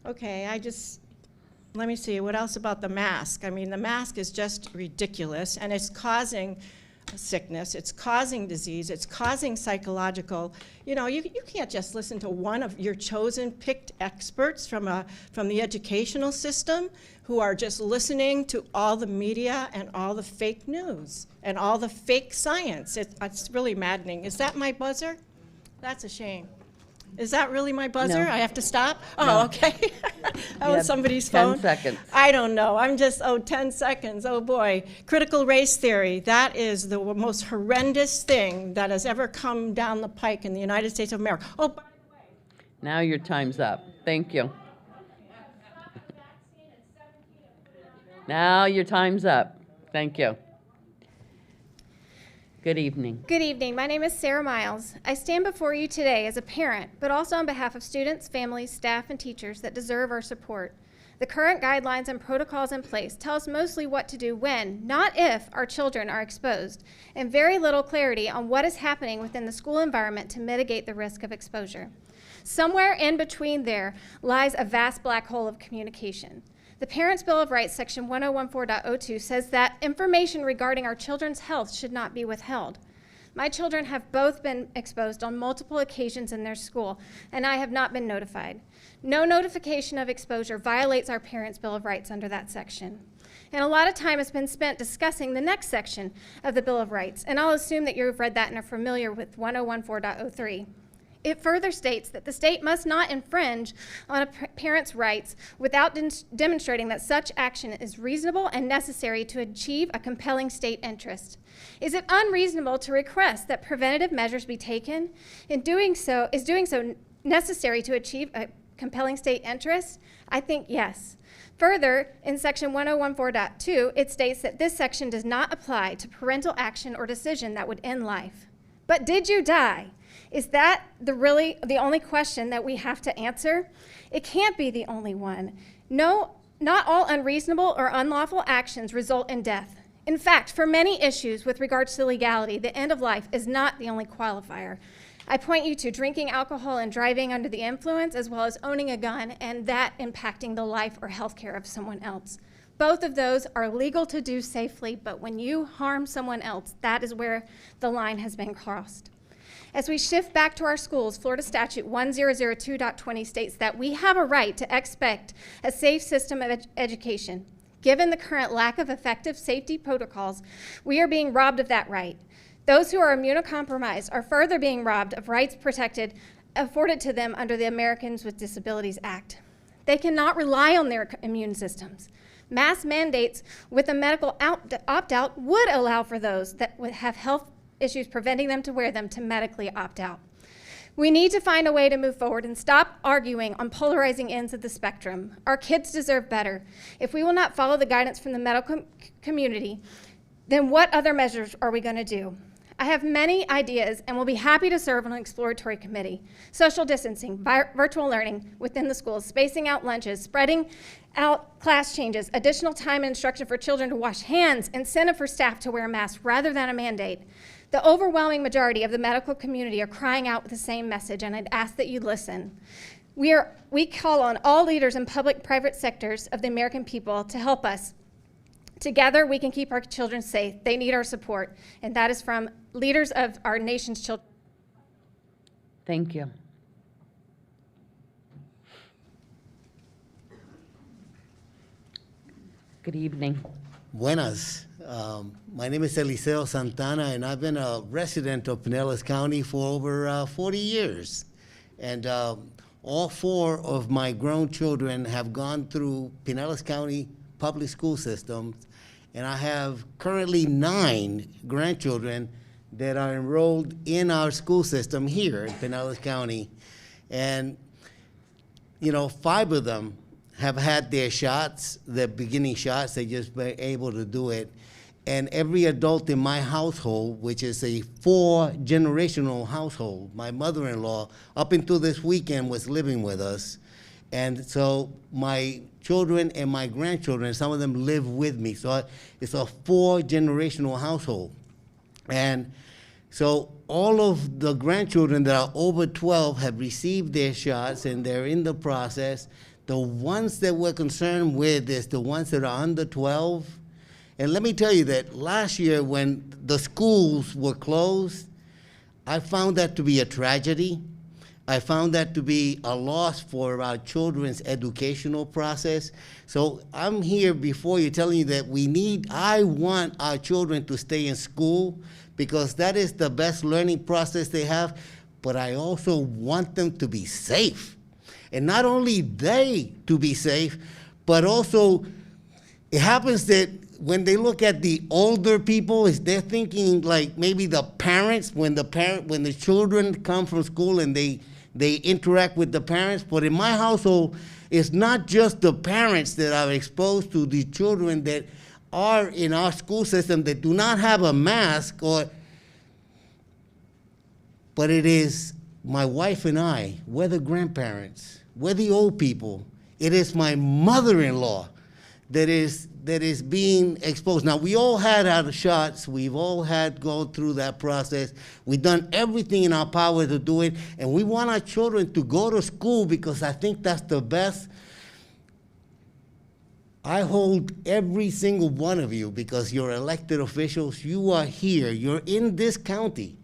Speaker 19: okay, let me see, what else about the mask? I mean, the mask is just ridiculous, and it's causing sickness, it's causing disease, it's causing psychological, you can't just listen to one of your chosen picked experts from the educational system who are just listening to all the media and all the fake news and all the fake science. It's really maddening. Is that my buzzer? That's a shame. Is that really my buzzer?
Speaker 1: No.
Speaker 19: I have to stop? Oh,
Speaker 1: No.
Speaker 19: okay. That was somebody's
Speaker 1: 10
Speaker 19: phone.
Speaker 1: seconds.
Speaker 19: I don't know. 10 seconds. Oh, boy. Critical race theory. That is the most horrendous thing that has ever come down the pike in the United States of America. Oh, by the way.
Speaker 1: Now your time's up. Thank you. Now your time's up. Thank you. Good evening.
Speaker 20: Good evening. My name is Sarah Miles. I stand before you today as a parent, but also on behalf of students, families, staff, and teachers that deserve our support. The current guidelines and protocols in place tell us mostly what to do when, not if, our children are exposed, and very little clarity on what is happening within the school environment to mitigate the risk of exposure. Somewhere in between there lies a vast black hole of communication. The Parents' Bill of Rights, Section 1014.02, says that information regarding our children's health should not be withheld. My children have both been exposed on multiple occasions in their school, and I have not been notified. No notification of exposure violates our Parents' Bill of Rights under that section. And a lot of time has been spent discussing the next section of the Bill of Rights, and I'll assume that you've read that and are familiar with 1014.03. It further states that the state must not infringe on a parent's rights without demonstrating that such action is reasonable and necessary to achieve a compelling state interest. Is it unreasonable to request that preventative measures be taken? Is doing so necessary to achieve a compelling state interest? I think yes. Further, in section 1014.2, it states that this section does not apply to parental action or decision that would end life. But did you die? Is that really the only question that we have to answer? It can't be the only one. No, not all unreasonable or unlawful actions result in death. In fact, for many issues with regards to legality, the end of life is not the only qualifier. I point you to drinking alcohol and driving under the influence, as well as owning a gun, and that impacting the life or health care of someone else. Both of those are legal to do safely, but when you harm someone else, that is where the line has been crossed. As we shift back to our schools, Florida Statute 1002.20 states that we have a right to expect a safe system of education. Given the current lack of effective safety protocols, we are being robbed of that right. Those who are immunocompromised are further being robbed of rights afforded to them under the Americans with Disabilities Act. They cannot rely on their immune systems. Mask mandates with a medical opt-out would allow for those that would have health issues preventing them to wear them to medically opt out. We need to find a way to move forward and stop arguing on polarizing ends of the spectrum. Our kids deserve better. If we will not follow the guidance from the medical community, then what other measures are we going to do? I have many ideas and will be happy to serve on an exploratory committee. Social distancing, virtual learning within the schools, spacing out lunches, spreading out class changes, additional time and instruction for children to wash hands, incentive for staff to wear masks rather than a mandate. The overwhelming majority of the medical community are crying out with the same message, and I'd ask that you listen. We call on all leaders in public-private sectors of the American people to help us. Together, we can keep our children safe. They need our support, and that is from leaders of our nation's children.
Speaker 1: Thank you. Good evening.
Speaker 6: Buenas. My name is Eliseo Santana, and I've been a resident of Pinellas County for over 40 years. And all four of my grown children have gone through Pinellas County public school systems, and I have currently 9 grandchildren that are enrolled in our school system here in Pinellas County. And, 5 of them have had their shots, their beginning shots. They just been able to do it. And every adult in my household, which is a 4-generational household, my mother-in-law, up until this weekend, was living with us. And so my children and my grandchildren, some of them live with me. So it's a 4-generational household. And so all of the grandchildren that are over 12 have received their shots, and they're in the process. The ones that we're concerned with is the ones that are under 12. And let me tell you that last year when the schools were closed, I found that to be a tragedy. I found that to be a loss for our children's educational process. So I'm here before you telling you that I want our children to stay in school because that is the best learning process they have, but I also want them to be safe. And not only they to be safe, but also it happens that when they look at the older people, they're thinking like maybe the parents, when the children come from school and they interact with the parents. But in my household, it's not just the parents that are exposed to the children that are in our school system that do not have a mask, but it is my wife and I, we're the grandparents, we're the old people. It is my mother-in-law that is being exposed. Now, we all had our shots. We've all had go through that process. We've done everything in our power to do it, and we want our children to go to school because I think that's the best I hold every single one of you because you're elected officials. You are here. You're in this county.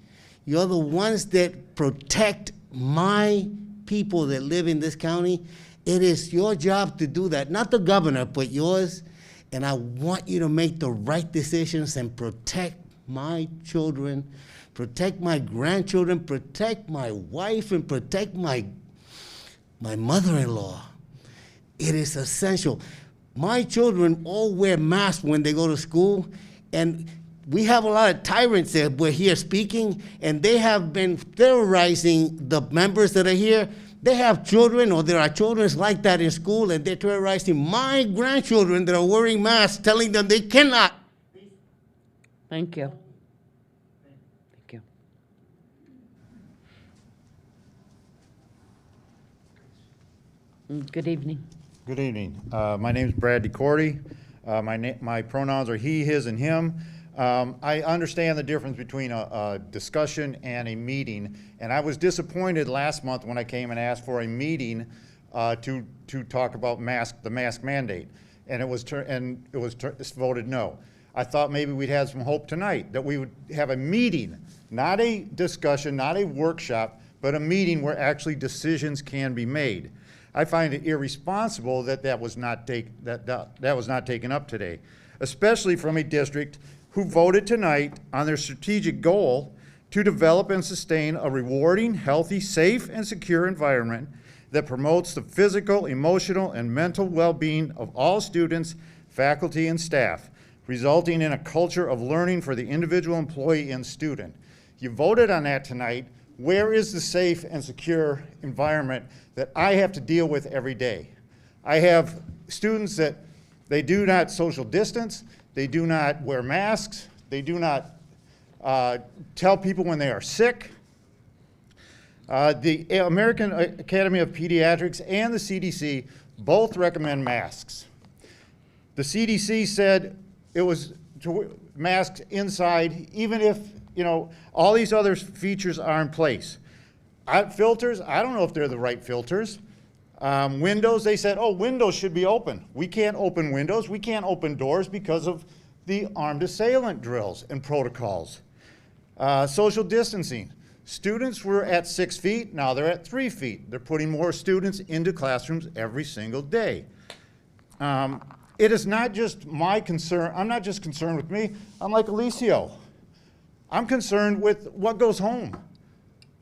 Speaker 6: You're the ones that protect my people that live in this county. It is your job to do that, not the governor, but yours. And I want you to make the right decisions and protect my children, protect my grandchildren, protect my wife, and protect my mother-in-law. It is essential. My children all wear masks when they go to school, and we have a lot of tyrants that we're here speaking, and they have been terrorizing the members that are here. They have children, or there are children like that in school, and they're terrorizing my grandchildren that are wearing masks, telling them they cannot.
Speaker 1: Thank you. Thank you. Good evening.
Speaker 11: Good evening. My name is Brad DeCordy. My pronouns are he, his, and him. I understand the difference between a discussion and a meeting, and I was disappointed last month when I came and asked for a meeting to talk about the mask mandate, and it was voted no. I thought maybe we'd have some hope tonight that we would have a meeting, not a discussion, not a workshop, but a meeting where actually decisions can be made. I find it irresponsible that that was not taken up today, especially from a district who voted tonight on their strategic goal to develop and sustain a rewarding, healthy, safe, and secure environment that promotes the physical, emotional, and mental well-being of all students, faculty, and staff, resulting in a culture of learning for the individual employee and student. You voted on that tonight. Where is the safe and secure environment that I have to deal with every day? I have students that they do not social distance, they do not wear masks, they do not tell people when they are sick. The American Academy of Pediatrics and the CDC both recommend masks. The CDC said it was to wear masks inside, even if, you know, all these other features are in place. Filters, I don't know if they're the right filters. Windows, they said, oh, windows should be open. We can't open windows, we can't open doors because of the armed assailant drills and protocols. Social distancing. Students were at 6 feet, now they're at 3 feet. They're putting more students into classrooms every single day. It is not just my concern, I'm not just concerned with me, I'm like Alicio. I'm concerned with what goes home,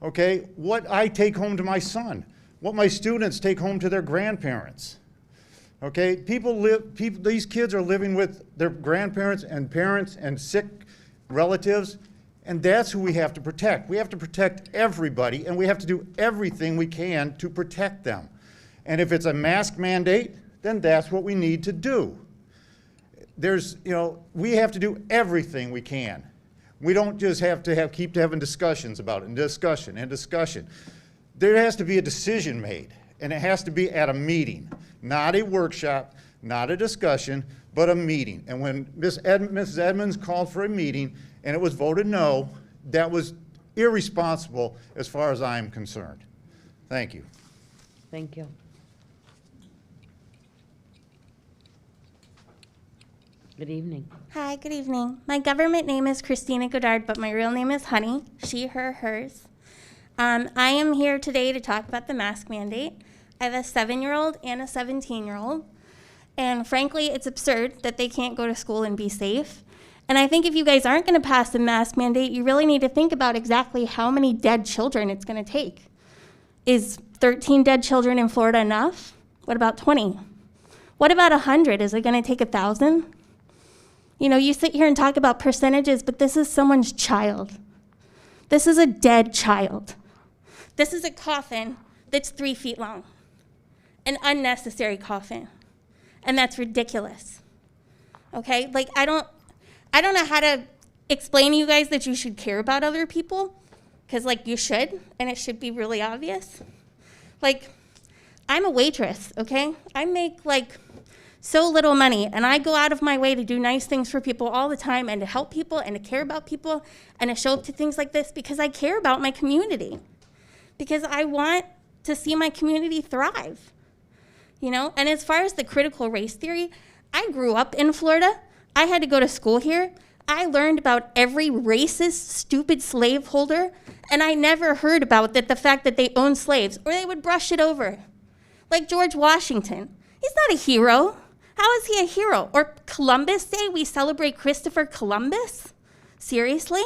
Speaker 11: okay? What I take home to my son, what my students take home to their grandparents, okay? These kids are living with their grandparents and parents and sick relatives, and that's who we have to protect. We have to protect everybody, and we have to do everything we can to protect them. And if it's a mask mandate, then that's what we need to do. We have to do everything we can. We don't just have to keep having discussions about it, and discussion and discussion. There has to be a decision made, and it has to be at a meeting, not a workshop, not a discussion, but a meeting. And when Mrs. Edmonds called for a meeting and it was voted no, that was irresponsible as far as I'm concerned. Thank you.
Speaker 1: Thank you. Good evening.
Speaker 20: Hi, good evening. My government name is Christina Godard, but my real name is Honey. She, her, hers. I am here today to talk about the mask mandate. I have a 7-year-old and a 17-year-old. And frankly, it's absurd that they can't go to school and be safe. And I think if you guys aren't going to pass the mask mandate, you really need to think about exactly how many dead children it's going to take. Is 13 dead children in Florida enough? What about 20? What about 100? Is it going to take 1,000? You know, you sit here and talk about percentages, but this is someone's child. This is a dead child. This is a coffin that's 3 feet long, an unnecessary coffin, and that's ridiculous. Okay, like I don't know how to explain to you guys that you should care about other people, because like you should, and it should be really obvious. Like, I'm a waitress, okay? I make like so little money, and I go out of my way to do nice things for people all the time and to help people and to care about people and to show up to things like this because I care about my community, because I want to see my community thrive, you know? And as far as the critical race theory,
Speaker 9: I grew up in Florida. I had to go to school here. I learned about every racist, stupid slaveholder, and I never heard about the fact that they owned slaves, or they would brush it over. Like George Washington. He's not a hero. How is he a hero? Or Columbus Day, we celebrate Christopher Columbus? Seriously?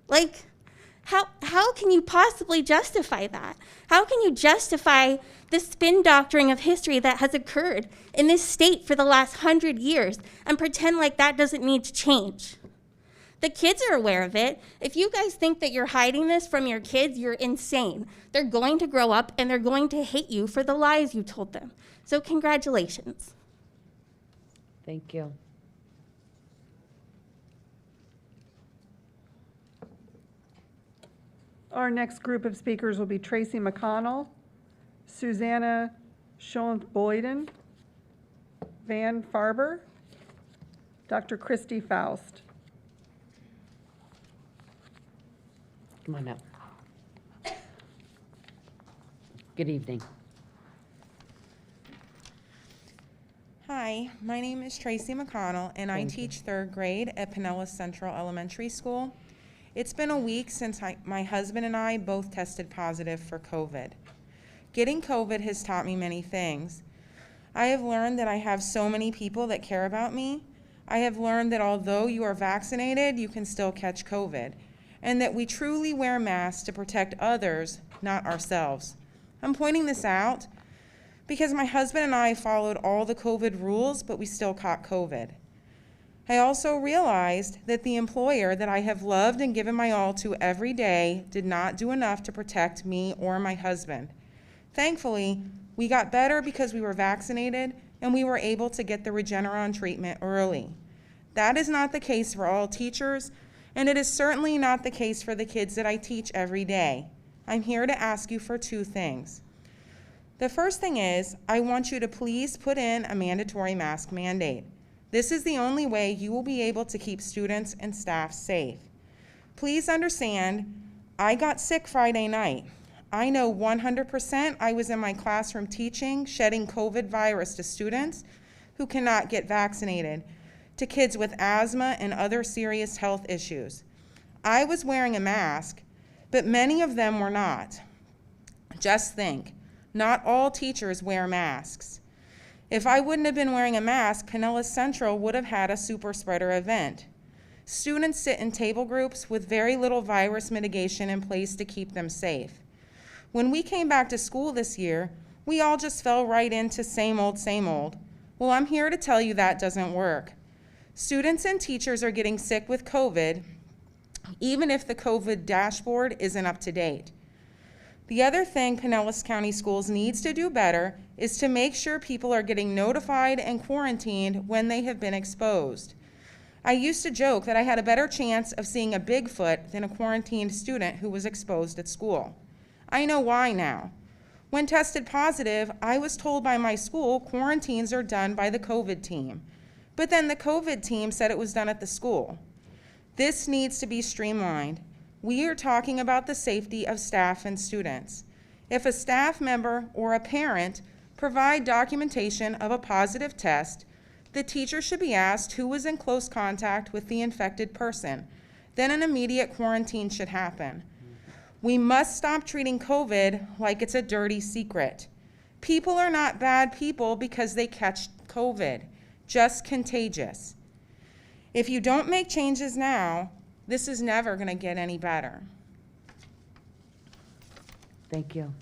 Speaker 9: Like, how can you possibly justify that? How can you justify the spin doctoring of history that has occurred in this state for the last 100 years and pretend like that doesn't need to change? The kids are aware of it. If you guys think that you're hiding this from your kids, you're insane. They're going to grow up and they're going to hate you for the lies you told them. So congratulations.
Speaker 1: Thank you.
Speaker 16: Our next group of speakers will be Tracy McConnell, Susanna Schoenth-Boyden, Van Farber, Dr. Christy Faust.
Speaker 1: Come on up. Good evening.
Speaker 22: Hi, my name is Tracy McConnell, and I
Speaker 1: Thank you.
Speaker 22: teach third grade at Pinellas Central Elementary School. It's been a week since my husband and I both tested positive for COVID. Getting COVID has taught me many things. I have learned that I have so many people that care about me. I have learned that although you are vaccinated, you can still catch COVID, and that we truly wear masks to protect others, not ourselves. I'm pointing this out because my husband and I followed all the COVID rules, but we still caught COVID. I also realized that the employer that I have loved and given my all to every day did not do enough to protect me or my husband. Thankfully, we got better because we were vaccinated and we were able to get the Regeneron treatment early. That is not the case for all teachers, and it is certainly not the case for the kids that I teach every day. I'm here to ask you for two things. The first thing is, I want you to please put in a mandatory mask mandate. This is the only way you will be able to keep students and staff safe. Please understand, I got sick Friday night. I know 100% I was in my classroom teaching, shedding COVID virus to students who cannot get vaccinated, to kids with asthma and other serious health issues. I was wearing a mask, but many of them were not. Just think, not all teachers wear masks. If I wouldn't have been wearing a mask, Pinellas Central would have had a super spreader event. Students sit in table groups with very little virus mitigation in place to keep them safe. When we came back to school this year, we all just fell right into same old, same old. Well, I'm here to tell you that doesn't work. Students and teachers are getting sick with COVID, even if the COVID dashboard isn't up to date. The other thing Pinellas County Schools needs to do better is to make sure people are getting notified and quarantined when they have been exposed. I used to joke that I had a better chance of seeing a Bigfoot than a quarantined student who was exposed at school. I know why now. When tested positive, I was told by my school quarantines are done by the COVID team. But then the COVID team said it was done at the school. This needs to be streamlined. We are talking about the safety of staff and students. If a staff member or a parent provide documentation of a positive test, the teacher should be asked who was in close contact with the infected person. Then an immediate quarantine should happen. We must stop treating COVID like it's a dirty secret. People are not bad people because they catch COVID, just contagious. If you don't make changes now, this is never going to get any better.
Speaker 1: Thank you.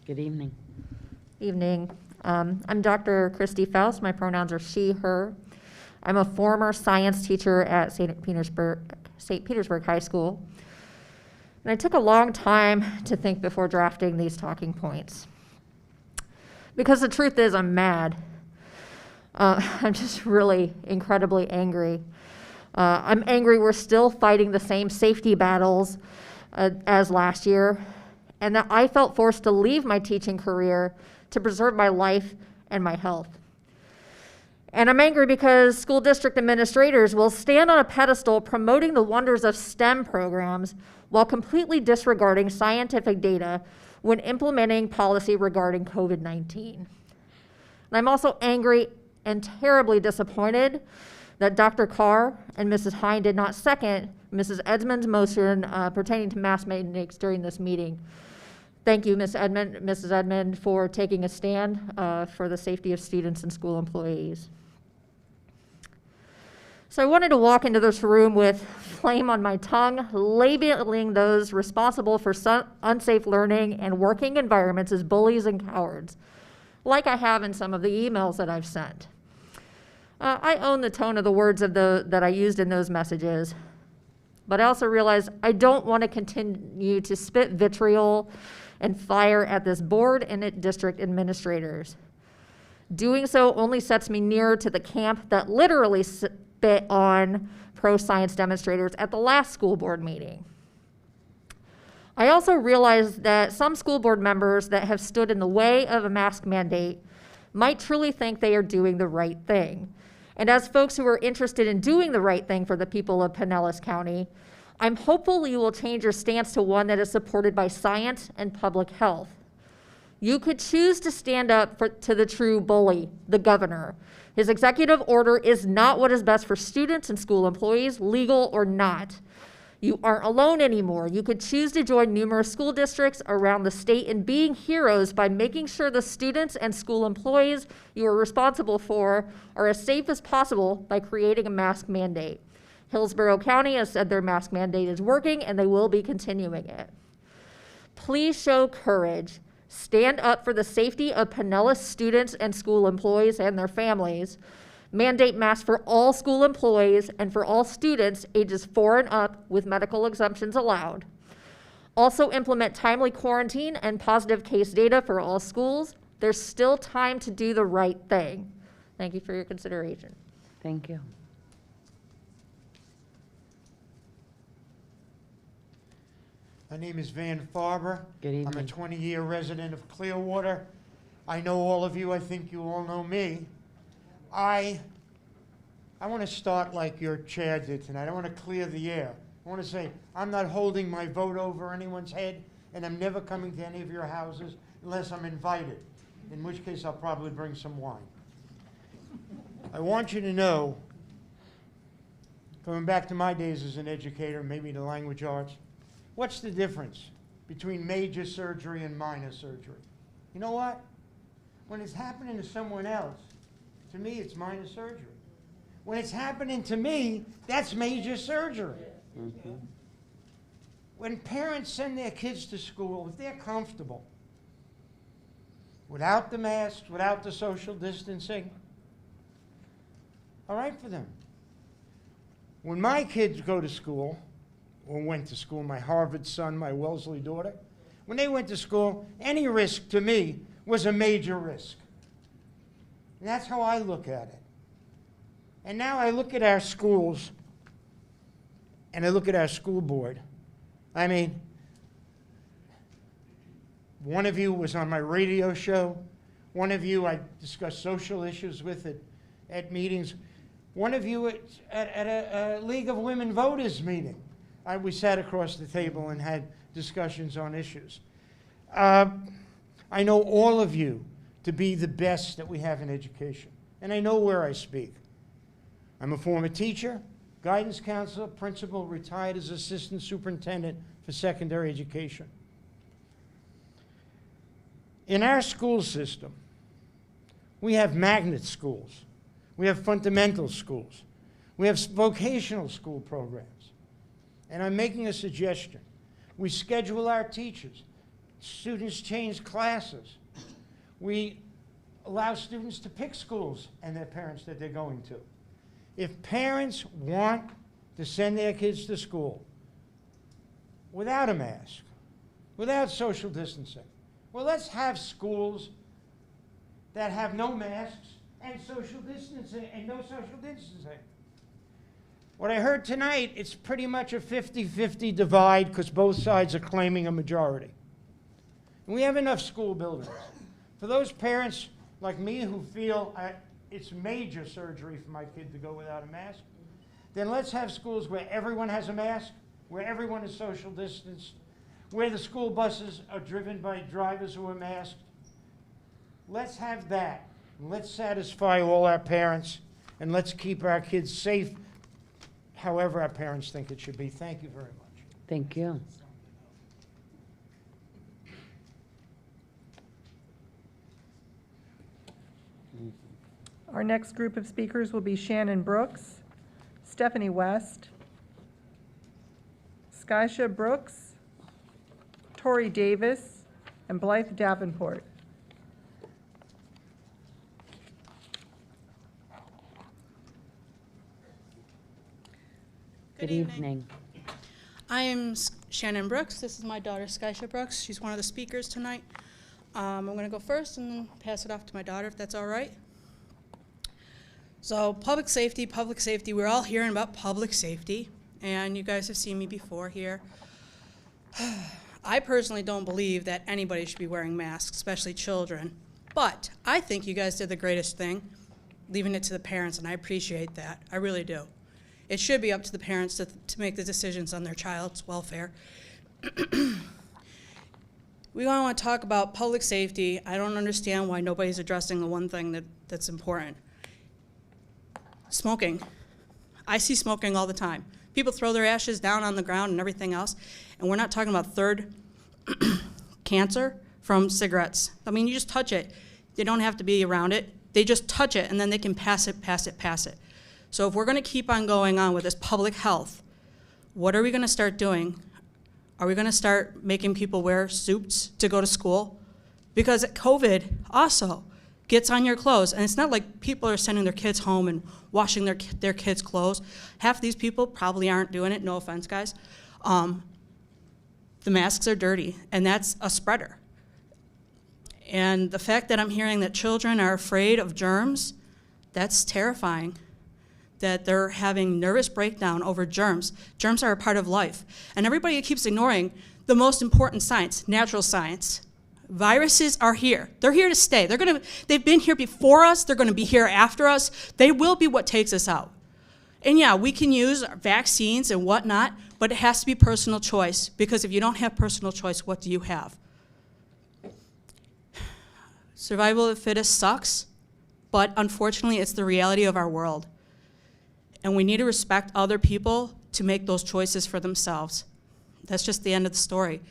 Speaker 1: Good evening.
Speaker 23: Evening. I'm Dr. Christy Faust. My pronouns are she, her. I'm a former science teacher at St. Petersburg High School. And I took a long time to think before drafting these talking points. Because the truth is, I'm mad. I'm just really incredibly angry. I'm angry we're still fighting the same safety battles as last year, and that I felt forced to leave my teaching career to preserve my life and my health. And I'm angry because school district administrators will stand on a pedestal promoting the wonders of STEM programs while completely disregarding scientific data when implementing policy regarding COVID-19. And I'm also angry and terribly disappointed that Dr. Carr and Mrs. Hine did not second Mrs. Edmond's motion pertaining to mask mandates during this meeting. Thank you, Mrs. Edmond, for taking a stand for the safety of students and school employees. So I wanted to walk into this room with flame on my tongue, labeling those responsible for unsafe learning and working environments as bullies and cowards, like I have in some of the emails that I've sent. I own the tone of the words that I used in those messages, but I also realize I don't want to continue to spit vitriol and fire at this board and its district administrators. Doing so only sets me nearer to the camp that literally spit on pro-science demonstrators at the last school board meeting. I also realize that some school board members that have stood in the way of a mask mandate might truly think they are doing the right thing. And as folks who are interested in doing the right thing for the people of Pinellas County, I'm hopeful you will change your stance to one that is supported by science and public health. You could choose to stand up to the true bully, the governor. His executive order is not what is best for students and school employees, legal or not. You aren't alone anymore. You could choose to join numerous school districts around the state in being heroes by making sure the students and school employees you are responsible for are as safe as possible by creating a mask mandate. Hillsborough County has said their mask mandate is working and they will be continuing it. Please show courage. Stand up for the safety of Pinellas students and school employees and their families. Mandate masks for all school employees and for all students ages 4 and up with medical exemptions allowed. Also implement timely quarantine and positive case data for all schools. There's still time to do the right thing. Thank you for your consideration.
Speaker 1: Thank you.
Speaker 15: My name is Van Farber.
Speaker 1: Good evening.
Speaker 15: I'm a 20-year resident of Clearwater. I know all of you. I think you all know me. I want to start like your chair did tonight. I want to clear the air. I want to say I'm not holding my vote over anyone's head, and I'm never coming to any of your houses unless I'm invited, in which case I'll probably bring some wine. I want you to know, going back to my days as an educator, maybe the language arts, what's the difference between major surgery and minor surgery? You know what? When it's happening to someone else, to me, it's minor surgery. When it's happening to me, that's major surgery. Mm-hmm. When parents send their kids to school, if they're comfortable, without the masks, without the social distancing, all right for them. When my kids go to school, or went to school, my Harvard son, my Wellesley daughter, when they went to school, any risk to me was a major risk. And that's how I look at it. And now I look at our schools, and I look at our school board. I mean, one of you was on my radio show. One of you I discussed social issues with at meetings. One of you at a League of Women Voters meeting. We sat across the table and had discussions on issues. I know all of you to be the best that we have in education, and I know where I speak. I'm a former teacher, guidance counselor, principal, retired as assistant superintendent for secondary education. In our school system, we have magnet schools. We have fundamental schools. We have vocational school programs. And I'm making a suggestion. We schedule our teachers. Students change classes. We allow students to pick schools and their parents that they're going to. If parents want to send their kids to school without a mask, without social distancing, well, let's have schools that have no masks and social distancing and no social distancing. What I heard tonight, it's pretty much a 50-50 divide because both sides are claiming a majority. And we have enough school buildings. For those parents like me who feel it's major surgery for my kid to go without a mask, then let's have schools where everyone has a mask, where everyone is social distanced, where the school buses are driven by drivers who are masked. Let's have that. Let's satisfy all our parents, and let's keep our kids safe however our parents think it should be. Thank you very much.
Speaker 1: Thank you.
Speaker 16: Our next group of speakers will be Shannon Brooks, Stephanie West, Skysha Brooks, Tori Davis, and Blythe Davenport.
Speaker 1: Good evening.
Speaker 7: I am Shannon Brooks. This is my daughter, Skysha Brooks. She's one of the speakers tonight. I'm going to go first and then pass it off to my daughter, if that's all right. So public safety, we're all hearing about public safety, and you guys have seen me before here. I personally don't believe that anybody should be wearing masks, especially children, but I think you guys did the greatest thing, leaving it to the parents, and I appreciate that. I really do. It should be up to the parents to make the decisions on their child's welfare. We want to talk about public safety. I don't understand why nobody's addressing the one thing that's important. Smoking. I see smoking all the time. People throw their ashes down on the ground and everything else, and we're not talking about third cancer from cigarettes. I mean, you just touch it. They don't have to be around it. They just touch it, and then they can pass it. So if we're going to keep on going on with this public health, what are we going to start doing? Are we going to start making people wear suits to go to school? Because COVID also gets on your clothes, and it's not like people are sending their kids home and washing their kids' clothes. Half of these people probably aren't doing it, no offense, guys. The masks are dirty, and that's a spreader. And the fact that I'm hearing that children are afraid of germs, that's terrifying. That they're having nervous breakdown over germs. Germs are a part of life. And everybody keeps ignoring the most important science, natural science. Viruses are here. They're here to stay. They've been here before us. They're going to be here after us. They will be what takes us out. And yeah, we can use vaccines and whatnot, but it has to be personal choice, because if you don't have personal choice, what do you have? Survival of the fittest sucks, but unfortunately, it's the reality of our world. And we need to respect other people to make those choices for themselves. That's just the end of the story.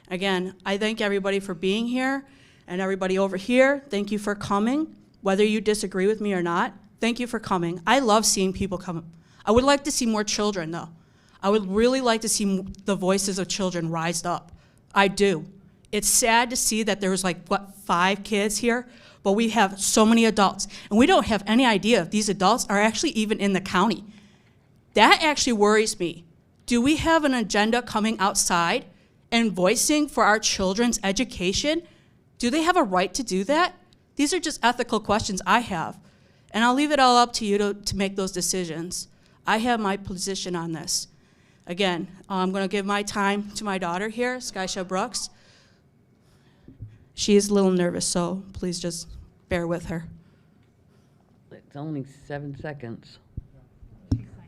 Speaker 7: Again, I thank everybody for being here, and everybody over here, thank you for coming. Whether you disagree with me or not, thank you for coming. I love seeing people come. I would like to see more children, though. I would really like to see the voices of children rise up. I do. It's sad to see that there's 5 kids here, but we have so many adults, and we don't have any idea if these adults are actually even in the county. That actually worries me. Do we have an agenda coming outside and voicing for our children's education? Do they have a right to do that? These are just ethical questions I have, and I'll leave it all up to you to make those decisions. I have my position on this. Again, I'm going to give my time to my daughter here, Skysha Brooks. She is a little nervous, so please just bear with her.
Speaker 1: It's only 7 seconds.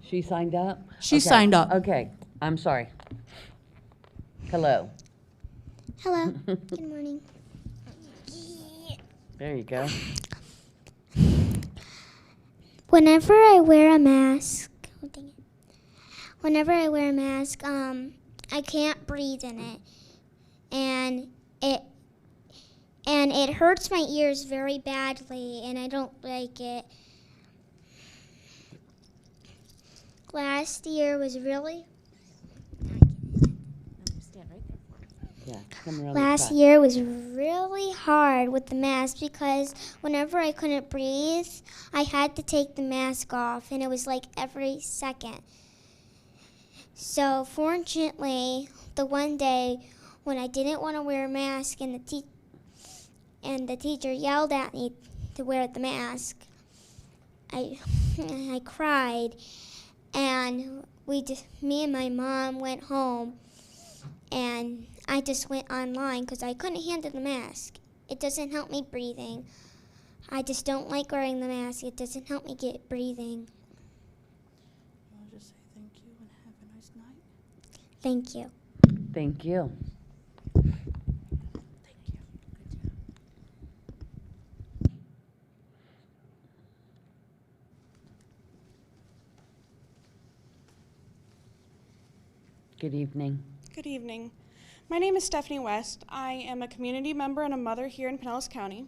Speaker 1: She signed up?
Speaker 7: She
Speaker 1: Okay.
Speaker 7: signed up.
Speaker 1: Okay, I'm sorry. Hello.
Speaker 17: Hello. Good morning.
Speaker 1: There you go.
Speaker 17: Whenever I wear a mask, I can't breathe in it, and it hurts my ears very badly, and I don't like it. Last year was really Last year was really hard with the mask because whenever I couldn't breathe, I had to take the mask off, and it was like every second. So fortunately, the one day when I didn't want to wear a mask and the teacher yelled at me to wear the mask, I cried, and me and my mom went home, and I just went online because I couldn't handle the mask. It doesn't help me breathing. I just don't like wearing the mask. It doesn't help me get breathing.
Speaker 7: I'll just say thank you and have a nice night.
Speaker 17: Thank you.
Speaker 1: Thank you. Good evening.
Speaker 2: Good evening. My name is Stephanie West. I am a community member and a mother here in Pinellas County.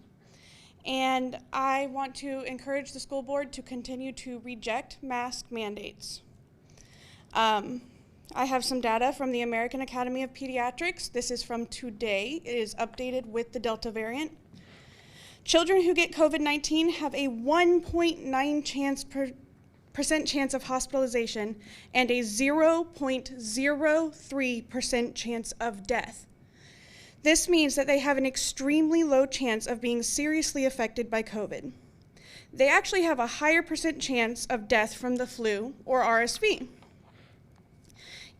Speaker 2: And I want to encourage the school board to continue to reject mask mandates. I have some data from the American Academy of Pediatrics. This is from today. It is updated with the Delta variant. Children who get COVID-19 have a 1.9% chance of hospitalization and a 0.03% chance of death. This means that they have an extremely low chance of being seriously affected by COVID. They actually have a higher percent chance of death from the flu or RSV.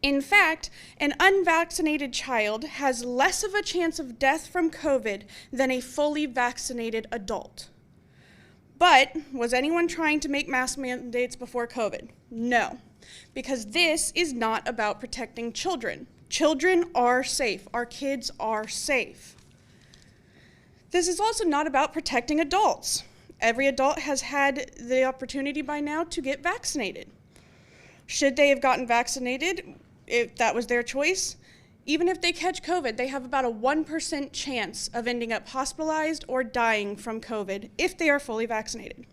Speaker 2: In fact, an unvaccinated child has less of a chance of death from COVID than a fully vaccinated adult. But was anyone trying to make mask mandates before COVID? No, because this is not about protecting children. Children are safe. Our kids are safe. This is also not about protecting adults. Every adult has had the opportunity by now to get vaccinated. Should they have gotten vaccinated, if that was their choice, even if they catch COVID, they have about a 1% chance of ending up hospitalized or dying from COVID if they are fully vaccinated.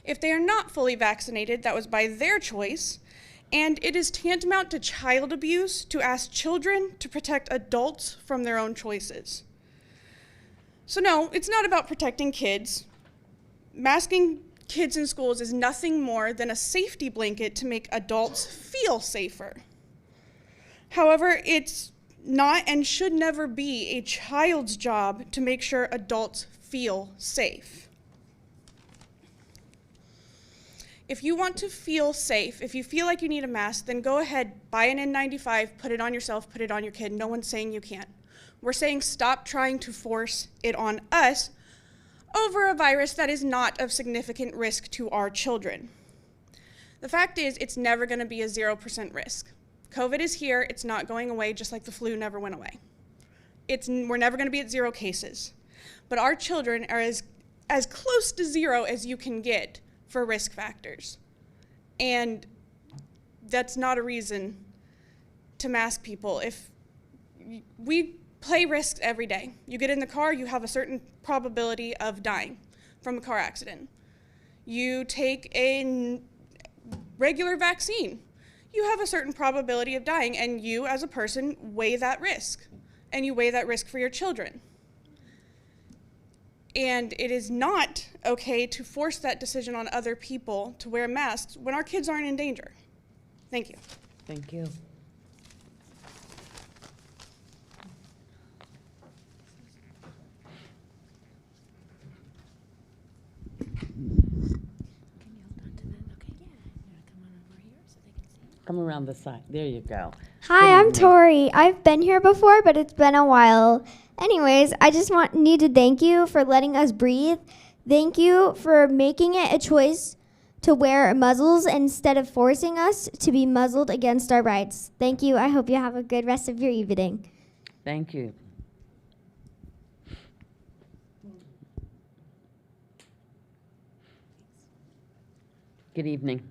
Speaker 2: If they are not fully vaccinated, that was by their choice, and it is tantamount to child abuse to ask children to protect adults from their own choices. So no, it's not about protecting kids. Masking kids in schools is nothing more than a safety blanket to make adults feel safer. However, it's not and should never be a child's job to make sure adults feel safe. If you want to feel safe, if you feel like you need a mask, then go ahead, buy an N95, put it on yourself, put it on your kid. No one's saying you can't. We're saying stop trying to force it on us over a virus that is not of significant risk to our children. The fact is, it's never going to be a 0% risk. COVID is here, it's not going away, just like the flu never went away. We're never gonna be at 0 cases. But our children are as close to 0 as you can get for risk factors. And that's not a reason to mask people. If we play risks every day. You get in the car, you have a certain probability of dying from a car accident. You take a regular vaccine, you have a certain probability of dying, and you as a person weigh that risk, and you weigh that risk for your children. And it is not okay to force that decision on other people to wear masks when our kids aren't in danger. Thank you.
Speaker 1: Thank you. Come around the side. There you go.
Speaker 10: Hi, I'm Tori. I've been here before, but it's been a while. Anyways, I just need to thank you for letting us breathe. Thank you for making it a choice to wear muzzles instead of forcing us to be muzzled against our rights. Thank you. I hope you have a good rest of your evening.
Speaker 1: Thank you. Good evening.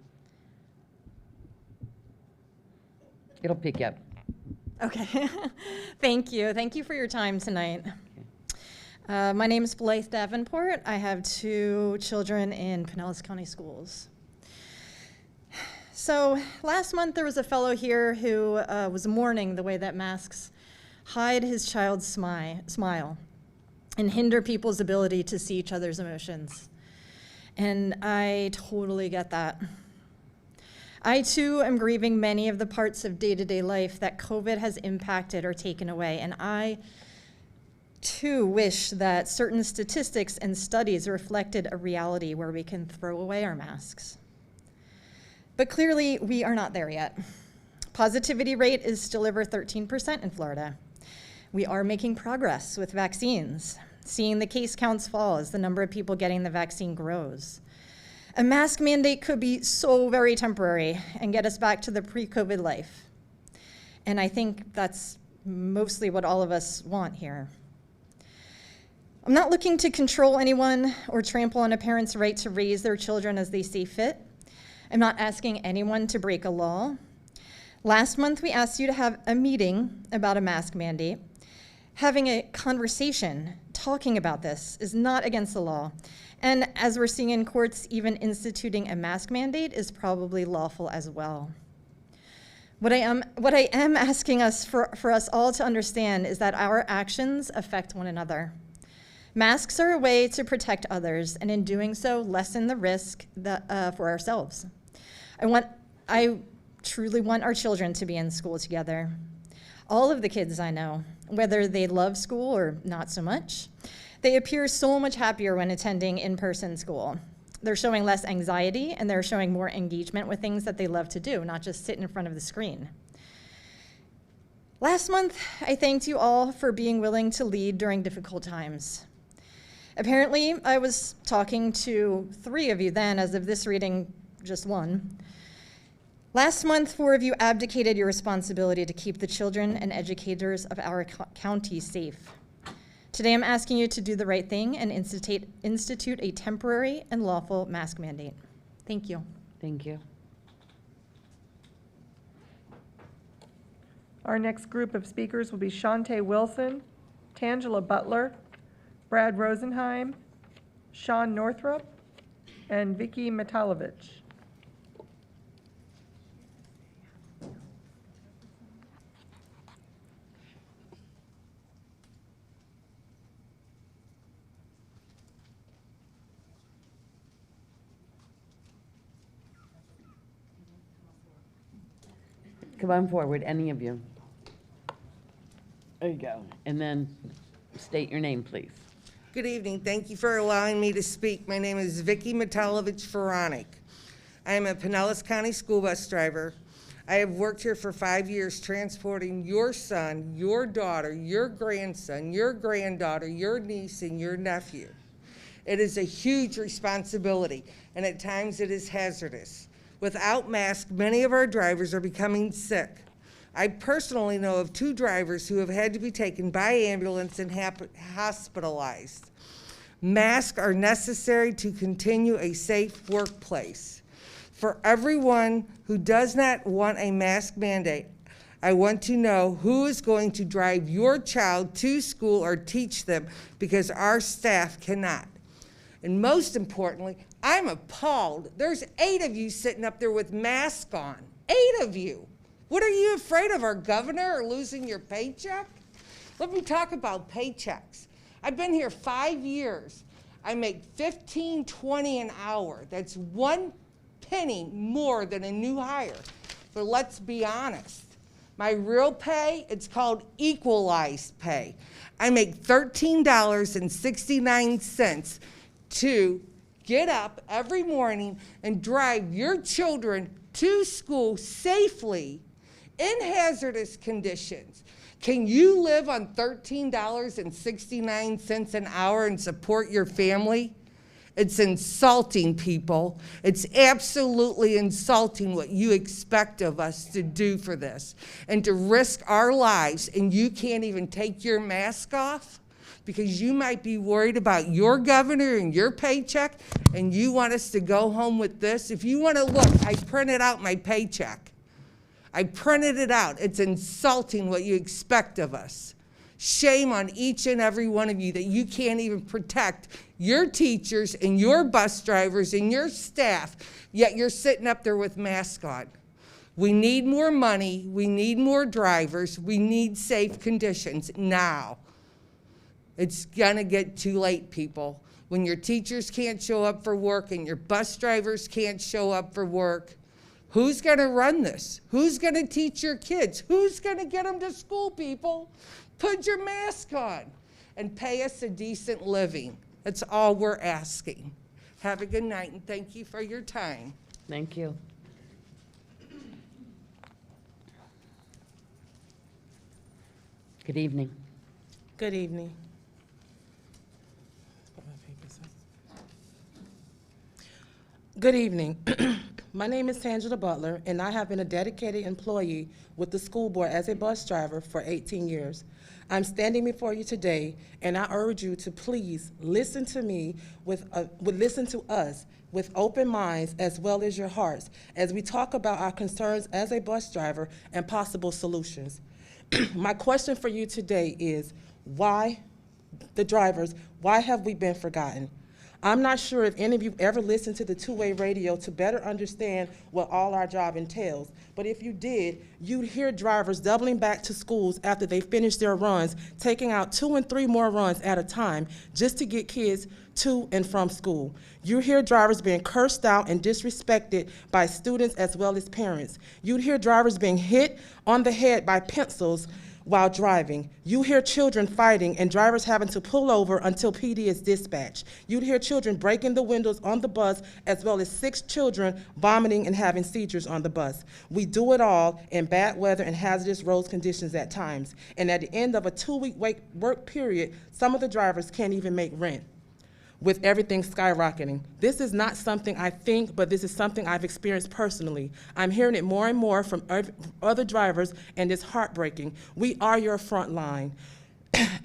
Speaker 1: It'll pick up.
Speaker 21: Okay. Thank you. Thank you for your time tonight. My name is Blythe Davenport. I have 2 children in Pinellas County Schools. So last month there was a fellow here who was mourning the way that masks hide his child's smile and hinder people's ability to see each other's emotions. And I totally get that. I too am grieving many of the parts of day-to-day life that COVID has impacted or taken away, and I too wish that certain statistics and studies reflected a reality where we can throw away our masks. But clearly we are not there yet. Positivity rate is still over 13% in Florida. We are making progress with vaccines. seeing the case counts fall as the number of people getting the vaccine grows. A mask mandate could be so very temporary and get us back to the pre-COVID life. And I think that's mostly what all of us want here. I'm not looking to control anyone or trample on a parent's right to raise their children as they see fit. I'm not asking anyone to break a law. Last month, we asked you to have a meeting about a mask mandate. Having a conversation, talking about this, is not against the law. And as we're seeing in courts, even instituting a mask mandate is probably lawful as well. What I am asking us for us all to understand is that our actions affect one another. Masks are a way to protect others, and in doing so, lessen the risk for ourselves. I truly want our children to be in school together. All of the kids I know, whether they love school or not so much, they appear so much happier when attending in-person school. They're showing less anxiety, and they're showing more engagement with things that they love to do, not just sit in front of the screen. Last month, I thanked you all for being willing to lead during difficult times. Apparently, I was talking to 3 of you then, as of this reading, just 1. Last month, 4 of you abdicated your responsibility to keep the children and educators of our county safe. Today, I'm asking you to do the right thing and institute a temporary and lawful mask mandate. Thank you.
Speaker 1: Thank you.
Speaker 16: Our next group of speakers will be Shantae Wilson, Tangela Butler, Brad Rosenheim, Sean Northrup, and Vicky Matalovich.
Speaker 1: Come on forward, any of you. There you go. And then state your name, please.
Speaker 3: Good evening. Thank you for allowing me to speak. My name is Vicky Matalovich-Faranic. I am a Pinellas County school bus driver. I have worked here for 5 years transporting your son, your daughter, your grandson, your granddaughter, your niece, and your nephew. It is a huge responsibility, and at times it is hazardous. Without masks, many of our drivers are becoming sick. I personally know of 2 drivers who have had to be taken by ambulance and hospitalized. Masks are necessary to continue a safe workplace. For everyone who does not want a mask mandate, I want to know who is going to drive your child to school or teach them, because our staff cannot. And most importantly, I'm appalled. There's 8 of you sitting up there with masks on. 8 of you. What are you afraid of, our governor, or losing your paycheck? Let me talk about paychecks. I've been here 5 years. I make $15.20 an hour. That's 1 penny more than a new hire. But let's be honest. My real pay, it's called equalized pay. I make $13.69 to get up every morning and drive your children to school safely in hazardous conditions. Can you live on $13.69 an hour and support your family? It's insulting, people. It's absolutely insulting what you expect of us to do for this, and to risk our lives, and you can't even take your mask off because you might be worried about your governor and your paycheck, and you want us to go home with this. If you want to look, I printed out my paycheck. I printed it out. It's insulting what you expect of us. Shame on each and every one of you that you can't even protect your teachers and your bus drivers and your staff, yet you're sitting up there with masks on. We need more money. We need more drivers. We need safe conditions now. It's gonna get too late, people. When your teachers can't show up for work and your bus drivers can't show up for work, who's gonna run this? Who's gonna teach your kids? Who's gonna get them to school, people? Put your mask on and pay us a decent living. That's all we're asking. Have a good night, and thank you for your time.
Speaker 1: Thank you. Good evening.
Speaker 4: Good evening. Good evening. My name is Tangela Butler, and I have been a dedicated employee with the school board as a bus driver for 18 years. I'm standing before you today, and I urge you to please listen to me listen to us with open minds as well as your hearts as we talk about our concerns as a bus driver and possible solutions. My question for you today is, why have we been forgotten? I'm not sure if any of you ever listened to the two-way radio to better understand what all our job entails, but if you did, you'd hear drivers doubling back to schools after they finish their runs, taking out 2 and 3 more runs at a time just to get kids to and from school. You hear drivers being cursed out and disrespected by students as well as parents. You'd hear drivers being hit on the head by pencils while driving. You hear children fighting and drivers having to pull over until PD is dispatched. You'd hear children breaking the windows on the bus, as well as 6 children vomiting and having seizures on the bus. We do it all in bad weather and hazardous road conditions at times. And at the end of a 2-week work period, some of the drivers can't even make rent, with everything skyrocketing. This is not something I think, but this is something I've experienced personally. I'm hearing it more and more from other drivers, and it's heartbreaking. We are your front line.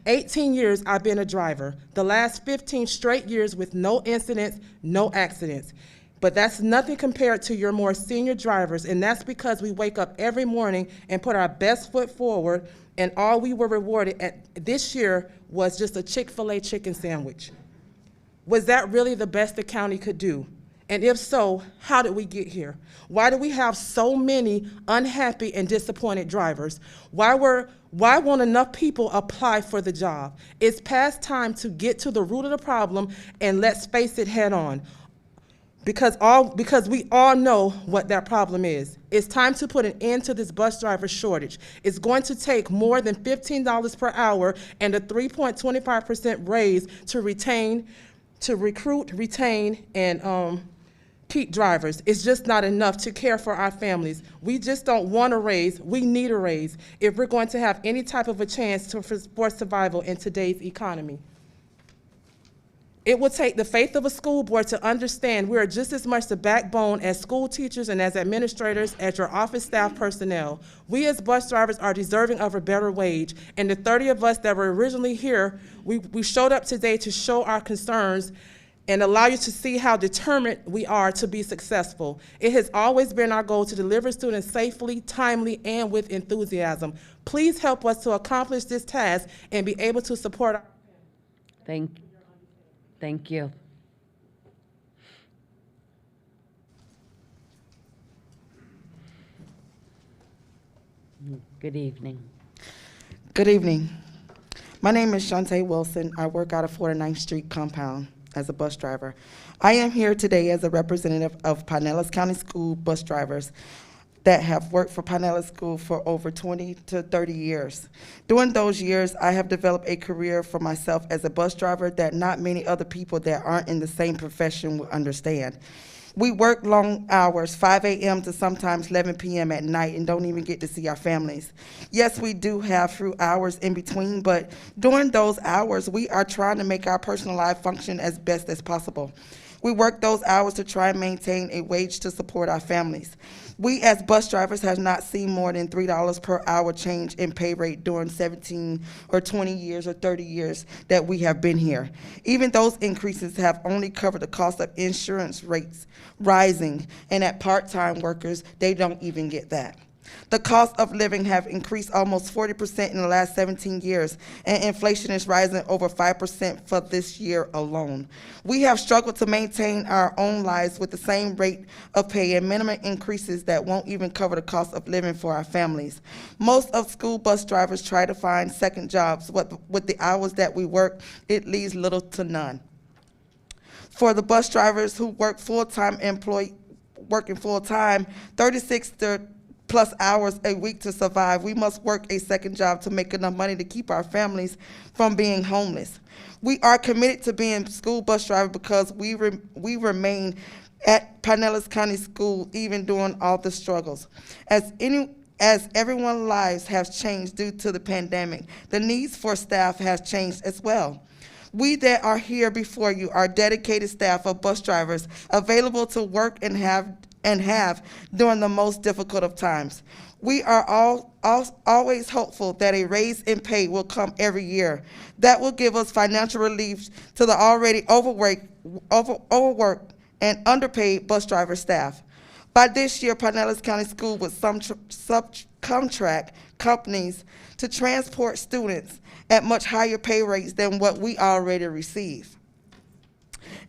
Speaker 4: 18 years I've been a driver. The last 15 straight years with no incidents, no accidents. But that's nothing compared to your more senior drivers, and that's because we wake up every morning and put our best foot forward, and all we were rewarded at this year was just a Chick-fil-A chicken sandwich. Was that really the best the county could do? And if so, how did we get here? Why do we have so many unhappy and disappointed drivers? Why won't enough people apply for the job? It's past time to get to the root of the problem, and let's face it head on. Because we all know what that problem is. It's time to put an end to this bus driver shortage. It's going to take more than $15 per hour and a 3.25% raise to recruit, retain, and keep drivers. It's just not enough to care for our families. We just don't want a raise, we need a raise if we're going to have any type of a chance for survival in today's economy. It will take the faith of a school board to understand we are just as much the backbone as school teachers and as administrators as your office staff personnel. We as bus drivers are deserving of a better wage, and the 30 of us that were originally here, we showed up today to show our concerns and allow you to see how determined we are to be successful. It has always been our goal to deliver students safely, timely, and with enthusiasm. Please help us to accomplish this task and be able to support our
Speaker 1: Thank you. Good evening.
Speaker 8: Good evening. My name is Shantae Wilson. I work out of 49th Street compound as a bus driver. I am here today as a representative of Pinellas County School bus drivers that have worked for Pinellas School for over 20 to 30 years. During those years, I have developed a career for myself as a bus driver that not many other people that aren't in the same profession will understand. We work long hours, 5 a.m. to sometimes 11 p.m. at night, and don't even get to see our families. Yes, we do have few hours in between, but during those hours, we are trying to make our personal life function as best as possible. We work those hours to try and maintain a wage to support our families. We as bus drivers have not seen more than $3 per hour change in pay rate during 17 or 20 years or 30 years that we have been here. Even those increases have only covered the cost of insurance rates rising, and at part-time workers, they don't even get that. The cost of living have increased almost 40% in the last 17 years, and inflation is rising over 5% for this year alone. We have struggled to maintain our own lives with the same rate of pay and minimum increases that won't even cover the cost of living for our families. Most of school bus drivers try to find second jobs. With the hours that we work, it leaves little to none. For the bus drivers who work full-time, working full-time, 36 plus hours a week to survive, we must work a second job to make enough money to keep our families from being homeless. We are committed to being school bus drivers because we remain at Pinellas County School even during all the struggles. As everyone's lives have changed due to the pandemic, the needs for staff has changed as well. We that are here before you are dedicated staff of bus drivers available to work and have during the most difficult of times. We are always hopeful that a raise in pay will come every year. That will give us financial relief to the already overworked and underpaid bus driver staff. By this year, Pinellas County School would subcontract companies to transport students at much higher pay rates than what we already receive.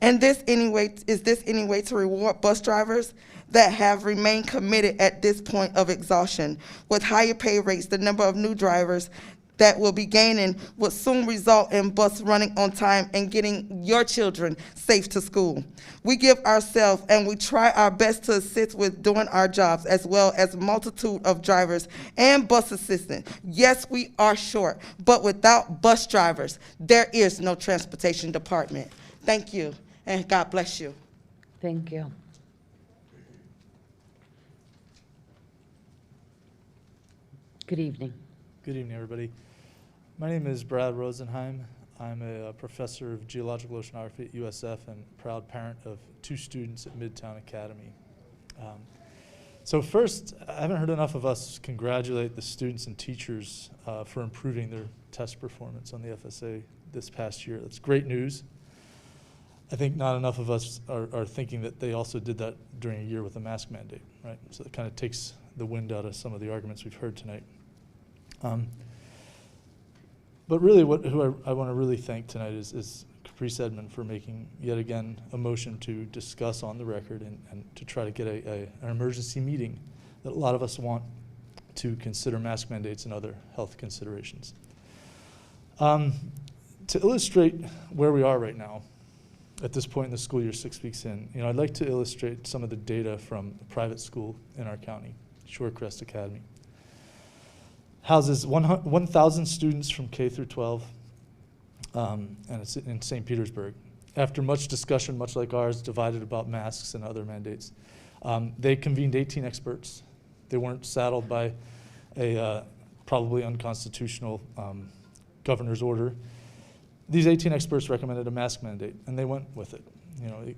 Speaker 8: And is this any way to reward bus drivers that have remained committed at this point of exhaustion? With higher pay rates, the number of new drivers that will be gaining will soon result in bus running on time and getting your children safe to school. We give ourselves and we try our best to assist with doing our jobs, as well as a multitude of drivers and bus assistants. Yes, we are short, but without bus drivers, there is no transportation department. Thank you, and God bless you.
Speaker 1: Thank you. Good evening.
Speaker 12: Good evening, everybody. My name is Brad Rosenheim. I'm a professor of geological oceanography at USF and proud parent of 2 students at Midtown Academy. So first, I haven't heard enough of us congratulate the students and teachers for improving their test performance on the FSA this past year. That's great news. I think not enough of us are thinking that they also did that during a year with a mask mandate, right? So it kind of takes the wind out of some of the arguments we've heard tonight. But really who I want to really thank tonight is Caprice Edmond for making, yet again, a motion to discuss on the record and to try to get an emergency meeting that a lot of us want to consider mask mandates and other health considerations. To illustrate where we are right now, at this point in the school year, 6 weeks in, I'd like to illustrate some of the data from a private school in our county, Shorecrest Academy. Houses 1,000 students from K through 12, and it's in St. Petersburg. After much discussion, much like ours, divided about masks and other mandates, they convened 18 experts. They weren't saddled by a probably unconstitutional governor's order. These 18 experts recommended a mask mandate, and they went with it,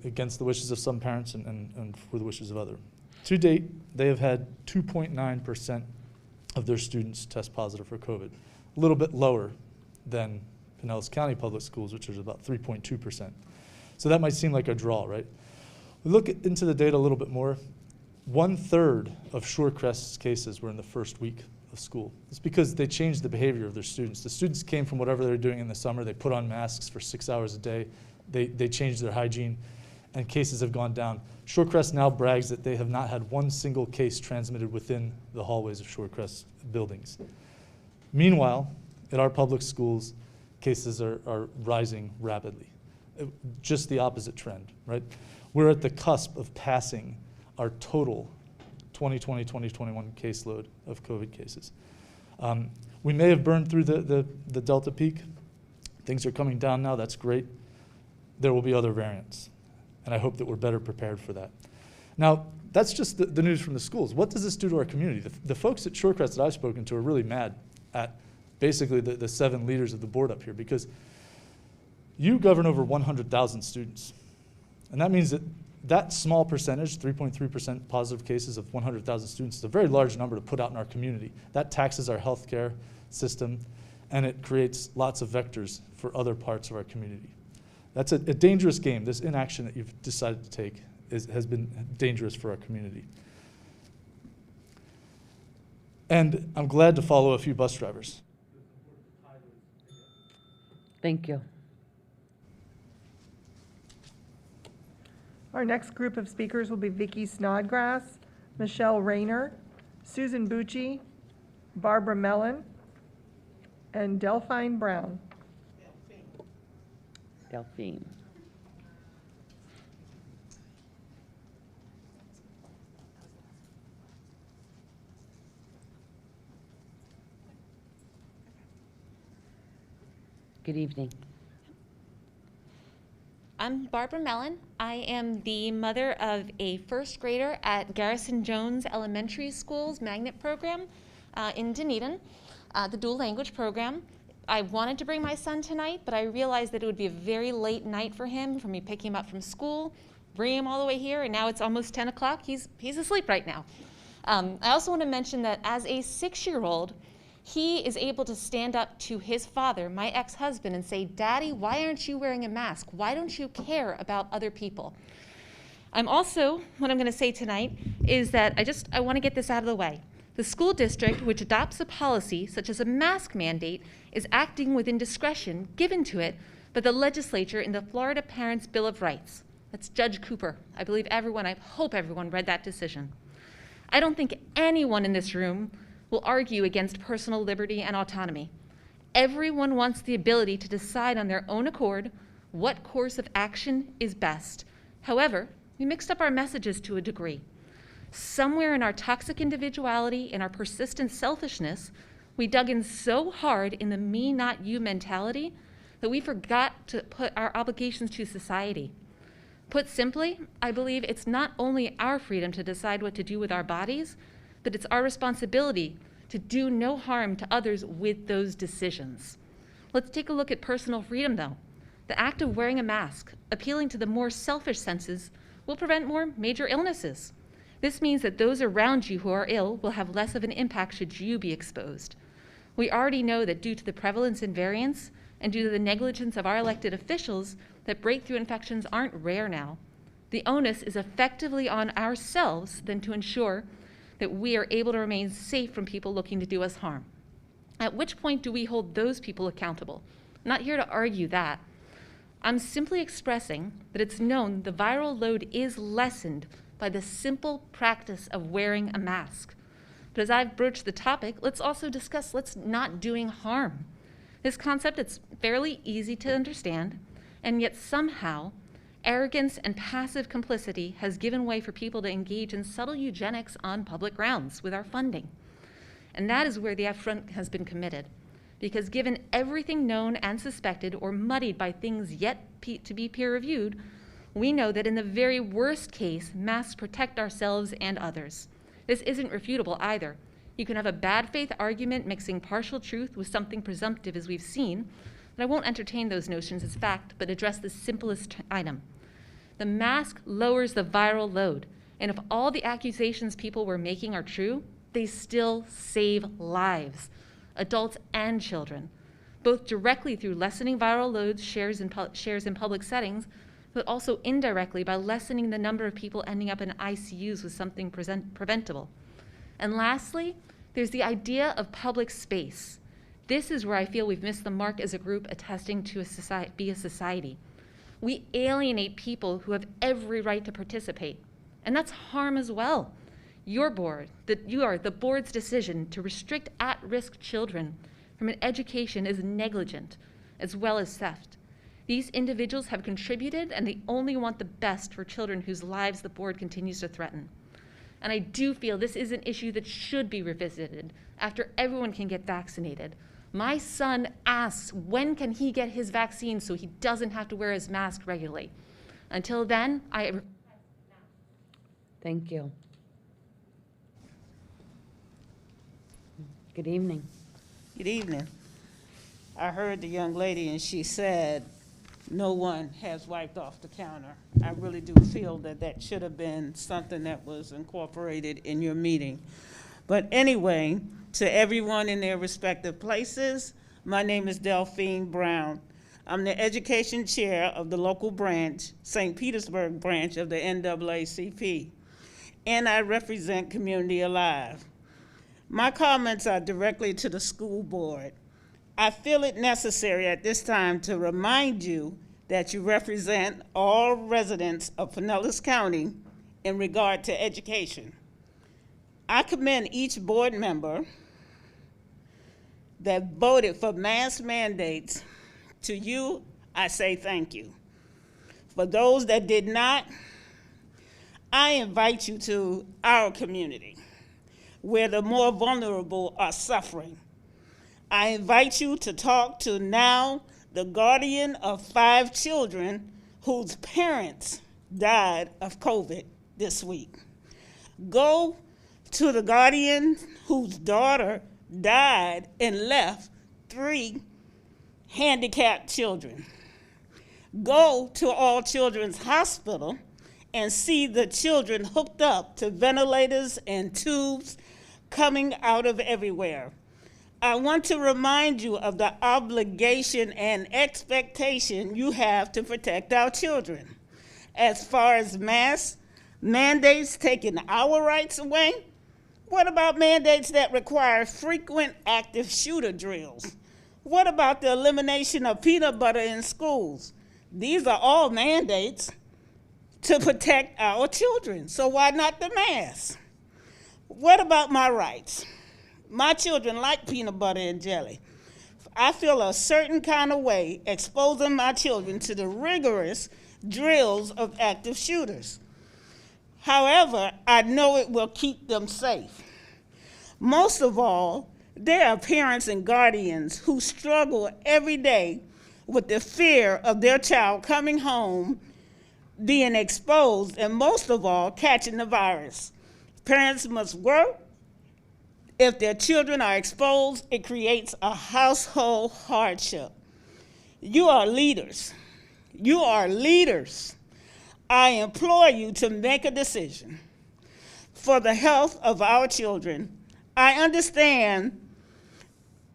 Speaker 12: against the wishes of some parents and for the wishes of others. To date, they have had 2.9% of their students test positive for COVID, a little bit lower than Pinellas County Public Schools, which is about 3.2%. So that might seem like a draw, right? We look into the data a little bit more. 1/3 of Shorecrest's cases were in the first week of school. It's because they changed the behavior of their students. The students came from whatever they were doing in the summer. They put on masks for 6 hours a day. They changed their hygiene, and cases have gone down. Shorecrest now brags that they have not had one single case transmitted within the hallways of Shorecrest buildings. Meanwhile, at our public schools, cases are rising rapidly. Just the opposite trend, right? We're at the cusp of passing our total 2020-2021 caseload of COVID cases. We may have burned through the Delta peak. Things are coming down now, that's great. There will be other variants, and I hope that we're better prepared for that. Now, that's just the news from the schools. What does this do to our community? The folks at Shorecrest that I've spoken to are really mad at basically the 7 leaders of the board up here, because you govern over 100,000 students. And that means that small percentage, 3.3% positive cases of 100,000 students, is a very large number to put out in our community. That taxes our healthcare system, and it creates lots of vectors for other parts of our community. That's a dangerous game. This inaction that you've decided to take has been dangerous for our community. And I'm glad to follow a few bus drivers.
Speaker 1: Thank you.
Speaker 16: Our next group of speakers will be Vicki Snodgrass, Michelle Rayner, Susan Bucci, Barbara Mellon, and Delphine Brown.
Speaker 1: Delphine. Good evening.
Speaker 13: I'm Barbara Mellon. I am the mother of a first grader at Garrison Jones Elementary School's magnet program in Dunedin, the dual language program. I wanted to bring my son tonight, but I realized that it would be a very late night for me picking him up from school, bringing him all the way here, and now it's almost 10 o'clock. He's asleep right now. I also want to mention that as a 6-year-old, he is able to stand up to his father, my ex-husband, and say, "Daddy, why aren't you wearing a mask? Why don't you care about other people?" What I'm going to say tonight is that I want to get this out of the way. The school district, which adopts a policy such as a mask mandate, is acting within discretion given to it by the legislature in the Florida Parents' Bill of Rights. That's Judge Cooper. I hope everyone read that decision. I don't think anyone in this room will argue against personal liberty and autonomy. Everyone wants the ability to decide on their own accord what course of action is best. However, we mixed up our messages to a degree. Somewhere in our toxic individuality and our persistent selfishness, we dug in so hard in the me, not you mentality that we forgot to put our obligations to society. Put simply, I believe it's not only our freedom to decide what to do with our bodies, but it's our responsibility to do no harm to others with those decisions. Let's take a look at personal freedom, though. The act of wearing a mask, appealing to the more selfish senses, will prevent more major illnesses. This means that those around you who are ill will have less of an impact should you be exposed. We already know that due to the prevalence and variance, and due to the negligence of our elected officials, that breakthrough infections aren't rare now. The onus is effectively on ourselves then to ensure that we are able to remain safe from people looking to do us harm. At which point do we hold those people accountable? I'm not here to argue that. I'm simply expressing that it's known the viral load is lessened by the simple practice of wearing a mask. But as I've broached the topic, let's also discuss let's not doing harm. This concept, it's fairly easy to understand, and yet somehow arrogance and passive complicity has given way for people to engage in subtle eugenics on public grounds with our funding. And that is where the affront has been committed. Because given everything known and suspected or muddied by things yet to be peer-reviewed, we know that in the very worst case, masks protect ourselves and others. This isn't refutable either. You can have a bad faith argument mixing partial truth with something presumptive as we've seen, but I won't entertain those notions as fact, but address the simplest item. The mask lowers the viral load, and if all the accusations people were making are true, they still save lives, adults and children, both directly through lessening viral loads shares in public settings, but also indirectly by lessening the number of people ending up in ICUs with something preventable. And lastly, there's the idea of public space. This is where I feel we've missed the mark as a group attesting to be a society. We alienate people who have every right to participate, and that's harm as well. The board's decision to restrict at-risk children from an education is negligent, as well as theft. These individuals have contributed, and they only want the best for children whose lives the board continues to threaten. And I do feel this is an issue that should be revisited after everyone can get vaccinated. My son asks, when can he get his vaccine so he doesn't have to wear his mask regularly? Until then,
Speaker 1: Thank you. Good evening.
Speaker 5: Good evening. I heard the young lady and she said, no one has wiped off the counter. I really do feel that that should have been something that was incorporated in your meeting. But anyway, to everyone in their respective places, my name is Delphine Brown. I'm the education chair of the local branch, St. Petersburg branch of the NAACP, and I represent Community Alive. My comments are directly to the school board. I feel it necessary at this time to remind you that you represent all residents of Pinellas County in regard to education. I commend each board member that voted for mask mandates. To you, I say thank you. For those that did not, I invite you to our community, where the more vulnerable are suffering. I invite you to talk to now the guardian of 5 children whose parents died of COVID this week. Go to the guardian whose daughter died and left 3 handicapped children. Go to All Children's Hospital and see the children hooked up to ventilators and tubes coming out of everywhere. I want to remind you of the obligation and expectation you have to protect our children. As far as mask mandates taking our rights away, what about mandates that require frequent active shooter drills? What about the elimination of peanut butter in schools? These are all mandates to protect our children, so why not the mask? What about my rights? My children like peanut butter and jelly. I feel a certain kind of way exposing my children to the rigorous drills of active shooters. However, I know it will keep them safe. Most of all, there are parents and guardians who struggle every day with the fear of their child coming home, being exposed, and most of all, catching the virus. Parents must work. If their children are exposed, it creates a household hardship. You are leaders. You are leaders. I implore you to make a decision for the health of our children. I understand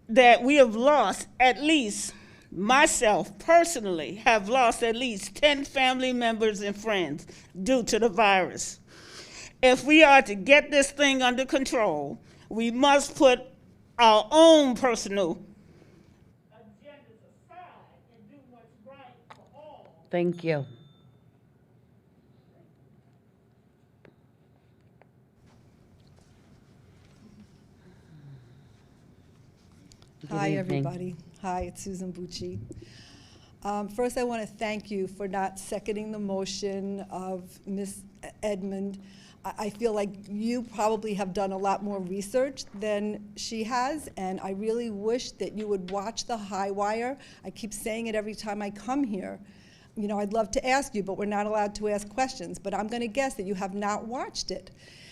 Speaker 5: that we have lost at least, myself personally, have lost at least 10 family members and friends due to the virus. If we are to get this thing under control, we must put our own personal agendas aside and do what's right for all.
Speaker 1: Thank you.
Speaker 14: Hi,
Speaker 1: evening.
Speaker 14: everybody. Hi, it's Susan Bucci. First, I want to thank you for not seconding the motion of Ms. Edmond. I feel like you probably have done a lot more research than she has, and I really wish that you would watch the high wire. I keep saying it every time I come here. You know, I'd love to ask you, but we're not allowed to ask questions, but I'm going to guess that you have not watched it.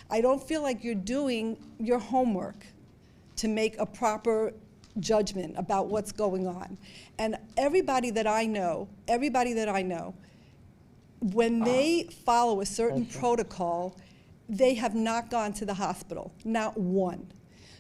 Speaker 14: I don't feel like you're doing your homework to make a proper judgment about what's going on. And everybody that I know, when they follow a certain protocol, they have not gone to the hospital, not one.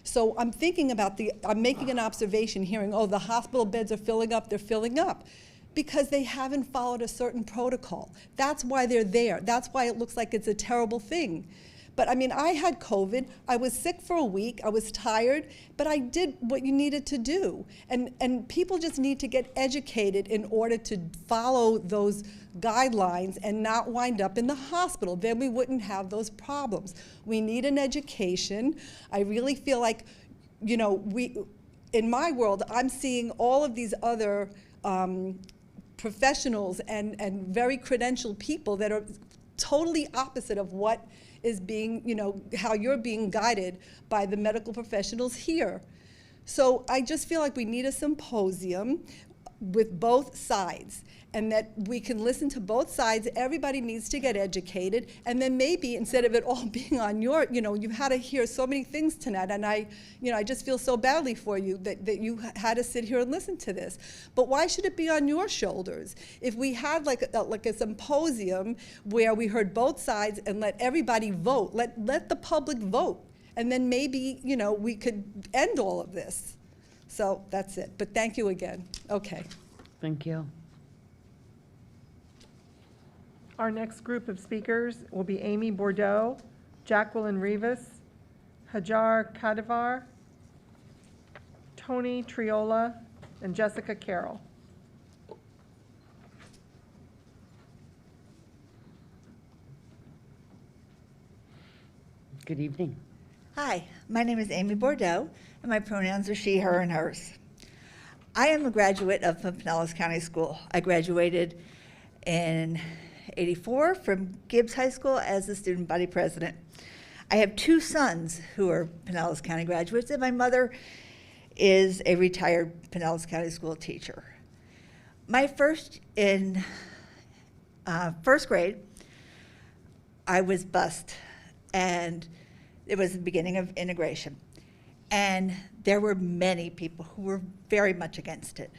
Speaker 14: So I'm thinking about I'm making an observation, hearing, oh, the hospital beds are filling up, they're filling up, because they haven't followed a certain protocol. That's why they're there. That's why it looks like it's a terrible thing. But I mean, I had COVID, I was sick for a week, I was tired, but I did what you needed to do. And people just need to get educated in order to follow those guidelines and not wind up in the hospital. Then we wouldn't have those problems. We need an education. I really feel like, you know, in my world, I'm seeing all of these other professionals and very credentialed people that are totally opposite of what is being, you know, how you're being guided by the medical professionals here. So I just feel like we need a symposium with both sides, and that we can listen to both sides. Everybody needs to get educated, and then maybe instead of it all being on your, you know, you've had to hear so many things tonight, and I just feel so badly for you that you had to sit here and listen to this. But why should it be on your shoulders? If we had like a symposium where we heard both sides and let everybody vote, let the public vote, and then maybe, you know, we could end all of this. So that's it. But thank you again. Okay.
Speaker 1: Thank you.
Speaker 16: Our next group of speakers will be Amy Bordeaux, Jacqueline Rivas, Hajar Kadivar, Tony Triola, and Jessica Carroll.
Speaker 1: Good evening.
Speaker 18: Hi, my name is Amy Bordeaux, and my pronouns are she, her, and hers. I am a graduate of Pinellas County School. I graduated in '84 from Gibbs High School as the student body president. I have two sons who are Pinellas County graduates, and my mother is a retired Pinellas County School teacher. In first grade, I was bused, and it was the beginning of integration. And there were many people who were very much against it.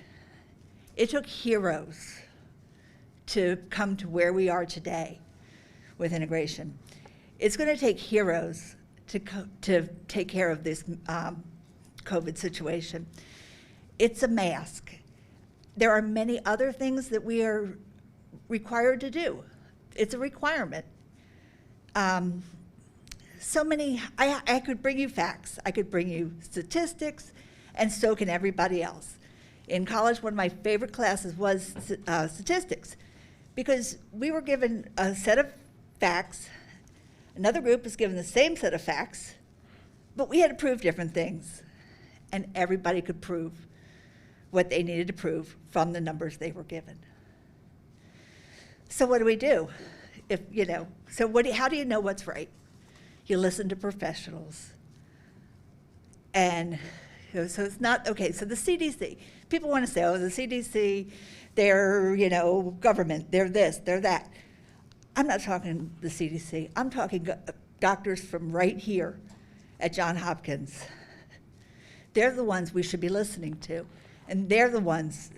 Speaker 18: It took heroes to come to where we are today with integration. It's going to take heroes to take care of this COVID situation. It's a mask. There are many other things that we are required to do. It's a requirement. So many, I could bring you facts, I could bring you statistics, and so can everybody else. In college, one of my favorite classes was statistics, because we were given a set of facts, another group was given the same set of facts, but we had to prove different things, and everybody could prove what they needed to prove from the numbers they were given. So what do we do? If, you know, so how do you know what's right? You listen to professionals. And so it's not, okay, so the CDC, people want to say, oh, the CDC, they're, you know, government, they're this, they're that. I'm not talking the CDC, I'm talking doctors from right here at Johns Hopkins. They're the ones we should be listening to, and they're the ones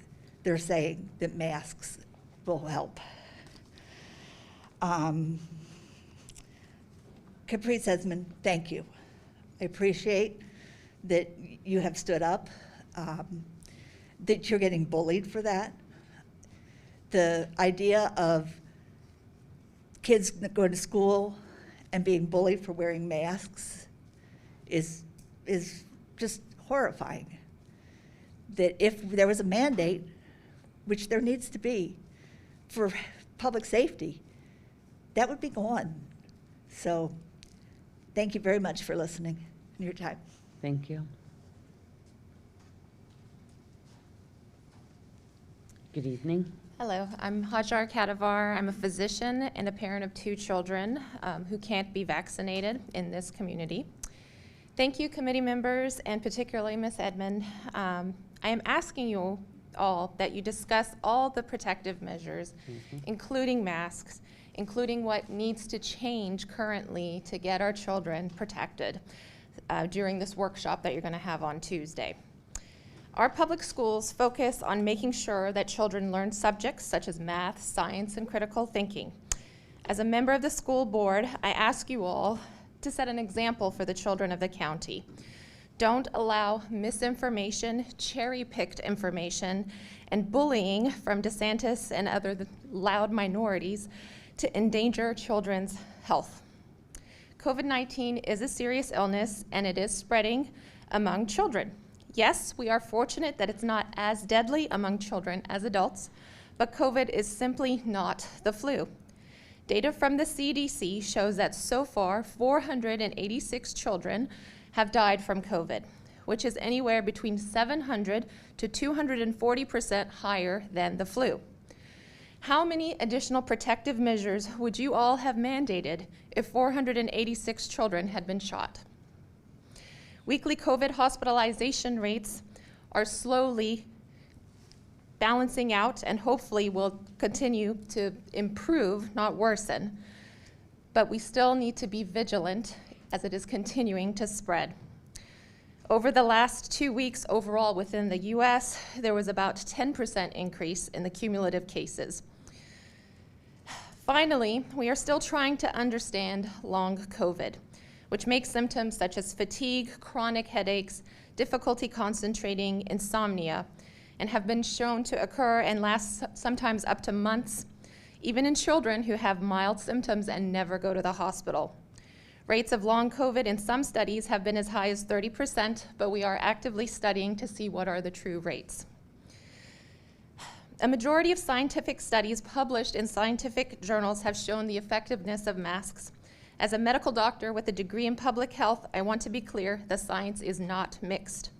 Speaker 18: they're saying that masks will help. Caprice Esmond, thank you. I appreciate that you have stood up, that you're getting bullied for that. The idea of kids going to school and being bullied for wearing masks is just horrifying. That if there was a mandate, which there needs to be, for public safety, that would be gone. So thank you very much for listening and your time.
Speaker 1: Thank you. Good evening.
Speaker 13: Hello, I'm Hajar Kadavar. I'm a physician and a parent of 2 children who can't be vaccinated in this community. Thank you, committee members, and particularly Ms. Edmond. I am asking you all that you discuss all the protective measures, including masks, including what needs to change currently to get our children protected during this workshop that you're going to have on Tuesday. Our public schools focus on making sure that children learn subjects such as math, science, and critical thinking. As a member of the school board, I ask you all to set an example for the children of the county. Don't allow misinformation, cherry-picked information, and bullying from DeSantis and other loud minorities to endanger children's health. COVID-19 is a serious illness, and it is spreading among children. Yes, we are fortunate that it's not as deadly among children as adults, but COVID is simply not the flu. Data from the CDC shows that so far, 486 children have died from COVID, which is anywhere between 700 to 240% higher than the flu. How many additional protective measures would you all have mandated if 486 children had been shot? Weekly COVID hospitalization rates are slowly balancing out and hopefully will continue to improve, not worsen. But we still need to be vigilant as it is continuing to spread. Over the last 2 weeks overall within the US, there was about 10% increase in the cumulative cases. Finally, we are still trying to understand long COVID, which makes symptoms such as fatigue, chronic headaches, difficulty concentrating, insomnia, and have been shown to occur and last sometimes up to months, even in children who have mild symptoms and never go to the hospital. Rates of long COVID in some studies have been as high as 30%, but we are actively studying to see what are the true rates. A majority of scientific studies published in scientific journals have shown the effectiveness of masks. As a medical doctor with a degree in public health, I want to be clear, the science is not mixed.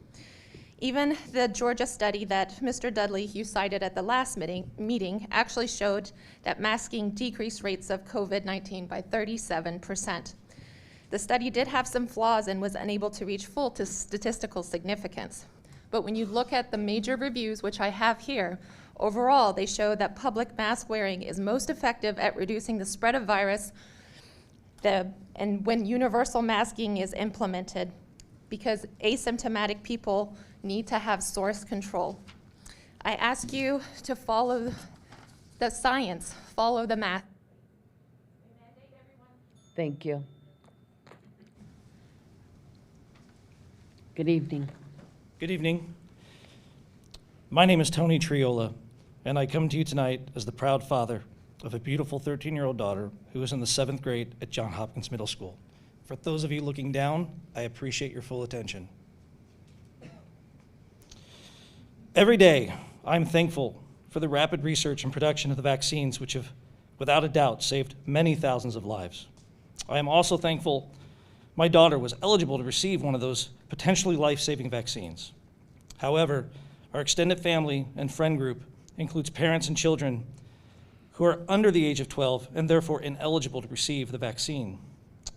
Speaker 13: Even the Georgia study that Mr. Dudley, you cited at the last meeting actually showed that masking decreased rates of COVID-19 by 37%. The study did have some flaws and was unable to reach full statistical significance. But when you look at the major reviews, which I have here, overall they show that public mask wearing is most effective at reducing the spread of virus and when universal masking is implemented, because asymptomatic people need to have source control. I ask you to follow the science, follow the math.
Speaker 1: Thank you. Good evening.
Speaker 6: Good evening. My name is Tony Triola, and I come to you tonight as the proud father of a beautiful 13-year-old daughter who is in the 7th grade at Johns Hopkins Middle School. For those of you looking down, I appreciate your full attention. Every day, I'm thankful for the rapid research and production of the vaccines which have, without a doubt, saved many thousands of lives. I am also thankful my daughter was eligible to receive one of those potentially life-saving vaccines. However, our extended family and friend group includes parents and children who are under the age of 12 and therefore ineligible to receive the vaccine.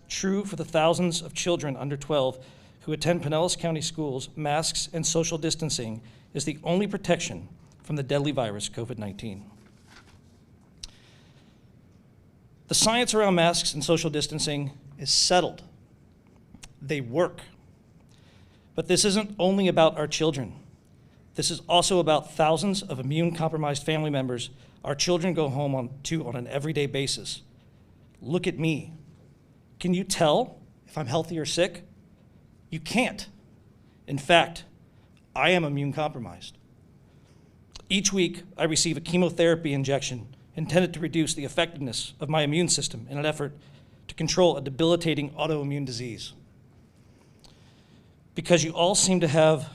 Speaker 6: True for the thousands of children under 12 who attend Pinellas County schools, masks and social distancing is the only protection from the deadly virus, COVID-19. The science around masks and social distancing is settled. They work. But this isn't only about our children. This is also about thousands of immune-compromised family members our children go home on an everyday basis. Look at me. Can you tell if I'm healthy or sick? You can't. In fact, I am immune-compromised. Each week, I receive a chemotherapy injection intended to reduce the effectiveness of my immune system in an effort to control a debilitating autoimmune disease. Because you all seem to have,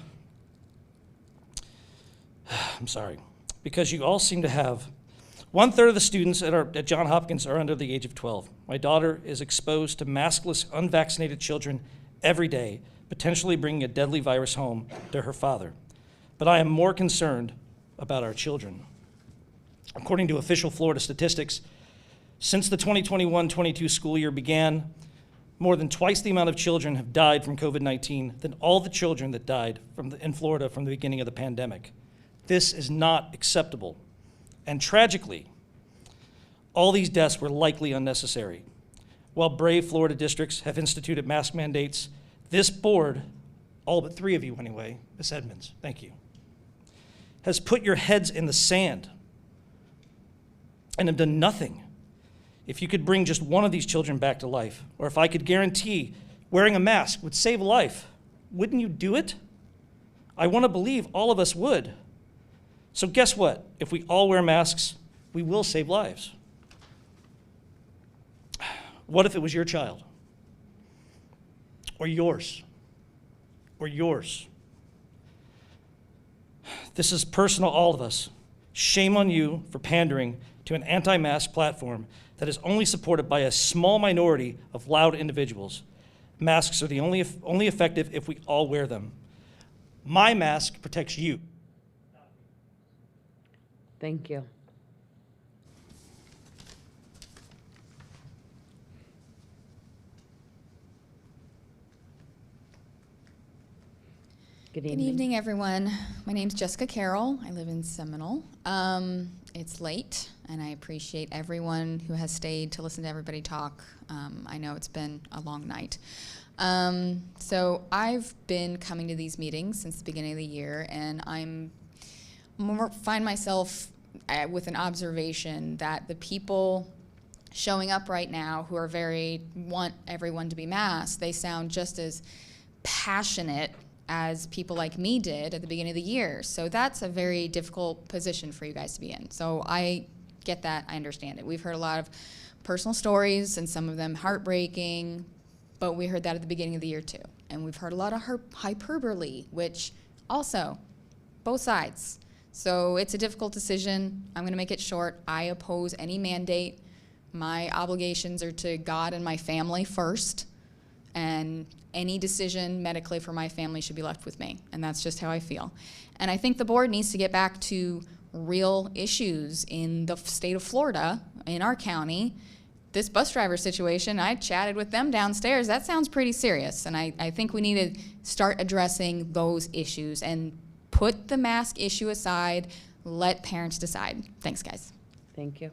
Speaker 6: because you all seem to have, 1/3 of the students at Johns Hopkins are under the age of 12. My daughter is exposed to maskless, unvaccinated children every day, potentially bringing a deadly virus home to her father. But I am more concerned about our children. According to official Florida statistics, since the 2021-22 school year began, more than twice the amount of children have died from COVID-19 than all the children that died in Florida from the beginning of the pandemic. This is not acceptable. And tragically, all these deaths were likely unnecessary. While brave Florida districts have instituted mask mandates, this board, all but 3 of you anyway, Ms. Edmonds, thank you, has put your heads in the sand and have done nothing. If you could bring just one of these children back to life, or if I could guarantee wearing a mask would save a life, wouldn't you do it? I want to believe all of us would. So guess what? If we all wear masks, we will save lives. What if it was your child? Or yours? Or yours? This is personal, all of us. Shame on you for pandering to an anti-mask platform that is only supported by a small minority of loud individuals. Masks are the only effective if we all wear them. My mask protects you.
Speaker 1: Thank you. Good
Speaker 11: evening, everyone. My name's Jessica Carroll. I live in Seminole. It's late, and I appreciate everyone who has stayed to listen to everybody talk. I know it's been a long night. So I've been coming to these meetings since the beginning of the year, and find myself with an observation that the people showing up right now who are want everyone to be masked, they sound just as passionate as people like me did at the beginning of the year. So that's a very difficult position for you guys to be in. So I get that, I understand it. We've heard a lot of personal stories, and some of them heartbreaking, but we heard that at the beginning of the year too. And we've heard a lot of hyperbole, which also, both sides. So it's a difficult decision. I'm gonna make it short. I oppose any mandate. My obligations are to God and my family first, and any decision medically for my family should be left with me, and that's just how I feel. And I think the board needs to get back to real issues in the state of Florida, in our county. This bus driver situation, I chatted with them downstairs. That sounds pretty serious, and I think we need to start addressing those issues and put the mask issue aside, let parents decide. Thanks, guys.
Speaker 1: Thank you.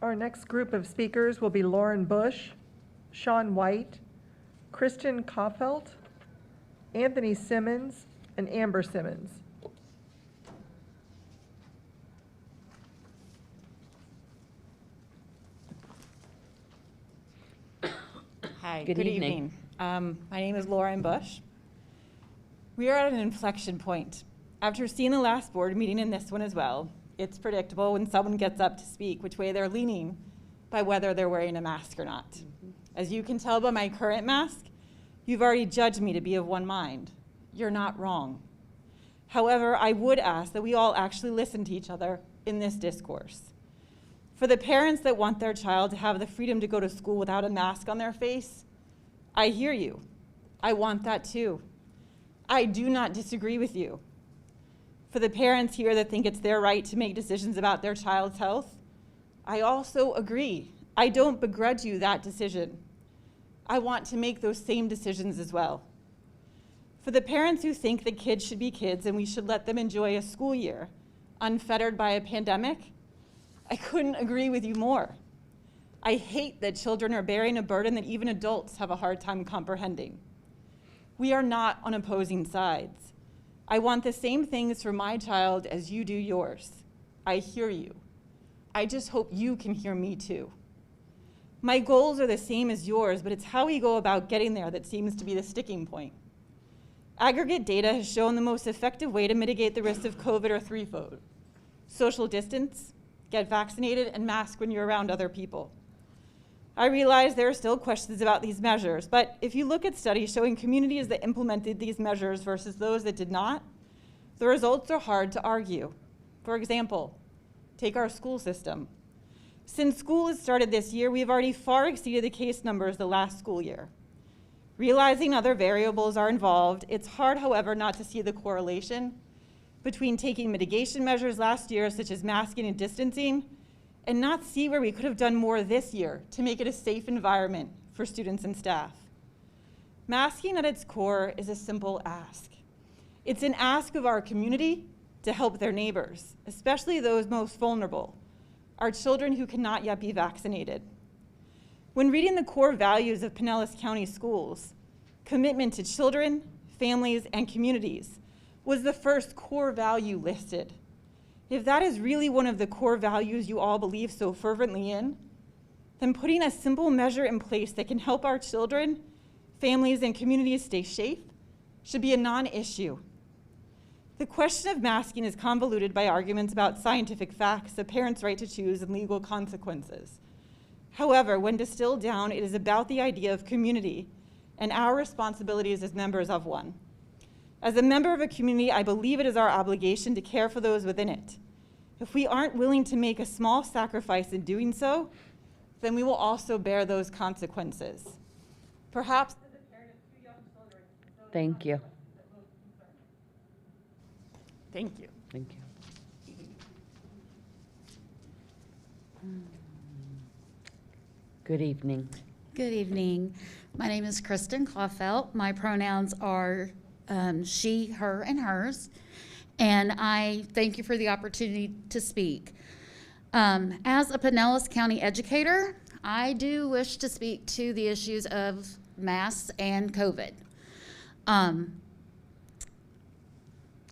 Speaker 16: Our next group of speakers will be Lauren Bush, Sean White, Kristen Koffelt, Anthony Simmons, and Amber Simmons.
Speaker 9: Hi,
Speaker 1: Good evening.
Speaker 9: My name is Lauren Bush. We are at an inflection point. After seeing the last board meeting and this one as well, it's predictable when someone gets up to speak which way they're leaning by whether they're wearing a mask or not. As you can tell by my current mask, you've already judged me to be of one mind. You're not wrong. However, I would ask that we all actually listen to each other in this discourse. For the parents that want their child to have the freedom to go to school without a mask on their face, I hear you. I want that too. I do not disagree with you. For the parents here that think it's their right to make decisions about their child's health, I also agree. I don't begrudge you that decision. I want to make those same decisions as well. For the parents who think that kids should be kids and we should let them enjoy a school year unfettered by a pandemic, I couldn't agree with you more. I hate that children are bearing a burden that even adults have a hard time comprehending. We are not on opposing sides. I want the same things for my child as you do yours. I hear you. I just hope you can hear me too. My goals are the same as yours, but it's how we go about getting there that seems to be the sticking point. Aggregate data has shown the most effective way to mitigate the risk of COVID are threefold: social distance, get vaccinated, and mask when you're around other people. I realize there are still questions about these measures, but if you look at studies showing communities that implemented these measures versus those that did not, the results are hard to argue. For example, take our school system. Since school has started this year, we have already far exceeded the case numbers the last school year. Realizing other variables are involved, it's hard, however, not to see the correlation between taking mitigation measures last year, such as masking and distancing, and not see where we could have done more this year to make it a safe environment for students and staff. Masking at its core is a simple ask. It's an ask of our community to help their neighbors, especially those most vulnerable, our children who cannot yet be vaccinated. When reading the core values of Pinellas County Schools, commitment to children, families, and communities was the first core value listed. If that is really one of the core values you all believe so fervently in, then putting a simple measure in place that can help our children, families, and communities stay safe should be a non-issue. The question of masking is convoluted by arguments about scientific facts, a parent's right to choose, and legal consequences. However, when distilled down, it is about the idea of community and our responsibilities as members of one. As a member of a community, I believe it is our obligation to care for those within it. If we aren't willing to make a small sacrifice in doing so, then we will also bear those consequences. Perhaps as a parent of 2 young children.
Speaker 1: Thank you.
Speaker 9: Thank you.
Speaker 1: Thank you. Good evening.
Speaker 19: Good evening. My name is Kristen Claufelt. My pronouns are she, her, and hers. And I thank you for the opportunity to speak. As a Pinellas County educator, I do wish to speak to the issues of masks and COVID.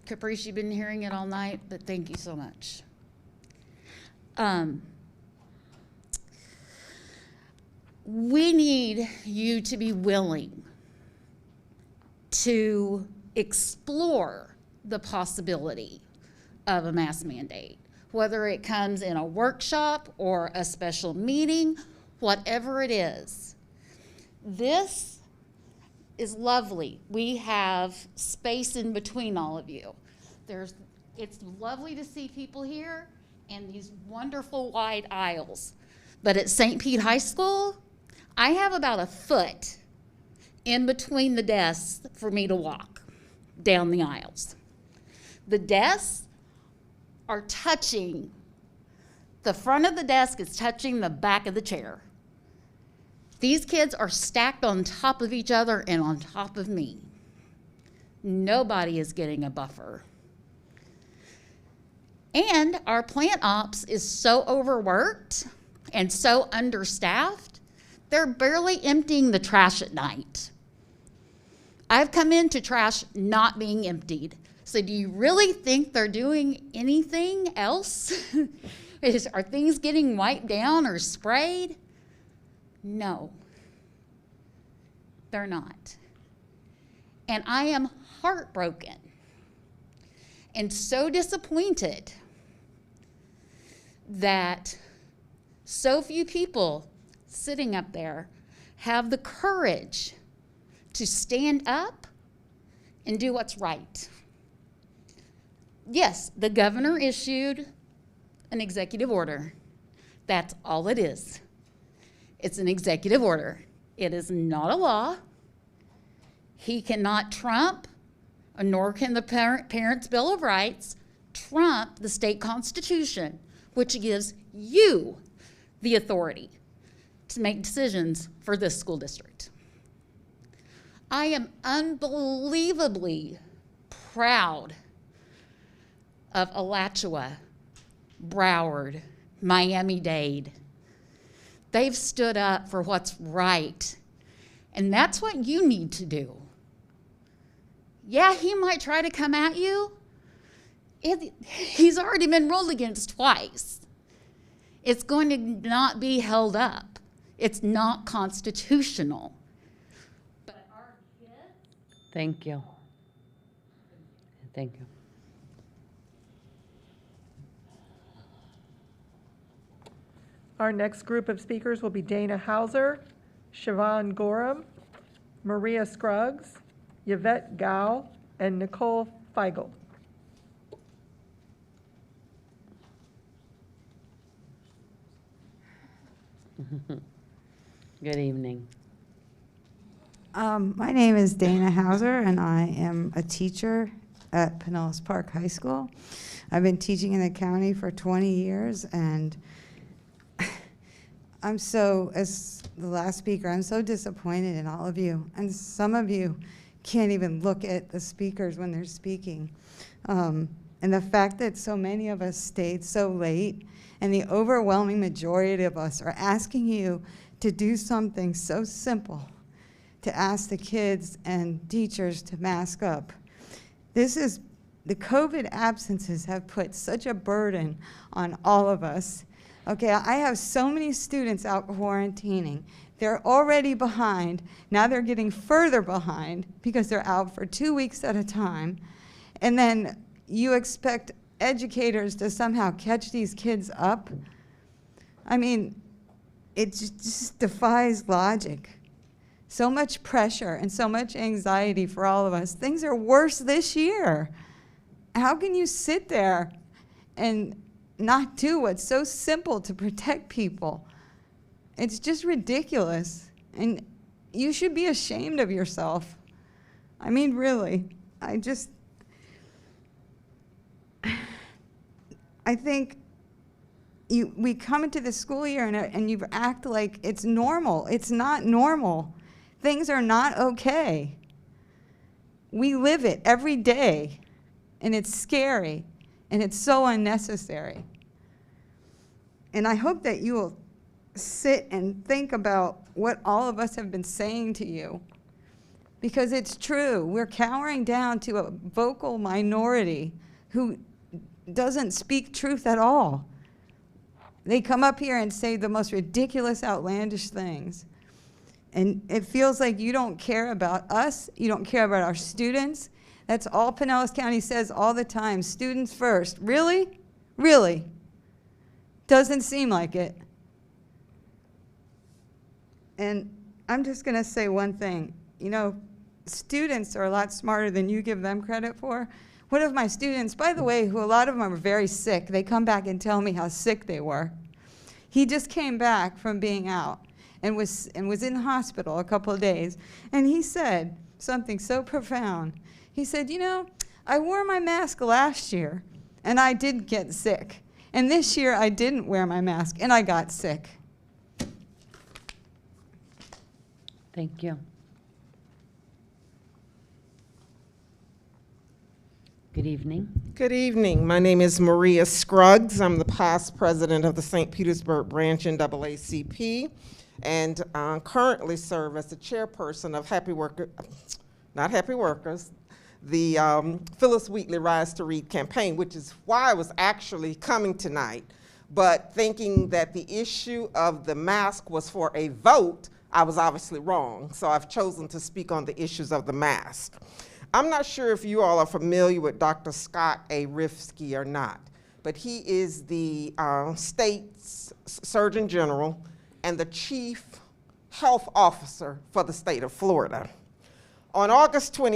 Speaker 19: Caprice, you've been hearing it all night, but thank you so much. We need you to be willing to explore the possibility of a mask mandate, whether it comes in a workshop or a special meeting, whatever it is. This is lovely. We have space in between all of you. It's lovely to see people here and these wonderful wide aisles. But at St. Pete High School, I have about a foot in between the desks for me to walk down the aisles. The desks are touching, the front of the desk is touching the back of the chair. These kids are stacked on top of each other and on top of me. Nobody is getting a buffer. And our plant ops is so overworked and so understaffed, they're barely emptying the trash at night. I've come into trash not being emptied. So do you really think they're doing anything else? Are things getting wiped down or sprayed? No, they're not. And I am heartbroken and so disappointed that so few people sitting up there have the courage to stand up and do what's right. Yes, the governor issued an executive order. That's all it is. It's an executive order. It is not a law. He cannot trump, nor can the Parents' Bill of Rights trump the state constitution, which gives you the authority to make decisions for this school district. I am unbelievably proud of Alachua, Broward, Miami-Dade. They've stood up for what's right, and that's what you need to do. Yeah, he might try to come at you. He's already been ruled against twice. It's going to not be held up. It's not constitutional. But our kids...
Speaker 1: Thank you. Thank you.
Speaker 16: Our next group of speakers will be Dana Hauser, Siobhan Gorham, Maria Scruggs, Yvette Gao, and Nicole Feigl.
Speaker 1: Good evening.
Speaker 20: My name is Dana Hauser, and I am a teacher at Pinellas Park High School. I've been teaching in the county for 20 years, and I'm so, as the last speaker, I'm so disappointed in all of you. And some of you can't even look at the speakers when they're speaking. And the fact that so many of us stayed so late, and the overwhelming majority of us are asking you to do something so simple, to ask the kids and teachers to mask up. The COVID absences have put such a burden on all of us. Okay, I have so many students out quarantining. They're already behind. Now they're getting further behind because they're out for 2 weeks at a time. And then you expect educators to somehow catch these kids up? I mean, it just defies logic. So much pressure and so much anxiety for all of us. Things are worse this year. How can you sit there and not do what's so simple to protect people? It's just ridiculous. And you should be ashamed of yourself. I mean, really. I think we come into the school year and you act like it's normal. It's not normal. Things are not okay. We live it every day, and it's scary, and it's so unnecessary. And I hope that you will sit and think about what all of us have been saying to you, because it's true. We're cowering down to a vocal minority who doesn't speak truth at all. They come up here and say the most ridiculous, outlandish things. And it feels like you don't care about us, you don't care about our students. That's all Pinellas County says all the time, students first. Really? Really? Doesn't seem like it. And I'm just gonna say one thing. You know, students are a lot smarter than you give them credit for. One of my students, by the way, who a lot of them are very sick, they come back and tell me how sick they were. He just came back from being out and was in the hospital a couple of days, and he said something so profound. He said, you know, I wore my mask last year, and I did get sick. And this year, I didn't wear my mask, and I got sick.
Speaker 1: Thank you. Good evening.
Speaker 22: Good evening. My name is Maria Scruggs. I'm the past president of the St. Petersburg branch NAACP, and currently serve as the chairperson of not happy workers, the Phyllis Wheatley Rise to Read campaign, which is why I was actually coming tonight. But thinking that the issue of the mask was for a vote, I was obviously wrong. So I've chosen to speak on the issues of the mask. I'm not sure if you all are familiar with Dr. Scott A. Rifsky or not, but he is the state's Surgeon General and the Chief Health Officer for the state of Florida. On August 6,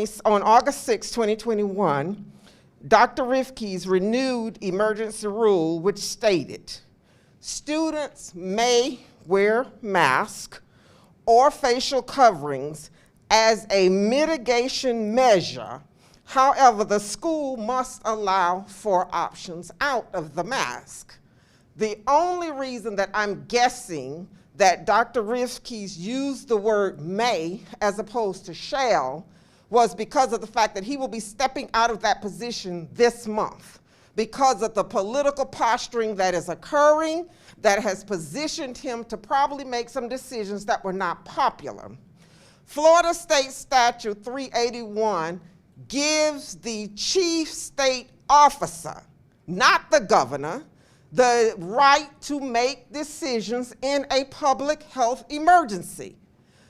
Speaker 22: 2021, Dr. Rifke's renewed emergency rule, which stated, students may wear masks or facial coverings as a mitigation measure. However, the school must allow for options out of the mask. The only reason that I'm guessing that Dr. Rifke's used the word may as opposed to shall was because of the fact that he will be stepping out of that position this month because of the political posturing that is occurring that has positioned him to probably make some decisions that were not popular. Florida State Statute 381 gives the chief state officer, not the governor, the right to make decisions in a public health emergency.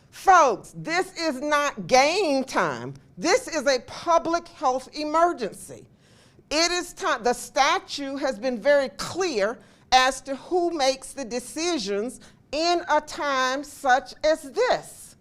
Speaker 22: Folks, this is not game time. This is a public health emergency. It is time. The statute has been very clear as to who makes the decisions in a time such as this.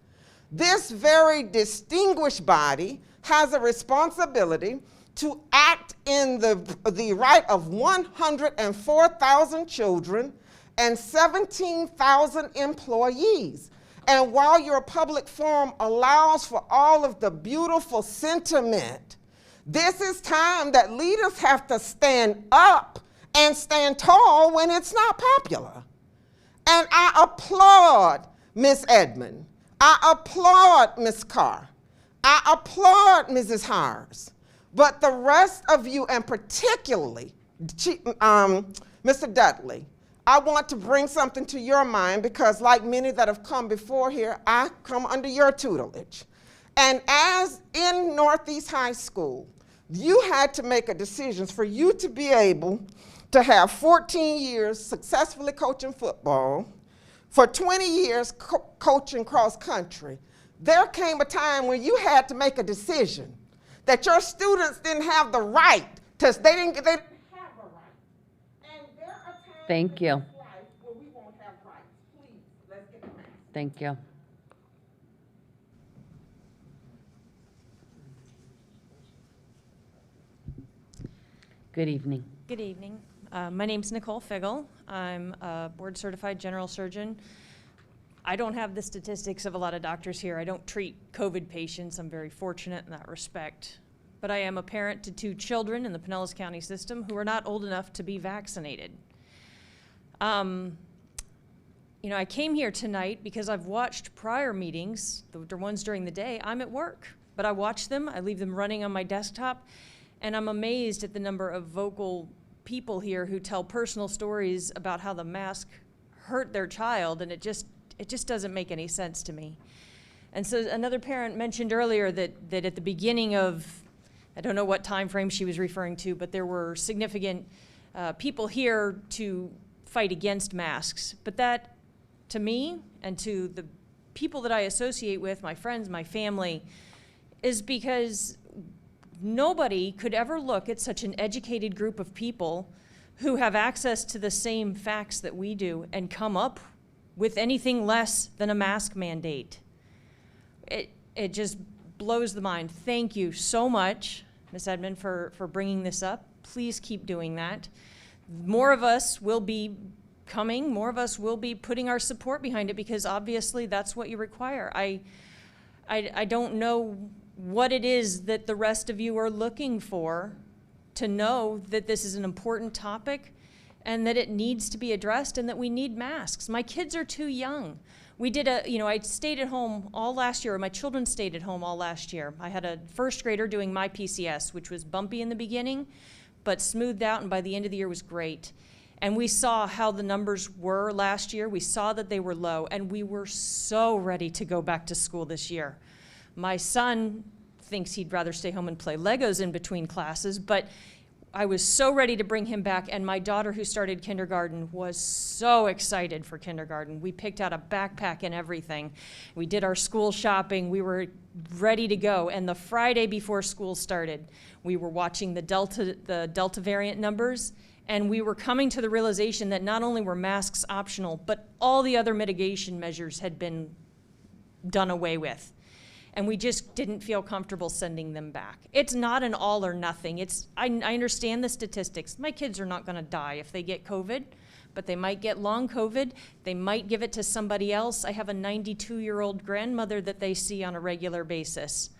Speaker 22: This very distinguished body has a responsibility to act in the right of 104,000 children and 17,000 employees. And while your public forum allows for all of the beautiful sentiment, this is time that leaders have to stand up and stand tall when it's not popular. And I applaud Ms. Edmond. I applaud Ms. Carr. I applaud Mrs. Hires. But the rest of you, and particularly Mr. Dudley, I want to bring something to your mind because like many that have come before here, I come under your tutelage. And as in Northeast High School, you had to make a decision for you to be able to have 14 years successfully coaching football, for 20 years coaching cross country. There came a time when you had to make a decision that your students didn't have the right to, they didn't have a right. And there are times
Speaker 1: Thank you.
Speaker 22: in this life where we won't have rights. Please, let's get the mask.
Speaker 1: Thank you. Good evening.
Speaker 7: Good evening. My name's Nicole Figgle. I'm a board-certified general surgeon. I don't have the statistics of a lot of doctors here. I don't treat COVID patients. I'm very fortunate in that respect. But I am a parent to 2 children in the Pinellas County system who are not old enough to be vaccinated. You know, I came here tonight because I've watched prior meetings, the ones during the day. I'm at work, but I watch them. I leave them running on my desktop, and I'm amazed at the number of vocal people here who tell personal stories about how the mask hurt their child, and it just doesn't make any sense to me. And so another parent mentioned earlier that at the beginning of, I don't know what time frame she was referring to, but there were significant people here to fight against masks. But that, to me, and to the people that I associate with, my friends, my family, is because nobody could ever look at such an educated group of people who have access to the same facts that we do and come up with anything less than a mask mandate. It just blows the mind. Thank you so much, Ms. Edmond, for bringing this up. Please keep doing that. More of us will be coming, more of us will be putting our support behind it because obviously that's what you require. I don't know what it is that the rest of you are looking for to know that this is an important topic and that it needs to be addressed and that we need masks. My kids are too young. We did I stayed at home all last year, or my children stayed at home all last year. I had a first grader doing my PCS, which was bumpy in the beginning, but smoothed out, and by the end of the year was great. And we saw how the numbers were last year. We saw that they were low, and we were so ready to go back to school this year. My son thinks he'd rather stay home and play Legos in between classes, but I was so ready to bring him back, and my daughter, who started kindergarten, was so excited for kindergarten. We picked out a backpack and everything. We did our school shopping. We were ready to go, and the Friday before school started, we were watching the Delta variant numbers, and we were coming to the realization that not only were masks optional, but all the other mitigation measures had been done away with. And we just didn't feel comfortable sending them back. It's not an all or nothing. I understand the statistics. My kids are not gonna die if they get COVID, but they might get long COVID. They might give it to somebody else. I have a 92-year-old grandmother that they see on a regular basis.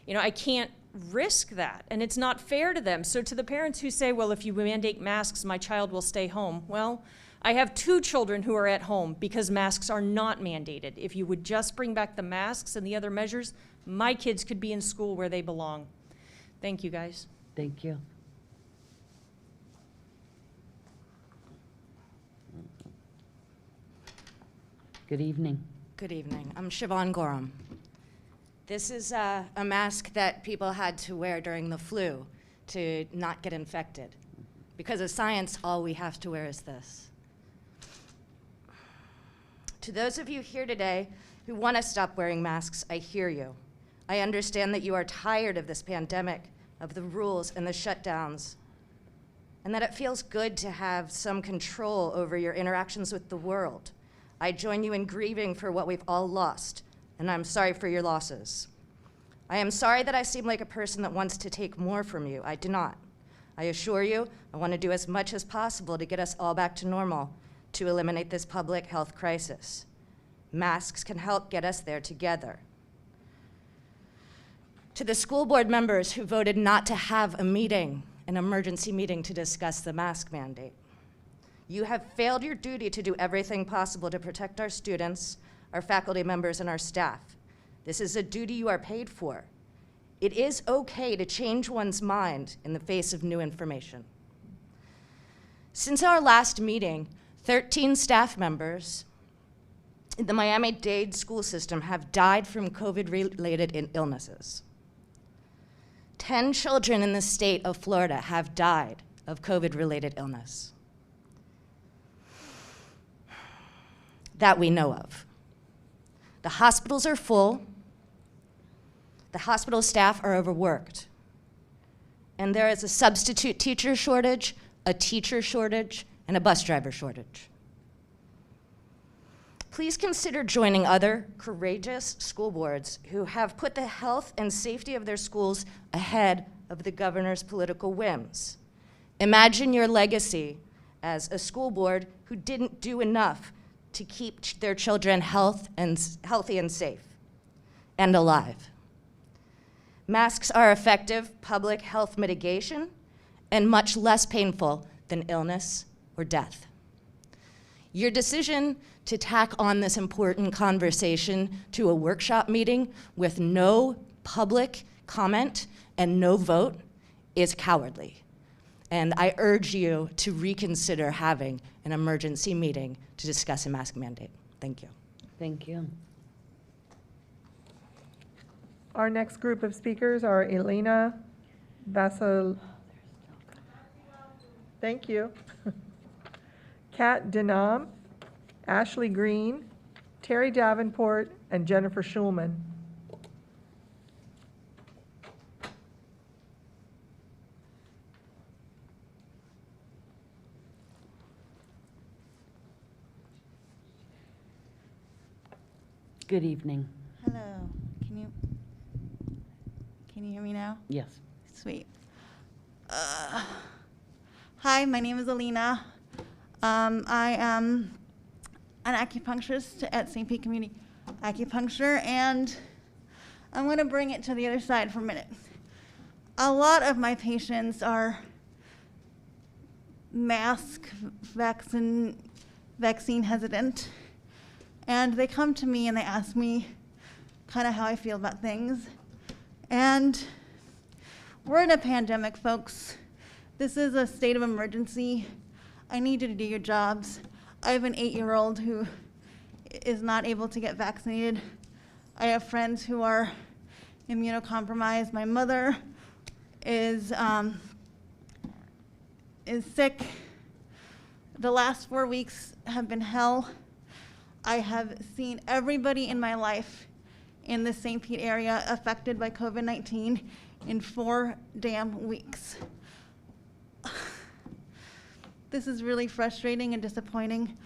Speaker 7: You know, I can't risk that, and it's not fair to them. So to the parents who say, well, if you mandate masks, my child will stay home. Well, I have 2 children who are at home because masks are not mandated. If you would just bring back the masks and the other measures, my kids could be in school where they belong. Thank you, guys.
Speaker 1: Thank you. Good evening.
Speaker 15: Good evening. I'm Siobhan Gorham. This is a mask that people had to wear during the flu to not get infected. Because of science, all we have to wear is this. To those of you here today who want to stop wearing masks, I hear you. I understand that you are tired of this pandemic, of the rules and the shutdowns, and that it feels good to have some control over your interactions with the world. I join you in grieving for what we've all lost, and I'm sorry for your losses. I am sorry that I seem like a person that wants to take more from you. I do not. I assure you, I want to do as much as possible to get us all back to normal, to eliminate this public health crisis. Masks can help get us there together. To the school board members who voted not to have a meeting, an emergency meeting to discuss the mask mandate, you have failed your duty to do everything possible to protect our students, our faculty members, and our staff. This is a duty you are paid for. It is okay to change one's mind in the face of new information. Since our last meeting, 13 staff members in the Miami-Dade school system have died from COVID-related illnesses. 10 children in the state of Florida have died of COVID-related illness. That we know of. The hospitals are full. The hospital staff are overworked. And there is a substitute teacher shortage, a teacher shortage, and a bus driver shortage. Please consider joining other courageous school boards who have put the health and safety of their schools ahead of the governor's political whims. Imagine your legacy as a school board who didn't do enough to keep their children healthy and safe and alive. Masks are effective public health mitigation and much less painful than illness or death. Your decision to tack on this important conversation to a workshop meeting with no public comment and no vote is cowardly. And I urge you to reconsider having an emergency meeting to discuss a mask mandate. Thank you.
Speaker 1: Thank you.
Speaker 16: Our next group of speakers are Elena Vasil. Thank you. Kat Denham, Ashley Green, Terry Davenport, and Jennifer Schulman.
Speaker 1: Good evening.
Speaker 17: Hello. Can you hear me now?
Speaker 1: Yes.
Speaker 17: Sweet. Hi, my name is Alina. I am an acupuncturist at St. Pete Community Acupuncture, and I'm going to bring it to the other side for a minute. A lot of my patients are vaccine hesitant, and they come to me and they ask me kind of how I feel about things. And we're in a pandemic, folks. This is a state of emergency. I need you to do your jobs. I have an 8-year-old who is not able to get vaccinated. I have friends who are immunocompromised. My mother is sick. The last 4 weeks have been hell. I have seen everybody in my life in the St. Pete area affected by COVID-19 in 4 damn weeks. This is really frustrating and disappointing.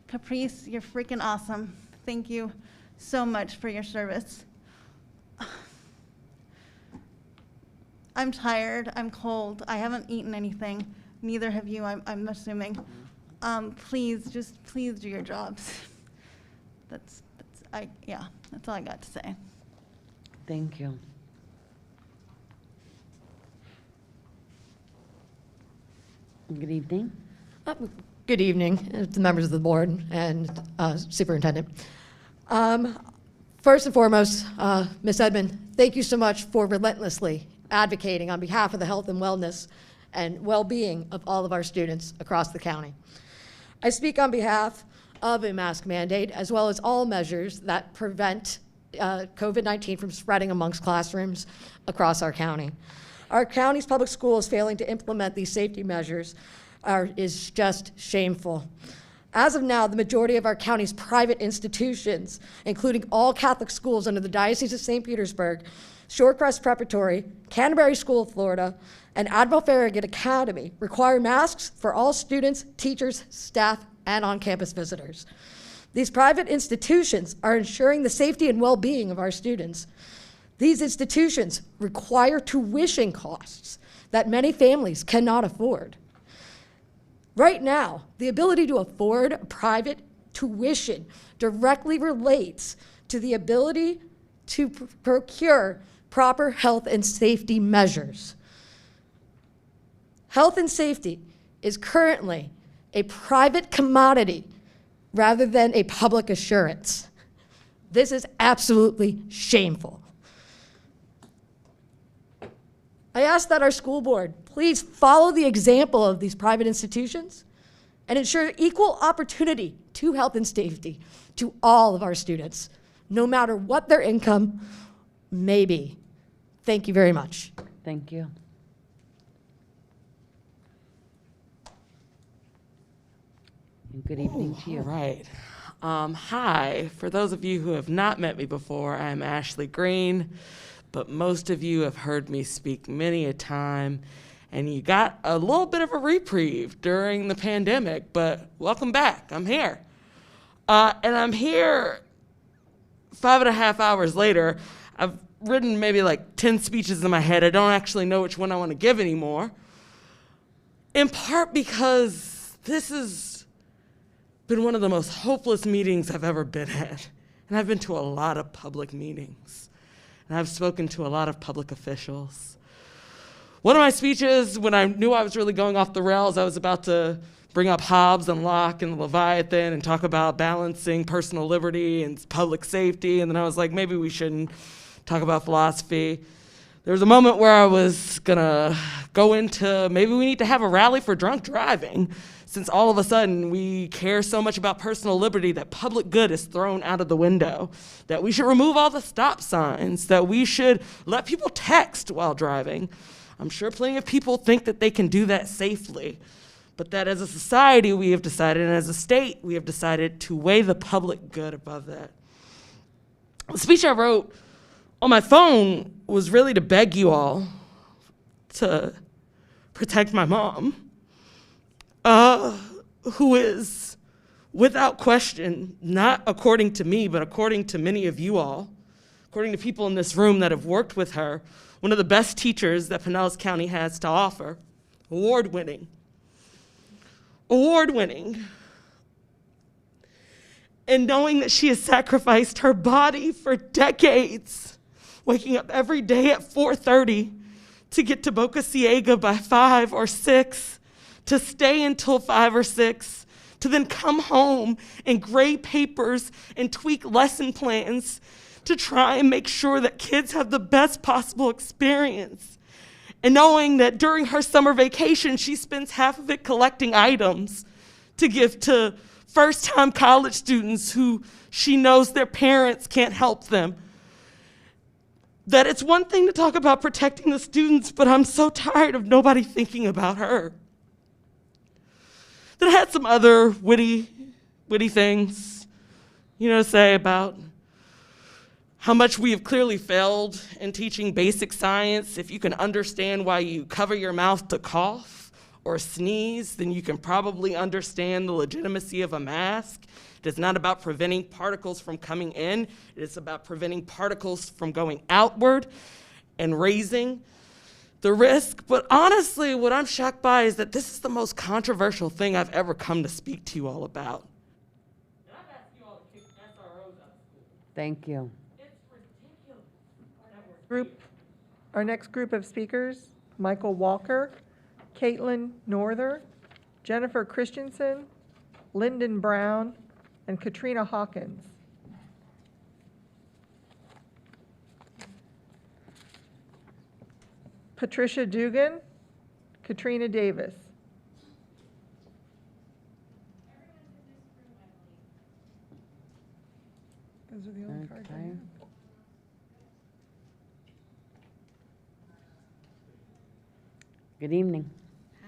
Speaker 17: Caprice, you're freaking awesome. Thank you so much for your service. I'm tired, I'm cold, I haven't eaten anything. Neither have you, I'm assuming. Please do your jobs. That's all I got to say.
Speaker 1: Thank you. Good evening.
Speaker 2: Good evening, to members of the board and superintendent. First and foremost, Ms. Edmond, thank you so much for relentlessly advocating on behalf of the health and wellness and well-being of all of our students across the county. I speak on behalf of a mask mandate, as well as all measures that prevent COVID-19 from spreading amongst classrooms across our county. Our county's public schools failing to implement these safety measures is just shameful. As of now, the majority of our county's private institutions, including all Catholic schools under the Diocese of St. Petersburg, Shorecrest Preparatory, Canterbury School of Florida, and Admiral Farragut Academy, require masks for all students, teachers, staff, and on-campus visitors. These private institutions are ensuring the safety and well-being of our students. These institutions require tuition costs that many families cannot afford. Right now, the ability to afford private tuition directly relates to the ability to procure proper health and safety measures. Health and safety is currently a private commodity rather than a public assurance. This is absolutely shameful. I ask that our school board please follow the example of these private institutions and ensure equal opportunity to health and safety to all of our students, no matter what their income may be. Thank you very much.
Speaker 1: Thank you. And good evening to you.
Speaker 10: All right. Hi. For those of you who have not met me before, I'm Ashley Green, but most of you have heard me speak many a time, and you got a little bit of a reprieve during the pandemic, but welcome back. I'm here. And I'm here 5.5 hours later. I've written maybe like 10 speeches in my head. I don't actually know which one I want to give anymore, in part because this has been one of the most hopeless meetings I've ever been at. And I've been to a lot of public meetings, and I've spoken to a lot of public officials. One of my speeches, when I knew I was really going off the rails, I was about to bring up Hobbes and Locke and the Leviathan and talk about balancing personal liberty and public safety, and then I was like, maybe we shouldn't talk about philosophy. There was a moment where I was gonna go into maybe we need to have a rally for drunk driving, since all of a sudden we care so much about personal liberty that public good is thrown out of the window, that we should remove all the stop signs, that we should let people text while driving. I'm sure plenty of people think that they can do that safely, but that as a society we have decided, and as a state we have decided to weigh the public good above that. The speech I wrote on my phone was really to beg you all to protect my mom, who is, without question, not according to me, but according to many of you all, according to people in this room that have worked with her, one of the best teachers that Pinellas County has to offer, award-winning. And knowing that she has sacrificed her body for decades, waking up every day at 4:30 to get to Boca Ciega by 5 or 6, to stay until 5 or 6, to then come home and grade papers and tweak lesson plans to try and make sure that kids have the best possible experience. And knowing that during her summer vacation, she spends half of it collecting items to give to first-time college students who she knows their parents can't help them. that it's one thing to talk about protecting the students, but I'm so tired of nobody thinking about her. That I had some other witty things, to say about how much we have clearly failed in teaching basic science. If you can understand why you cover your mouth to cough or sneeze, then you can probably understand the legitimacy of a mask. It is not about preventing particles from coming in. It is about preventing particles from going outward and raising the risk. But honestly, what I'm shocked by is that this is the most controversial thing I've ever come to speak to you all about. And I've asked you all to kick SROs out of school.
Speaker 1: Thank you.
Speaker 16: Our next group of speakers, Michael Walker, Caitlin Norther, Jennifer Christensen, Lyndon Brown, and Katrina Hawkins. Patricia Dugan, Katrina Davis. Those are the only cards I have.
Speaker 1: Good evening.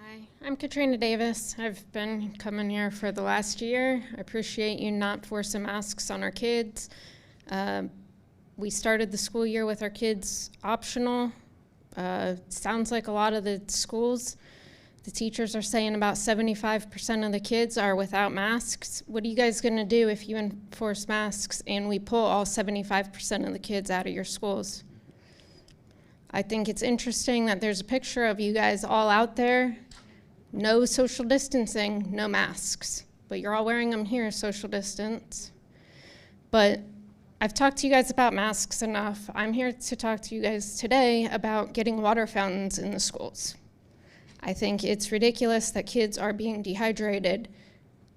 Speaker 3: Hi, I'm Katrina Davis. I've been coming here for the last year. I appreciate you not forcing masks on our kids. We started the school year with our kids optional. Sounds like a lot of the schools, the teachers are saying about 75% of the kids are without masks. What are you guys gonna do if you enforce masks and we pull all 75% of the kids out of your schools? I think it's interesting that there's a picture of you guys all out there, no social distancing, no masks, but you're all wearing them here, social distance. But I've talked to you guys about masks enough. I'm here to talk to you guys today about getting water fountains in the schools. I think it's ridiculous that kids are being dehydrated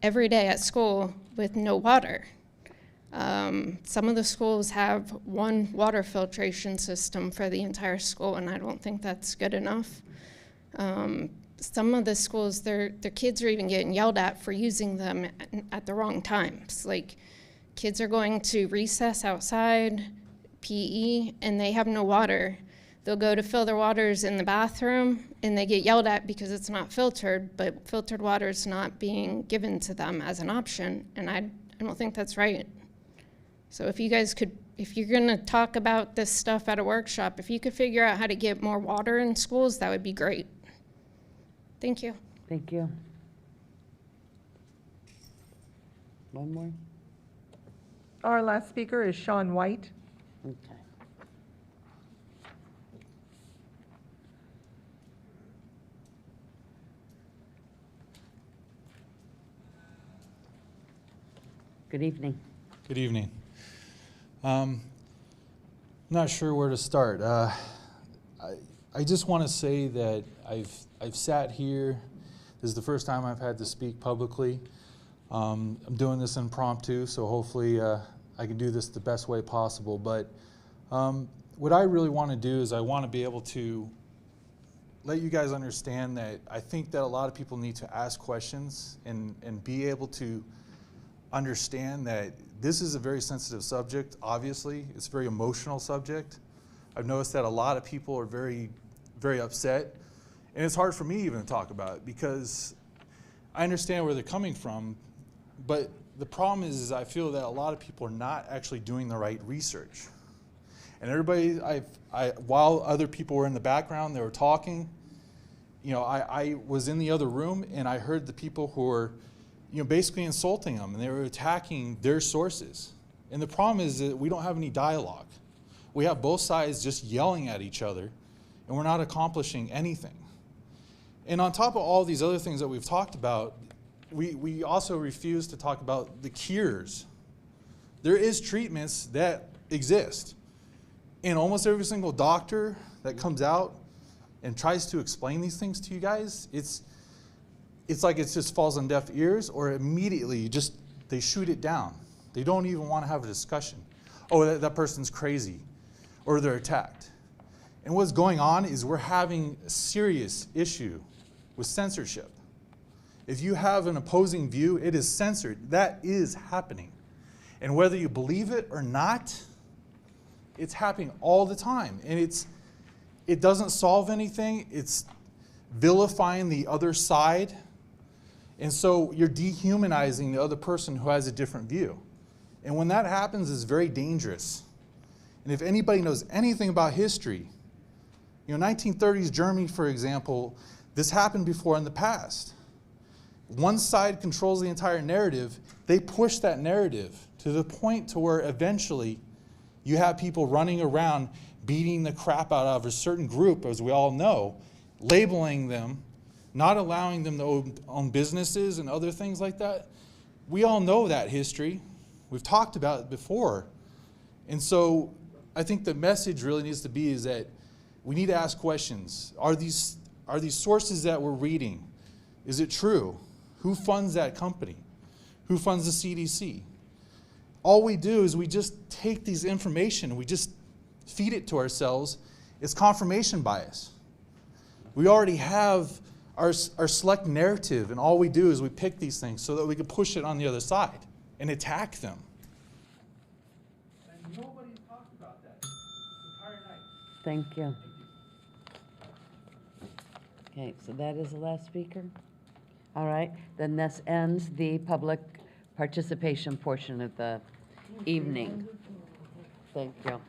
Speaker 3: every day at school with no water. Some of the schools have one water filtration system for the entire school, and I don't think that's good enough. Some of the schools, their kids are even getting yelled at for using them at the wrong times. Like, kids are going to recess outside, PE, and they have no water. They'll go to fill their waters in the bathroom, and they get yelled at because it's not filtered, but filtered water is not being given to them as an option, and I don't think that's right. So if you guys could, if you're gonna talk about this stuff at a workshop, if you could figure out how to get more water in schools, that would be great. Thank you.
Speaker 1: Thank you. One more?
Speaker 16: Our last speaker is Sean White.
Speaker 1: Okay. Good evening.
Speaker 21: Good evening. Not sure where to start. I just want to say that I've sat here. This is the first time I've had to speak publicly. I'm doing this impromptu, so hopefully I can do this the best way possible. But what I really want to do is I want to be able to let you guys understand that I think that a lot of people need to ask questions and be able to understand that this is a very sensitive subject, obviously. It's a very emotional subject. I've noticed that a lot of people are very, very upset. And it's hard for me even to talk about it because I understand where they're coming from. But the problem is I feel that a lot of people are not actually doing the right research. And everybody, while other people were in the background, they were talking, I was in the other room and I heard the people who were basically insulting them, and they were attacking their sources. And the problem is that we don't have any dialogue. We have both sides just yelling at each other, and we're not accomplishing anything. And on top of all these other things that we've talked about, we also refuse to talk about the cures. There is treatments that exist. And almost every single doctor that comes out and tries to explain these things to you guys, it's like it just falls on deaf ears, or immediately they shoot it down. They don't even want to have a discussion. Oh, that person's crazy, or they're attacked. And what's going on is we're having a serious issue with censorship. If you have an opposing view, it is censored. That is happening. And whether you believe it or not, It's happening all the time. And it doesn't solve anything. It's vilifying the other side. And so you're dehumanizing the other person who has a different view. And when that happens, it's very dangerous. And if anybody knows anything about history, 1930s Germany, for example, this happened before in the past. One side controls the entire narrative. They push that narrative to the point to where eventually you have people running around beating the crap out of a certain group, as we all know, labeling them, not allowing them to own businesses and other things like that. We all know that history. We've talked about it before. And so I think the message really needs to be is that we need to ask questions. Are these sources that we're reading, is it true? Who funds that company? Who funds the CDC? All we do is we just take these information, we just feed it to ourselves. It's confirmation bias. We already have our select narrative, and all we do is we pick these things so that we can push it on the other side and attack them. And nobody's talked about that this entire night.
Speaker 1: Thank you. Okay, so that is the last speaker? All right, then this ends the public participation portion of the evening. Thank you.